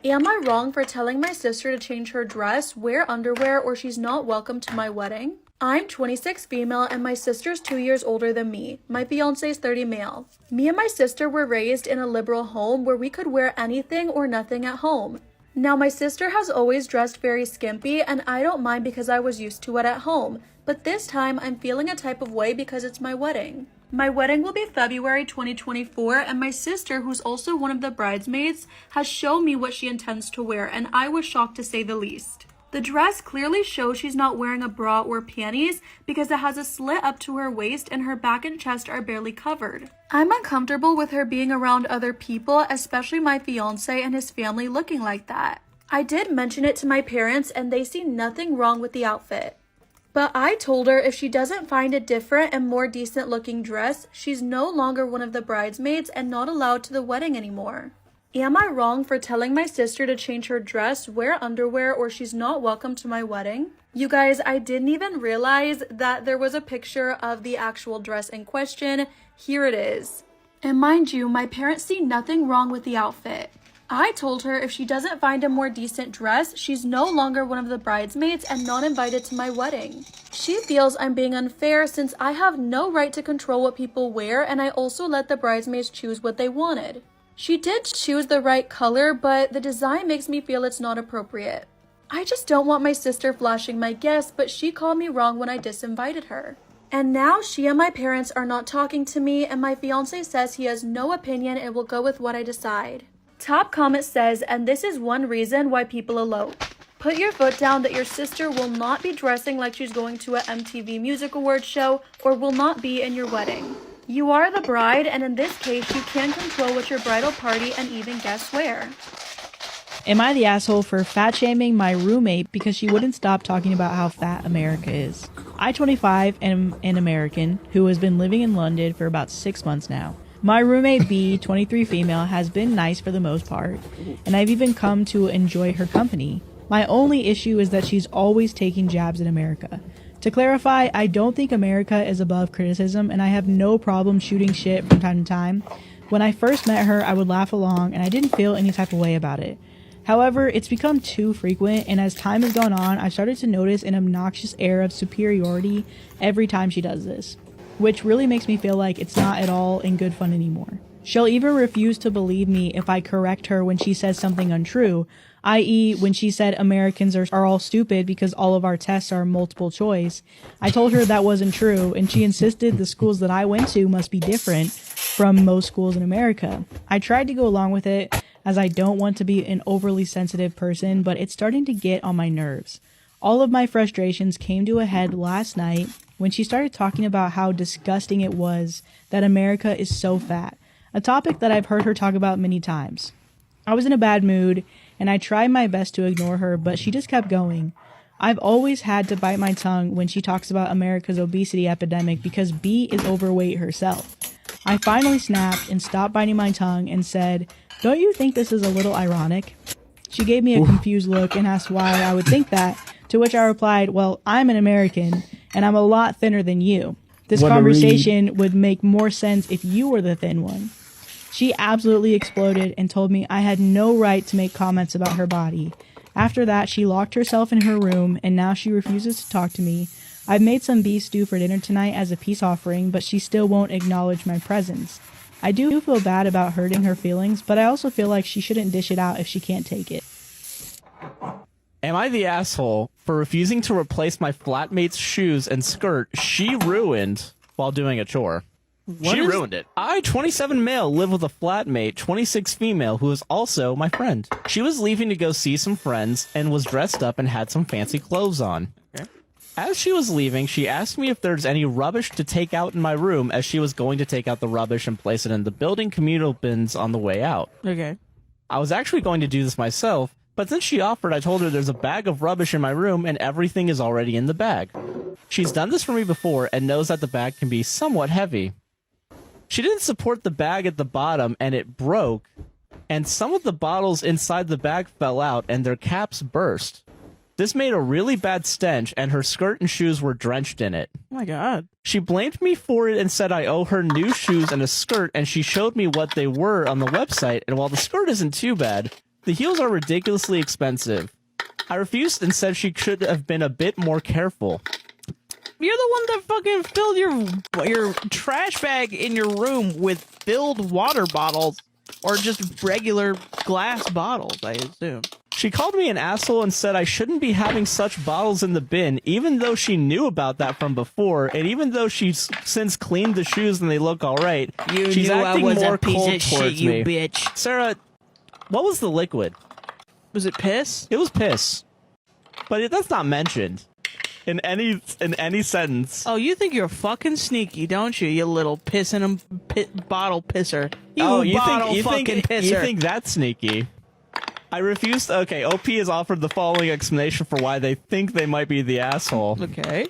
Am I wrong for telling my sister to change her dress, wear underwear, or she's not welcome to my wedding? I'm 26 female and my sister's 2 years older than me. My fiance's 30 male. Me and my sister were raised in a liberal home where we could wear anything or nothing at home. Now my sister has always dressed very skimpy and I don't mind because I was used to it at home. But this time I'm feeling a type of way because it's my wedding. My wedding will be February 2024 and my sister, who's also one of the bridesmaids, has shown me what she intends to wear and I was shocked to say the least. The dress clearly shows she's not wearing a bra or panties because it has a slit up to her waist and her back and chest are barely covered. I'm uncomfortable with her being around other people, especially my fiance and his family looking like that. I did mention it to my parents and they see nothing wrong with the outfit. But I told her if she doesn't find a different and more decent looking dress, she's no longer one of the bridesmaids and not allowed to the wedding anymore. Am I wrong for telling my sister to change her dress, wear underwear, or she's not welcome to my wedding? You guys, I didn't even realize that there was a picture of the actual dress in question. Here it is. And mind you, my parents see nothing wrong with the outfit. I told her if she doesn't find a more decent dress, she's no longer one of the bridesmaids and not invited to my wedding. She feels I'm being unfair since I have no right to control what people wear and I also let the bridesmaids choose what they wanted. She did choose the right color, but the design makes me feel it's not appropriate. I just don't want my sister flashing my guests, but she called me wrong when I disinvited her. And now she and my parents are not talking to me and my fiance says he has no opinion and will go with what I decide. Top comment says, and this is one reason why people elope. Put your foot down that your sister will not be dressing like she's going to an MTV Music Awards show or will not be in your wedding. You are the bride, and in this case, you can control what your bridal party and even guests wear. Am I the asshole for fat shaming my roommate because she wouldn't stop talking about how fat America is? I, 25, am an American who has been living in London for about 6 months now. My roommate B, 23 female, has been nice for the most part, and I've even come to enjoy her company. My only issue is that she's always taking jabs at America. To clarify, I don't think America is above criticism, and I have no problem shooting shit from time to time. When I first met her, I would laugh along, and I didn't feel any type of way about it. However, it's become too frequent, and as time has gone on, I've started to notice an obnoxious air of superiority every time she does this, which really makes me feel like it's not at all in good fun anymore. She'll even refuse to believe me if I correct her when she says something untrue, i.e. when she said Americans are all stupid because all of our tests are multiple choice. I told her that wasn't true, and she insisted the schools that I went to must be different from most schools in America. I tried to go along with it, as I don't want to be an overly sensitive person, but it's starting to get on my nerves. All of my frustrations came to a head last night when she started talking about how disgusting it was that America is so fat, a topic that I've heard her talk about many times. I was in a bad mood, and I tried my best to ignore her, but she just kept going. I've always had to bite my tongue when she talks about America's obesity epidemic because B is overweight herself. I finally snapped and stopped biting my tongue and said, "Don't you think this is a little ironic?" She gave me a confused look and asked why I would think that, to which I replied, "Well, I'm an American, and I'm a lot thinner than you. This What a conversation would make more sense if you were the thin one." She absolutely exploded and told me I had no right to make comments about her body. After that, she locked herself in her room, and now she refuses to talk to me. I've made some beef stew for dinner tonight as a peace offering, but she still won't acknowledge my presence. I do feel bad about hurting her feelings, but I also feel like she shouldn't dish it out if she can't take it. Am I the asshole for refusing to replace my flatmate's shoes and skirt she ruined while doing a chore? She ruined it. I, 27 male, live with a flatmate, 26 female, who is also my friend. She was leaving to go see some friends and was dressed up and had some fancy clothes on. Okay. As she was leaving, she asked me if there's any rubbish to take out in my room, as she was going to take out the rubbish and place it in the building communal bins on the way out. Okay. I was actually going to do this myself, but since she offered, I told her there's a bag of rubbish in my room and everything is already in the bag. She's done this for me before and knows that the bag can be somewhat heavy. She didn't support the bag at the bottom and it broke, and some of the bottles inside the bag fell out and their caps burst. This made a really bad stench, and her skirt and shoes were drenched in it. Oh my god. She blamed me for it and said I owe her new shoes and a skirt, and she showed me what they were on the website, and while the skirt isn't too bad, the heels are ridiculously expensive. I refused and said she should have been a bit more careful. You're the one that fucking filled your trash bag in your room with filled water bottles, or just regular glass bottles, I assume. She called me an asshole and said I shouldn't be having such bottles in the bin, even though she knew about that from before, and even though she's since cleaned the shoes and they look alright, she's knew I acting was a more piece cold of shit, towards you me. bitch. Sarah, what was the liquid? Was it piss? It was piss. But that's not mentioned in any sentence. Oh, you think you're fucking sneaky, don't you? You little pissing bottle pisser. You pisser. You think that's sneaky? I refused. Okay, OP has offered the following explanation for why they think they might be the asshole. Okay.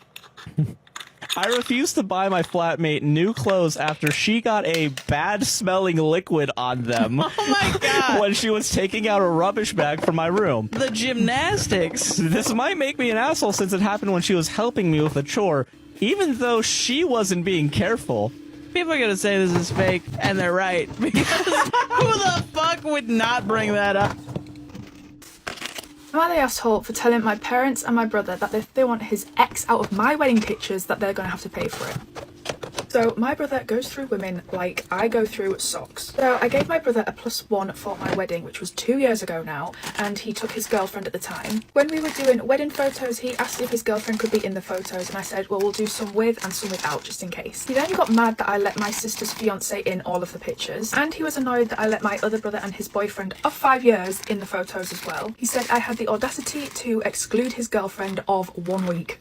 I refused to buy my flatmate new clothes after she got a bad-smelling liquid on them. Oh my god! When she was taking out a rubbish bag from my room. The gymnastics. This might make me an asshole since it happened when she was helping me with a chore, even though she wasn't being careful. People are gonna say this is fake, and they're right. Because who the fuck would not bring that up? Am I the asshole for telling my parents and my brother that if they want his ex out of my wedding pictures, that they're going to have to pay for it? So my brother goes through women like I go through socks. So I gave my brother a +1 for my wedding, which was 2 years ago now, and he took his girlfriend at the time. When we were doing wedding photos, he asked if his girlfriend could be in the photos, and I said, well, we'll do some with and some without, just in case. He then got mad that I let my sister's fiance in all of the pictures, and he was annoyed that I let my other brother and his boyfriend of 5 years in the photos as well. He said I had the audacity to exclude his girlfriend of 1 week.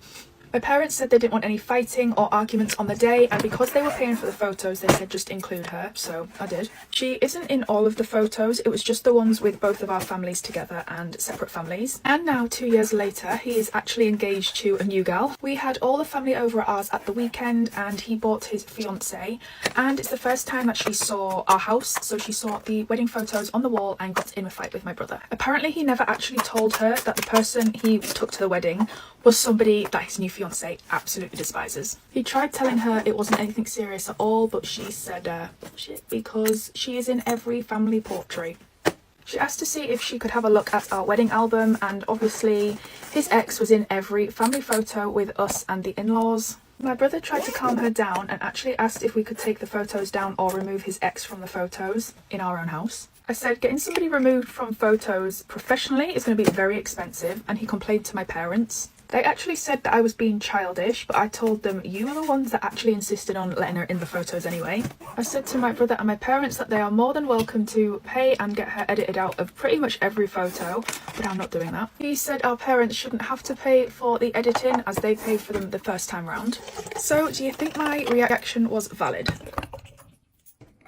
My parents said they didn't want any fighting or arguments on the day, and because they were paying for the photos, they said just include her, so I did. She isn't in all of the photos, it was just the ones with both of our families together and separate families. And now, 2 years later, he is actually engaged to a new gal. We had all the family over at ours at the weekend, and he brought his fiancée, and it's the first time that she saw our house, so she saw the wedding photos on the wall and got in a fight with my brother. Apparently, he never actually told her that the person he took to the wedding was somebody that his new fiancé absolutely despises. He tried telling her it wasn't anything serious at all, but she said shit, because she is in every family portrait. She asked to see if she could have a look at our wedding album, and obviously his ex was in every family photo with us and the in-laws. My brother tried to calm her down and actually asked if we could take the photos down or remove his ex from the photos in our own house. I said getting somebody removed from photos professionally is going to be very expensive, and he complained to my parents. They actually said that I was being childish, but I told them you are the ones that actually insisted on letting her in the photos anyway. I said to my brother and my parents that they are more than welcome to pay and get her edited out of pretty much every photo, but I'm not doing that. He said our parents shouldn't have to pay for the editing as they paid for them the first time round. So do you think my reaction was valid?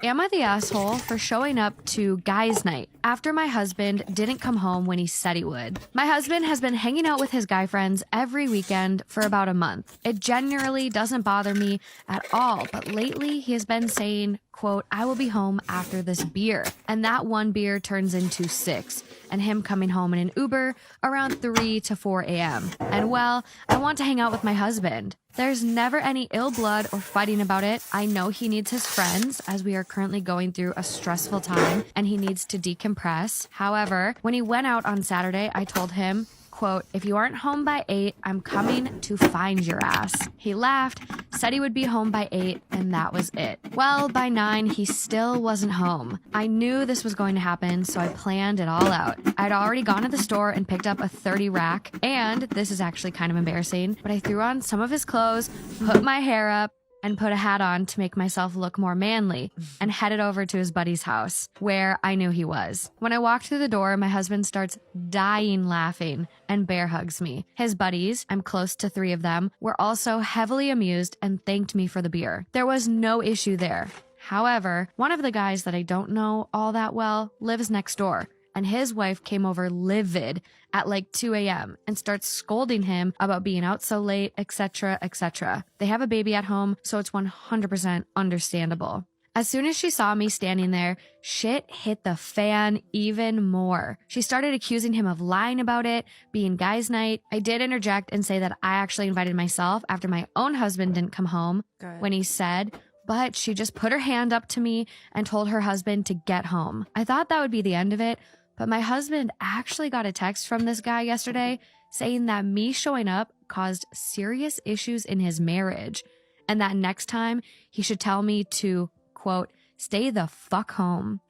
Am I the asshole for showing up to guys' night after my husband didn't come home when he said he would. My husband has been hanging out with his guy friends every weekend for about a month. It generally doesn't bother me at all, but lately he has been saying, quote, I will be home after this beer. And that one beer turns into 6, and him coming home in an Uber around 3 to 4 a.m. And well, I want to hang out with my husband. There's never any ill blood or fighting about it. I know he needs his friends as we are currently going through a stressful time and he needs to decompress. However, when he went out on Saturday, I told him, quote, if you aren't home by 8, I'm coming to find your ass. He laughed, said he would be home by 8, and that was it. Well, by 9, he still wasn't home. I knew this was going to happen, so I planned it all out. I'd already gone to the store and picked up a 30 rack, and this is actually kind of embarrassing, but I threw on some of his clothes, put my hair up, and put a hat on to make myself look more manly, and headed over to his buddy's house, where I knew he was. When I walked through the door, my husband starts dying laughing and bear hugs me. His buddies, I'm close to 3 of them, were also heavily amused and thanked me for the beer. There was no issue there. However, one of the guys that I don't know all that well lives next door, and his wife came over livid at like 2 a.m. and starts scolding him about being out so late, etc., etc. They have a baby at home, so it's 100% understandable. As soon as she saw me standing there, shit hit the fan even more. She started accusing him of lying about it, being guys' night. I did interject and say that I actually invited myself after my own husband didn't come home when he said, but she just put her hand up to me and told her husband to get home. I thought that would be the end of it, but my husband actually got a text from this guy yesterday saying that me showing up caused serious issues in his marriage and that next time he should tell me to, quote, stay the fuck home.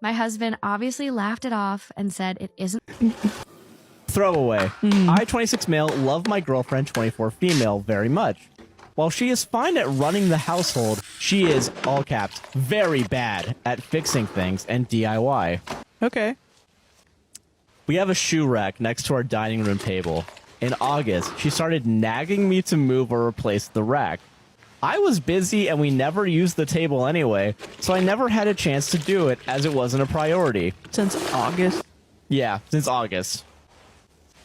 My husband obviously laughed it off and said it isn't. Throwaway. I, 26 male, love my girlfriend, 24 female, very much. While she is fine at running the household, she is, all caps, very bad at fixing things and DIY. Okay. We have a shoe rack next to our dining room table. In August, she started nagging me to move or replace the rack. I was busy and we never used the table anyway, so I never had a chance to do it as it wasn't a priority. Since August? Yeah, since August.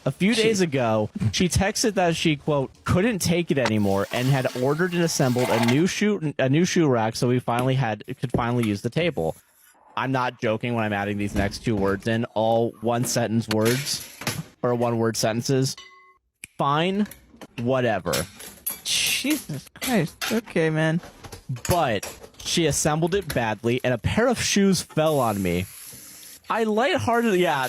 A few days ago, she texted that she, quote, couldn't take it anymore and had ordered and assembled a new shoe rack so we could finally use the table. I'm not joking when I'm adding these next 2 words in, all one-sentence words, or one-word sentences. Fine, whatever. Jesus Christ. Okay, man. But she assembled it badly, and a pair of shoes fell on me. I lightheartedly, yeah.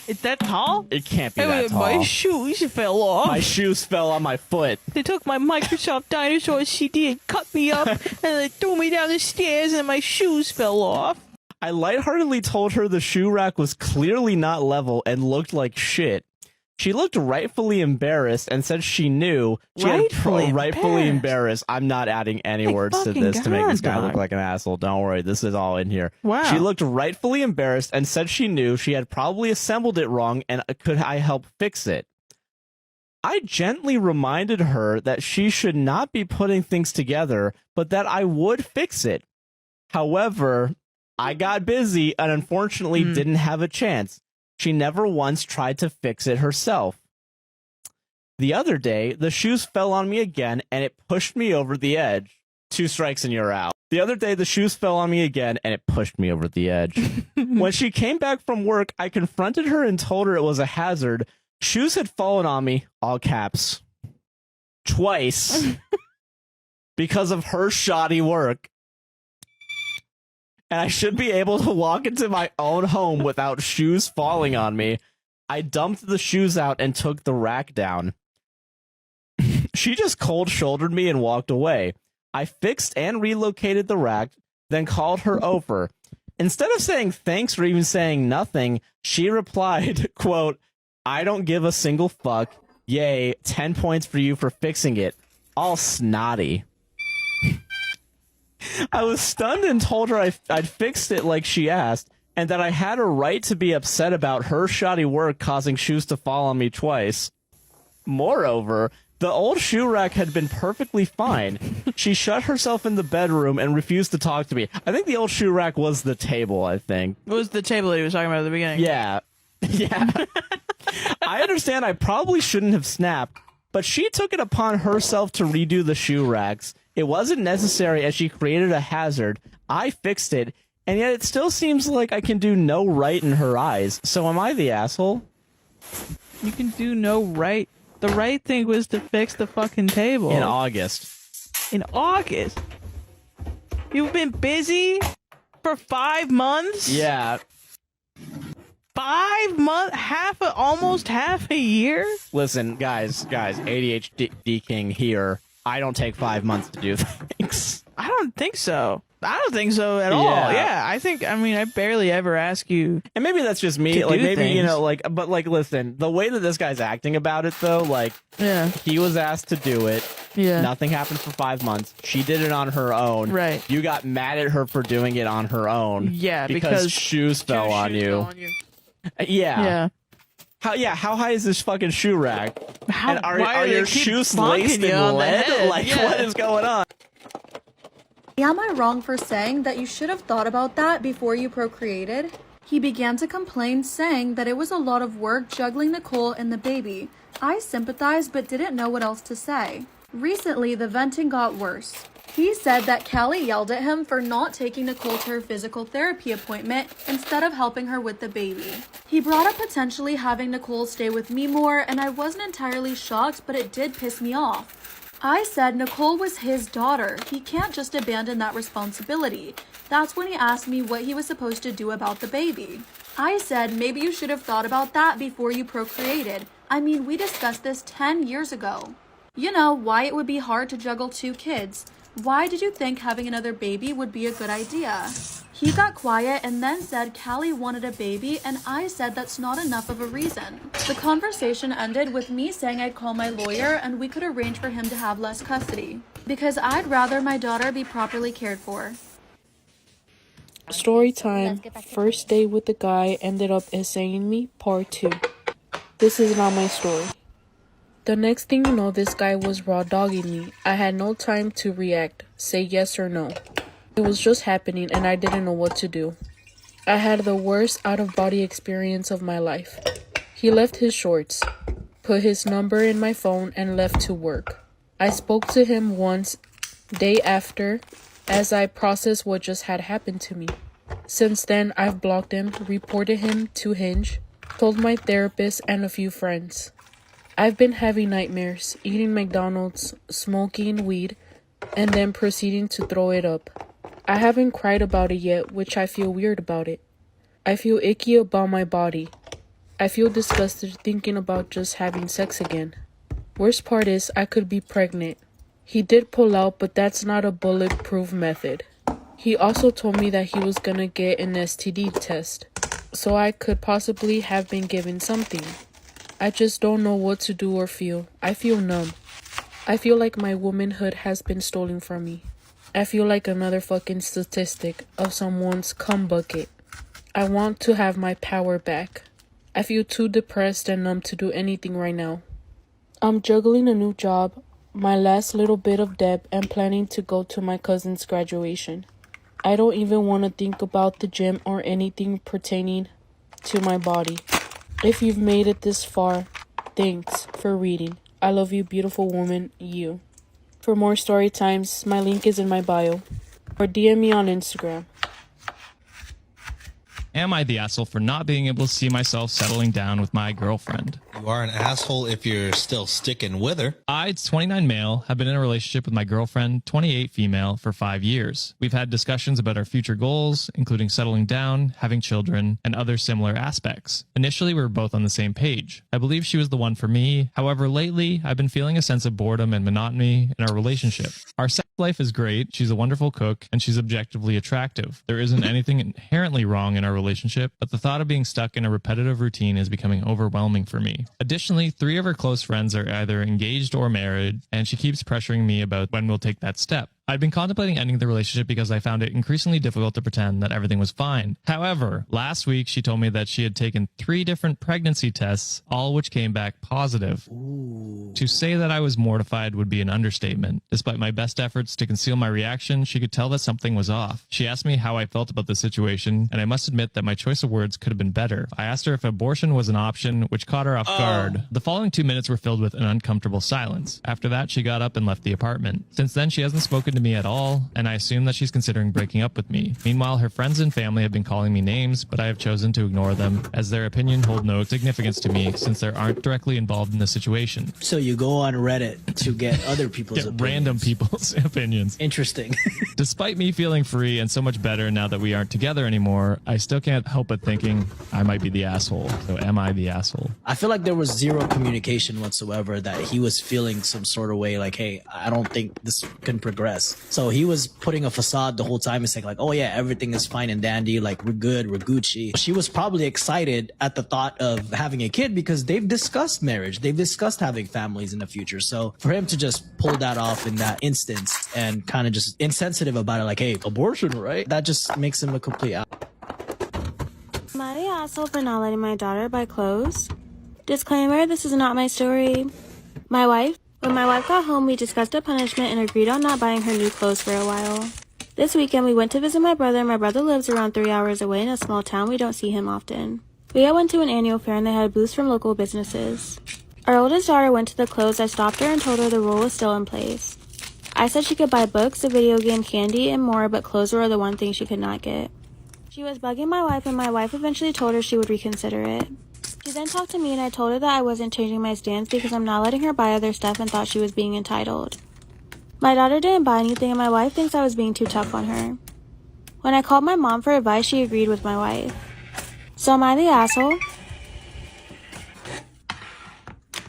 It's that tall? It can't be that tall. My shoes fell off. My shoes fell on my foot. They took my Microsoft Dinosaur CD and cut me up, and they threw me down the stairs, and my shoes fell off. I lightheartedly told her the shoe rack was clearly not level and looked like shit. She looked rightfully embarrassed and said she knew. Rightfully embarrassed. I'm not adding any words to this to make this guy look like an asshole. Don't worry, this is all in here. Wow. She looked rightfully embarrassed and said she knew she had probably assembled it wrong and could I help fix it. I gently reminded her that she should not be putting things together, but that I would fix it. However, I got busy and unfortunately didn't have a chance. She never once tried to fix it herself. The other day, the shoes fell on me again, and it pushed me over the edge. 2 strikes and you're out. The other day, the shoes fell on me again, and it pushed me over the edge. When she came back from work, I confronted her and told her it was a hazard. Shoes had fallen on me, all caps, twice, because of her shoddy work. And I should be able to walk into my own home without shoes falling on me. I dumped the shoes out and took the rack down. She just cold-shouldered me and walked away. I fixed and relocated the rack, then called her over. Instead of saying thanks or even saying nothing, she replied, quote, I don't give a single fuck. Yay, 10 points for you for fixing it. All snotty. I was stunned and told her I'd fixed it like she asked, and that I had a right to be upset about her shoddy work causing shoes to fall on me twice. Moreover, the old shoe rack had been perfectly fine. She shut herself in the bedroom and refused to talk to me. I think the old shoe rack was the table, I think. It was the table that he was talking about at the beginning. Yeah. Yeah. I understand I probably shouldn't have snapped, but she took it upon herself to redo the shoe racks. It wasn't necessary as she created a hazard. I fixed it, and yet it still seems like I can do no right in her eyes. So am I the asshole? You can do no right. The right thing was to fix the fucking table. In August. In August? You've been busy for 5 months? Yeah. 5 months? Almost half a year? Listen, guys, ADHD King here. I don't take 5 months to do things. I don't think so. I don't think so at all. Yeah, I barely ever ask you. And maybe that's just me. To Like, do maybe, things. but listen, the way that this guy's acting about it, though, like, yeah, he was asked to do it. Yeah. Nothing happened for 5 months. She did it on her own. Right. You got mad at her for doing it on her own. Yeah, because shoes fell on you. Yeah. How high is this fucking shoe rack? And are your shoes laced in lead? Like, what is going on? Am I wrong for saying that you should have thought about that before you procreated? He began to complain, saying that it was a lot of work juggling Nicole and the baby. I sympathized but didn't know what else to say. Recently, the venting got worse. He said that Callie yelled at him for not taking Nicole to her physical therapy appointment instead of helping her with the baby. He brought up potentially having Nicole stay with me more, and I wasn't entirely shocked, but it did piss me off. I said Nicole was his daughter. He can't just abandon that responsibility. That's when he asked me what he was supposed to do about the baby. I said maybe you should have thought about that before you procreated. I mean, we discussed this 10 years ago. You know, why it would be hard to juggle 2 kids. Why did you think having another baby would be a good idea? He got quiet and then said Callie wanted a baby, and I said that's not enough of a reason. The conversation ended with me saying I'd call my lawyer and we could arrange for him to have less custody, because I'd rather my daughter be properly cared for. Story time. First day with the guy ended up essaying me, part 2. This is not my story. The next thing you know, this guy was raw dogging me. I had no time to react, say yes or no. It was just happening and I didn't know what to do. I had the worst out-of-body experience of my life. He left his shorts, put his number in my phone, and left to work. I spoke to him once, day after, as I processed what just had happened to me. Since then, I've blocked him, reported him to Hinge, told my therapist and a few friends. I've been having nightmares, eating McDonald's, smoking weed, and then proceeding to throw it up. I haven't cried about it yet, which I feel weird about it. I feel icky about my body. I feel disgusted thinking about just having sex again. Worst part is, I could be pregnant. He did pull out, but that's not a bulletproof method. He also told me that he was gonna get an STD test, so I could possibly have been given something. I just don't know what to do or feel. I feel numb. I feel like my womanhood has been stolen from me. I feel like another fucking statistic of someone's cum bucket. I want to have my power back. I feel too depressed and numb to do anything right now. I'm juggling a new job, my last little bit of debt, and planning to go to my cousin's graduation. I don't even want to think about the gym or anything pertaining to my body. If you've made it this far, thanks for reading. I love you, beautiful woman, you. For more story times, my link is in my bio. Or DM me on Instagram. Am I the asshole for not being able to see myself settling down with my girlfriend? You are an asshole if you're still sticking with her. I, 29 male, have been in a relationship with my girlfriend, 28 female, for 5 years. We've had discussions about our future goals, including settling down, having children, and other similar aspects. Initially, we were both on the same page. I believe she was the one for me. However, lately, I've been feeling a sense of boredom and monotony in our relationship. Our sex life is great, she's a wonderful cook, and she's objectively attractive. There isn't anything inherently wrong in our relationship, but the thought of being stuck in a repetitive routine is becoming overwhelming for me. Additionally, 3 of her close friends are either engaged or married, and she keeps pressuring me about when we'll take that step. I'd been contemplating ending the relationship because I found it increasingly difficult to pretend that everything was fine. However, last week she told me that she had taken 3 different pregnancy tests, all which came back positive. Ooh. To say that I was mortified would be an understatement. Despite my best efforts to conceal my reaction, she could tell that something was off. She asked me how I felt about the situation, and I must admit that my choice of words could have been better. I asked her if abortion was an option, which caught her off guard. The following 2 minutes were filled with an uncomfortable silence. After that, she got up and left the apartment. Since then, she hasn't spoken to me at all, and I assume that she's considering breaking up with me. Meanwhile, her friends and family have been calling me names, but I have chosen to ignore them, as their opinion hold no significance to me since they aren't directly involved in the situation. So you go on Reddit to get other people's opinions. Random people's opinions. Interesting. Despite me feeling free and so much better now that we aren't together anymore, I still can't help but thinking I might be the asshole. So am I the asshole? I feel like there was zero communication whatsoever, that he was feeling some sort of way like, hey, I don't think this can progress. So he was putting a facade the whole time and saying like, oh yeah, everything is fine and dandy, like we're good, we're Gucci. She was probably excited at the thought of having a kid because they've discussed marriage, they've discussed having families in the future. So for him to just pull that off in that instance and kind of just insensitive about it, like, hey, abortion, right? That just makes him a complete Am I the asshole for not letting my daughter buy clothes? Disclaimer, this is not my story. When my wife got home, we discussed a punishment and agreed on not buying her new clothes for a while. This weekend, we went to visit my brother. My brother lives around 3 hours away in a small town. We don't see him often. We all went to an annual fair and they had booths from local businesses. Our oldest daughter went to the clothes. I stopped her and told her the rule was still in place. I said she could buy books, a video game, candy, and more, but clothes were the one thing she could not get. She was bugging my wife, and my wife eventually told her she would reconsider it. She then talked to me, and I told her that I wasn't changing my stance because I'm not letting her buy other stuff and thought she was being entitled. My daughter didn't buy anything, and my wife thinks I was being too tough on her. When I called my mom for advice, she agreed with my wife. So am I the asshole?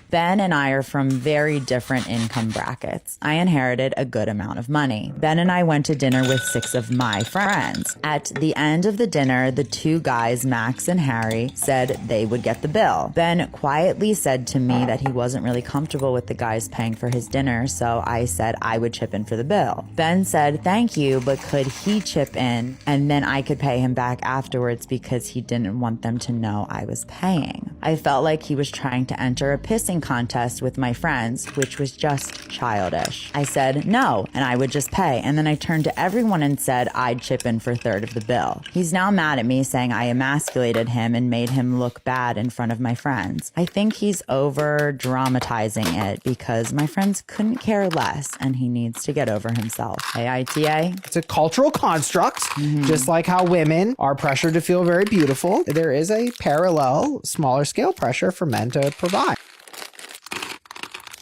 Ben and I are from very different income brackets. I inherited a good amount of money. Ben and I went to dinner with 6 of my friends. At the end of the dinner, the 2 guys, Max and Harry, said they would get the bill. Ben quietly said to me that he wasn't really comfortable with the guys paying for his dinner, so I said I would chip in for the bill. Ben said thank you, but could he chip in and then I could pay him back afterwards because he didn't want them to know I was paying. I felt like he was trying to enter a pissing contest with my friends, which was just childish. I said no, and I would just pay, and then I turned to everyone and said I'd chip in for 1/3 of the bill. He's now mad at me, saying I emasculated him and made him look bad in front of my friends. I think he's over dramatizing it because my friends couldn't care less, and he needs to get over himself. AITA? It's a cultural construct, just like how women are pressured to feel very beautiful. There is a parallel, smaller scale pressure for men to provide.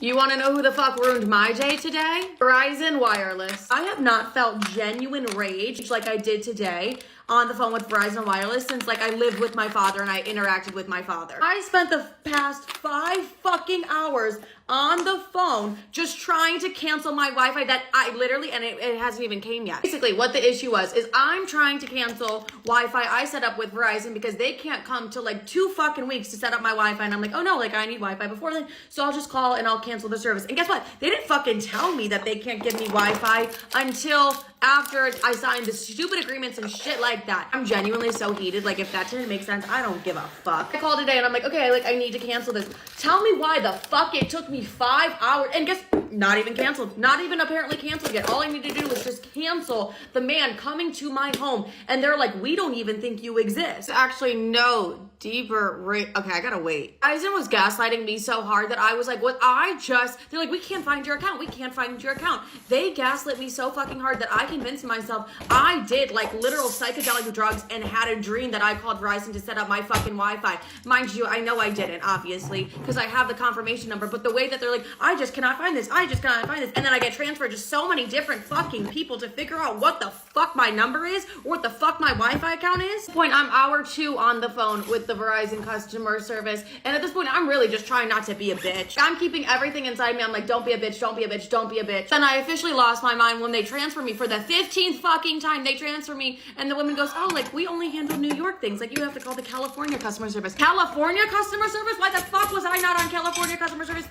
You want to know who the fuck ruined my day today? Verizon Wireless. I have not felt genuine rage like I did today on the phone with Verizon Wireless since like I lived with my father and I interacted with my father. I spent the past 5 fucking hours on the phone just trying to cancel my Wi-Fi that I literally, and it hasn't even came yet. Basically what the issue was is I'm trying to cancel Wi-Fi I set up with Verizon because they can't come to like 2 fucking weeks to set up my Wi-Fi, and I'm like, oh no, like I need Wi-Fi before then, so I'll just call and I'll cancel the service. And guess what? They didn't fucking tell me that they can't give me Wi-Fi until after I signed the stupid agreements and shit like that. I'm genuinely so heated. Like if that didn't make sense, I don't give a fuck. I called today and I'm like, okay, like I need to cancel this. Tell me why the fuck it took me 5 hours, and guess, not even canceled, not even apparently canceled yet. All I need to do is just cancel the man coming to my home, and they're like, we don't even think you exist. Actually, no deeper okay, I gotta wait. Verizon was gaslighting me so hard that I was like, what? They're like, we can't find your account, we can't find your account. They gaslit me so fucking hard that I convinced myself I did like literal psychedelic drugs and had a dream that I called Verizon to set up my fucking Wi-Fi. Mind you, I know I didn't, obviously, because I have the confirmation number, but the way that they're like, I just cannot find this, I just cannot find this, and then I get transferred to so many different fucking people to figure out what the fuck my number is or what the fuck my Wi-Fi account is. At this point, I'm hour 2 on the phone with the Verizon customer service, and at this point, I'm really just trying not to be a bitch. I'm keeping everything inside me. I'm like, don't be a bitch, don't be a bitch, don't be a bitch. And I officially lost my mind when they transfer me for the 15th fucking time. They transfer me, and the woman goes, oh, like, we only handle New York things. Like, you have to call the California customer service. California customer service? Why the fuck was I not on California customer service?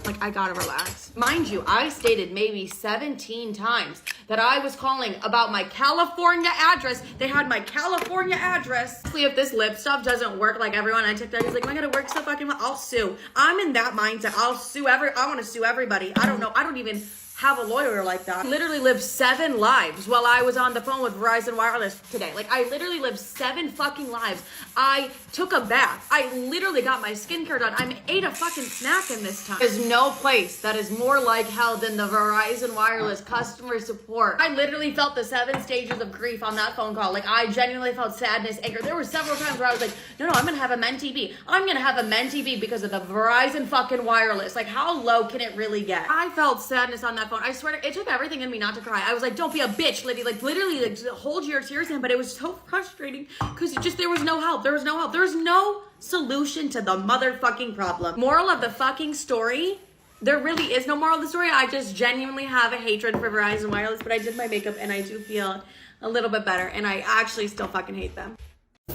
Like, I gotta relax. Mind you, I stated maybe 17 times that I was calling about my California address. They had my California address. If this lip stuff doesn't work like everyone on TikTok is like, oh my god, it works so fucking well, I'll sue. I'm in that mindset. I want to sue everybody. I don't know. I don't even have a lawyer like that. I literally lived 7 lives while I was on the phone with Verizon Wireless today. Like, I literally lived 7 fucking lives. I took a bath. I literally got my skincare done. I ate a fucking snack in this time. There's no place that is more like hell than the Verizon Wireless customer support. I literally felt the 7 stages of grief on that phone call. Like, I genuinely felt sadness, anger. There were several times where I was like, no, I'm gonna have a Mentee B. I'm gonna have a Mentee B because of the Verizon fucking Wireless. Like, how low can it really get? I felt sadness on that phone. I swear it took everything in me not to cry. I was like, don't be a bitch, Liddy. Like, literally, like, just hold your tears in. But it was so frustrating because there was no help. There was no help. There was no solution to the motherfucking problem. Moral of the fucking story, there really is no moral of the story. I just genuinely have a hatred for Verizon Wireless, but I did my makeup and I do feel a little bit better, and I actually still fucking hate them.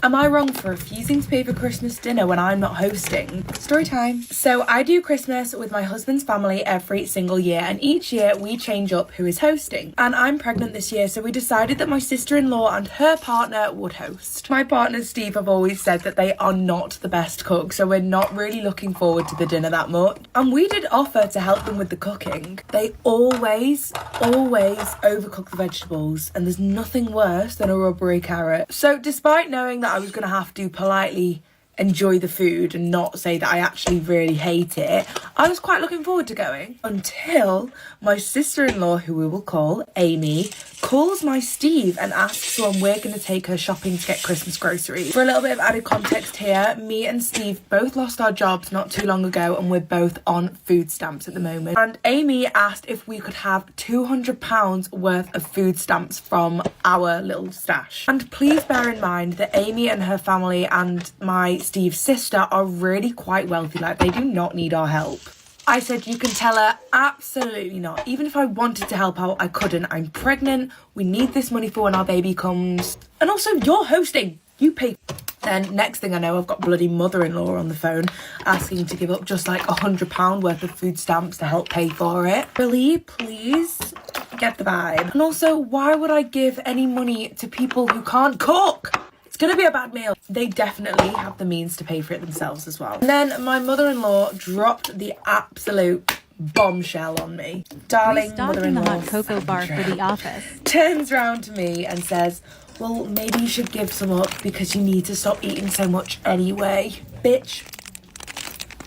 Am I wrong for refusing to pay for Christmas dinner when I'm not hosting? Story time. So I do Christmas with my husband's family every single year, and each year we change up who is hosting. And I'm pregnant this year, so we decided that my sister-in-law and her partner would host. My partner Steve have always said that they are not the best cook, so we're not really looking forward to the dinner that much. And we did offer to help them with the cooking. They always overcook the vegetables, and there's nothing worse than a rubbery carrot. So despite knowing that I was going to have to politely enjoy the food and not say that I actually really hate it, I was quite looking forward to going until my sister-in-law, who we will call Amy, calls my Steve and asks when we're going to take her shopping to get Christmas groceries. For a little bit of added context here, me and Steve both lost our jobs not too long ago, and we're both on food stamps at the moment. And Amy asked if we could have £200 worth of food stamps from our little stash. And please bear in mind that Amy and her family and my Steve's sister are really quite wealthy. Like, they do not need our help. I said, you can tell her, absolutely not. Even if I wanted to help out, I couldn't. I'm pregnant. We need this money for when our baby comes. And also, you're hosting. You pay. Then next thing I know, I've got bloody mother-in-law on the phone asking to give up just like £100 worth of food stamps to help pay for it. Really, please get the vibe. And also, why would I give any money to people who can't cook? It's gonna be a bad meal. They definitely have the means to pay for it themselves as well. And then my mother-in-law dropped the absolute bombshell on me. Darling mother-in-law, the hot cocoa bar for the office. Turns round to me and says, well, maybe you should give some up because you need to stop eating so much anyway. Bitch,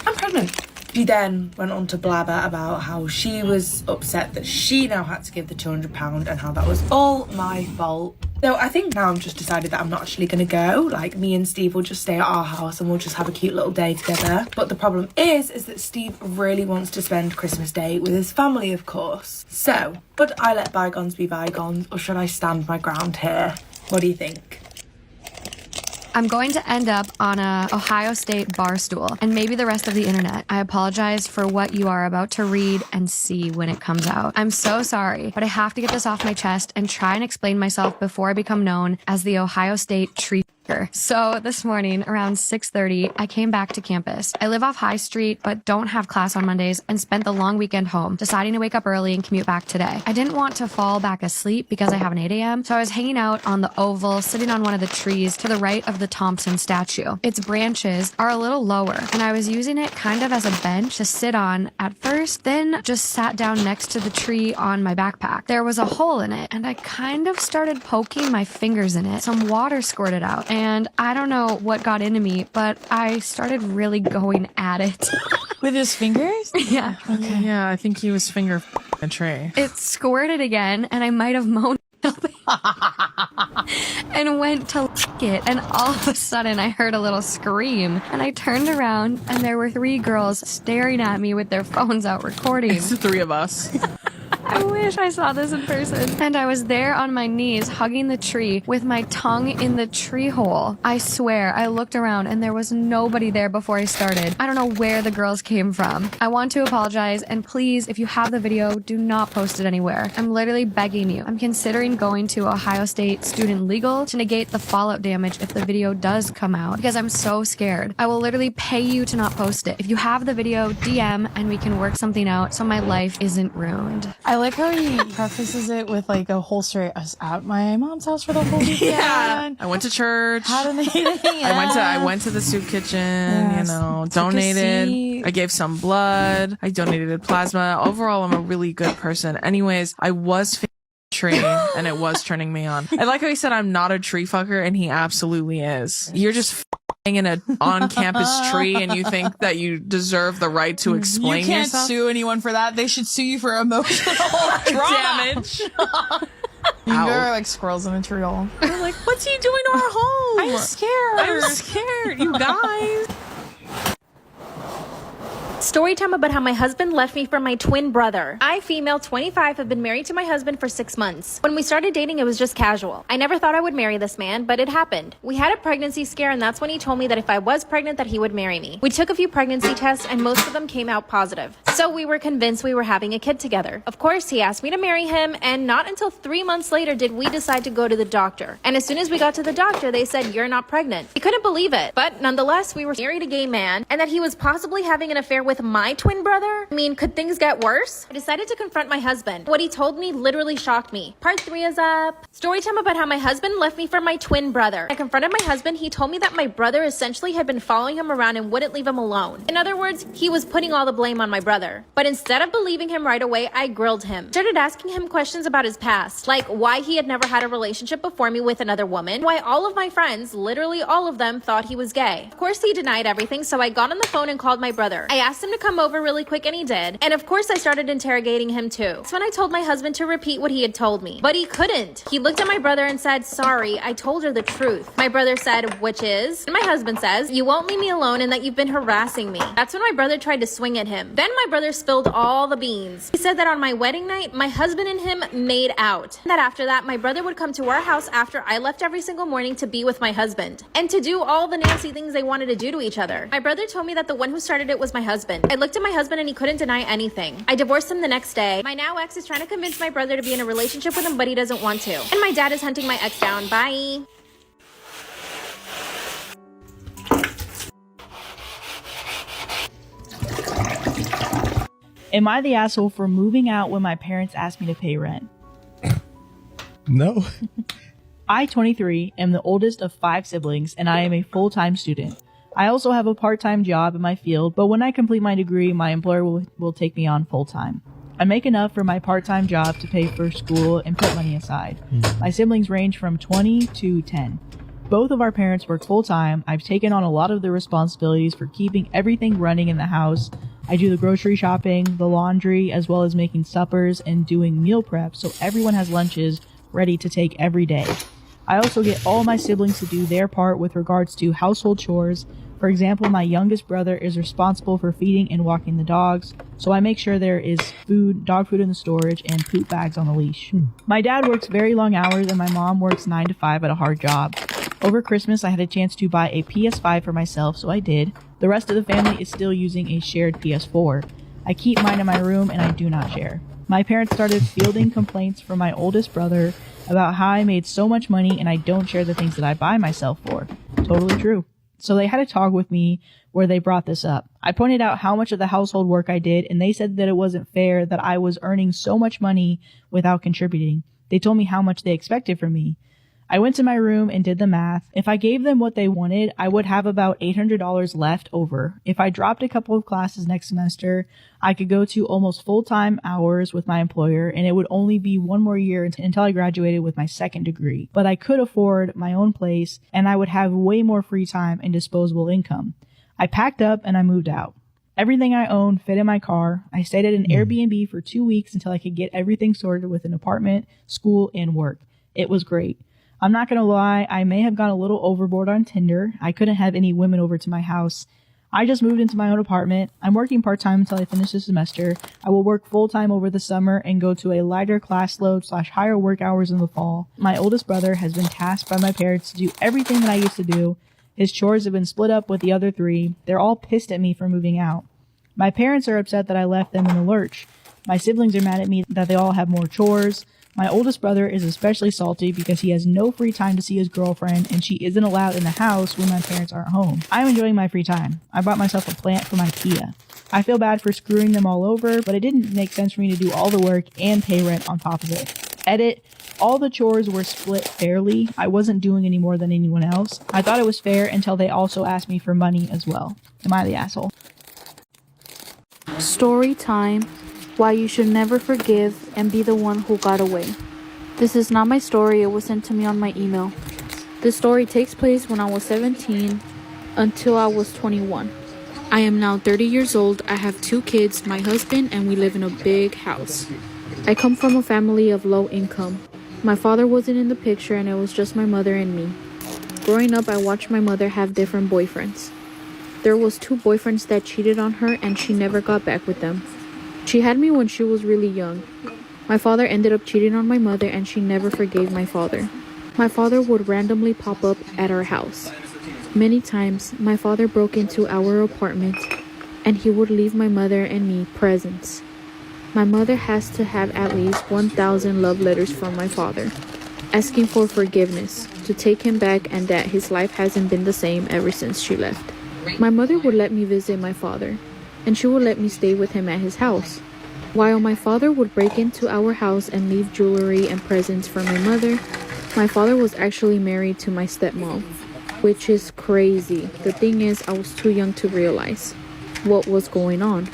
I'm pregnant. She then went on to blabber about how she was upset that she now had to give the £200 and how that was all my fault. So I think now I've just decided that I'm not actually going to go. Like, me and Steve will just stay at our house and we'll just have a cute little day together. But the problem is that Steve really wants to spend Christmas Day with his family, of course. So, should I let bygones be bygones, or should I stand my ground here? What do you think? I'm going to end up on a Ohio State bar stool and maybe the rest of the internet. I apologize for what you are about to read and see when it comes out. I'm so sorry, but I have to get this off my chest and try and explain myself before I become known as the Ohio State tree. So this morning around 6:30, I came back to campus. I live off High Street, but don't have class on Mondays and spent the long weekend home, deciding to wake up early and commute back today. I didn't want to fall back asleep because I have an 8 a.m., so I was hanging out on the oval, sitting on one of the trees to the right of the Thompson statue. Its branches are a little lower, and I was using it kind of as a bench to sit on at first, then just sat down next to the tree on my backpack. There was a hole in it, and I kind of started poking my fingers in it. Some water squirted out. And I don't know what got into me, but I started really going at it. With his fingers? Yeah. Okay. Yeah, I think he was finger a tray. It squirted again, and I might have moaned and went to lick it, and all of a sudden I heard a little scream, and I turned around, and there were 3 girls staring at me with their phones out recording. It's the 3 of us. I wish I saw this in person. And I was there on my knees hugging the tree with my tongue in the tree hole. I swear, I looked around and there was nobody there before I started. I don't know where the girls came from. I want to apologize, and please, if you have the video, do not post it anywhere. I'm literally begging you. I'm considering going to Ohio State student legal to negate the fallout damage if the video does come out, because I'm so scared. I will literally pay you to not post it. If you have the video, DM and we can work something out so my life isn't ruined. I like how he prefaces it with like a whole story. I was at my mom's house for the whole weekend. Yeah. I went to church. Had an eating. I went to the soup kitchen, Yes. Donated. I gave some blood. I donated plasma. Overall, I'm a really good person. Anyways, I was tree and it was turning me on. I like how he said I'm not a tree fucker, and he absolutely is. You're just in an on-campus tree and you think that you deserve the right to explain You can't yourself? sue anyone for that. They should sue you for emotional trauma. Damage. There are like squirrels in a tree hole. They're like, what's he doing to our home? I'm scared, you guys. Storytime about how my husband left me for my twin brother. I, female, 25, have been married to my husband for 6 months. When we started dating, it was just casual. I never thought I would marry this man, but it happened. We had a pregnancy scare, and that's when he told me that if I was pregnant, that he would marry me. We took a few pregnancy tests, and most of them came out positive. So we were convinced we were having a kid together. Of course, he asked me to marry him, and not until 3 months later did we decide to go to the doctor. And as soon as we got to the doctor, they said, "You're not pregnant." We couldn't believe it. But nonetheless, we were married a gay man, and that he was possibly having an affair with my twin brother? I mean, could things get worse? I decided to confront my husband. What he told me literally shocked me. Part 3 is up. Storytime about how my husband left me for my twin brother. I confronted my husband. He told me that my brother essentially had been following him around and wouldn't leave him alone. In other words, he was putting all the blame on my brother. But instead of believing him right away, I grilled him. Started asking him questions about his past, like why he had never had a relationship before me with another woman, why all of my friends, literally all of them, thought he was gay. Of course, he denied everything, so I got on the phone and called my brother. I asked him to come over really quick, and he did. And of course, I started interrogating him too. That's when I told my husband to repeat what he had told me. But he couldn't. He looked at my brother and said, "Sorry, I told her the truth." My brother said, "Which is?" And my husband says, "You won't leave me alone and that you've been harassing me." That's when my brother tried to swing at him. Then my brother spilled all the beans. He said that on my wedding night, my husband and him made out. And that after that, my brother would come to our house after I left every single morning to be with my husband and to do all the nasty things they wanted to do to each other. My brother told me that the one who started it was my husband. I looked at my husband and he couldn't deny anything. I divorced him the next day. My now ex is trying to convince my brother to be in a relationship with him, but he doesn't want to. And my dad is hunting my ex down. Bye. Am I the asshole for moving out when my parents asked me to pay rent? No. I, 23, am the oldest of 5 siblings, and I am a full-time student. I also have a part-time job in my field, but when I complete my degree, my employer will take me on full-time. I make enough for my part-time job to pay for school and put money aside. My siblings range from 20 to 10. Both of our parents work full-time. I've taken on a lot of the responsibilities for keeping everything running in the house. I do the grocery shopping, the laundry, as well as making suppers and doing meal prep so everyone has lunches ready to take every day. I also get all my siblings to do their part with regards to household chores. For example, my youngest brother is responsible for feeding and walking the dogs, so I make sure there is dog food in the storage and poop bags on the leash. My dad works very long hours and my mom works 9 to 5 at a hard job. Over Christmas, I had a chance to buy a PS5 for myself, so I did. The rest of the family is still using a shared PS4. I keep mine in my room and I do not share. My parents started fielding complaints from my oldest brother about how I made so much money and I don't share the things that I buy myself for. Totally true. So they had a talk with me where they brought this up. I pointed out how much of the household work I did, and they said that it wasn't fair that I was earning so much money without contributing. They told me how much they expected from me. I went to my room and did the math. If I gave them what they wanted, I would have about $800 left over. If I dropped a couple of classes next semester, I could go to almost full-time hours with my employer, and it would only be 1 more year until I graduated with my second degree. But I could afford my own place, and I would have way more free time and disposable income. I packed up and I moved out. Everything I owned fit in my car. I stayed at an Airbnb for 2 weeks until I could get everything sorted with an apartment, school, and work. It was great. I'm not going to lie, I may have gone a little overboard on Tinder. I couldn't have any women over to my house. I just moved into my own apartment. I'm working part-time until I finish the semester. I will work full-time over the summer and go to a lighter class load / higher work hours in the fall. My oldest brother has been tasked by my parents to do everything that I used to do. His chores have been split up with the other 3. They're all pissed at me for moving out. My parents are upset that I left them in the lurch. My siblings are mad at me that they all have more chores. My oldest brother is especially salty because he has no free time to see his girlfriend and she isn't allowed in the house when my parents aren't home. I'm enjoying my free time. I bought myself a plant from IKEA. I feel bad for screwing them all over, but it didn't make sense for me to do all the work and pay rent on top of it. Edit. All the chores were split fairly. I wasn't doing any more than anyone else. I thought it was fair until they also asked me for money as well. Am I the asshole? Story time. Why you should never forgive and be the one who got away. This is not my story, it was sent to me on my email. This story takes place when I was 17 until I was 21. I am now 30 years old, I have 2 kids, my husband, and we live in a big house. I come from a family of low income. My father wasn't in the picture and it was just my mother and me. Growing up, I watched my mother have different boyfriends. There was 2 boyfriends that cheated on her and she never got back with them. She had me when she was really young. My father ended up cheating on my mother and she never forgave my father. My father would randomly pop up at our house. Many times, my father broke into our apartment and he would leave my mother and me presents. My mother has to have at least 1,000 love letters from my father, asking for forgiveness, to take him back and that his life hasn't been the same ever since she left. My mother would let me visit my father, and she would let me stay with him at his house. While my father would break into our house and leave jewelry and presents for my mother, my father was actually married to my stepmom, which is crazy. The thing is, I was too young to realize what was going on.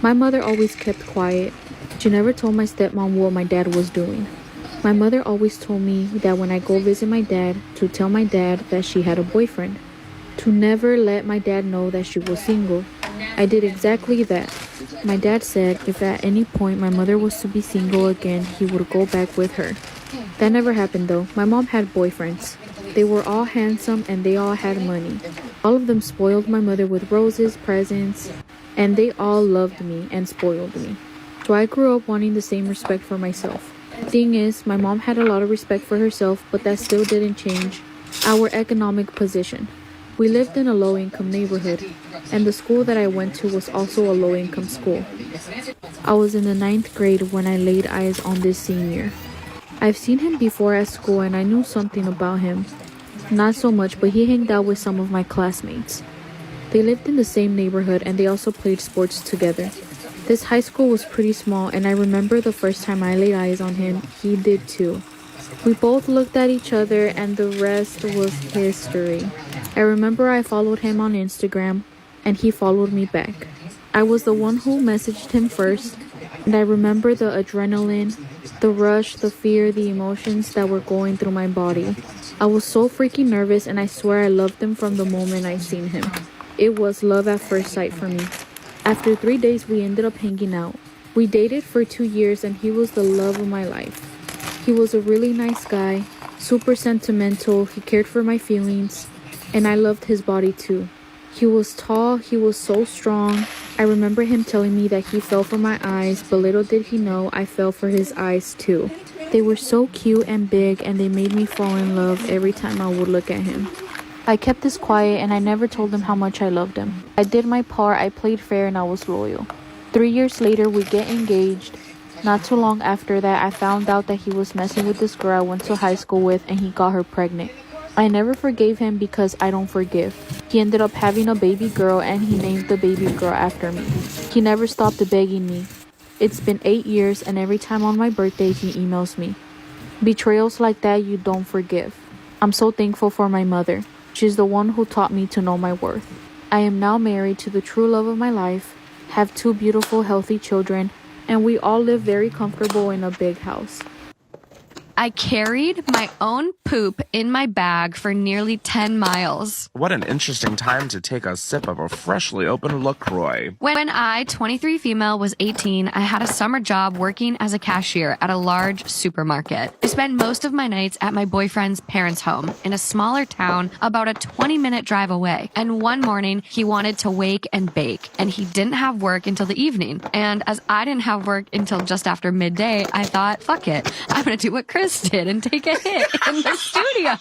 My mother always kept quiet. She never told my stepmom what my dad was doing. My mother always told me that when I go visit my dad, to tell my dad that she had a boyfriend, to never let my dad know that she was single. I did exactly that. My dad said if at any point my mother was to be single again, he would go back with her. That never happened though. My mom had boyfriends. They were all handsome and they all had money. All of them spoiled my mother with roses, presents, and they all loved me and spoiled me. So I grew up wanting the same respect for myself. Thing is, my mom had a lot of respect for herself, but that still didn't change our economic position. We lived in a low-income neighborhood, and the school that I went to was also a low-income school. I was in the 9th grade when I laid eyes on this senior. I've seen him before at school and I knew something about him. Not so much, but he hanged out with some of my classmates. They lived in the same neighborhood and they also played sports together. This high school was pretty small and I remember the first time I laid eyes on him, he did too. We both looked at each other and the rest was history. I remember I followed him on Instagram and he followed me back. I was the one who messaged him first, and I remember the adrenaline, the rush, the fear, the emotions that were going through my body. I was so freaking nervous and I swear I loved him from the moment I seen him. It was love at first sight for me. After 3 days we ended up hanging out. We dated for 2 years and he was the love of my life. He was a really nice guy, super sentimental, he cared for my feelings, and I loved his body too. He was tall, he was so strong. I remember him telling me that he fell for my eyes, but little did he know I fell for his eyes too. They were so cute and big and they made me fall in love every time I would look at him. I kept this quiet and I never told him how much I loved him. I did my part, I played fair and I was loyal. 3 years later we get engaged. Not too long after that, I found out that he was messing with this girl I went to high school with and he got her pregnant. I never forgave him because I don't forgive. He ended up having a baby girl and he named the baby girl after me. He never stopped begging me. It's been 8 years and every time on my birthday he emails me. Betrayals like that you don't forgive. I'm so thankful for my mother. She's the one who taught me to know my worth. I am now married to the true love of my life, have 2 beautiful healthy children, and we all live very comfortable in a big house. I carried my own poop in my bag for nearly 10 miles. What an interesting time to take a sip of a freshly opened LaCroix. When I, 23 female, was 18, I had a summer job working as a cashier at a large supermarket. I spent most of my nights at my boyfriend's parents' home in a smaller town about a 20-minute drive away. And one morning, he wanted to wake and bake, and he didn't have work until the evening. And as I didn't have work until just after midday, I thought, fuck it, I'm gonna do what Chris did and take a hit in the studio.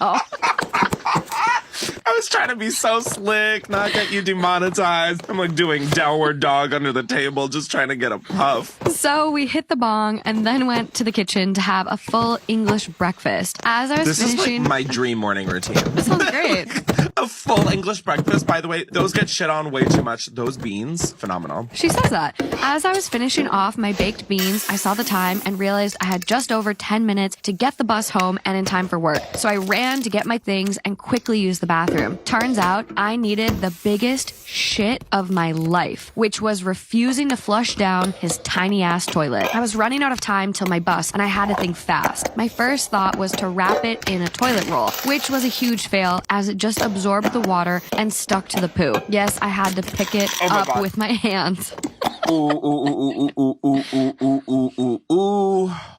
I was trying to be so slick, not get you demonetized. I'm like doing downward dog under the table, just trying to get a puff. So we hit the bong and then went to the kitchen to have a full English breakfast. As I was finishing... This is like my dream morning routine. This sounds great. A full English breakfast, by the way. Those get shit on way too much. Those beans, phenomenal. She says that. As I was finishing off my baked beans, I saw the time and realized I had just over 10 minutes to get the bus home and in time for work. So I ran to get my things and quickly used the bathroom. Turns out I needed the biggest shit of my life, which was refusing to flush down his tiny ass toilet. I was running out of time till my bus and I had to think fast. My first thought was to wrap it in a toilet roll, which was a huge fail as it just absorbed the water and stuck to the poo. Yes, I had to pick it up with my hands.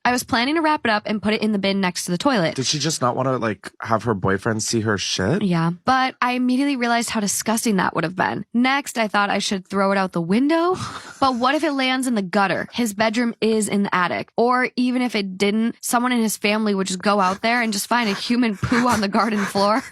I was planning to wrap it up and put it in the bin next to the toilet. Did she just not want to, like, have her boyfriend see her shit? Yeah, but I immediately realized how disgusting that would have been. Next, I thought I should throw it out the window. But what if it lands in the gutter? His bedroom is in the attic. Or even if it didn't, someone in his family would just go out there and just find a human poo on the garden floor.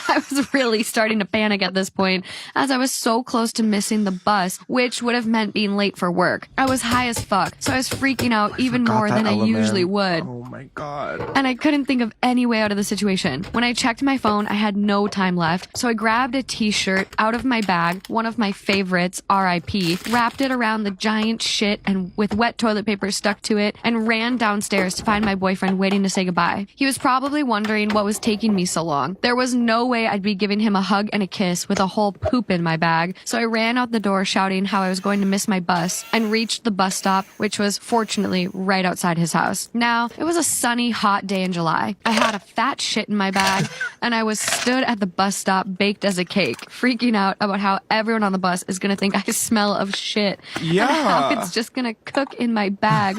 I was really starting to panic at this point, as I was so close to missing the bus, which would have meant being late for work. I was high as fuck, so I was freaking out even more than I usually would. Oh my god. And I couldn't think of any way out of the situation. When I checked my phone, I had no time left, so I grabbed a t-shirt out of my bag, one of my favorites, R.I.P., wrapped it around the giant shit and with wet toilet paper stuck to it, and ran downstairs to find my boyfriend waiting to say goodbye. He was probably wondering what was taking me so long. There was no way I'd be giving him a hug and a kiss with a whole poop in my bag, so I ran out the door shouting how I was going to miss my bus and reached the bus stop, which was fortunately right outside his house. Now, it was a sunny, hot day in July. I had a fat shit in my bag, and I was stood at the bus stop baked as a cake, freaking out about how everyone on the bus is going to think I smell of shit. Yeah. And how it's just going to cook in my bag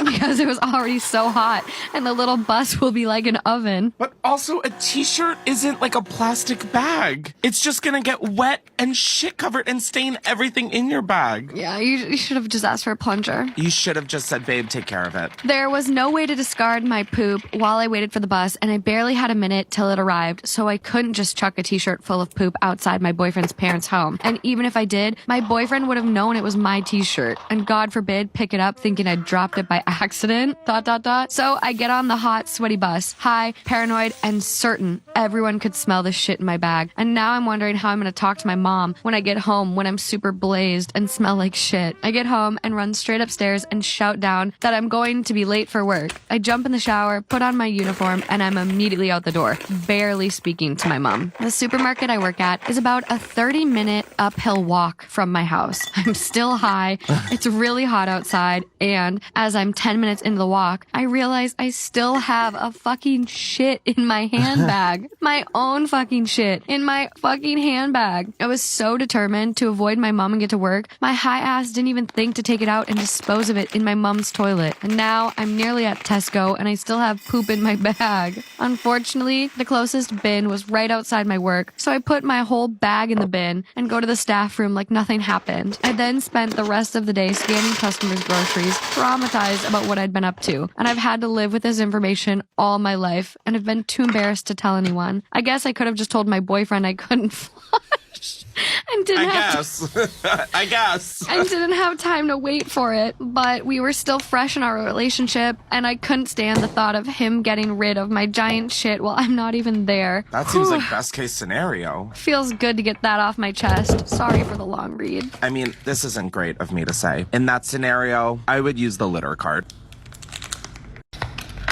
because it was already so hot, and the little bus will be like an oven. But also, a t-shirt isn't like a plastic bag. It's just gonna get wet and shit covered and stain everything in your bag. Yeah, you should have just asked for a plunger. You should have just said, babe, take care of it. There was no way to discard my poop while I waited for the bus, and I barely had a minute till it arrived, so I couldn't just chuck a t-shirt full of poop outside my boyfriend's parents' home. And even if I did, my boyfriend would have known it was my t-shirt, and God forbid, pick it up thinking I dropped it by accident, ... So I get on the hot, sweaty bus, high, paranoid, and certain everyone could smell the shit in my bag. And now I'm wondering how I'm gonna talk to my mom when I get home when I'm super blazed and smell like shit. I get home and run straight upstairs and shout down that I'm going to be late for work. I jump in the shower, put on my uniform, and I'm immediately out the door, barely speaking to my mom. The supermarket I work at is about a 30-minute uphill walk from my house. I'm still high, it's really hot outside, and as I'm 10 minutes into the walk, I realize I still have a fucking shit in my handbag. My own fucking shit in my fucking handbag. I was so determined to avoid my mom and get to work, my high ass didn't even think to take it out and dispose of it in my mom's toilet. And now I'm nearly at Tesco and I still have poop in my bag. Unfortunately, the closest bin was right outside my work, so I put my whole bag in the bin and go to the staff room like nothing happened. I then spent the rest of the day scanning customers' groceries, traumatized about what I'd been up to. And I've had to live with this information all my life and have been too embarrassed to tell anyone. I guess I could have just told my boyfriend I couldn't flush. And didn't have time to wait for it, but we were still fresh in our relationship, and I couldn't stand the thought of him getting rid of my giant shit while I'm not even there. That seems like best case scenario. Feels good to get that off my chest. Sorry for the long read. I mean, this isn't great of me to say. In that scenario, I would use the litter cart.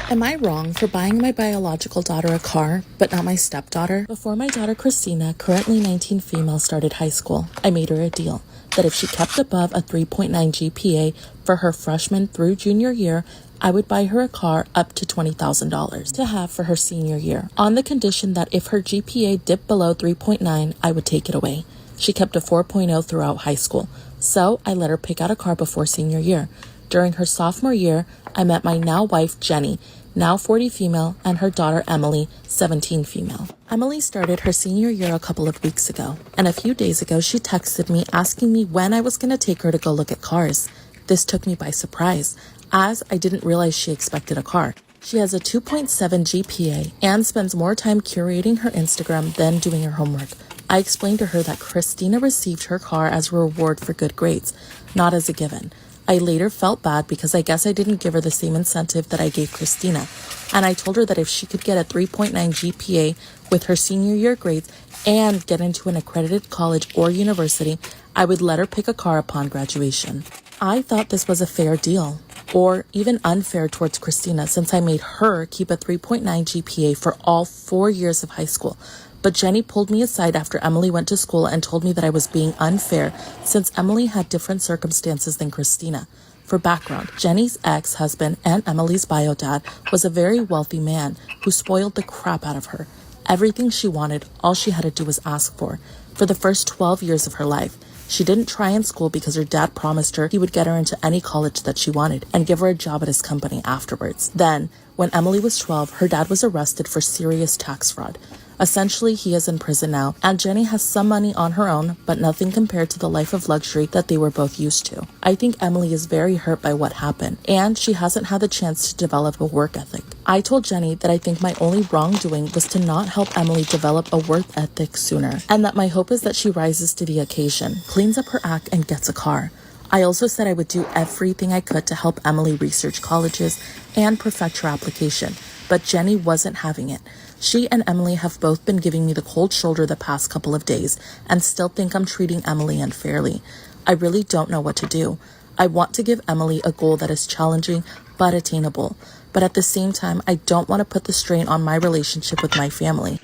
Am I wrong for buying my biological daughter a car, but not my stepdaughter? Before my daughter Christina, currently 19 female, started high school, I made her a deal that if she kept above a 3.9 GPA for her freshman through junior year, I would buy her a car up to $20,000 to have for her senior year, on the condition that if her GPA dipped below 3.9, I would take it away. She kept a 4.0 throughout high school, so I let her pick out a car before senior year. During her sophomore year, I met my now wife, Jenny, now 40 female, and her daughter, Emily, 17 female. Emily started her senior year a couple of weeks ago, and a few days ago she texted me asking me when I was going to take her to go look at cars. This took me by surprise, as I didn't realize she expected a car. She has a 2.7 GPA and spends more time curating her Instagram than doing her homework. I explained to her that Christina received her car as a reward for good grades, not as a given. I later felt bad because I guess I didn't give her the same incentive that I gave Christina, and I told her that if she could get a 3.9 GPA with her senior year grades and get into an accredited college or university, I would let her pick a car upon graduation. I thought this was a fair deal, or even unfair towards Christina, since I made her keep a 3.9 GPA for all 4 years of high school. But Jenny pulled me aside after Emily went to school and told me that I was being unfair since Emily had different circumstances than Christina. For background, Jenny's ex-husband and Emily's bio dad was a very wealthy man who spoiled the crap out of her. Everything she wanted, all she had to do was ask for the first 12 years of her life. She didn't try in school because her dad promised her he would get her into any college that she wanted and give her a job at his company afterwards. Then, when Emily was 12, her dad was arrested for serious tax fraud. Essentially, he is in prison now, and Jenny has some money on her own, but nothing compared to the life of luxury that they were both used to. I think Emily is very hurt by what happened, and she hasn't had the chance to develop a work ethic. I told Jenny that I think my only wrongdoing was to not help Emily develop a work ethic sooner, and that my hope is that she rises to the occasion, cleans up her act, and gets a car. I also said I would do everything I could to help Emily research colleges and perfect her application, but Jenny wasn't having it. She and Emily have both been giving me the cold shoulder the past couple of days and still think I'm treating Emily unfairly. I really don't know what to do. I want to give Emily a goal that is challenging but attainable, but at the same time, I don't want to put the strain on my relationship with my family.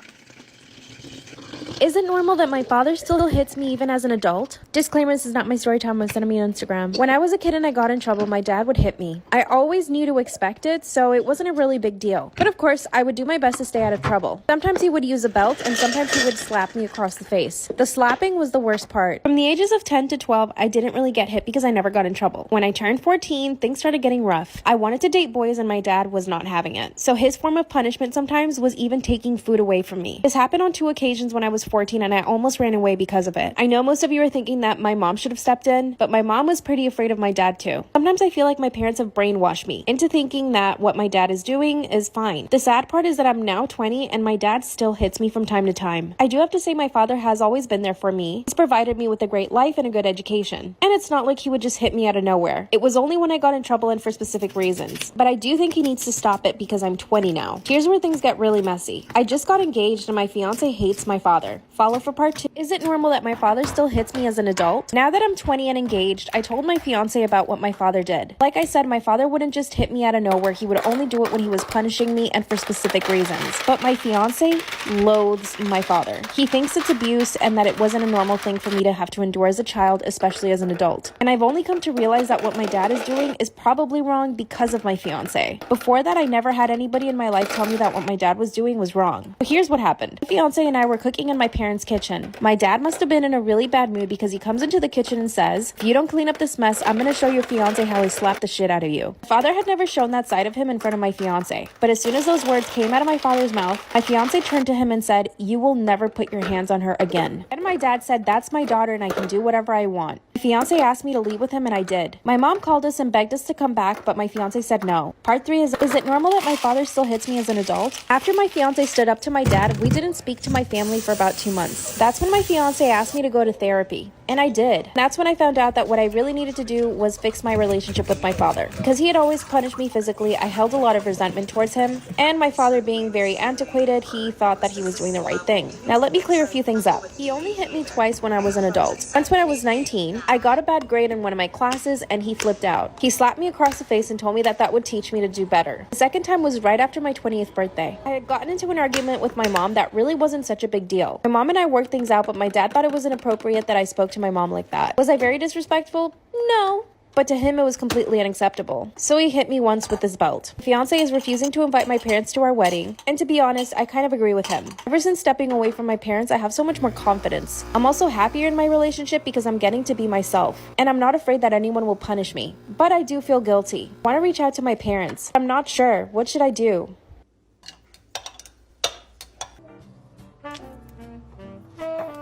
Is it normal that my father still hits me even as an adult? Disclaimer, this is not my story time. I'm sending me on Instagram. When I was a kid and I got in trouble, my dad would hit me. I always knew to expect it, so it wasn't a really big deal. But of course, I would do my best to stay out of trouble. Sometimes he would use a belt and sometimes he would slap me across the face. The slapping was the worst part. From the ages of 10 to 12, I didn't really get hit because I never got in trouble. When I turned 14, things started getting rough. I wanted to date boys and my dad was not having it. So his form of punishment sometimes was even taking food away from me. This happened on 2 occasions when I was 14 and I almost ran away because of it. I know most of you are thinking that my mom should have stepped in, but my mom was pretty afraid of my dad too. Sometimes I feel like my parents have brainwashed me into thinking that what my dad is doing is fine. The sad part is that I'm now 20 and my dad still hits me from time to time. I do have to say my father has always been there for me. He's provided me with a great life and a good education. And it's not like he would just hit me out of nowhere. It was only when I got in trouble and for specific reasons. But I do think he needs to stop it because I'm 20 now. Here's where things get really messy. I just got engaged and my fiance hates my father. Follow for part 2. Is it normal that my father still hits me as an adult? Now that I'm 20 and engaged, I told my fiance about what my father did. Like I said, my father wouldn't just hit me out of nowhere. He would only do it when he was punishing me and for specific reasons. But my fiance loathes my father. He thinks it's abuse and that it wasn't a normal thing for me to have to endure as a child, especially as an adult. And I've only come to realize that what my dad is doing is probably wrong because of my fiance. Before that, I never had anybody in my life tell me that what my dad was doing was wrong. But here's what happened. My fiance and I were cooking in my parents' kitchen. My dad must have been in a really bad mood because he comes into the kitchen and says, "If you don't clean up this mess, I'm gonna show your fiance how he slapped the shit out of you." My father had never shown that side of him in front of my fiance. But as soon as those words came out of my father's mouth, my fiance turned to him and said, "You will never put your hands on her again." And my dad said, "That's my daughter and I can do whatever I want." My fiance asked me to leave with him and I did. My mom called us and begged us to come back, but my fiance said no. Part 3 is it normal that my father still hits me as an adult? After my fiance stood up to my dad, we didn't speak to my family for about 2 months. That's when my fiance asked me to go to therapy. And I did. That's when I found out that what I really needed to do was fix my relationship with my father. Because he had always punished me physically, I held a lot of resentment towards him. And my father being very antiquated, he thought that he was doing the right thing. Now let me clear a few things up. He only hit me twice when I was an adult. Once when I was 19, I got a bad grade in one of my classes and he flipped out. He slapped me across the face and told me that that would teach me to do better. The second time was right after my 20th birthday. I had gotten into an argument with my mom that really wasn't such a big deal. My mom and I worked things out, but my dad thought it was inappropriate that I spoke to my mom like that. Was I very disrespectful? No. But to him, it was completely unacceptable. So he hit me once with his belt. My fiance is refusing to invite my parents to our wedding, and to be honest, I kind of agree with him. Ever since stepping away from my parents, I have so much more confidence. I'm also happier in my relationship because I'm getting to be myself, and I'm not afraid that anyone will punish me. But I do feel guilty. I want to reach out to my parents. I'm not sure. What should I do?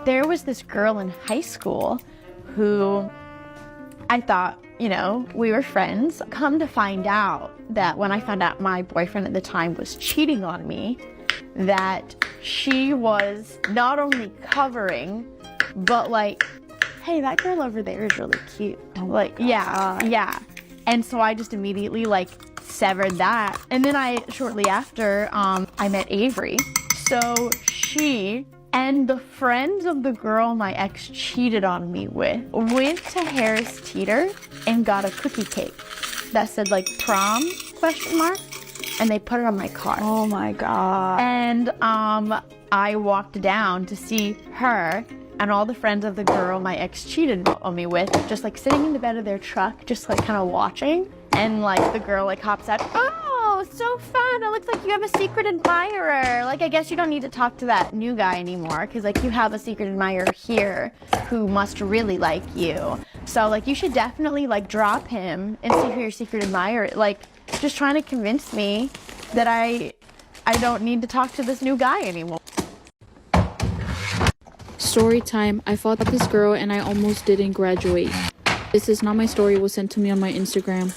There was this girl in high school who I thought, you know, we were friends. Come to find out that when I found out my boyfriend at the time was cheating on me, that she was not only covering, but like, hey, that girl over there is really cute. Like, yeah. And so I just immediately like severed that. And then shortly after, I met Avery. So she and the friends of the girl my ex cheated on me with went to Harris Teeter and got a cookie cake that said like prom ? And they put it on my car. Oh my God. And I walked down to see her and all the friends of the girl my ex cheated on me with, just like sitting in the bed of their truck, just like kind of watching. And like the girl like hops out, oh, so fun. It looks like you have a secret admirer. Like, I guess you don't need to talk to that new guy anymore because like you have a secret admirer here who must really like you. So like you should definitely like drop him and see who your secret admirer, like just trying to convince me that I don't need to talk to this new guy anymore. Story time. I fought this girl and I almost didn't graduate. This is not my story. It was sent to me on my Instagram.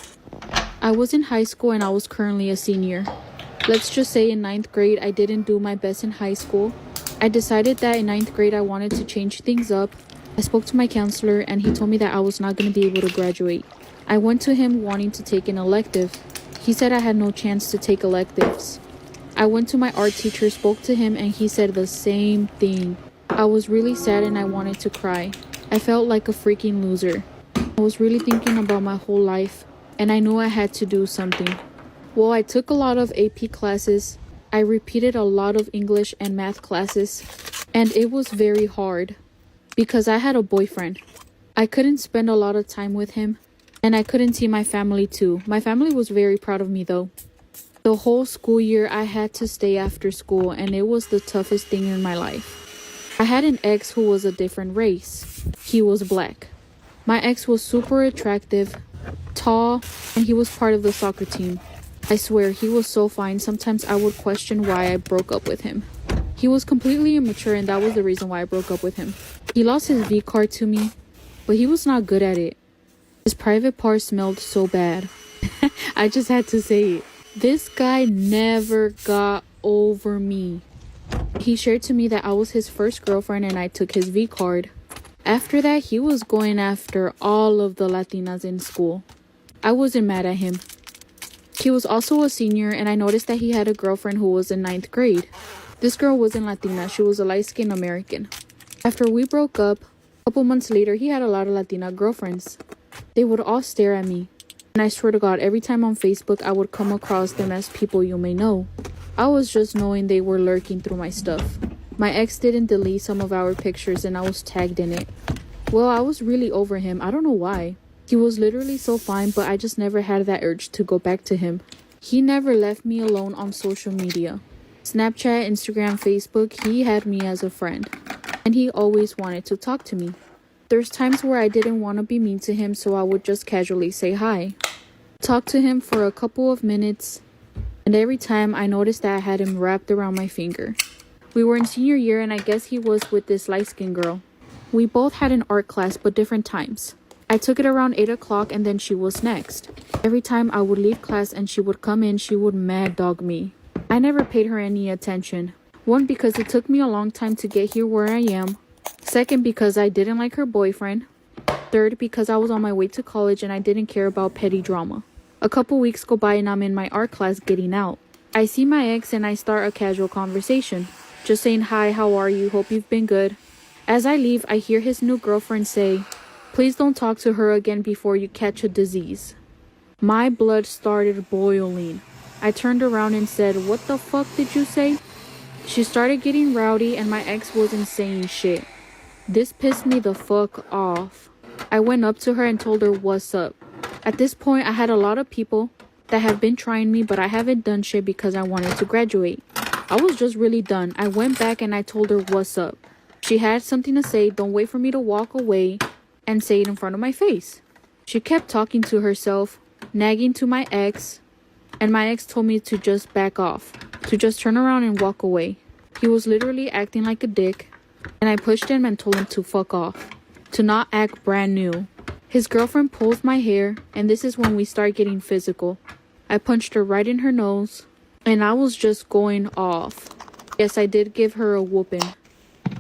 I was in high school and I was currently a senior. Let's just say in 9th grade, I didn't do my best in high school. I decided that in 9th grade, I wanted to change things up. I spoke to my counselor and he told me that I was not going to be able to graduate. I went to him wanting to take an elective. He said I had no chance to take electives. I went to my art teacher, spoke to him, and he said the same thing. I was really sad and I wanted to cry. I felt like a freaking loser. I was really thinking about my whole life, and I knew I had to do something. Well, I took a lot of AP classes. I repeated a lot of English and math classes, and it was very hard because I had a boyfriend. I couldn't spend a lot of time with him, and I couldn't see my family too. My family was very proud of me though. The whole school year I had to stay after school, and it was the toughest thing in my life. I had an ex who was a different race. He was black. My ex was super attractive, tall, and he was part of the soccer team. I swear, he was so fine. Sometimes I would question why I broke up with him. He was completely immature, and that was the reason why I broke up with him. He lost his V card to me, but he was not good at it. His private part smelled so bad. I just had to say it. This guy never got over me. He shared to me that I was his first girlfriend and I took his V card. After that, he was going after all of the Latinas in school. I wasn't mad at him. He was also a senior, and I noticed that he had a girlfriend who was in 9th grade. This girl wasn't Latina, she was a light-skinned American. After we broke up, a couple months later, he had a lot of Latina girlfriends. They would all stare at me. And I swear to God, every time on Facebook, I would come across them as people you may know. I was just knowing they were lurking through my stuff. My ex didn't delete some of our pictures and I was tagged in it. Well, I was really over him. I don't know why. He was literally so fine, but I just never had that urge to go back to him. He never left me alone on social media. Snapchat, Instagram, Facebook, he had me as a friend. And he always wanted to talk to me. There's times where I didn't want to be mean to him, so I would just casually say hi. Talk to him for a couple of minutes, and every time I noticed that I had him wrapped around my finger. We were in senior year and I guess he was with this light-skinned girl. We both had an art class but different times. I took it around 8 o'clock and then she was next. Every time I would leave class and she would come in, she would mad dog me. I never paid her any attention. One, because it took me a long time to get here where I am. Second, because I didn't like her boyfriend. Third, because I was on my way to college and I didn't care about petty drama. A couple weeks go by and I'm in my art class getting out. I see my ex and I start a casual conversation. Just saying hi, how are you, hope you've been good. As I leave, I hear his new girlfriend say, please don't talk to her again before you catch a disease. My blood started boiling. I turned around and said, what the fuck did you say? She started getting rowdy and my ex wasn't saying shit. This pissed me the fuck off. I went up to her and told her what's up. At this point, I had a lot of people that have been trying me, but I haven't done shit because I wanted to graduate. I was just really done. I went back and I told her what's up. She had something to say, don't wait for me to walk away and say it in front of my face. She kept talking to herself, nagging to my ex, and my ex told me to just back off, to just turn around and walk away. He was literally acting like a dick, and I pushed him and told him to fuck off, to not act brand new. His girlfriend pulls my hair, and this is when we start getting physical. I punched her right in her nose, and I was just going off. Yes, I did give her a whooping.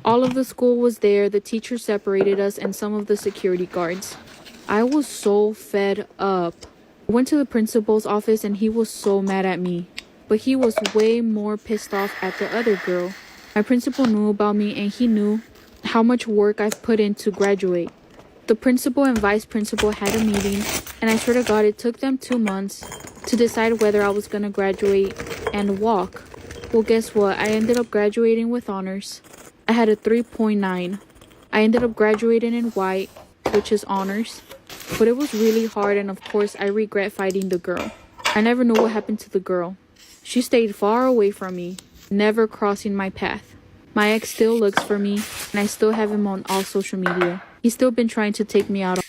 All of the school was there, the teacher separated us, and some of the security guards. I was so fed up. I went to the principal's office and he was so mad at me, but he was way more pissed off at the other girl. My principal knew about me and he knew how much work I've put in to graduate. The principal and vice principal had a meeting, and I swear to God it took them 2 months to decide whether I was gonna graduate and walk. Well, guess what? I ended up graduating with honors. I had a 3.9. I ended up graduating in white, which is honors, but it was really hard, and of course I regret fighting the girl. I never knew what happened to the girl. She stayed far away from me, never crossing my path. My ex still looks for me, and I still have him on all social media. He's still been trying to take me out.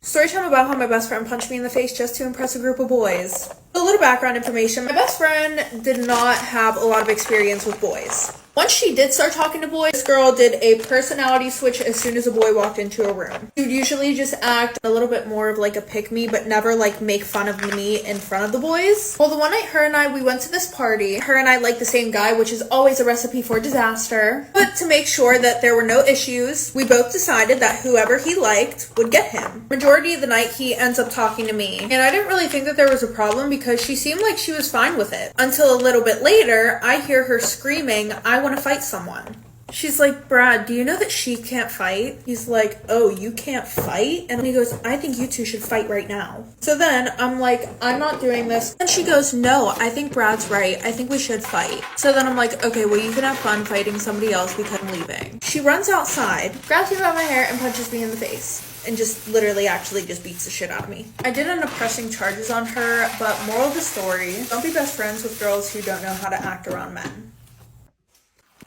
Storytime about how my best friend punched me in the face just to impress a group of boys. A little background information. My best friend did not have a lot of experience with boys. Once she did start talking to boys, this girl did a personality switch as soon as a boy walked into a room. She would usually just act a little bit more of like a pick-me, but never like make fun of me in front of the boys. Well, the one night her and I, we went to this party. Her and I liked the same guy, which is always a recipe for disaster. But to make sure that there were no issues, we both decided that whoever he liked would get him. Majority of the night, he ends up talking to me. And I didn't really think that there was a problem because she seemed like she was fine with it. Until a little bit later, I hear her screaming, I want to fight someone. She's like, Brad, do you know that she can't fight? He's like, oh, you can't fight? And he goes, I think you two should fight right now. So then I'm like, I'm not doing this. And she goes, no, I think Brad's right. I think we should fight. So then I'm like, okay, well, you can have fun fighting somebody else because I'm leaving. She runs outside, grabs me by my hair, and punches me in the face. And just literally actually just beats the shit out of me. I did end up pressing charges on her, but moral of the story, don't be best friends with girls who don't know how to act around men.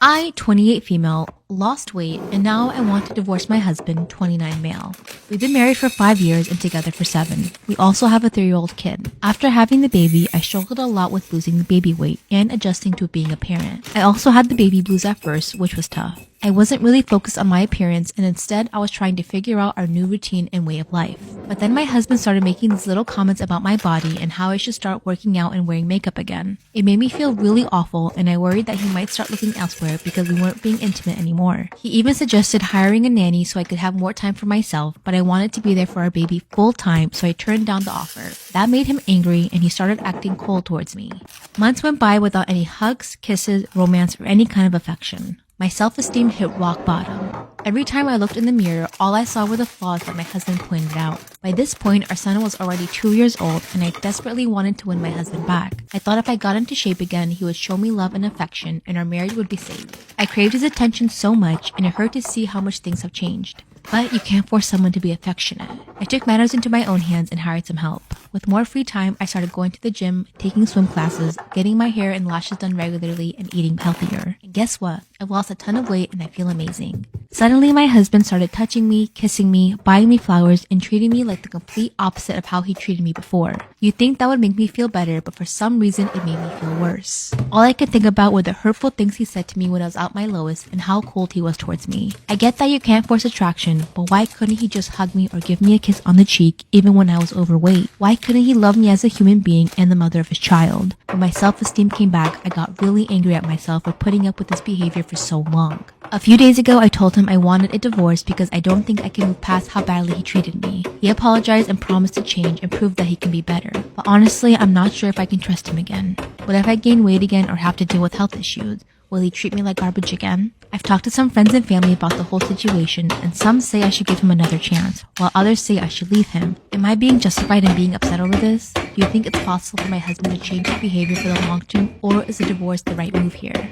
I, 28 female, lost weight, and now I want to divorce my husband, 29 male. We've been married for 5 years and together for 7. We also have a 3-year-old kid. After having the baby, I struggled a lot with losing the baby weight and adjusting to being a parent. I also had the baby blues at first, which was tough. I wasn't really focused on my appearance, and instead I was trying to figure out our new routine and way of life. But then my husband started making these little comments about my body and how I should start working out and wearing makeup again. It made me feel really awful, and I worried that he might start looking elsewhere because we weren't being intimate anymore. He even suggested hiring a nanny so I could have more time for myself, but I wanted to be there for our baby full time, so I turned down the offer. That made him angry, and he started acting cold towards me. Months went by without any hugs, kisses, romance, or any kind of affection. My self-esteem hit rock bottom. Every time I looked in the mirror, all I saw were the flaws that my husband pointed out. By this point, our son was already 2 years old, and I desperately wanted to win my husband back. I thought if I got into shape again, he would show me love and affection, and our marriage would be saved. I craved his attention so much, and it hurt to see how much things have changed. But you can't force someone to be affectionate. I took matters into my own hands and hired some help. With more free time, I started going to the gym, taking swim classes, getting my hair and lashes done regularly, and eating healthier. And guess what? I've lost a ton of weight and I feel amazing. Suddenly, my husband started touching me, kissing me, buying me flowers, and treating me like the complete opposite of how he treated me before. You'd think that would make me feel better, but for some reason, it made me feel worse. All I could think about were the hurtful things he said to me when I was at my lowest and how cold he was towards me. I get that you can't force attraction, but why couldn't he just hug me or give me a kiss on the cheek even when I was overweight? Why couldn't he love me as a human being and the mother of his child? When my self-esteem came back, I got really angry at myself for putting up with this behavior for so long. A few days ago, I told him I wanted a divorce because I don't think I can move past how badly he treated me. He apologized and promised to change and prove that he can be better. But honestly, I'm not sure if I can trust him again. What if I gain weight again or have to deal with health issues? Will he treat me like garbage again? I've talked to some friends and family about the whole situation, and some say I should give him another chance, while others say I should leave him. Am I being justified in being upset over this? Do you think it's possible for my husband to change his behavior for the long term, or is a divorce the right move here?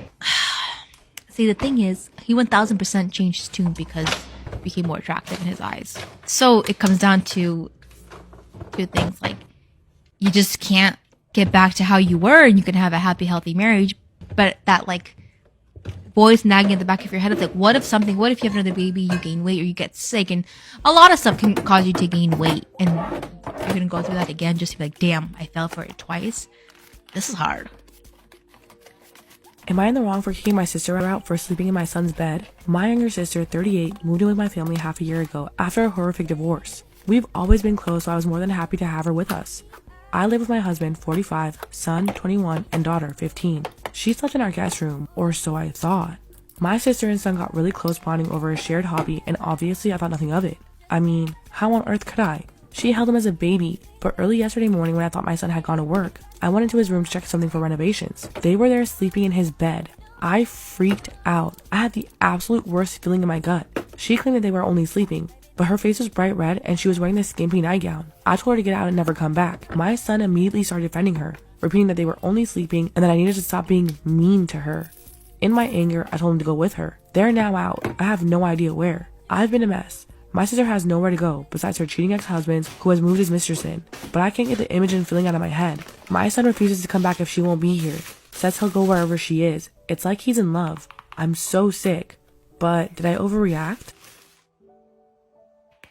See, the thing is, he 1000% changed his tune because he became more attractive in his eyes. So it comes down to two things, like, you just can't get back to how you were and you can have a happy, healthy marriage, but that, like, voice nagging at the back of your head, it's like, what if you have another baby, you gain weight, or you get sick, and a lot of stuff can cause you to gain weight, and you're gonna go through that again just to be like, damn, I fell for it twice. This is hard. Am I in the wrong for kicking my sister out for sleeping in my son's bed? My younger sister, 38, moved in with my family half a year ago after a horrific divorce. We've always been close, so I was more than happy to have her with us. I live with my husband, 45, son, 21, and daughter, 15. She slept in our guest room, or so I thought. My sister and son got really close bonding over a shared hobby, and obviously I thought nothing of it. I mean, how on earth could I? She held him as a baby, but early yesterday morning when I thought my son had gone to work, I went into his room to check something for renovations. They were there sleeping in his bed. I freaked out. I had the absolute worst feeling in my gut. She claimed that they were only sleeping, but her face was bright red and she was wearing this skimpy nightgown. I told her to get out and never come back. My son immediately started defending her, repeating that they were only sleeping and that I needed to stop being mean to her. In my anger, I told him to go with her. They're now out. I have no idea where. I've been a mess. My sister has nowhere to go besides her cheating ex-husband who has moved his mistress in, but I can't get the image and feeling out of my head. My son refuses to come back if she won't be here. Says he'll go wherever she is. It's like he's in love. I'm so sick. But did I overreact?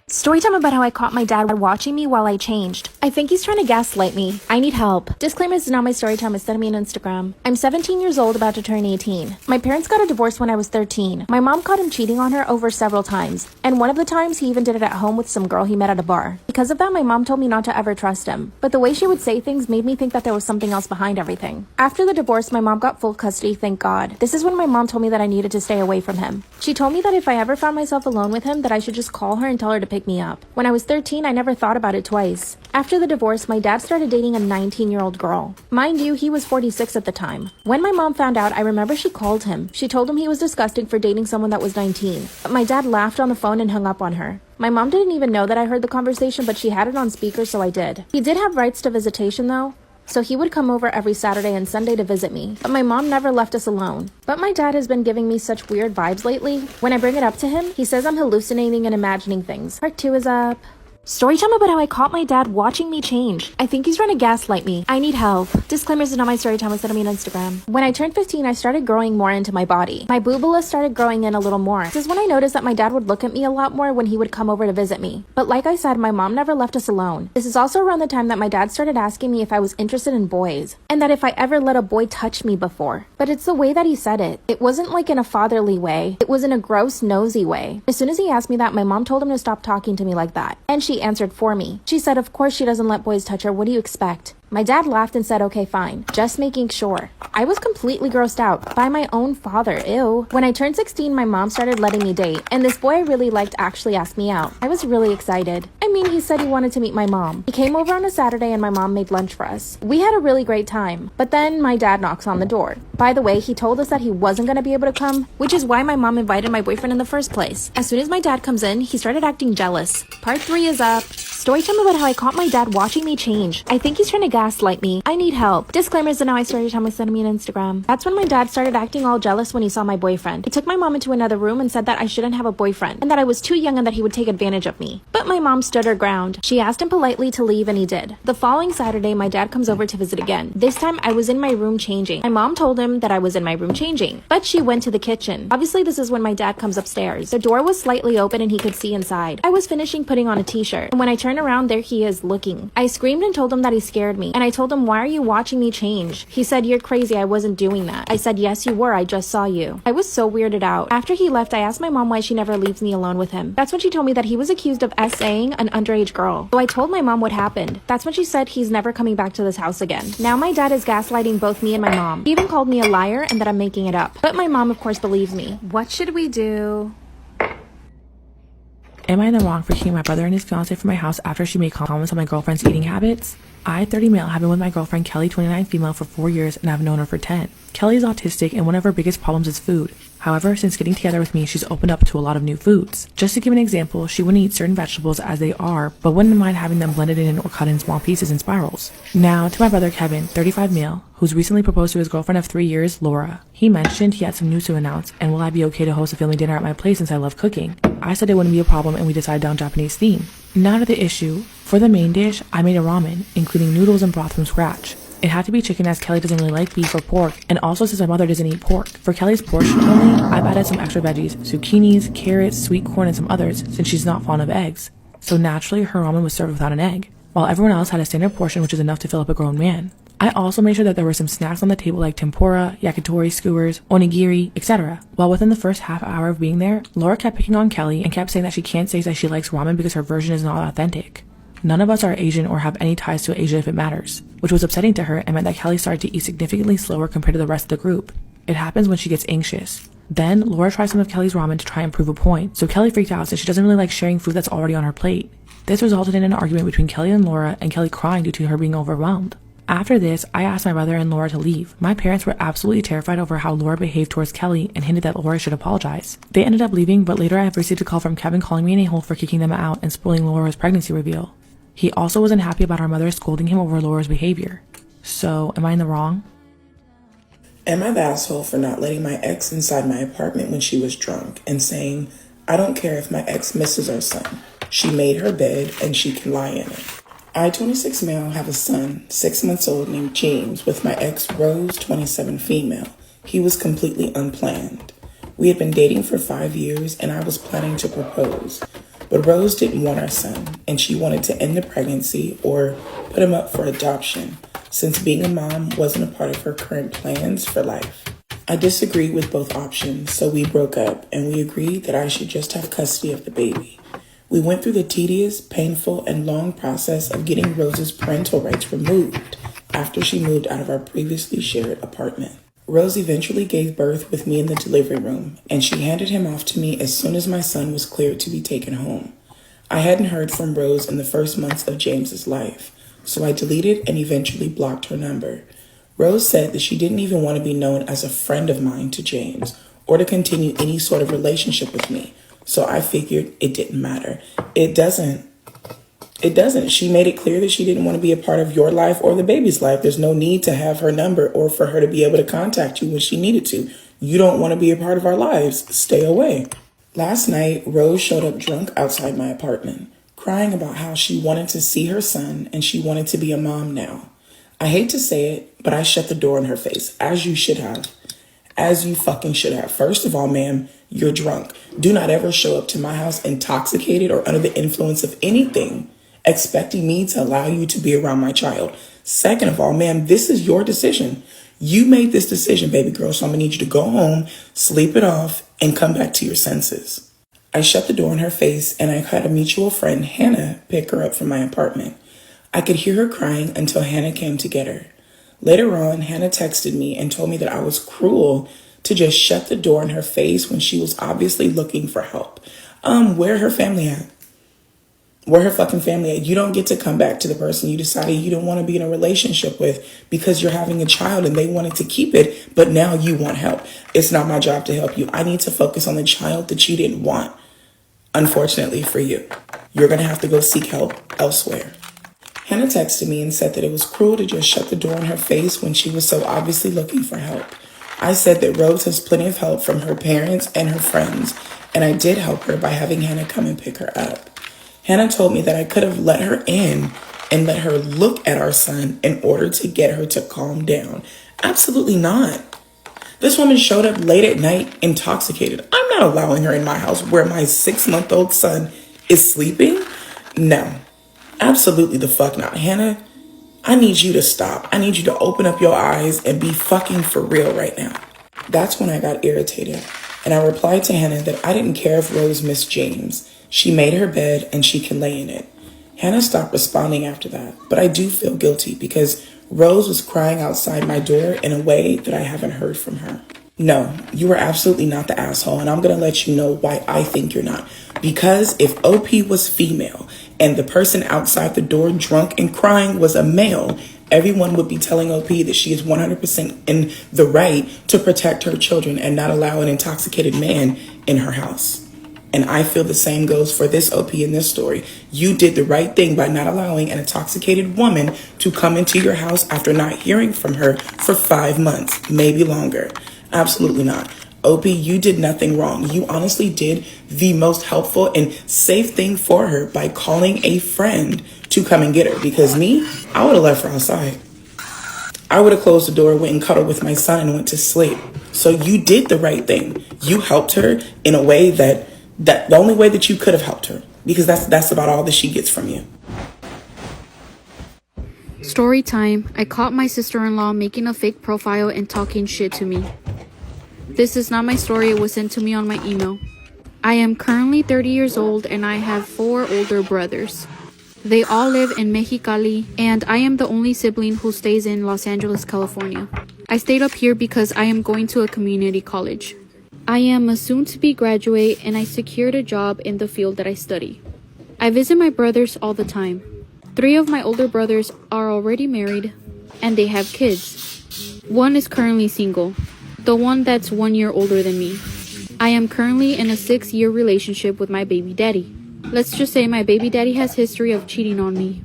Storytime about how I caught my dad watching me while I changed. I think he's trying to gaslight me. I need help. Disclaimer, this is not my storytime, it's send me on Instagram. I'm 17 years old, about to turn 18. My parents got a divorce when I was 13. My mom caught him cheating on her over several times. And one of the times, he even did it at home with some girl he met at a bar. Because of that, my mom told me not to ever trust him. But the way she would say things made me think that there was something else behind everything. After the divorce, my mom got full custody, thank God. This is when my mom told me that I needed to stay away from him. She told me that if I ever found myself alone with him, that I should just call her and tell her to pick me up. When I was 13, I never thought about it twice. After the divorce, my dad started dating a 19-year-old girl. Mind you, he was 46 at the time. When my mom found out, I remember she called him. She told him he was disgusting for dating someone that was 19. But my dad laughed on the phone and hung up on her. My mom didn't even know that I heard the conversation, but she had it on speaker, so I did. He did have rights to visitation, though. So he would come over every Saturday and Sunday to visit me, but my mom never left us alone. But my dad has been giving me such weird vibes lately. When I bring it up to him, he says I'm hallucinating and imagining things. Part 2 is up. Storytime about how I caught my dad watching me change. I think he's trying to gaslight me. I need help. Disclaimers is not my storytime, it's send me on Instagram. When I turned 15, I started growing more into my body. My boobula started growing in a little more. This is when I noticed that my dad would look at me a lot more when he would come over to visit me. But like I said, my mom never left us alone. This is also around the time that my dad started asking me if I was interested in boys, and that if I ever let a boy touch me before. But it's the way that he said it. It wasn't like in a fatherly way. It was in a gross, nosy way. As soon as he asked me that, my mom told him to stop talking to me like that. And she answered for me. She said, of course she doesn't let boys touch her. What do you expect? My dad laughed and said, okay, fine. Just making sure. I was completely grossed out by my own father. Ew. When I turned 16, my mom started letting me date, and this boy I really liked actually asked me out. I was really excited. I mean, he said he wanted to meet my mom. He came over on a Saturday and my mom made lunch for us. We had a really great time, but then my dad knocks on the door. By the way, he told us that he wasn't going to be able to come, which is why my mom invited my boyfriend in the first place. As soon as my dad comes in, he started acting jealous. Part 3 is up. Storytime about how I caught my dad watching me change. I think he's trying to gaslight me. I need help. Disclaimers and now I storytime with send me on Instagram. That's when my dad started acting all jealous when he saw my boyfriend. He took my mom into another room and said that I shouldn't have a boyfriend and that I was too young and that he would take advantage of me. But my mom stood her ground. She asked him politely to leave and he did. The following Saturday, my dad comes over to visit again. This time I was in my room changing. My mom told him that I was in my room changing, but she went to the kitchen. Obviously, this is when my dad comes upstairs. The door was slightly open and he could see inside. I was finishing putting on a t-shirt, and when I turned turn around, there he is looking. I screamed and told him that he scared me. And I told him, why are you watching me change? He said, you're crazy, I wasn't doing that. I said, yes, you were, I just saw you. I was so weirded out. After he left, I asked my mom why she never leaves me alone with him. That's when she told me that he was accused of SAing an underage girl. So I told my mom what happened. That's when she said he's never coming back to this house again. Now my dad is gaslighting both me and my mom. He even called me a liar and that I'm making it up. But my mom, of course, believes me. What should we do? Am I in the wrong for keeping my brother and his fiance from my house after she made comments on my girlfriend's eating habits? I, 30 male, have been with my girlfriend Kelly, 29 female, for 4 years and I've known her for 10. Kelly is autistic and one of her biggest problems is food. However, since getting together with me, she's opened up to a lot of new foods. Just to give an example, she wouldn't eat certain vegetables as they are, but wouldn't mind having them blended in or cut in small pieces and spirals. Now, to my brother Kevin, 35 male, who's recently proposed to his girlfriend of 3 years, Laura. He mentioned he had some news to announce, and will I be okay to host a family dinner at my place since I love cooking? I said it wouldn't be a problem and we decided on Japanese theme. Now to the issue. For the main dish, I made a ramen, including noodles and broth from scratch. It had to be chicken as Kelly doesn't really like beef or pork, and also since my mother doesn't eat pork. For Kelly's portion only, I've added some extra veggies, zucchinis, carrots, sweet corn, and some others, since she's not fond of eggs. So naturally, her ramen was served without an egg, while everyone else had a standard portion which is enough to fill up a grown man. I also made sure that there were some snacks on the table like tempura, yakitori skewers, onigiri, etc. While within the first half hour of being there, Laura kept picking on Kelly and kept saying that she can't say that she likes ramen because her version is not authentic. None of us are Asian or have any ties to Asia if it matters, which was upsetting to her and meant that Kelly started to eat significantly slower compared to the rest of the group. It happens when she gets anxious. Then, Laura tried some of Kelly's ramen to try and prove a point, so Kelly freaked out since she doesn't really like sharing food that's already on her plate. This resulted in an argument between Kelly and Laura, and Kelly crying due to her being overwhelmed. After this, I asked my brother and Laura to leave. My parents were absolutely terrified over how Laura behaved towards Kelly and hinted that Laura should apologize. They ended up leaving, but later I have received a call from Kevin calling me an a-hole for kicking them out and spoiling Laura's pregnancy reveal. He also wasn't happy about our mother scolding him over Laura's behavior. So, am I in the wrong? Am I the asshole for not letting my ex inside my apartment when she was drunk and saying, I don't care if my ex misses our son. She made her bed and she can lie in it. I, 26 male, have a son, 6 months old, named James, with my ex, Rose, 27 female. He was completely unplanned. We had been dating for 5 years and I was planning to propose. But Rose didn't want our son, and she wanted to end the pregnancy or put him up for adoption, since being a mom wasn't a part of her current plans for life. I disagreed with both options, so we broke up, and we agreed that I should just have custody of the baby. We went through the tedious, painful, and long process of getting Rose's parental rights removed after she moved out of our previously shared apartment. Rose eventually gave birth with me in the delivery room, and she handed him off to me as soon as my son was cleared to be taken home. I hadn't heard from Rose in the first months of James's life, so I deleted and eventually blocked her number. Rose said that she didn't even want to be known as a friend of mine to James, or to continue any sort of relationship with me, so I figured it didn't matter. It doesn't. She made it clear that she didn't want to be a part of your life or the baby's life. There's no need to have her number or for her to be able to contact you when she needed to. You don't want to be a part of our lives. Stay away. Last night, Rose showed up drunk outside my apartment, crying about how she wanted to see her son and she wanted to be a mom now. I hate to say it, but I shut the door in her face, as you should have. As you fucking should have. First of all, ma'am, you're drunk. Do not ever show up to my house intoxicated or under the influence of anything, expecting me to allow you to be around my child. Second of all, ma'am, this is your decision. You made this decision, baby girl, so I'm gonna need you to go home, sleep it off, and come back to your senses. I shut the door in her face and I had a mutual friend, Hannah, pick her up from my apartment. I could hear her crying until Hannah came to get her. Later on, Hannah texted me and told me that I was cruel to just shut the door in her face when she was obviously looking for help. Where her family at? Where her fucking family at? You don't get to come back to the person you decided you don't want to be in a relationship with because you're having a child and they wanted to keep it, but now you want help. It's not my job to help you. I need to focus on the child that you didn't want. Unfortunately for you, you're going to have to go seek help elsewhere. Hannah texted me and said that it was cruel to just shut the door in her face when she was so obviously looking for help. I said that Rose has plenty of help from her parents and her friends, and I did help her by having Hannah come and pick her up. Hannah told me that I could have let her in and let her look at our son in order to get her to calm down. Absolutely not. This woman showed up late at night intoxicated. I'm not allowing her in my house where my 6-month-old son is sleeping. No. Absolutely the fuck not. Hannah, I need you to stop. I need you to open up your eyes and be fucking for real right now. That's when I got irritated, and I replied to Hannah that I didn't care if Rose missed James. She made her bed and she can lay in it. Hannah stopped responding after that, but I do feel guilty because Rose was crying outside my door in a way that I haven't heard from her. No, you are absolutely not the asshole, and I'm going to let you know why I think you're not. Because if OP was female and the person outside the door drunk and crying was a male, everyone would be telling OP that she is 100% in the right to protect her children and not allow an intoxicated man in her house. And I feel the same goes for this OP in this story. You did the right thing by not allowing an intoxicated woman to come into your house after not hearing from her for 5 months, maybe longer. Absolutely not. OP, you did nothing wrong. You honestly did the most helpful and safe thing for her by calling a friend to come and get her. Because me, I would have left her outside. I would have closed the door, went and cuddled with my son and went to sleep. So you did the right thing. You helped her in a way that the only way that you could have helped her. Because that's about all that she gets from you. Story time. I caught my sister-in-law making a fake profile and talking shit to me. This is not my story, it was sent to me on my email. I am currently 30 years old and I have 4 older brothers. They all live in Mexicali and I am the only sibling who stays in Los Angeles, California. I stayed up here because I am going to a community college. I am a soon-to-be graduate and I secured a job in the field that I study. I visit my brothers all the time. 3 of my older brothers are already married and they have kids. 1 is currently single. The one that's 1 year older than me. I am currently in a 6-year relationship with my baby daddy. Let's just say my baby daddy has history of cheating on me.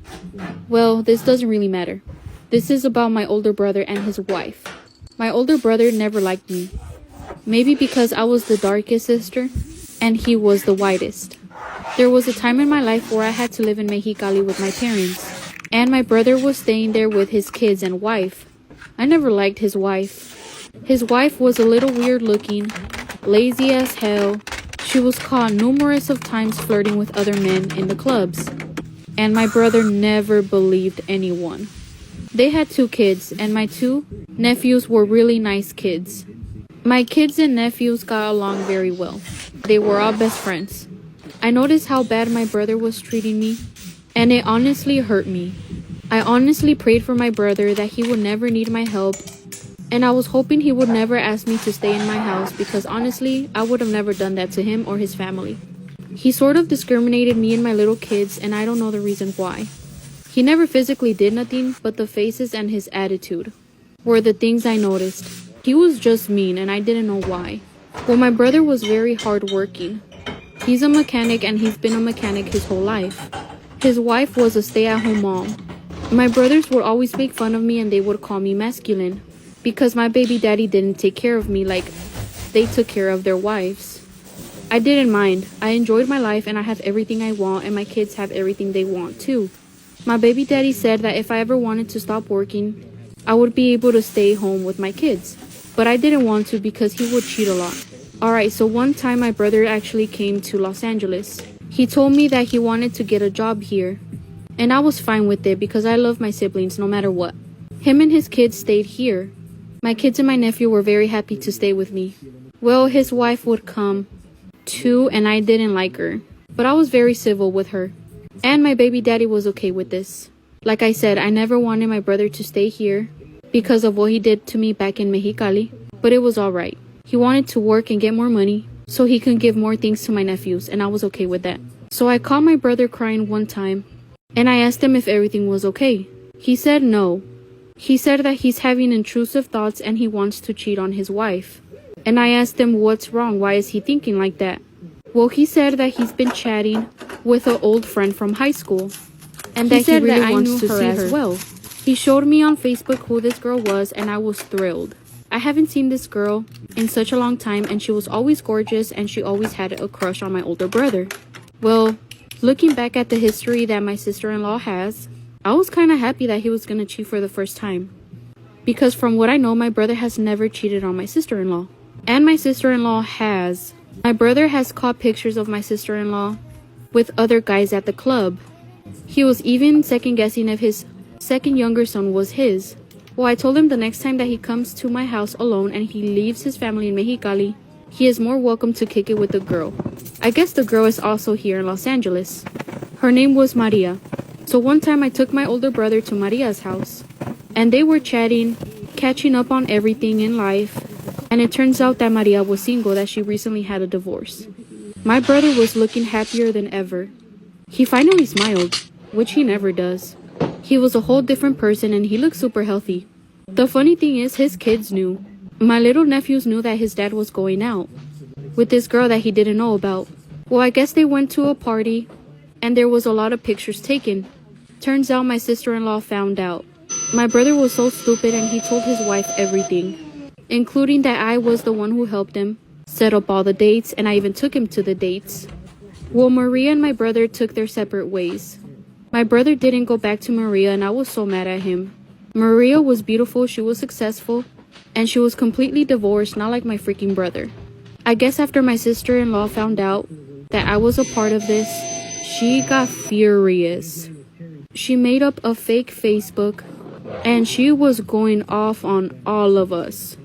Well, this doesn't really matter. This is about my older brother and his wife. My older brother never liked me. Maybe because I was the darkest sister and he was the whitest. There was a time in my life where I had to live in Mexicali with my parents, and my brother was staying there with his kids and wife. I never liked his wife. His wife was a little weird looking, lazy as hell. She was caught numerous of times flirting with other men in the clubs. And my brother never believed anyone. They had 2 kids, and my 2 nephews were really nice kids. My kids and nephews got along very well. They were all best friends. I noticed how bad my brother was treating me, and it honestly hurt me. I honestly prayed for my brother that he would never need my help, and I was hoping he would never ask me to stay in my house because honestly, I would have never done that to him or his family. He sort of discriminated me and my little kids, and I don't know the reason why. He never physically did nothing, but the faces and his attitude were the things I noticed. He was just mean, and I didn't know why. Well, my brother was very hardworking. He's a mechanic, and he's been a mechanic his whole life. His wife was a stay-at-home mom. My brothers would always make fun of me, and they would call me masculine because my baby daddy didn't take care of me like they took care of their wives. I didn't mind. I enjoyed my life and I have everything I want and my kids have everything they want too. My baby daddy said that if I ever wanted to stop working, I would be able to stay home with my kids. But I didn't want to because he would cheat a lot. Alright, so one time my brother actually came to Los Angeles. He told me that he wanted to get a job here. And I was fine with it because I love my siblings no matter what. Him and his kids stayed here. My kids and my nephew were very happy to stay with me. Well, his wife would come too, and I didn't like her. But I was very civil with her. And my baby daddy was okay with this. Like I said, I never wanted my brother to stay here because of what he did to me back in Mexicali. But it was alright. He wanted to work and get more money so he could give more things to my nephews, and I was okay with that. So I caught my brother crying one time, and I asked him if everything was okay. He said no. He said that he's having intrusive thoughts and he wants to cheat on his wife. And I asked him what's wrong, why is he thinking like that? Well, he said that he's been chatting with an old friend from high school. And that he really wants to see her as well. He showed me on Facebook who this girl was and I was thrilled. I haven't seen this girl in such a long time and she was always gorgeous and she always had a crush on my older brother. Well, looking back at the history that my sister-in-law has, I was kind of happy that he was going to cheat for the first time. Because from what I know, my brother has never cheated on my sister-in-law. And my sister-in-law has. My brother has caught pictures of my sister-in-law with other guys at the club. He was even second guessing if his second younger son was his. Well, I told him the next time that he comes to my house alone and he leaves his family in Mexicali, he is more welcome to kick it with the girl. I guess the girl is also here in Los Angeles. Her name was Maria. So one time I took my older brother to Maria's house, and they were chatting, catching up on everything in life, and it turns out that Maria was single, that she recently had a divorce. My brother was looking happier than ever. He finally smiled, which he never does. He was a whole different person and he looked super healthy. The funny thing is, his kids knew. My little nephews knew that his dad was going out with this girl that he didn't know about. Well, I guess they went to a party and there was a lot of pictures taken. Turns out my sister-in-law found out. My brother was so stupid and he told his wife everything, including that I was the one who helped him set up all the dates, and I even took him to the dates. Well, Maria and my brother took their separate ways. My brother didn't go back to Maria and I was so mad at him. Maria was beautiful, she was successful, and she was completely divorced, not like my freaking brother. I guess after my sister-in-law found out that I was a part of this, she got furious. She made up a fake Facebook and she was going off on all of us.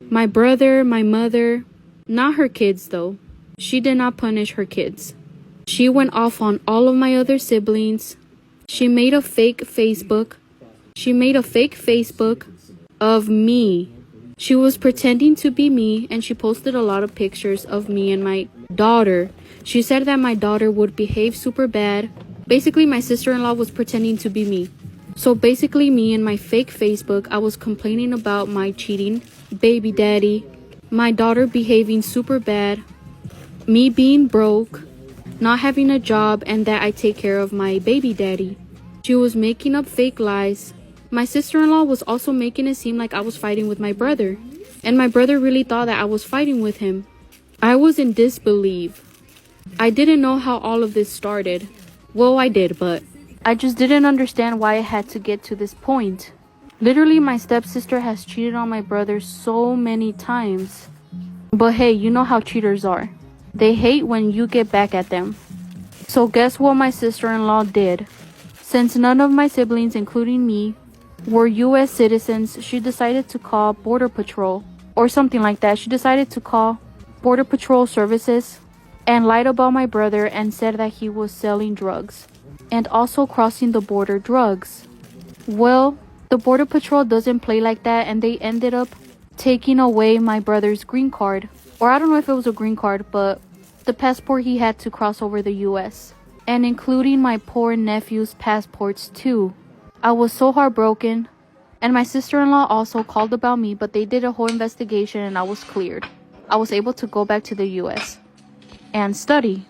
My brother, my mother, not her kids though. She did not punish her kids. She went off on all of my other siblings. She made a fake Facebook. She made a fake Facebook of me. She was pretending to be me and she posted a lot of pictures of me and my daughter. She said that my daughter would behave super bad. Basically, my sister-in-law was pretending to be me. So basically, me and my fake Facebook, I was complaining about my cheating baby daddy, my daughter behaving super bad, me being broke, not having a job, and that I take care of my baby daddy. She was making up fake lies. My sister-in-law was also making it seem like I was fighting with my brother, and my brother really thought that I was fighting with him. I was in disbelief. I didn't know how all of this started. Well, I did, but I just didn't understand why it had to get to this point. Literally, my stepsister has cheated on my brother so many times. But hey, you know how cheaters are. They hate when you get back at them. So guess what my sister-in-law did? Since none of my siblings, including me, were US citizens, she decided to call Border Patrol or something like that. She decided to call Border Patrol services and lied about my brother and said that he was selling drugs and also crossing the border drugs. Well, the Border Patrol doesn't play like that and they ended up taking away my brother's green card. Or I don't know if it was a green card, but the passport he had to cross over the US. And including my poor nephew's passports too. I was so heartbroken. And my sister-in-law also called about me, but they did a whole investigation and I was cleared. I was able to go back to the US and study.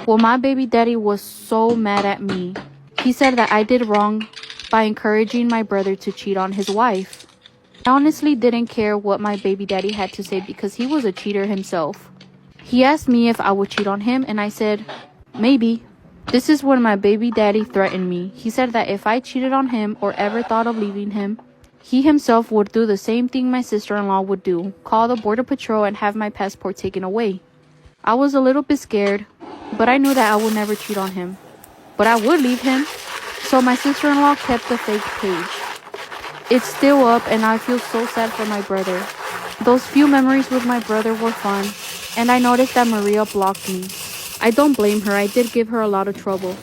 Well, my baby daddy was so mad at me. He said that I did wrong by encouraging my brother to cheat on his wife. I honestly didn't care what my baby daddy had to say because he was a cheater himself. He asked me if I would cheat on him and I said, maybe. This is when my baby daddy threatened me. He said that if I cheated on him or ever thought of leaving him, he himself would do the same thing my sister-in-law would do, call the Border Patrol and have my passport taken away. I was a little bit scared, but I knew that I would never cheat on him. But I would leave him. So my sister-in-law kept the fake page. It's still up and I feel so sad for my brother. Those few memories with my brother were fun, and I noticed that Maria blocked me. I don't blame her, I did give her a lot of trouble.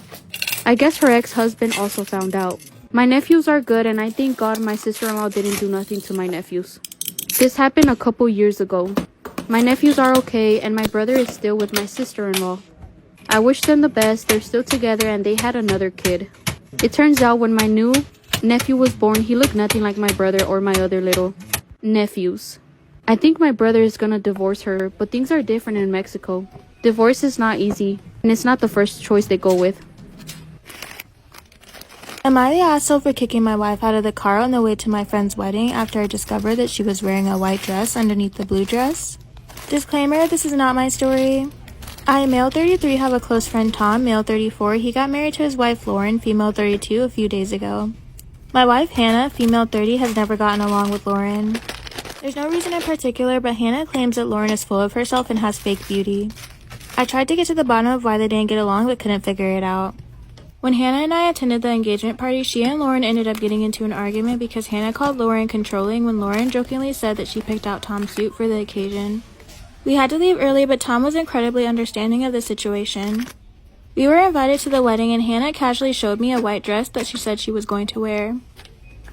I guess her ex-husband also found out. My nephews are good and I thank God my sister-in-law didn't do nothing to my nephews. This happened a couple years ago. My nephews are okay and my brother is still with my sister-in-law. I wish them the best, they're still together and they had another kid. It turns out when my new nephew was born, he looked nothing like my brother or my other little nephews. I think my brother is gonna divorce her, but things are different in Mexico. Divorce is not easy, and it's not the first choice they go with. Am I the asshole for kicking my wife out of the car on the way to my friend's wedding after I discovered that she was wearing a white dress underneath the blue dress? Disclaimer, this is not my story. I, male 33, have a close friend Tom, male 34. He got married to his wife Lauren, female 32, a few days ago. My wife Hannah, female 30, has never gotten along with Lauren. There's no reason in particular, but Hannah claims that Lauren is full of herself and has fake beauty. I tried to get to the bottom of why they didn't get along but couldn't figure it out. When Hannah and I attended the engagement party, she and Lauren ended up getting into an argument because Hannah called Lauren controlling when Lauren jokingly said that she picked out Tom's suit for the occasion. We had to leave early, but Tom was incredibly understanding of the situation. We were invited to the wedding and Hannah casually showed me a white dress that she said she was going to wear.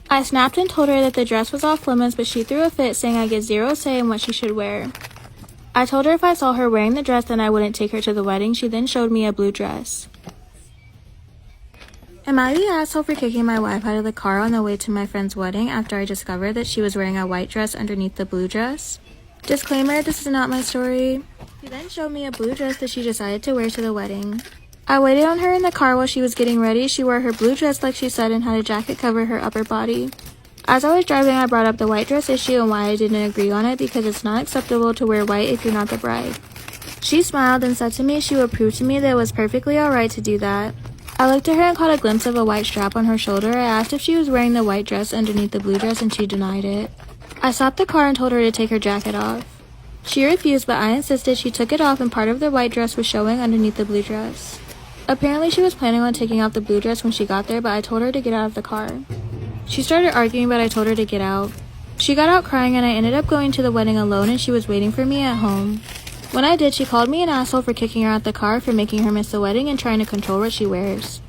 I snapped and told her that the dress was off limits, but she threw a fit saying I get zero say in what she should wear. I told her if I saw her wearing the dress then I wouldn't take her to the wedding. She then showed me a blue dress. Am I the asshole for kicking my wife out of the car on the way to my friend's wedding after I discovered that she was wearing a white dress underneath the blue dress? Disclaimer, this is not my story. She then showed me a blue dress that she decided to wear to the wedding. I waited on her in the car while she was getting ready. She wore her blue dress like she said and had a jacket cover her upper body. As I was driving, I brought up the white dress issue and why I didn't agree on it because it's not acceptable to wear white if you're not the bride. She smiled and said to me she would prove to me that it was perfectly alright to do that. I looked at her and caught a glimpse of a white strap on her shoulder. I asked if she was wearing the white dress underneath the blue dress and she denied it. I stopped the car and told her to take her jacket off. She refused, but I insisted. She took it off and part of the white dress was showing underneath the blue dress. Apparently she was planning on taking off the blue dress when she got there, but I told her to get out of the car. She started arguing, but I told her to get out. She got out crying and I ended up going to the wedding alone and she was waiting for me at home. When I did, she called me an asshole for kicking her out the car, for making her miss the wedding and trying to control what she wears.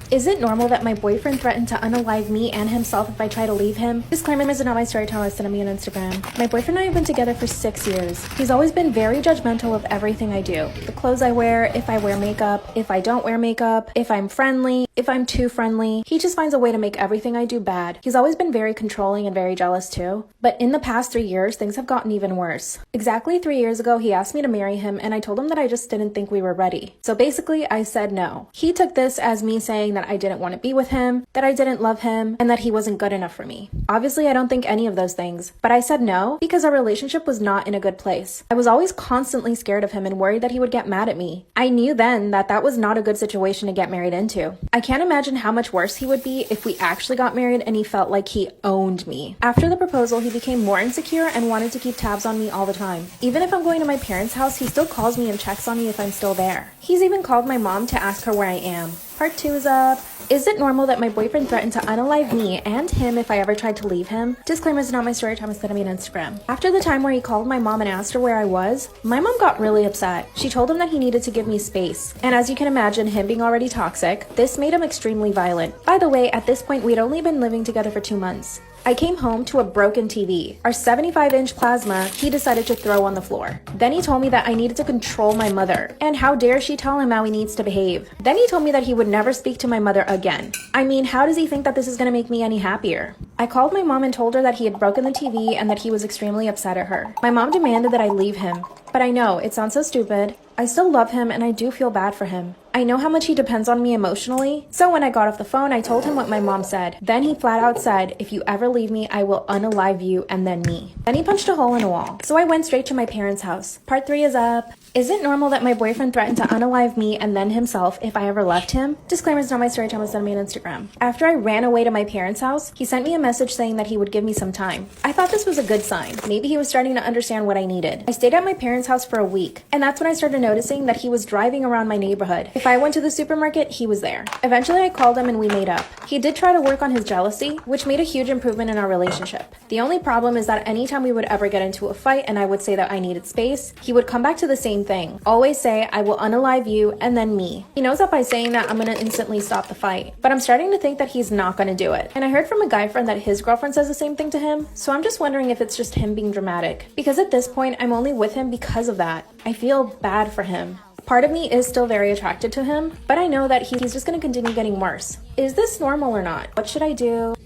Is it normal that my boyfriend threatened to unalive me and himself if I try to leave him? Disclaimer, this is not my Storytime, send me on Instagram. My boyfriend and I have been together for 6 years. He's always been very judgmental of everything I do. The clothes I wear, if I wear makeup, if I don't wear makeup, if I'm friendly, if I'm too friendly. He just finds a way to make everything I do bad. He's always been very controlling and very jealous too. But in the past 3 years, things have gotten even worse. Exactly 3 years ago, he asked me to marry him and I told him that I just didn't think we were ready. So basically, I said no. He took this as me saying that I didn't want to be with him, that I didn't love him, and that he wasn't good enough for me. Obviously, I don't think any of those things, but I said no because our relationship was not in a good place. I was always constantly scared of him and worried that he would get mad at me. I knew then that that was not a good situation to get married into. I can't imagine how much worse he would be if we actually got married and he felt like he owned me. After the proposal, he became more insecure and wanted to keep tabs on me all the time. Even if I'm going to my parents' house, he still calls me and checks on me if I'm still there. He's even called my mom to ask her where I am. Part 2 is up. Is it normal that my boyfriend threatened to unalive me and him if I ever tried to leave him? Disclaimer, is not my Storytime, send me on Instagram. After the time where he called my mom and asked her where I was, my mom got really upset. She told him that he needed to give me space. And as you can imagine, him being already toxic, this made him extremely violent. By the way, at this point, we'd only been living together for 2 months. I came home to a broken TV. Our 75-inch plasma, he decided to throw on the floor. Then he told me that I needed to control my mother. And how dare she tell him how he needs to behave. Then he told me that he would never speak to my mother again. I mean, how does he think that this is gonna make me any happier? I called my mom and told her that he had broken the TV and that he was extremely upset at her. My mom demanded that I leave him. But I know, it sounds so stupid. I still love him and I do feel bad for him. I know how much he depends on me emotionally, so when I got off the phone, I told him what my mom said. Then he flat out said, if you ever leave me, I will unalive you and then me. Then he punched a hole in a wall. So I went straight to my parents' house. Part 3 is up. Is it normal that my boyfriend threatened to unalive me and then himself if I ever left him? Disclaimer, is not my Storytime, send me on Instagram. After I ran away to my parents' house, he sent me a message saying that he would give me some time. I thought this was a good sign. Maybe he was starting to understand what I needed. I stayed at my parents' house for a week, and that's when I started noticing that he was driving around my neighborhood. If I went to the supermarket, he was there. Eventually, I called him and we made up. He did try to work on his jealousy, which made a huge improvement in our relationship. The only problem is that anytime we would ever get into a fight and I would say that I needed space, he would come back to the same thing. Always say, I will unalive you and then me. He knows that by saying that I'm gonna instantly stop the fight, but I'm starting to think that he's not gonna do it. And I heard from a guy friend that his girlfriend says the same thing to him, so I'm just wondering if it's just him being dramatic. Because at this point, I'm only with him because of that. I feel bad for him. Part of me is still very attracted to him, but I know that he's just gonna continue getting worse. Is this normal or not? What should I do?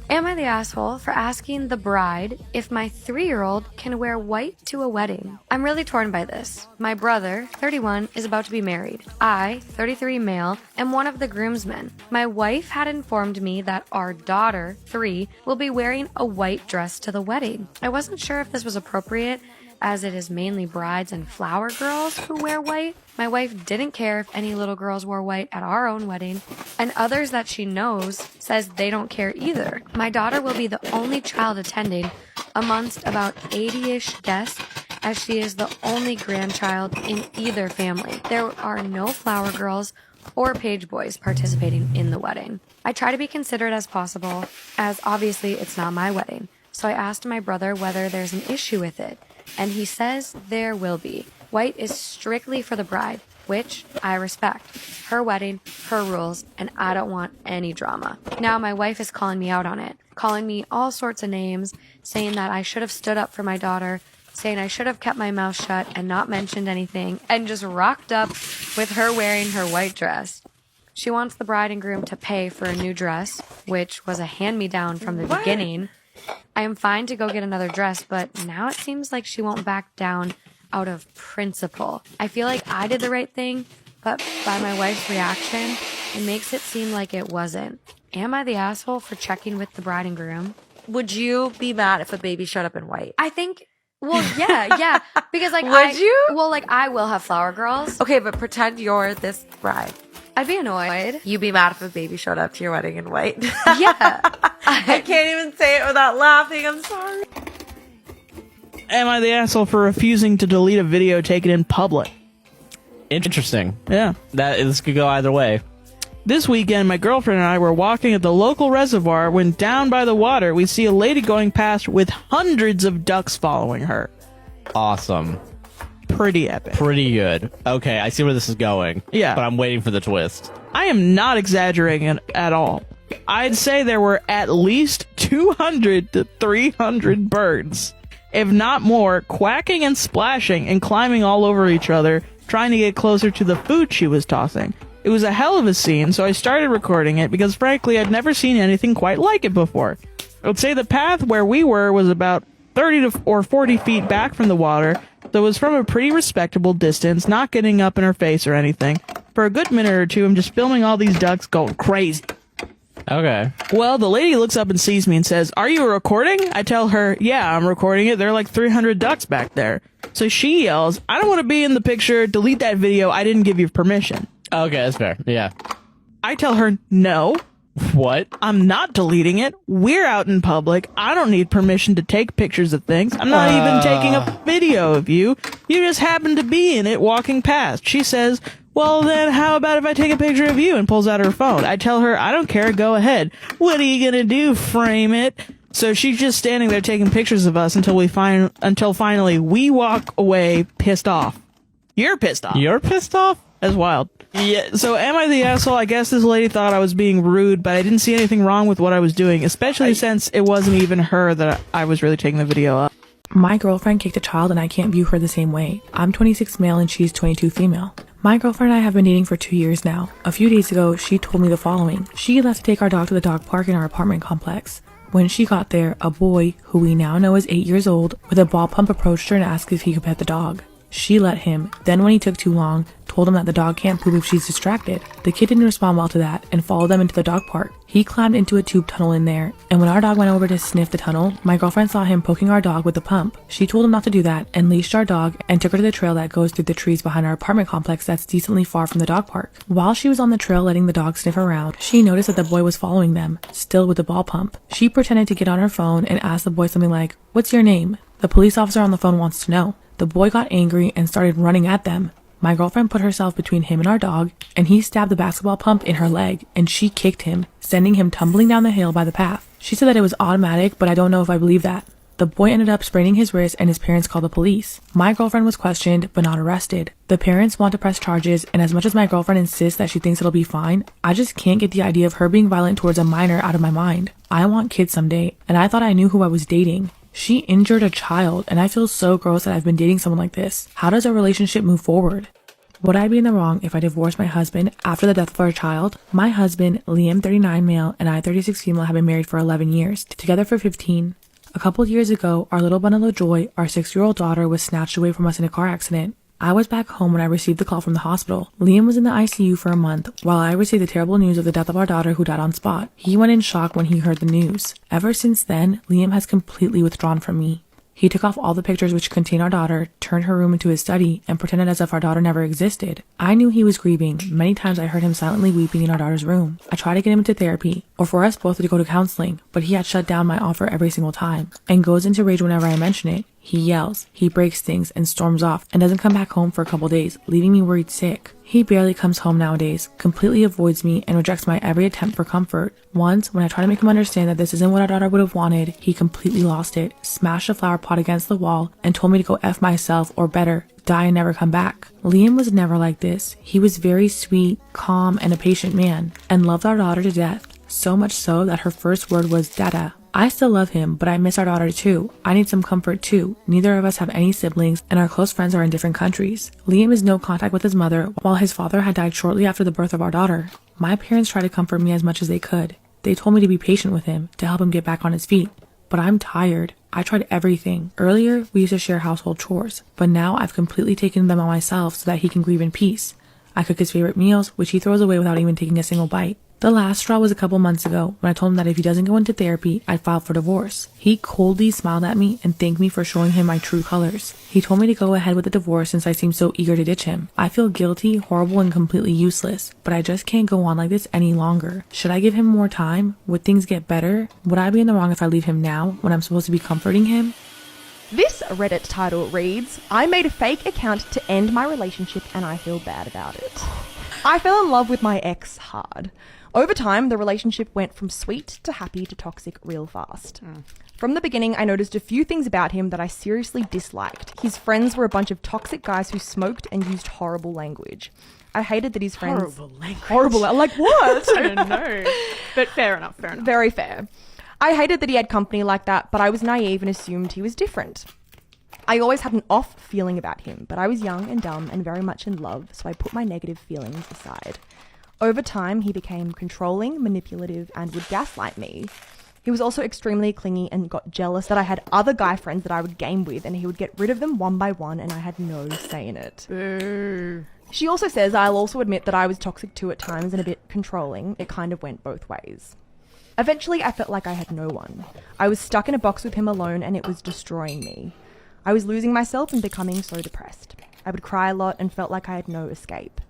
Am I the asshole for asking the bride if my 3-year-old can wear white to a wedding? I'm really torn by this. My brother, 31, is about to be married. I, 33 male, am one of the groomsmen. My wife had informed me that our daughter, 3, will be wearing a white dress to the wedding. I wasn't sure if this was appropriate, as it is mainly brides and flower girls who wear white. My wife didn't care if any little girls wore white at our own wedding, and others that she knows says they don't care either. My daughter will be the only child attending amongst about 80-ish guests, as she is the only grandchild in either family. There are no flower girls or page boys participating in the wedding. I try to be considerate as possible, as obviously it's not my wedding. So I asked my brother whether there's an issue with it, and he says there will be. White is strictly for the bride, which I respect. Her wedding, her rules, and I don't want any drama. Now my wife is calling me out on it, calling me all sorts of names, saying that I should have stood up for my daughter, saying I should have kept my mouth shut and not mentioned anything, and just rocked up with her wearing her white dress. She wants the bride and groom to pay for a new dress, which was a hand-me-down from the beginning. I am fine to go get another dress, but now it seems like she won't back down out of principle. I feel like I did the right thing, but by my wife's reaction, it makes it seem like it wasn't. Am I the asshole for checking with the bride and groom? Would you be mad if a baby showed up in white? I think, well, yeah, because like Would you? Well, like I will have flower girls. Okay, but pretend you're this bride. I'd be annoyed. You'd be mad if a baby showed up to your wedding in white. Yeah. I can't even say it without laughing. I'm sorry. Am I the asshole for refusing to delete a video taken in public? Interesting. Yeah. This could go either way. This weekend, my girlfriend and I were walking at the local reservoir when down by the water, we see a lady going past with hundreds of ducks following her. Awesome. Pretty epic. Pretty good. Okay, I see where this is going. Yeah. But I'm waiting for the twist. I am not exaggerating at all. I'd say there were at least 200 to 300 birds, if not more, quacking and splashing and climbing all over each other, trying to get closer to the food she was tossing. It was a hell of a scene, so I started recording it because frankly I'd never seen anything quite like it before. I would say the path where we were was about 30 or 40 feet back from the water, so it was from a pretty respectable distance, not getting up in her face or anything. For a good minute or two, I'm just filming all these ducks going crazy. Okay. Well, the lady looks up and sees me and says, "Are you recording?" I tell her, "Yeah, I'm recording it. There are like 300 ducks back there." So she yells, "I don't want to be in the picture. Delete that video. I didn't give you permission." Okay, that's fair. Yeah. I tell her, "No. What? I'm not deleting it. We're out in public. I don't need permission to take pictures of things. I'm not even taking a video of you. You just happen to be in it walking past." She says, "Well, then how about if I take a picture of you?" and pulls out her phone. I tell her, "I don't care. Go ahead." "What are you gonna do? Frame it?" So she's just standing there taking pictures of us until finally we walk away pissed off. You're pissed off. You're pissed off? That's wild. Yeah, so am I the asshole? I guess this lady thought I was being rude, but I didn't see anything wrong with what I was doing, especially since it wasn't even her that I was really taking the video of. My girlfriend kicked a child and I can't view her the same way. I'm 26 male and she's 22 female. My girlfriend and I have been dating for 2 years now. A few days ago, she told me the following. She left to take our dog to the dog park in our apartment complex. When she got there, a boy, who we now know is 8 years old, with a ball pump approached her and asked if he could pet the dog. She let him, then when he took too long, told him that the dog can't poop if she's distracted. The kid didn't respond well to that and followed them into the dog park. He climbed into a tube tunnel in there, and when our dog went over to sniff the tunnel, my girlfriend saw him poking our dog with the pump. She told him not to do that and leashed our dog and took her to the trail that goes through the trees behind our apartment complex that's decently far from the dog park. While she was on the trail letting the dog sniff around, she noticed that the boy was following them, still with the ball pump. She pretended to get on her phone and asked the boy something like, "What's your name?" The police officer on the phone wants to know. The boy got angry and started running at them. My girlfriend put herself between him and our dog, and he stabbed the basketball pump in her leg, and she kicked him, sending him tumbling down the hill by the path. She said that it was automatic, but I don't know if I believe that. The boy ended up spraining his wrist, and his parents called the police. My girlfriend was questioned, but not arrested. The parents want to press charges, and as much as my girlfriend insists that she thinks it'll be fine, I just can't get the idea of her being violent towards a minor out of my mind. I want kids someday, and I thought I knew who I was dating. She injured a child, and I feel so gross that I've been dating someone like this. How does a relationship move forward? Would I be in the wrong if I divorced my husband after the death of our child? My husband, Liam, 39 male, and I, 36 female, have been married for 11 years, together for 15. A couple years ago, our little bundle of joy, our 6-year-old daughter, was snatched away from us in a car accident. I was back home when I received the call from the hospital. Liam was in the ICU for a month, while I received the terrible news of the death of our daughter, who died on spot. He went in shock when he heard the news. Ever since then, Liam has completely withdrawn from me. He took off all the pictures which contained our daughter, turned her room into his study, and pretended as if our daughter never existed. I knew he was grieving. Many times I heard him silently weeping in our daughter's room. I tried to get him into therapy, or for us both to go to counseling, but he had shut down my offer every single time, and goes into rage whenever I mention it. He yells, he breaks things, and storms off, and doesn't come back home for a couple days, leaving me worried sick. He barely comes home nowadays, completely avoids me, and rejects my every attempt for comfort. Once, when I try to make him understand that this isn't what our daughter would have wanted, he completely lost it, smashed a flower pot against the wall, and told me to go F myself, or better, die and never come back. Liam was never like this. He was very sweet, calm, and a patient man, and loved our daughter to death. So much so that her first word was Dada. I still love him, but I miss our daughter too. I need some comfort too. Neither of us have any siblings, and our close friends are in different countries. Liam has no contact with his mother, while his father had died shortly after the birth of our daughter. My parents tried to comfort me as much as they could. They told me to be patient with him, to help him get back on his feet. But I'm tired. I tried everything. Earlier, we used to share household chores, but now I've completely taken them on myself so that he can grieve in peace. I cook his favorite meals, which he throws away without even taking a single bite. The last straw was a couple months ago when I told him that if he doesn't go into therapy, I'd file for divorce. He coldly smiled at me and thanked me for showing him my true colors. He told me to go ahead with the divorce since I seemed so eager to ditch him. I feel guilty, horrible, and completely useless, but I just can't go on like this any longer. Should I give him more time? Would things get better? Would I be in the wrong if I leave him now when I'm supposed to be comforting him? This Reddit title reads, I made a fake account to end my relationship and I feel bad about it. I fell in love with my ex hard. Over time, the relationship went from sweet to happy to toxic real fast. From the beginning, I noticed a few things about him that I seriously disliked. His friends were a bunch of toxic guys who smoked and used horrible language. I hated that his friends... Horrible language. Like what? I don't know. But fair enough. Very fair. I hated that he had company like that, but I was naive and assumed he was different. I always had an off feeling about him, but I was young and dumb and very much in love, so I put my negative feelings aside. Over time, he became controlling, manipulative, and would gaslight me. He was also extremely clingy and got jealous that I had other guy friends that I would game with, and he would get rid of them one by one, and I had no say in it. Boo. She also says I'll also admit that I was toxic too at times and a bit controlling. It kind of went both ways. Eventually, I felt like I had no one. I was stuck in a box with him alone, and it was destroying me. I was losing myself and becoming so depressed. I would cry a lot and felt like I had no escape.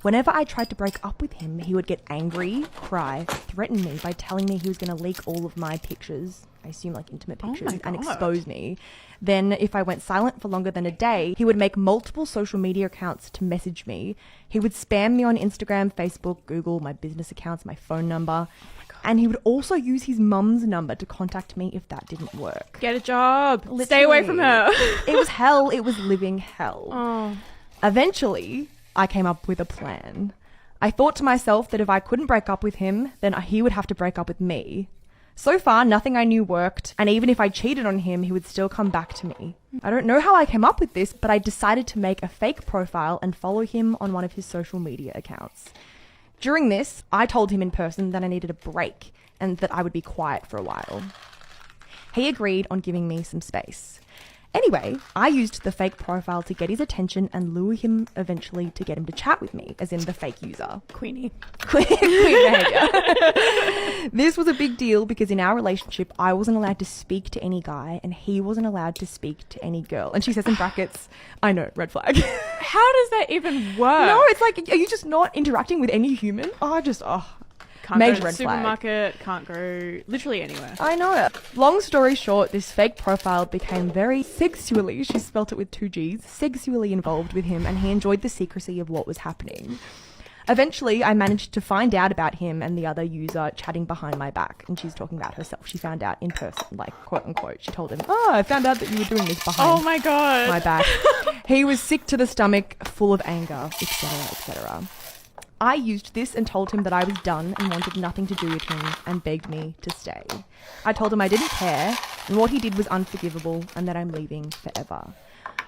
Whenever I tried to break up with him, he would get angry, cry, threaten me by telling me he was going to leak all of my pictures, I assume like intimate pictures, and expose me. Then, if I went silent for longer than a day, he would make multiple social media accounts to message me. He would spam me on Instagram, Facebook, Google, my business accounts, my phone number. And he would also use his mum's number to contact me if that didn't work. Get a job. Literally. Stay away from her. It was hell. It was living hell. Oh. Eventually, I came up with a plan. I thought to myself that if I couldn't break up with him, then he would have to break up with me. So far, nothing I knew worked, and even if I cheated on him, he would still come back to me. I don't know how I came up with this, but I decided to make a fake profile and follow him on one of his social media accounts. During this, I told him in person that I needed a break and that I would be quiet for a while. He agreed on giving me some space. Anyway, I used the fake profile to get his attention and lure him eventually to get him to chat with me, as in the fake user. Queen behavior. This was a big deal because in our relationship, I wasn't allowed to speak to any guy and he wasn't allowed to speak to any girl. And she says in brackets, I know, red flag. How does that even work? No, it's like, are you just not interacting with any human? Can't Major go to red the flag. supermarket, can't go literally anywhere. I know. Long story short, this fake profile became very sexually, she spelt it with 2 G's, sexually involved with him, and he enjoyed the secrecy of what was happening. Eventually, I managed to find out about him and the other user chatting behind my back, and she's talking about herself. She found out in person, like, quote unquote. She told him, I found out that you were doing this behind my God. my back. He was sick to the stomach, full of anger, etc., etc. I used this and told him that I was done and wanted nothing to do with him and begged me to stay. I told him I didn't care and what he did was unforgivable and that I'm leaving forever.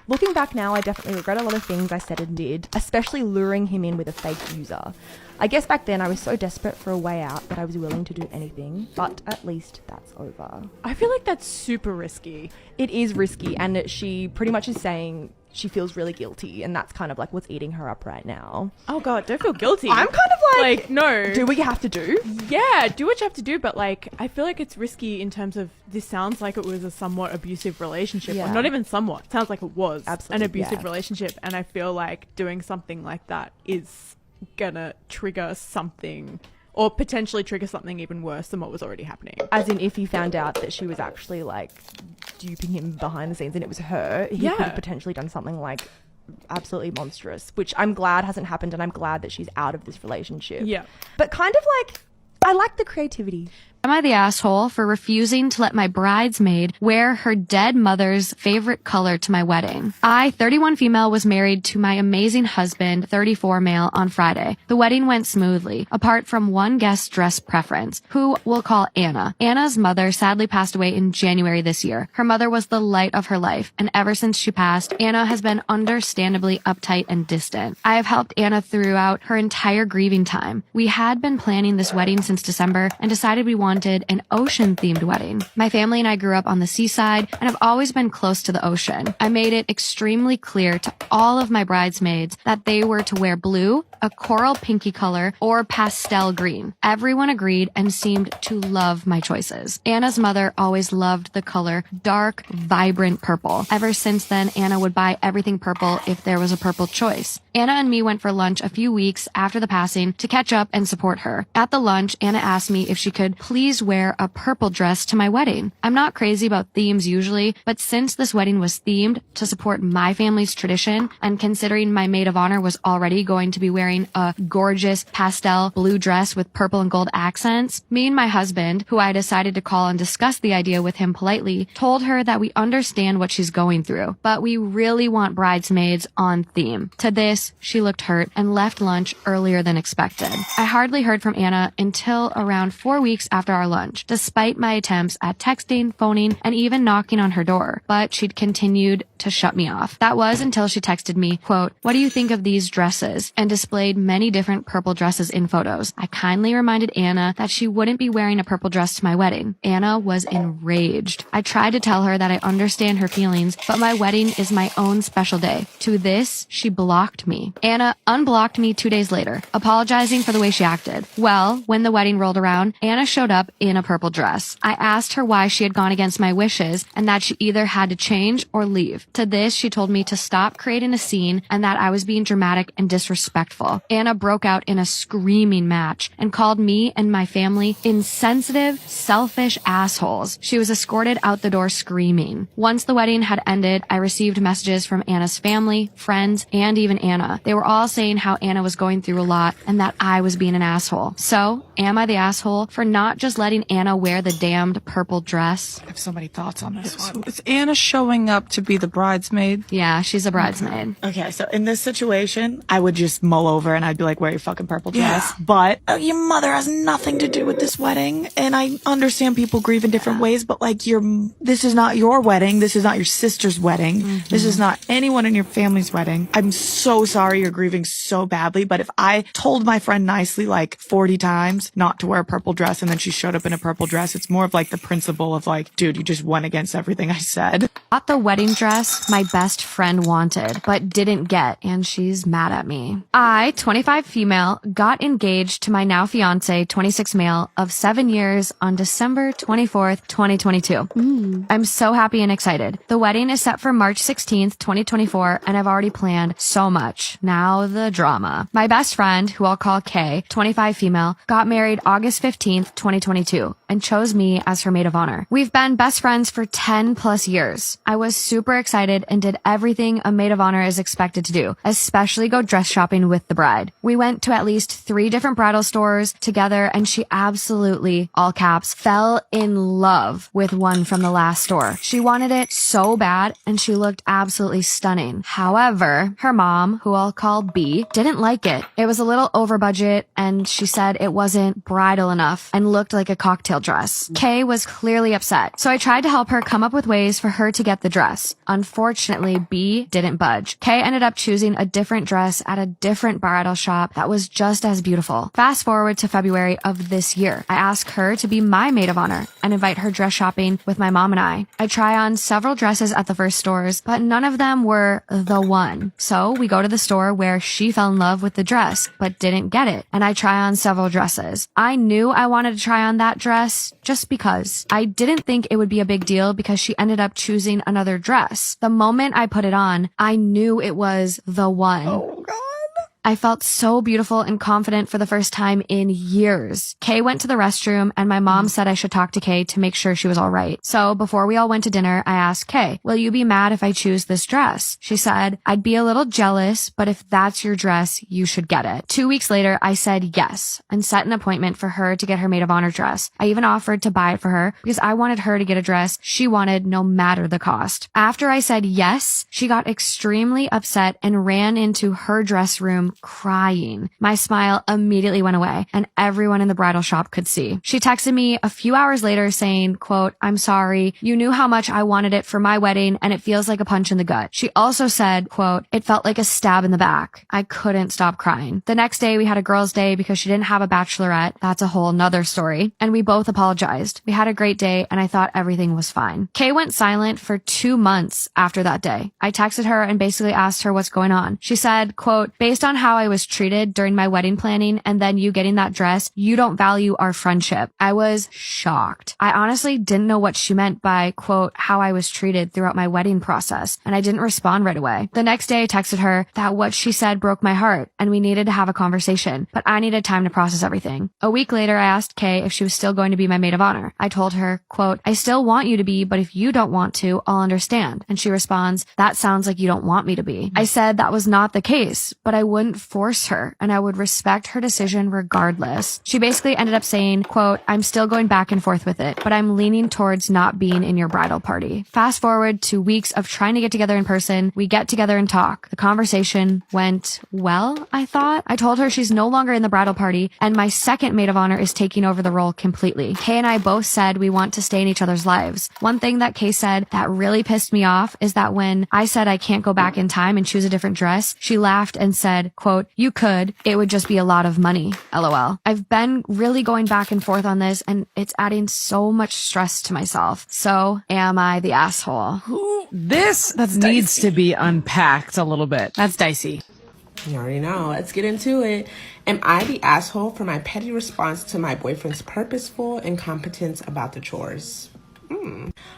Looking back now, I definitely regret a lot of things I said and did, especially luring him in with a fake user. I guess back then I was so desperate for a way out that I was willing to do anything, but at least that's over. I feel like that's super risky. It is risky, and she pretty much is saying she feels really guilty, and that's kind of like what's eating her up right now. Oh God, don't feel guilty. I'm kind of like no. Do what you have to do. Yeah, do what you have to do, but like, I feel like it's risky in terms of this sounds like it was a somewhat abusive relationship. Yeah. Or not even somewhat. It sounds like it was Absolutely, an abusive yeah. relationship, and I feel like doing something like that is gonna trigger something or potentially trigger something even worse than what was already happening. As in, if he found out that she was actually like duping him behind the scenes and it was her, he could have potentially done something like absolutely monstrous, which I'm glad hasn't happened, and I'm glad that she's out of this relationship. Yeah. But kind of like, I like the creativity. Am I the asshole for refusing to let my bridesmaid wear her dead mother's favorite color to my wedding? I, 31 female, was married to my amazing husband, 34 male, on Friday. The wedding went smoothly, apart from one guest's dress preference, who we'll call Anna. Anna's mother sadly passed away in January this year. Her mother was the light of her life, and ever since she passed, Anna has been understandably uptight and distant. I have helped Anna throughout her entire grieving time. We had been planning this wedding since December and decided we wanted an ocean-themed wedding. My family and I grew up on the seaside and have always been close to the ocean. I made it extremely clear to all of my bridesmaids that they were to wear blue, a coral pinky color, or pastel green. Everyone agreed and seemed to love my choices. Anna's mother always loved the color dark, vibrant purple. Ever since then, Anna would buy everything purple if there was a purple choice. Anna and me went for lunch a few weeks after the passing to catch up and support her. At the lunch, Anna asked me if she could please wear a purple dress to my wedding. I'm not crazy about themes usually, but since this wedding was themed to support my family's tradition, and considering my maid of honor was already going to be wearing a gorgeous pastel blue dress with purple and gold accents, me and my husband, who I decided to call and discuss the idea with him politely, told her that we understand what she's going through, but we really want bridesmaids on theme. To this, she looked hurt and left lunch earlier than expected. I hardly heard from Anna until around 4 weeks after our lunch, despite my attempts at texting, phoning, and even knocking on her door, but she'd continued to shut me off. That was until she texted me, quote, "What do you think of these dresses?" and displayed many different purple dresses in photos. I kindly reminded Anna that she wouldn't be wearing a purple dress to my wedding. Anna was enraged. I tried to tell her that I understand her feelings, but my wedding is my own special day. To this, she blocked me. Anna unblocked me 2 days later, apologizing for the way she acted. Well, when the wedding rolled around, Anna showed up in a purple dress. I asked her why she had gone against my wishes and that she either had to change or leave. To this, she told me to stop creating a scene and that I was being dramatic and disrespectful. Anna broke out in a screaming match and called me and my family insensitive, selfish assholes. She was escorted out the door screaming. Once the wedding had ended, I received messages from Anna's family, friends, and even Anna. They were all saying how Anna was going through a lot and that I was being an asshole. So, am I the asshole for not just letting Anna wear the damned purple dress? I have so many thoughts on this one. Is Anna showing up to be the bridesmaid? Yeah, she's a bridesmaid. Okay, so in this situation, I would just mull over and I'd be like, wear your fucking purple dress. Yeah. But your mother has nothing to do with this wedding. And I understand people grieve in different ways, but like this is not your wedding. This is not your sister's wedding. Mm-hmm. This is not anyone in your family's wedding. I'm so sorry you're grieving so badly. But if I told my friend nicely like 40 times not to wear a purple dress and then she showed up in a purple dress, it's more of like the principle of like, dude, you just went against everything I said. Bought the wedding dress my best friend wanted, but didn't get, and she's mad at me. I, 25 female, got engaged to my now fiance, 26 male, of 7 years on December 24th, 2022. I'm so happy and excited. The wedding is set for March 16th, 2024, and I've already planned so much. Now the drama. My best friend, who I'll call Kay, 25 female, got married August 15th, 2022, and chose me as her maid of honor. We've been best friends for 10 plus years. I was super excited and did everything a maid of honor is expected to do, especially go dress shopping with the bride. We went to at least 3 different bridal stores together, and she absolutely, all caps, fell in love with one from the last store. She wanted it so bad, and she looked absolutely stunning. However, her mom, who I'll call B, didn't like it. It was a little over budget, and she said it wasn't bridal enough and looked like a cocktail dress. Kay was clearly upset, so I tried to help her come up with ways for her to get the dress. Unfortunately, B didn't budge. Kay ended up choosing a different dress at a different bridal shop that was just as beautiful. Fast forward to February of this year. I asked her to be my maid of honor and invite her dress shopping with my mom and I. I try on several dresses at the first stores, but none of them were the one. So we go to the store where she fell in love with the dress, but didn't get it. And I try on several dresses. I knew I wanted to try on that dress just because. I didn't think it would be a big deal because she ended up choosing another dress. The moment I put it on, I knew it was the one. Oh, God. I felt so beautiful and confident for the first time in years. Kay went to the restroom and my mom said I should talk to Kay to make sure she was all right. So before we all went to dinner, I asked Kay, will you be mad if I choose this dress? She said, I'd be a little jealous, but if that's your dress, you should get it. 2 weeks later, I said yes and set an appointment for her to get her maid of honor dress. I even offered to buy it for her because I wanted her to get a dress she wanted no matter the cost. After I said yes, she got extremely upset and ran into her dress room crying. My smile immediately went away and everyone in the bridal shop could see. She texted me a few hours later saying, quote, I'm sorry. You knew how much I wanted it for my wedding and it feels like a punch in the gut. She also said, quote, it felt like a stab in the back. I couldn't stop crying. The next day we had a girls' day because she didn't have a bachelorette. That's a whole nother story. And we both apologized. We had a great day and I thought everything was fine. Kay went silent for 2 months after that day. I texted her and basically asked her what's going on. She said, quote, based on how I was treated during my wedding planning and then you getting that dress, you don't value our friendship. I was shocked. I honestly didn't know what she meant by, quote, how I was treated throughout my wedding process, and I didn't respond right away. The next day I texted her that what she said broke my heart and we needed to have a conversation, but I needed time to process everything. A week later, I asked Kay if she was still going to be my maid of honor. I told her, quote, I still want you to be, but if you don't want to, I'll understand. And she responds, that sounds like you don't want me to be. I said that was not the case, but I wouldn't force her and I would respect her decision regardless. She basically ended up saying, quote, I'm still going back and forth with it, but I'm leaning towards not being in your bridal party. Fast forward to weeks of trying to get together in person. We get together and talk. The conversation went well, I thought. I told her she's no longer in the bridal party and my second maid of honor is taking over the role completely. Kay and I both said we want to stay in each other's lives. One thing that Kay said that really pissed me off is that when I said I can't go back in time and choose a different dress, she laughed and said, quote, you could, it would just be a lot of money. LOL. I've been really going back and forth on this and it's adding so much stress to myself. So am I the asshole? This needs to be unpacked a little bit. That's dicey. You already know. Let's get into it. Am I the asshole for my petty response to my boyfriend's purposeful incompetence about the chores?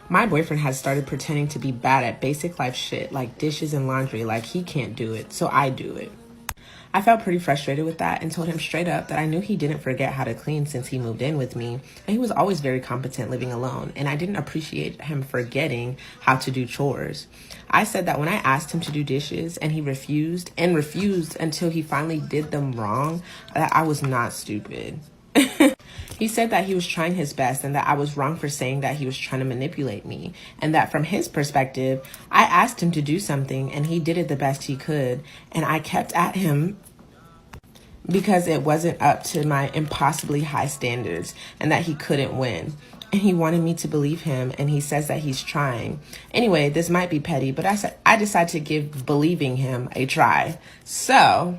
My boyfriend has started pretending to be bad at basic life shit like dishes and laundry, like he can't do it, so I do it. I felt pretty frustrated with that and told him straight up that I knew he didn't forget how to clean since he moved in with me, and he was always very competent living alone, and I didn't appreciate him forgetting how to do chores. I said that when I asked him to do dishes and he refused until he finally did them wrong, that I was not stupid. He said that he was trying his best and that I was wrong for saying that he was trying to manipulate me, and that from his perspective, I asked him to do something and he did it the best he could, and I kept at him because it wasn't up to my impossibly high standards and that he couldn't win. And he wanted me to believe him, and he says that he's trying. Anyway, this might be petty, but I decided to give believing him a try. So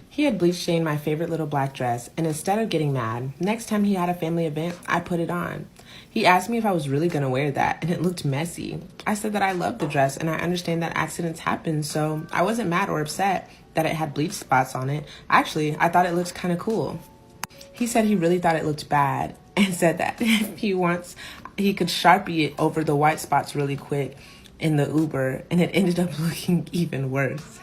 he had bleach stained my favorite little black dress, and instead of getting mad, next time he had a family event, I put it on. He asked me if I was really going to wear that, and it looked messy. I said that I loved the dress, and I understand that accidents happen, so I wasn't mad or upset that it had bleach spots on it. Actually, I thought it looked kind of cool. He said he really thought it looked bad, and said that if he wants, he could Sharpie it over the white spots really quick in the Uber, and it ended up looking even worse.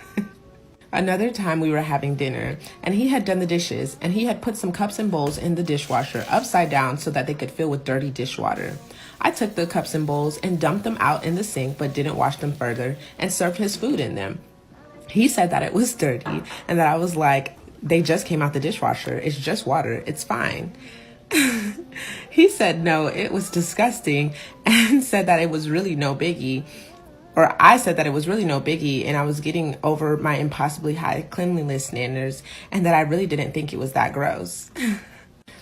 Another time we were having dinner and he had done the dishes and he had put some cups and bowls in the dishwasher upside down so that they could fill with dirty dishwater. I took the cups and bowls and dumped them out in the sink but didn't wash them further and served his food in them. He said that it was dirty and that I was like, they just came out the dishwasher. It's just water. It's fine. He said no, it was disgusting, and said that it was really no biggie. Or I said that it was really no biggie and I was getting over my impossibly high cleanliness standards and that I really didn't think it was that gross.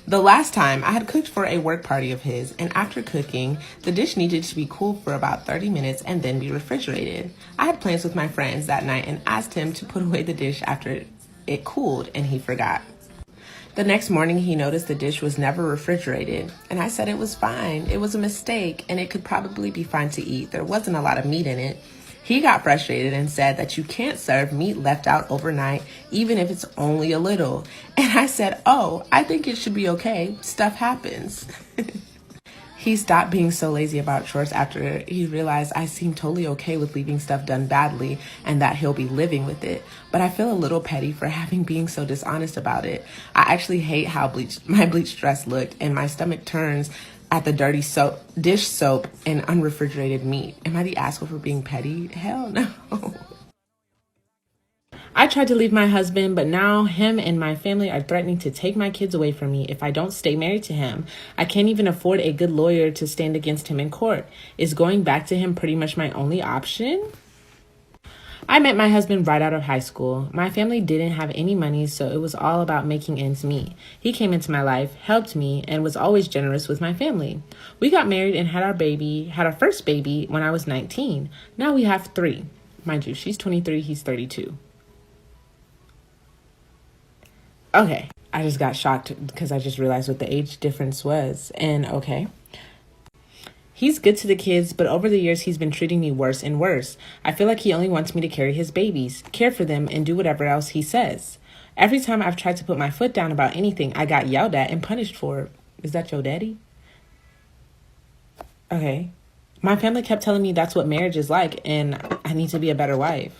The last time I had cooked for a work party of his, and after cooking, the dish needed to be cooled for about 30 minutes and then be refrigerated. I had plans with my friends that night and asked him to put away the dish after it cooled, and he forgot. The next morning, he noticed the dish was never refrigerated, and I said it was fine. It was a mistake, and it could probably be fine to eat. There wasn't a lot of meat in it. He got frustrated and said that you can't serve meat left out overnight, even if it's only a little. And I said, oh, I think it should be okay. Stuff happens. He stopped being so lazy about chores after he realized I seem totally okay with leaving stuff done badly and that he'll be living with it. But I feel a little petty for being so dishonest about it. I actually hate how my bleached dress looked, and my stomach turns at the dirty dish soap and unrefrigerated meat. Am I the asshole for being petty? Hell no. I tried to leave my husband, but now him and my family are threatening to take my kids away from me if I don't stay married to him. I can't even afford a good lawyer to stand against him in court. Is going back to him pretty much my only option? I met my husband right out of high school. My family didn't have any money, so it was all about making ends meet. He came into my life, helped me, and was always generous with my family. We got married and had our first baby when I was 19. Now we have 3. Mind you, she's 23, he's 32. Okay, I just got shocked because I just realized what the age difference was. And okay. He's good to the kids, but over the years, he's been treating me worse and worse. I feel like he only wants me to carry his babies, care for them, and do whatever else he says. Every time I've tried to put my foot down about anything, I got yelled at and punished for it. Is that your daddy? Okay. My family kept telling me that's what marriage is like, and I need to be a better wife.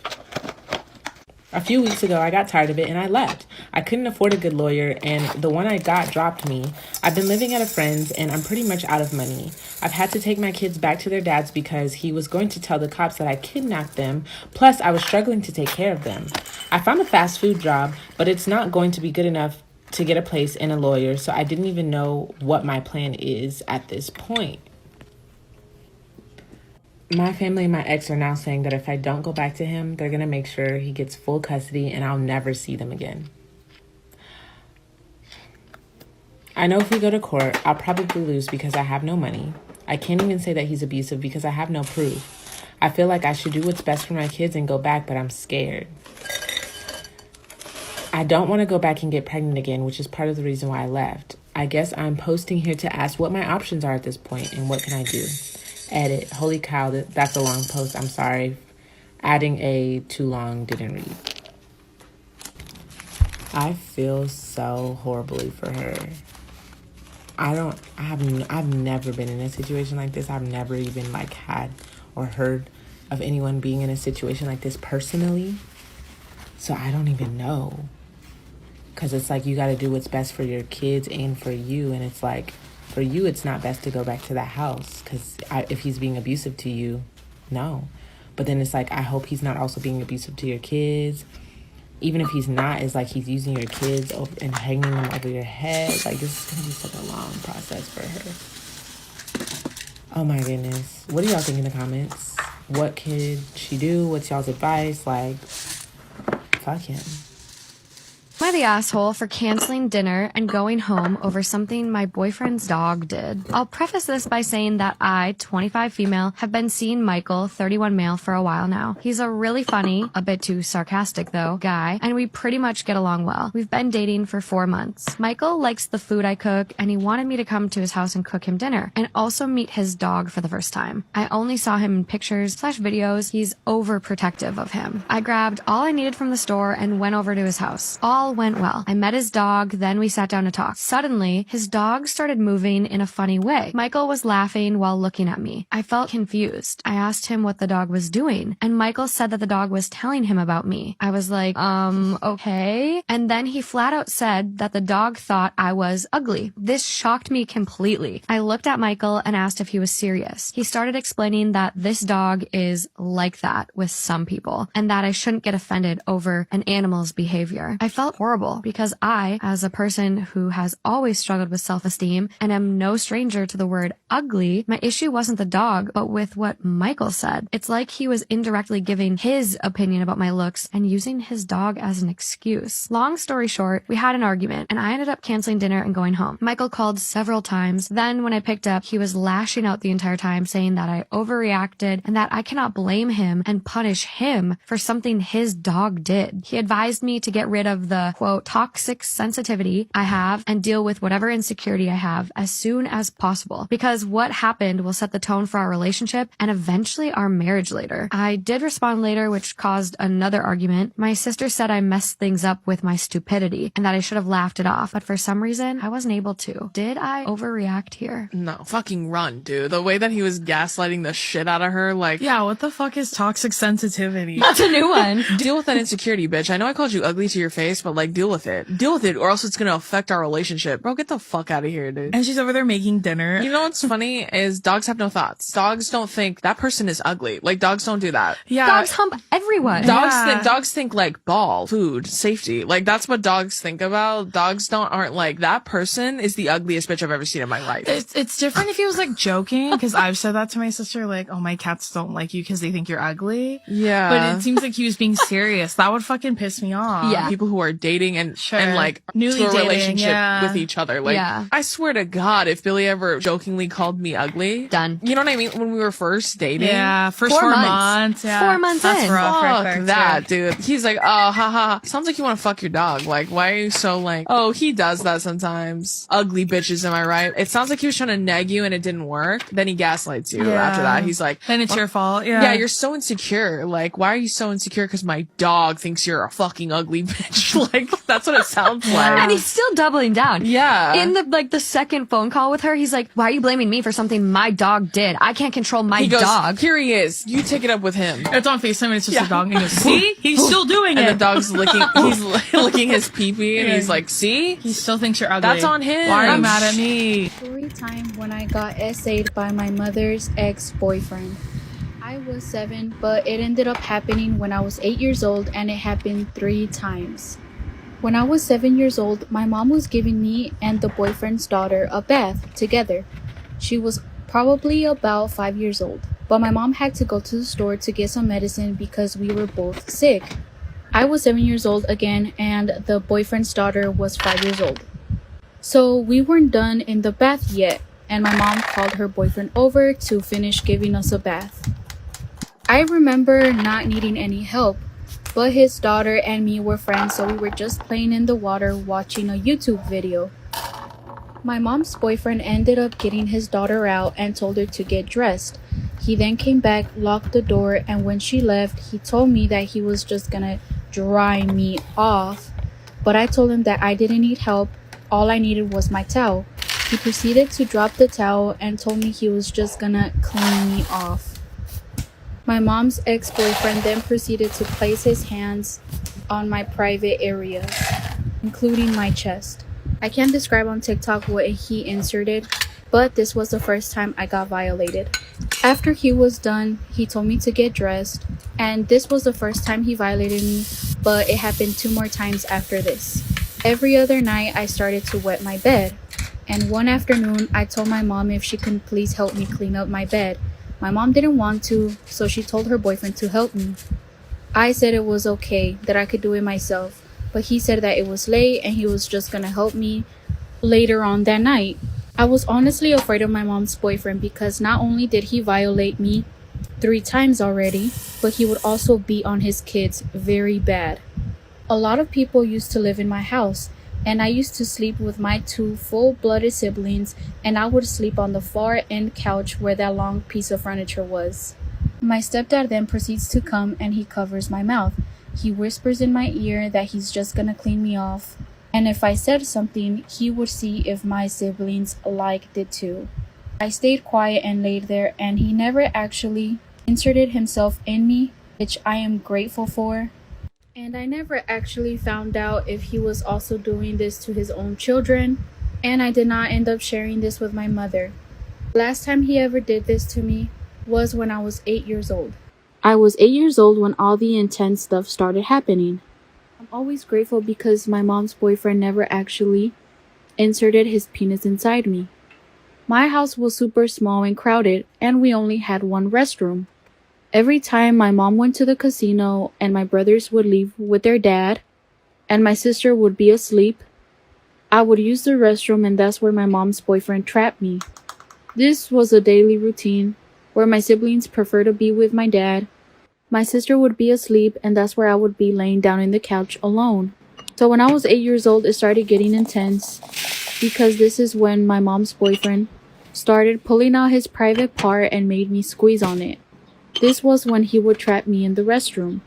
A few weeks ago, I got tired of it and I left. I couldn't afford a good lawyer, and the one I got dropped me. I've been living at a friend's and I'm pretty much out of money. I've had to take my kids back to their dads because he was going to tell the cops that I kidnapped them. Plus, I was struggling to take care of them. I found a fast food job, but it's not going to be good enough to get a place and a lawyer, so I didn't even know what my plan is at this point. My family and my ex are now saying that if I don't go back to him, they're going to make sure he gets full custody and I'll never see them again. I know if we go to court, I'll probably lose because I have no money. I can't even say that he's abusive because I have no proof. I feel like I should do what's best for my kids and go back, but I'm scared. I don't want to go back and get pregnant again, which is part of the reason why I left. I guess I'm posting here to ask what my options are at this point and what can I do. Edit. Holy cow, that's a long post. I'm sorry. Adding a too long didn't read. I feel so horribly for her. I've never been in a situation like this. I've never even had or heard of anyone being in a situation like this personally. So I don't even know. Because it's you got to do what's best for your kids and for you. And it's for you, it's not best to go back to that house because if he's being abusive to you, no. But then it's I hope he's not also being abusive to your kids. Even if he's not, it's he's using your kids and hanging them over your head. This is going to be such a long process for her. Oh my goodness. What do y'all think in the comments? What could she do? What's y'all's advice? Fuck him. Am I the asshole for canceling dinner and going home over something my boyfriend's dog did? I'll preface this by saying that I, 25 female, have been seeing Michael, 31 male, for a while now. He's a really funny, a bit too sarcastic though, guy, and we pretty much get along well. We've been dating for 4 months. Michael likes the food I cook, and he wanted me to come to his house and cook him dinner, and also meet his dog for the first time. I only saw him in pictures/videos. He's overprotective of him. I grabbed all I needed from the store and went over to his house. All went well. I met his dog, then we sat down to talk. Suddenly, his dog started moving in a funny way. Michael was laughing while looking at me. I felt confused. I asked him what the dog was doing, and Michael said that the dog was telling him about me. I was like, okay. And then he flat out said that the dog thought I was ugly. This shocked me completely. I looked at Michael and asked if he was serious. He started explaining that this dog is like that with some people, and that I shouldn't get offended over an animal's behavior. I felt horrible because I, as a person who has always struggled with self-esteem and am no stranger to the word ugly, my issue wasn't the dog, but with what Michael said. It's like he was indirectly giving his opinion about my looks and using his dog as an excuse. Long story short, we had an argument and I ended up canceling dinner and going home. Michael called several times. Then when I picked up, he was lashing out the entire time, saying that I overreacted and that I cannot blame him and punish him for something his dog did. He advised me to get rid of the the quote toxic sensitivity I have and deal with whatever insecurity I have as soon as possible, because what happened will set the tone for our relationship and eventually our marriage later. I did respond later, which caused another argument. My sister said I messed things up with my stupidity and that I should have laughed it off, but for some reason I wasn't able to. Did I overreact here? No, fucking run, dude. The way that he was gaslighting the shit out of her, like, Yeah, what the fuck is toxic sensitivity? That's a new one. deal with that insecurity, bitch. I know I called you ugly to your face, but like, deal with it. Deal with it, or else it's gonna affect our relationship. Bro, get the fuck out of here, dude. And she's over there making dinner. You know what's funny is dogs have no thoughts. Dogs don't think that person is ugly. Like, dogs don't do that. Yeah. Dogs hump everyone. Dogs think like ball, food, safety. Like, that's what dogs think about. Dogs aren't like, that person is the ugliest bitch I've ever seen in my life. It's different if he was like joking, because I've said that to my sister, like, oh, my cats don't like you because they think you're ugly. Yeah. But it seems like he was being serious. That would fucking piss me off. Yeah. People who are dating and like Newly to a dating, relationship yeah. with each other. Like, Yeah. I swear to God, if Billy ever jokingly called me ugly, done. You know what I mean? When we were first dating. Yeah, first 4 months. Yeah. 4 months That's in. rough right Fuck there, too. that, dude. He's like, oh, haha. Sounds like you want to fuck your dog. Like, why are you so like, oh, he does that sometimes. Ugly bitches, am I right? It sounds like he was trying to nag you and it didn't work. Then he gaslights you Yeah. after that. He's like, Then it's your fault. Yeah. Yeah, you're so insecure. Like, why are you so insecure? Because my dog thinks you're a fucking ugly bitch. Like, that's what it sounds like. And he's still doubling down. Yeah. In the second phone call with her, he's like, why are you blaming me for something my dog did? I can't control my He goes, dog. Here he is. You take it up with him. It's on FaceTime and it's just a dog. And he goes, see? He's still doing And it. the dog's he's licking his pee-pee and he's like, see? He still thinks you're ugly. That's on him. Why are you mad at me? Story time when I got essayed by my mother's ex-boyfriend. I was 7, but it ended up happening when I was 8 years old, and it happened 3 times. When I was 7 years old, my mom was giving me and the boyfriend's daughter a bath together. She was probably about 5 years old, but my mom had to go to the store to get some medicine because we were both sick. I was 7 years old again, and the boyfriend's daughter was 5 years old. So we weren't done in the bath yet, and my mom called her boyfriend over to finish giving us a bath. I remember not needing any help, but his daughter and me were friends, so we were just playing in the water watching a YouTube video. My mom's boyfriend ended up getting his daughter out and told her to get dressed. He then came back, locked the door, and when she left, he told me that he was just gonna dry me off, but I told him that I didn't need help. All I needed was my towel. He proceeded to drop the towel and told me he was just gonna clean me off. My mom's ex-boyfriend then proceeded to place his hands on my private areas, including my chest. I can't describe on TikTok what he inserted, but this was the first time I got violated. After he was done, he told me to get dressed, and this was the first time he violated me, but it happened 2 more times after this. Every other night, I started to wet my bed, and one afternoon, I told my mom if she could please help me clean up my bed. My mom didn't want to, so she told her boyfriend to help me. I said it was okay, that I could do it myself, but he said that it was late and he was just gonna help me later on that night. I was honestly afraid of my mom's boyfriend because not only did he violate me 3 times already, but he would also beat on his kids very bad. A lot of people used to live in my house, and I used to sleep with my 2 full-blooded siblings, and I would sleep on the far end couch where that long piece of furniture was. My stepdad then proceeds to come and he covers my mouth. He whispers in my ear that he's just gonna clean me off, and if I said something, he would see if my siblings liked it too. I stayed quiet and laid there, and he never actually inserted himself in me, which I am grateful for. And I never actually found out if he was also doing this to his own children, and I did not end up sharing this with my mother. Last time he ever did this to me was when I was 8 years old. I was 8 years old when all the intense stuff started happening. I'm always grateful because my mom's boyfriend never actually inserted his penis inside me. My house was super small and crowded, and we only had 1 restroom. Every time my mom went to the casino and my brothers would leave with their dad and my sister would be asleep, I would use the restroom, and that's where my mom's boyfriend trapped me. This was a daily routine where my siblings prefer to be with my dad. My sister would be asleep, and that's where I would be laying down in the couch alone. So when I was 8 years old, it started getting intense because this is when my mom's boyfriend started pulling out his private part and made me squeeze on it. This was when he would trap me in the restroom.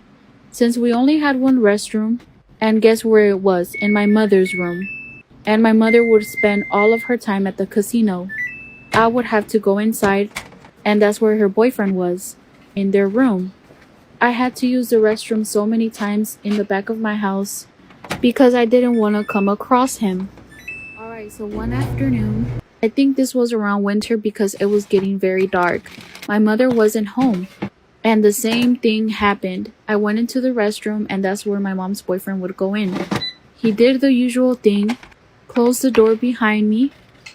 Since we only had one restroom, and guess where it was? In my mother's room. And my mother would spend all of her time at the casino. I would have to go inside, and that's where her boyfriend was, in their room. I had to use the restroom so many times in the back of my house because I didn't want to come across him. Alright, so one afternoon, I think this was around winter because it was getting very dark. My mother wasn't home, and the same thing happened. I went into the restroom, and that's where my mom's boyfriend would go in. He did the usual thing, closed the door behind me,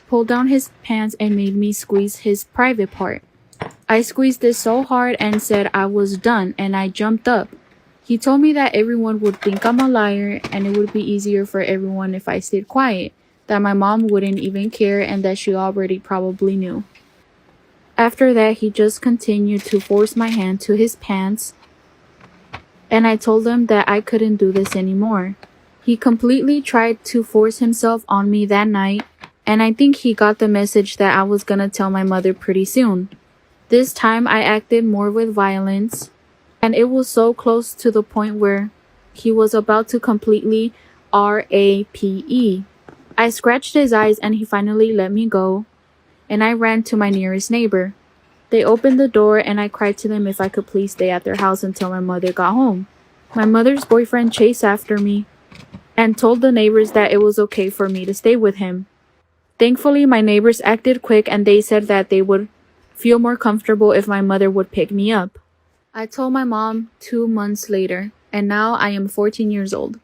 pulled down his pants, and made me squeeze his private part. I squeezed it so hard and said I was done, and I jumped up. He told me that everyone would think I'm a liar and it would be easier for everyone if I stayed quiet, that my mom wouldn't even care and that she already probably knew. After that, he just continued to force my hand to his pants, and I told him that I couldn't do this anymore. He completely tried to force himself on me that night, and I think he got the message that I was gonna tell my mother pretty soon. This time I acted more with violence, and it was so close to the point where he was about to completely RAPE. I scratched his eyes and he finally let me go, and I ran to my nearest neighbor. They opened the door and I cried to them if I could please stay at their house until my mother got home. My mother's boyfriend chased after me and told the neighbors that it was okay for me to stay with him. Thankfully, my neighbors acted quick and they said that they would feel more comfortable if my mother would pick me up. I told my mom 2 months later, and now I am 14 years old.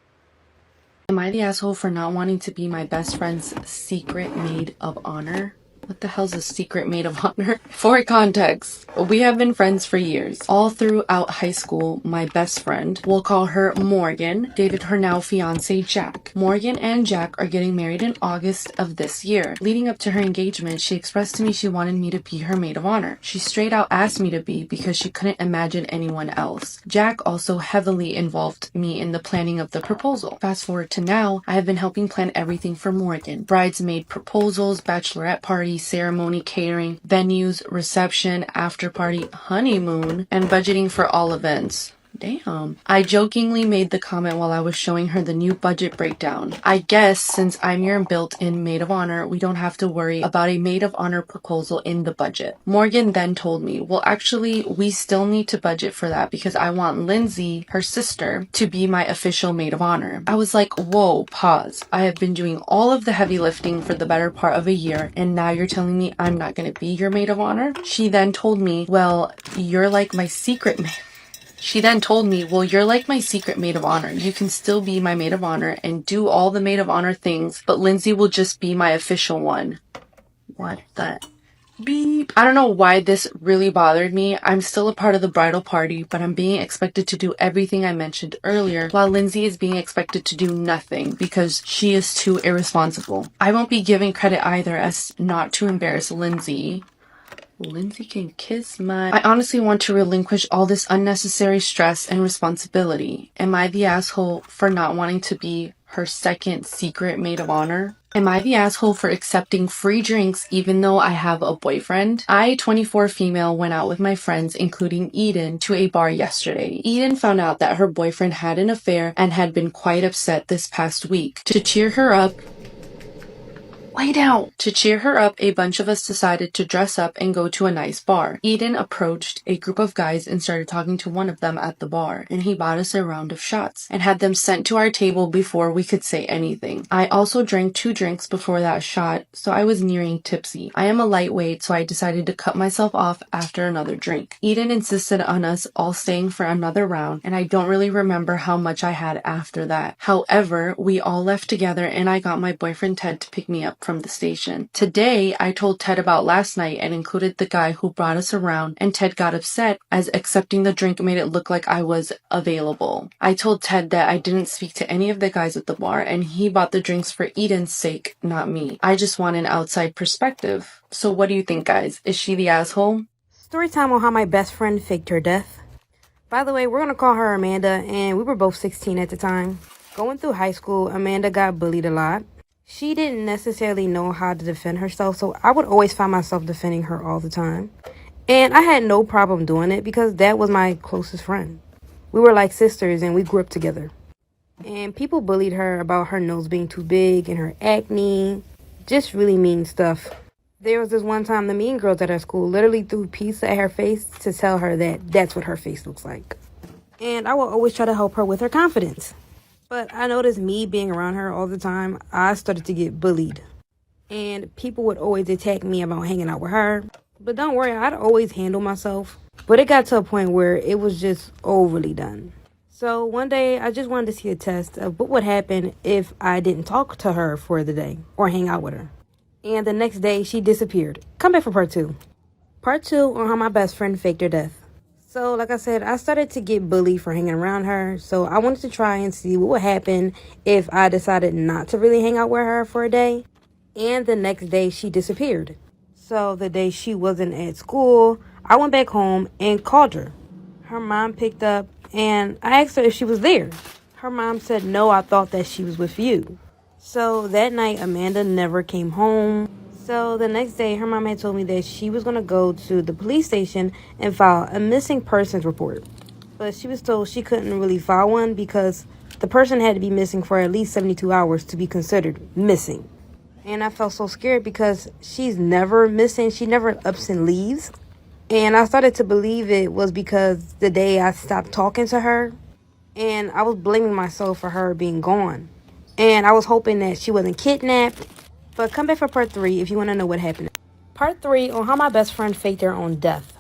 Am I the asshole for not wanting to be my best friend's secret maid of honor? What the hell's a secret maid of honor? For context, we have been friends for years. All throughout high school, my best friend, we'll call her Morgan, dated her now fiance Jack. Morgan and Jack are getting married in August of this year. Leading up to her engagement, she expressed to me she wanted me to be her maid of honor. She straight out asked me to be because she couldn't imagine anyone else. Jack also heavily involved me in the planning of the proposal. Fast forward to now, I have been helping plan everything for Morgan. Bridesmaid proposals, bachelorette parties, ceremony, catering, venues, reception, after party, honeymoon, and budgeting for all events. Damn. I jokingly made the comment while I was showing her the new budget breakdown. I guess since I'm your built-in maid of honor, we don't have to worry about a maid of honor proposal in the budget. Morgan then told me, well, actually, we still need to budget for that because I want Lindsay, her sister, to be my official maid of honor. I was like, whoa, pause. I have been doing all of the heavy lifting for the better part of a year, and now you're telling me I'm not going to be your maid of honor? She then told me, well, you're like my secret maid. She then told me, well, you're like my secret maid of honor. You can still be my maid of honor and do all the maid of honor things, but Lindsay will just be my official one. What the beep? I don't know why this really bothered me. I'm still a part of the bridal party, but I'm being expected to do everything I mentioned earlier, while Lindsay is being expected to do nothing because she is too irresponsible. I won't be giving credit either, as not to embarrass Lindsay. Lindsay can kiss my... I honestly want to relinquish all this unnecessary stress and responsibility. Am I the asshole for not wanting to be her second secret maid of honor? Am I the asshole for accepting free drinks even though I have a boyfriend? I, 24 female, went out with my friends, including Eden, to a bar yesterday. Eden found out that her boyfriend had an affair and had been quite upset this past week. To cheer her up, lay down. To cheer her up, a bunch of us decided to dress up and go to a nice bar. Eden approached a group of guys and started talking to one of them at the bar, and he bought us a round of shots and had them sent to our table before we could say anything. I also drank 2 drinks before that shot, so I was nearing tipsy. I am a lightweight, so I decided to cut myself off after another drink. Eden insisted on us all staying for another round, and I don't really remember how much I had after that. However, we all left together and I got my boyfriend Ted to pick me up from the station. Today, I told Ted about last night and included the guy who brought us around, and Ted got upset as accepting the drink made it look like I was available. I told Ted that I didn't speak to any of the guys at the bar and he bought the drinks for Eden's sake, not me. I just want an outside perspective. So what do you think, guys? Is she the asshole? Storytime on how my best friend faked her death. By the way, we're gonna call her Amanda, and we were both 16 at the time. Going through high school, Amanda got bullied a lot. She didn't necessarily know how to defend herself, so I would always find myself defending her all the time. And I had no problem doing it because that was my closest friend. We were like sisters and we grew up together. And people bullied her about her nose being too big and her acne. Just really mean stuff. There was this one time the mean girls at our school literally threw pizza at her face to tell her that that's what her face looks like. And I will always try to help her with her confidence. But I noticed me being around her all the time, I started to get bullied. And people would always attack me about hanging out with her. But don't worry, I'd always handle myself. But it got to a point where it was just overly done. So one day, I just wanted to see a test of what would happen if I didn't talk to her for the day or hang out with her. And the next day, she disappeared. Come back for part 2. Part 2 on how my best friend faked her death. So, like I said, I started to get bullied for hanging around her. So I wanted to try and see what would happen if I decided not to really hang out with her for a day. And the next day, she disappeared. So the day she wasn't at school, I went back home and called her. Her mom picked up and I asked her if she was there. Her mom said, no, I thought that she was with you. So that night, Amanda never came home. So the next day, her mom had told me that she was going to go to the police station and file a missing persons report. But she was told she couldn't really file one because the person had to be missing for at least 72 hours to be considered missing. And I felt so scared because she's never missing. She never ups and leaves. And I started to believe it was because the day I stopped talking to her. And I was blaming myself for her being gone. And I was hoping that she wasn't kidnapped. But come back for part 3 if you want to know what happened. Part 3 on how my best friend faked her own death.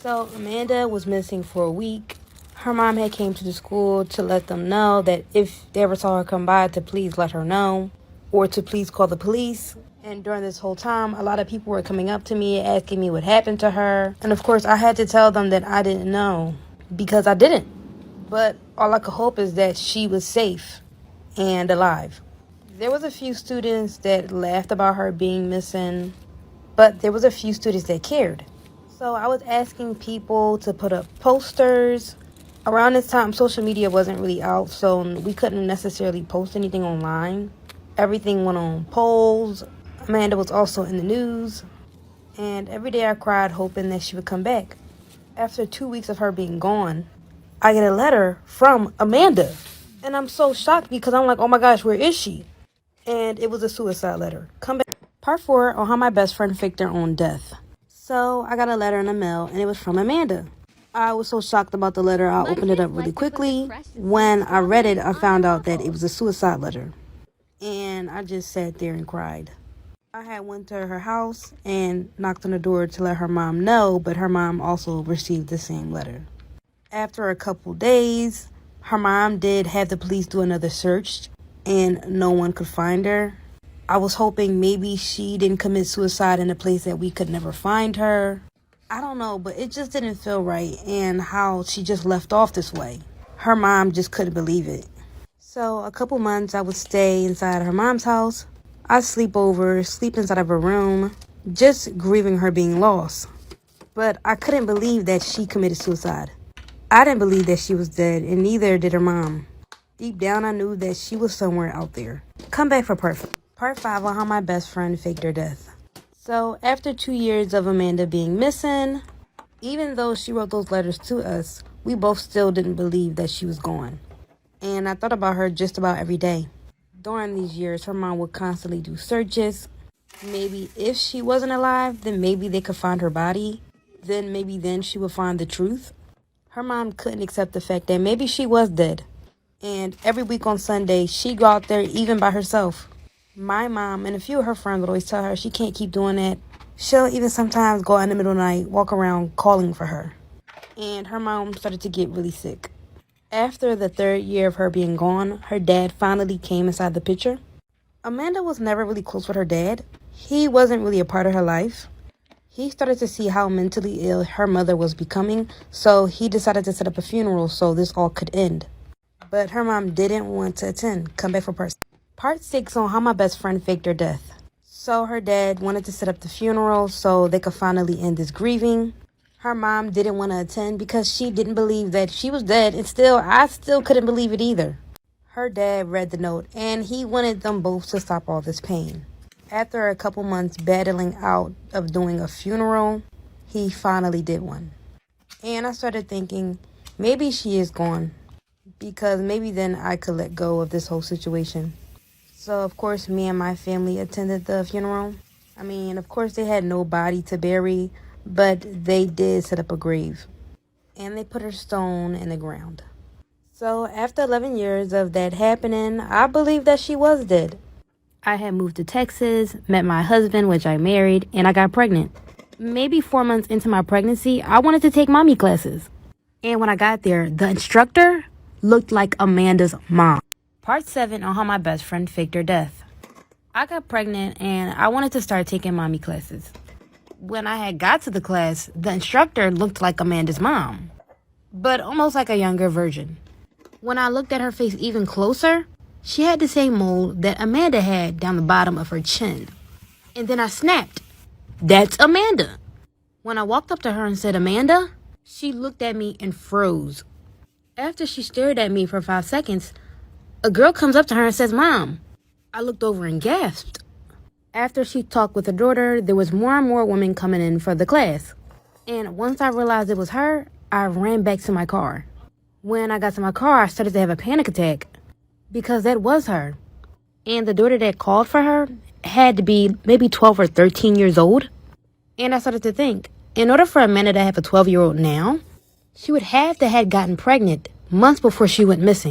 So Amanda was missing for a week. Her mom had came to the school to let them know that if they ever saw her come by to please let her know. Or to please call the police. And during this whole time, a lot of people were coming up to me asking me what happened to her. And of course, I had to tell them that I didn't know because I didn't. But all I could hope is that she was safe and alive. There was a few students that laughed about her being missing, but there was a few students that cared. So I was asking people to put up posters. Around this time, social media wasn't really out, so we couldn't necessarily post anything online. Everything went on polls. Amanda was also in the news. And every day I cried hoping that she would come back. After 2 weeks of her being gone, I get a letter from Amanda. And I'm so shocked because I'm like, oh my gosh, where is she? And it was a suicide letter. Come back. Part 4 on how my best friend faked her own death. So I got a letter in the mail and it was from Amanda. I was so shocked about the letter, I opened it up really quickly. When I read it, I found out that it was a suicide letter. And I just sat there and cried. I had went to her house and knocked on the door to let her mom know, but her mom also received the same letter. After a couple days, her mom did have the police do another search and no one could find her. I was hoping maybe she didn't commit suicide in a place that we could never find her. I don't know, but it just didn't feel right and how she just left off this way. Her mom just couldn't believe it. So a couple months I would stay inside her mom's house. I'd sleep inside of her room, just grieving her being lost. But I couldn't believe that she committed suicide. I didn't believe that she was dead, and neither did her mom. Deep down, I knew that she was somewhere out there. Come back for part 5 on how my best friend faked her death. So after 2 years of Amanda being missing, even though she wrote those letters to us, we both still didn't believe that she was gone. And I thought about her just about every day. During these years, her mom would constantly do searches. Maybe if she wasn't alive, then maybe they could find her body. Then she would find the truth. Her mom couldn't accept the fact that maybe she was dead. And every week on Sunday, she'd go out there even by herself. My mom and a few of her friends would always tell her she can't keep doing that. She'll even sometimes go out in the middle of the night, walk around calling for her. And her mom started to get really sick. After the 3rd year of her being gone, her dad finally came inside the picture. Amanda was never really close with her dad. He wasn't really a part of her life. He started to see how mentally ill her mother was becoming, so he decided to set up a funeral so this all could end. But her mom didn't want to attend. Come back for part 6 on how my best friend faked her death. So her dad wanted to set up the funeral so they could finally end this grieving. Her mom didn't want to attend because she didn't believe that she was dead, and I still couldn't believe it either. Her dad read the note, and he wanted them both to stop all this pain. After a couple months battling out of doing a funeral, he finally did one. And I started thinking, maybe she is gone, because maybe then I could let go of this whole situation. So, of course, me and my family attended the funeral. I mean, of course, they had no body to bury, but they did set up a grave. And they put her stone in the ground. So, after 11 years of that happening, I believe that she was dead. I had moved to Texas, met my husband, which I married, and I got pregnant. Maybe 4 months into my pregnancy, I wanted to take mommy classes. And when I got there, the instructor looked like Amanda's mom. Part 7 on how my best friend faked her death. I got pregnant and I wanted to start taking mommy classes. When I had got to the class, the instructor looked like Amanda's mom, but almost like a younger version. When I looked at her face even closer, she had the same mold that Amanda had down the bottom of her chin. And then I snapped. That's Amanda. When I walked up to her and said, Amanda, she looked at me and froze. After she stared at me for 5 seconds, a girl comes up to her and says, Mom. I looked over and gasped. After she talked with her daughter, there was more and more women coming in for the class. And once I realized it was her, I ran back to my car. When I got to my car, I started to have a panic attack because that was her. And the daughter that called for her had to be maybe 12 or 13 years old. And I started to think, in order for Amanda to have a 12-year-old now, she would have to have gotten pregnant months before she went missing.